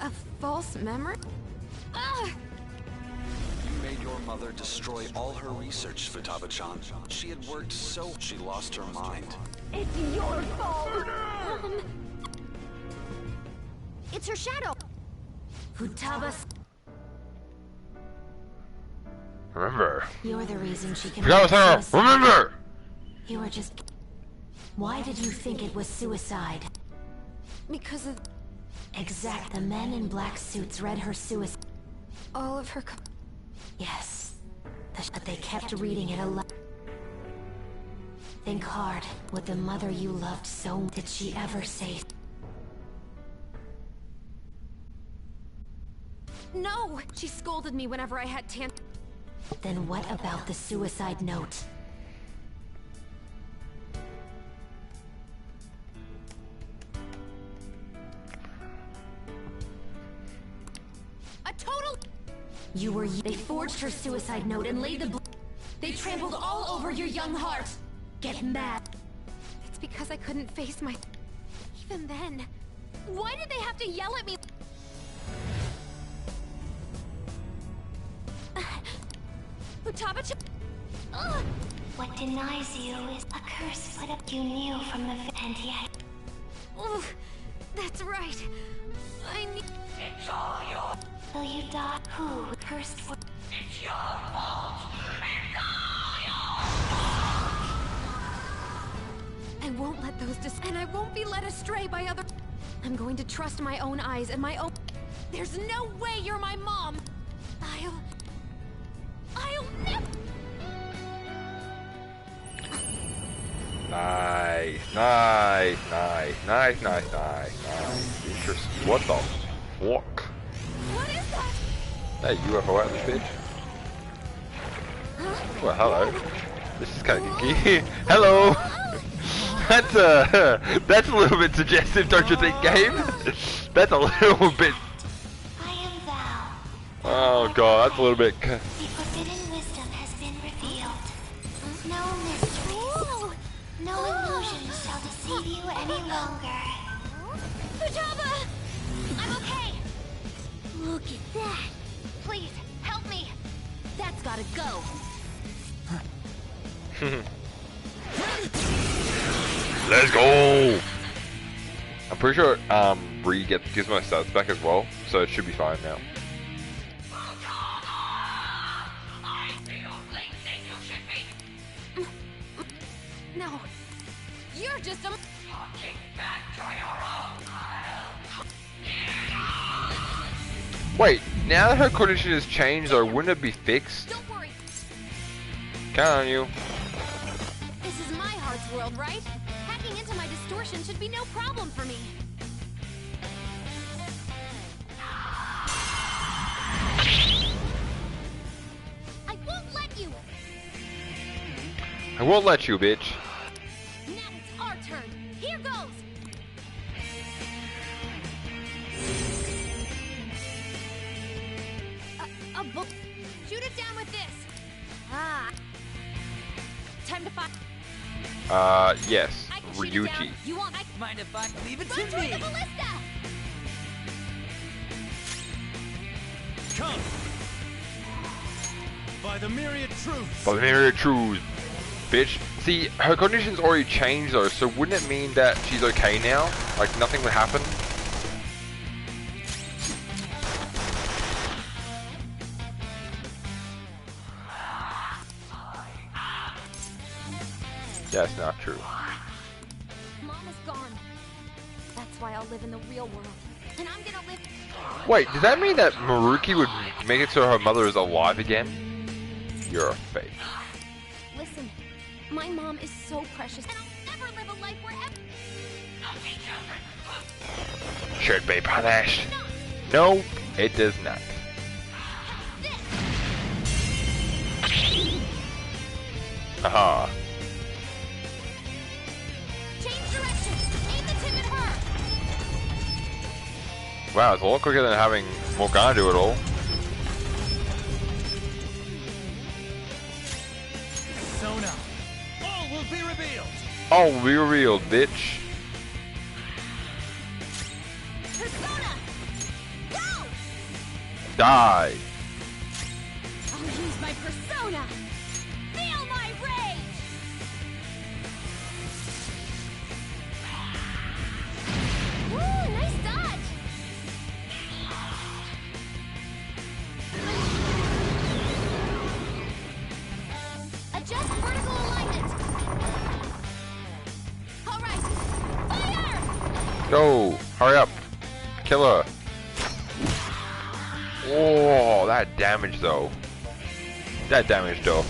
A false memory? Ugh! You made your mother destroy all her research, Futaba-chan. She had worked so she lost her mind. It's your fault! It's her shadow! Futaba... Remember. You're the reason she can... Remember! You were just... Why did you think it was suicide? Because of... The men in black suits read her suicide. all of her... Yes. But they kept reading it aloud. Think hard. Would the mother you loved so... Did she ever say... No! She scolded me whenever I had Then what about the suicide note? A total... You were... They forged her suicide note and laid the... They trampled all over your young heart! Get mad! It's because I couldn't face my... Even then... Why did they have to yell at me? Futaba-chan... What denies you is a curse, but you knew from the... And yet... Oh, that's right. I knew... It's all yours. Will you die? Who cursed for... It's your fault. I won't let those and I won't be led astray by other... I'm going to trust my own eyes and my own... There's no way you're my mom! I'll never... Nice. Interesting. What the fuck? What is that? Hey, UFO out this bitch. Well, hello. This is kind of geeky. Hello. That's a little bit suggestive, don't you think, game? That's a little bit. Oh god, that's a little bit. The forbidden wisdom has been revealed. No mysteries. No illusions shall deceive you any longer. Futaba! I'm okay! Look at that! Please, help me! That's gotta go! Let's go! I'm pretty sure Bree gives my stats back as well, so it should be fine now. No, you're just a... Wait, now that her condition has changed, though, wouldn't it be fixed? Don't worry. Count on you. This is my heart's world, right? Hacking into my distortion should be no problem for me. I won't let you! I won't let you, bitch. Now it's our turn. Here goes! Shoot it down with this! Time to fight. Yes. Ryuji. You want mind if I leave it Run to toward me? the ballista! Come! By the myriad truths! By the myriad truths, bitch. See, her condition's already changed though, so wouldn't it mean that she's okay now? Like nothing would happen? That's not true. Mom is gone. That's why I'll live in the real world. And I'm gonna live... Wait, does that mean that Maruki would make it so her mother is alive again? You're a fake. Listen, my mom is so precious, and I'll never live a life where... Should be punished. No, it does not. Aha. Change direction! Aim the tip at her! Wow, it's a lot quicker than having Morgana do it all. Persona! All will be revealed! All will be revealed, bitch. Persona! Go! Die. I'll use my persona. Feel my rage. Woo, nice dodge. Adjust vertical alignment. All right, fire! Go. Hurry up. Kill her. Oh, that damage though. That damage though.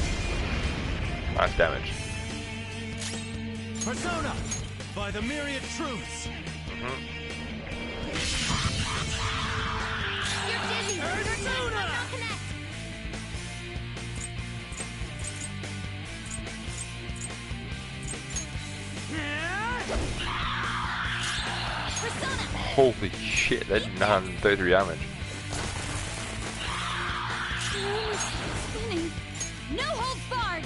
Nice damage. Persona by the myriad truths. You're dizzy. Persona! Now connect. Persona! Holy shit, that did 933 damage. Spinning. No holds barred.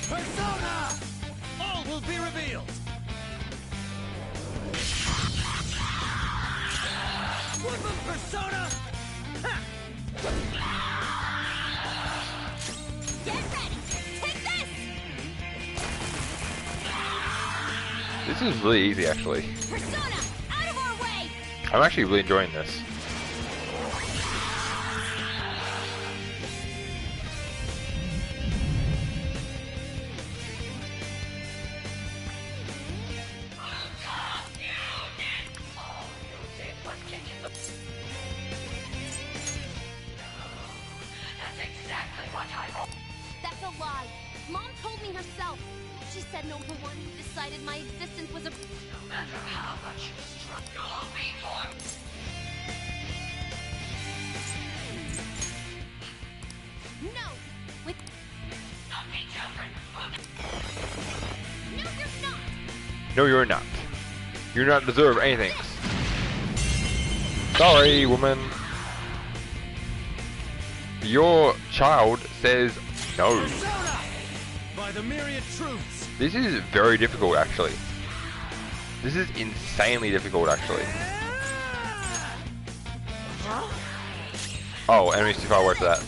Persona! All will be revealed. Flip of Persona! Ha! Get ready. Take this. This is really easy actually. Persona, out of our way. I'm actually really enjoying this. That's a lie. Mom told me herself. She said no one who decided my existence was a... No matter how much you struggle, you'll be formed. No! With... Nothing different. No, you're not! No, you're not. You do not deserve anything. Sorry, woman. Your child says no. Persona by the myriad truths. This is very difficult, actually. This is insanely difficult, actually. Oh, enemies too far away for that.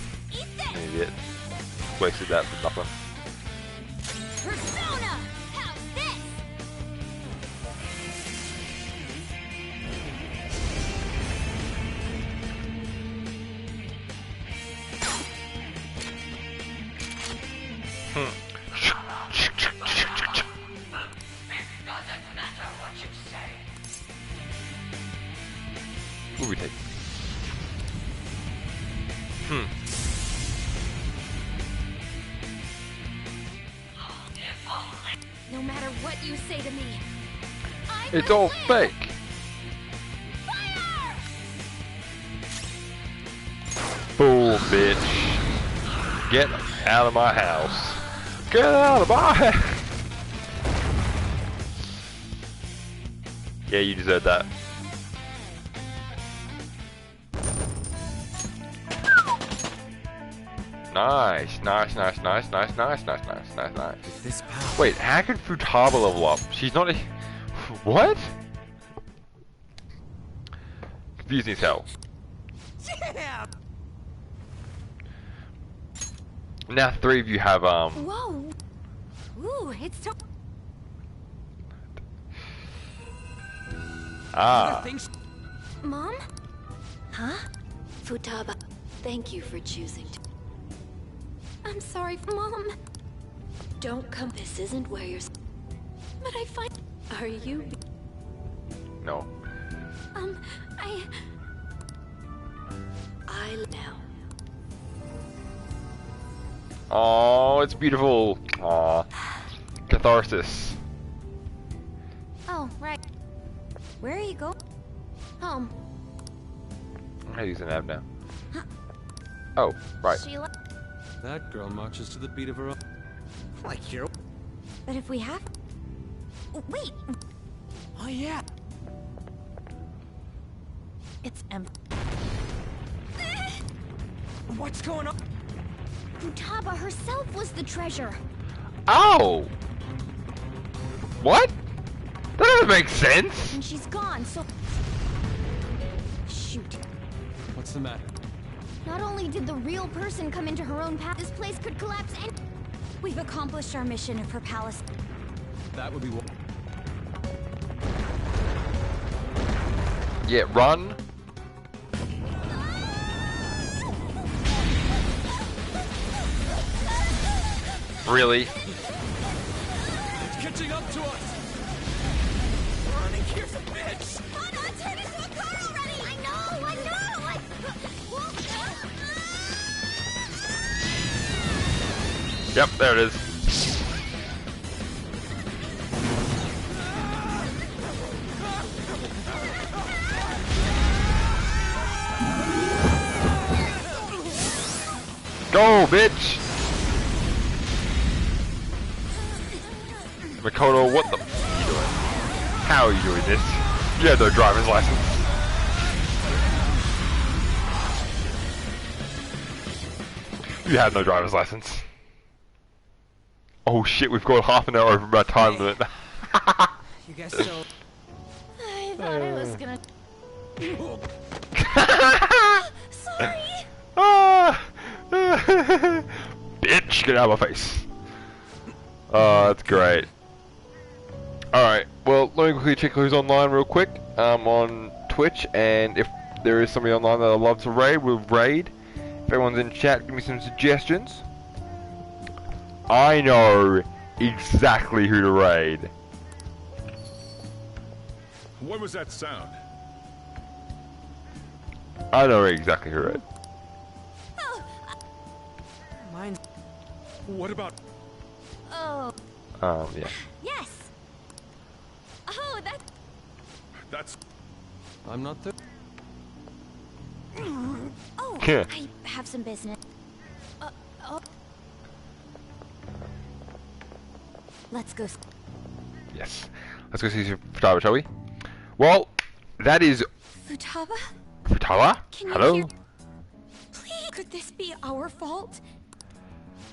An idiot. Wasted that for nothing. Persona! How's this? Who we take? No matter what you say to me, I It's will all live. fake. Fire! Boom, bitch. Get out of my house. Get out of my house. Yeah, you deserve that. Nice, nice, nice, nice, nice, nice, nice, nice, nice, nice. This power. Wait, how could Futaba level up? She's not a... What? Confusing as hell. Yeah. Now 3 of you have, Whoa! Ooh, it's so... Ah. Mom? Huh? Futaba, thank you for choosing to... I'm sorry, Mom. Don't come. This isn't where you're... But I find... Are you... No. I now. Oh, it's beautiful. Aw. Catharsis. Oh, right. Where are you going? Home. I'm gonna use an app now. Oh, right. Sheila. That girl marches to the beat of her own. Like you're... But if we have... Wait! Oh, yeah. It's empty. What's going on? Futaba herself was the treasure. Ow! What? doesn't make sense. And she's gone, so... Shoot. What's the matter? Not only did the real person come into her own path, this place could collapse and... We've accomplished our mission of her palace. That would be what... Yeah, run. Really? It's catching up to us. Running here's a bitch. Hana, it's turned into a car already! I know! Yep, there it is. Go, bitch! Makoto, what the f are you doing? How are you doing this? You have no driver's license. You have no driver's license. Oh shit, we've got half an hour over my time limit. You guys still... I thought I was gonna... Sorry! Bitch, get out of my face. Oh, that's great. Alright, well, let me quickly check who's online real quick. On Twitch, and if there is somebody online that I'd love to raid, we'll raid. If everyone's in chat, give me some suggestions. I know exactly who to raid. What was that sound? I know exactly who to raid. Mine's... What about... Oh. Yeah. Yes. Oh, That's... I'm not there. Oh, Yeah. I have some business. Oh. Let's go. Yes. Let's go see Futaba, shall we? Well, that is... Futaba? Futaba? Can you Hello? hear... Please, could this be our fault?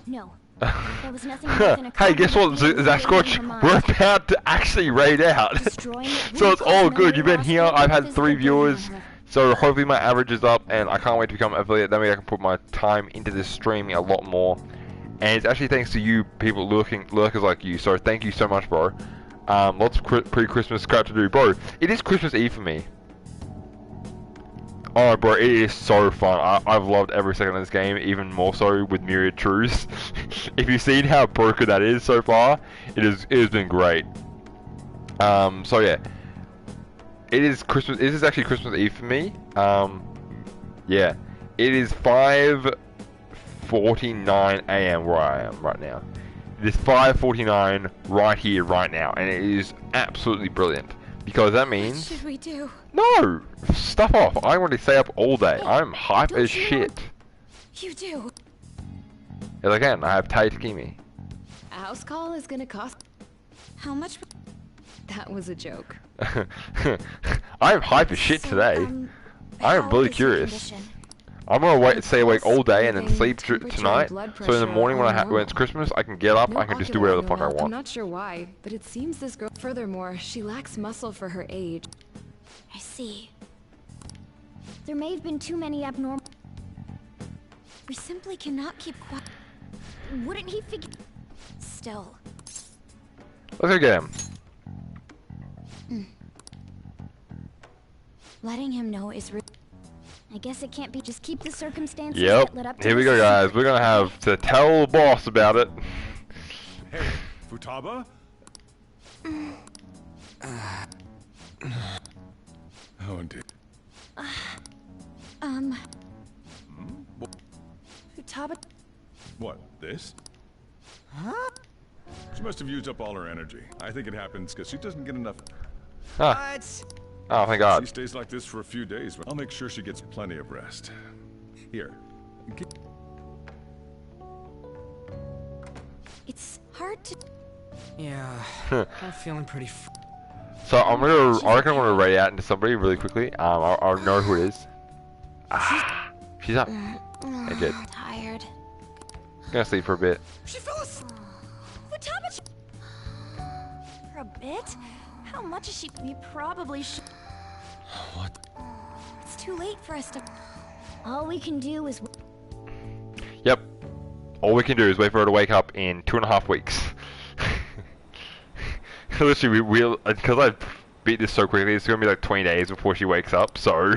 No. There was nothing more than a Hey, guess what, Zasquatch? We're about to actually raid out. So it's all good. You've been here. I've had 3 viewers. So hopefully my average is up, and I can't wait to become an affiliate. That way I can put my time into this streaming a lot more. And it's actually thanks to you people lurkers like you. So thank you so much, bro. Lots of pre-Christmas crap to do, bro. It is Christmas Eve for me. Oh, bro, it is so fun. I've loved every second of this game, even more so with Myriad Truths. If you've seen how broken that is so far, it has been great. So yeah, it is Christmas. This is actually Christmas Eve for me. Yeah, it is 5:49 a.m. where I am right now. It is 5:49 right here, right now, and it is absolutely brilliant. Because that means... What should we do? No! Stuff off. I want to stay up all day. I'm hype as shit. You do. And again, I have Tai Takimi. A house call is gonna cost... How much? That was a joke. I'm hype as shit today. I am really curious. I'm gonna stay awake all day and then sleep tonight. So in the morning when it's Christmas, I can get up. I can just do whatever the fuck I want. I'm not sure why, but it seems this girl. Furthermore, she lacks muscle for her age. I see. There may have been too many abnormal... We simply cannot keep quiet. Wouldn't he figure... Still. Let's go get him. Letting him know is... I guess it can't be. Just keep the circumstances Yep. that led up to Here we go, this. guys. We're gonna have to tell the boss about it. Hey, Futaba? Oh, indeed. Futaba... What, this? Huh? She must have used up all her energy. I think it happens because she doesn't get enough... Huh. Oh, thank God. She stays like this for a few days. I'll make sure she gets plenty of rest. Here. It's hard to... Yeah, I'm feeling pretty... So I reckon I'm gonna raid out into somebody really quickly. I'll know who it is. She's up. Hey, good. Tired. I'm gonna sleep for a bit. She fell asleep. Futaba... For a bit? How much is she? We probably should. What? It's too late for us to... All we can do is... Yep. All we can do is wait for her to wake up in 2.5 weeks. Literally, we'll... Because I beat this so quickly, it's going to be like 20 days before she wakes up, so...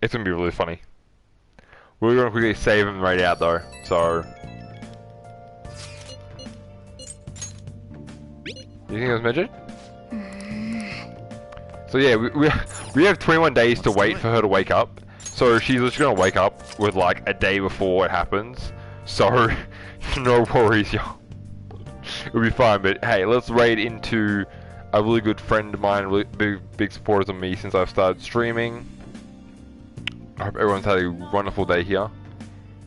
It's going to be really funny. We're going to quickly save him right out, though, so... You think it was midget? So yeah, we have 21 days to wait for her to wake up. So she's just gonna wake up with like a day before it happens. So no worries, y'all. It'll be fine. But hey, let's raid into a really good friend of mine, really big supporter of me since I've started streaming. I hope everyone's had a wonderful day here.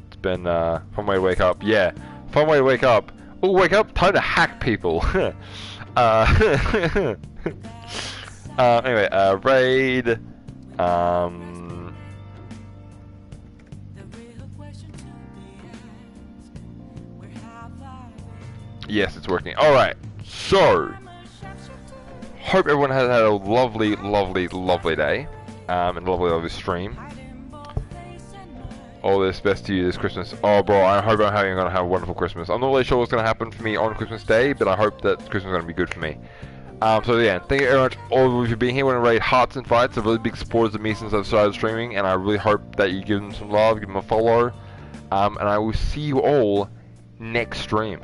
It's been a fun way to wake up. Yeah, fun way to wake up. Oh, wake up! Time to hack people. Anyway, raid. Yes, it's working. Alright, so hope everyone has had a lovely, lovely, lovely day. And a lovely, lovely stream. All this best to you this Christmas. Oh, bro, I hope I'm gonna have a wonderful Christmas. I'm not really sure what's gonna happen for me on Christmas Day, but I hope that Christmas is gonna be good for me. So yeah, thank you very much all of you for being here. When I rate Hearts and Fights, they're really big supporters of me since I've started streaming, and I really hope that you give them some love, give them a follow, and I will see you all next stream.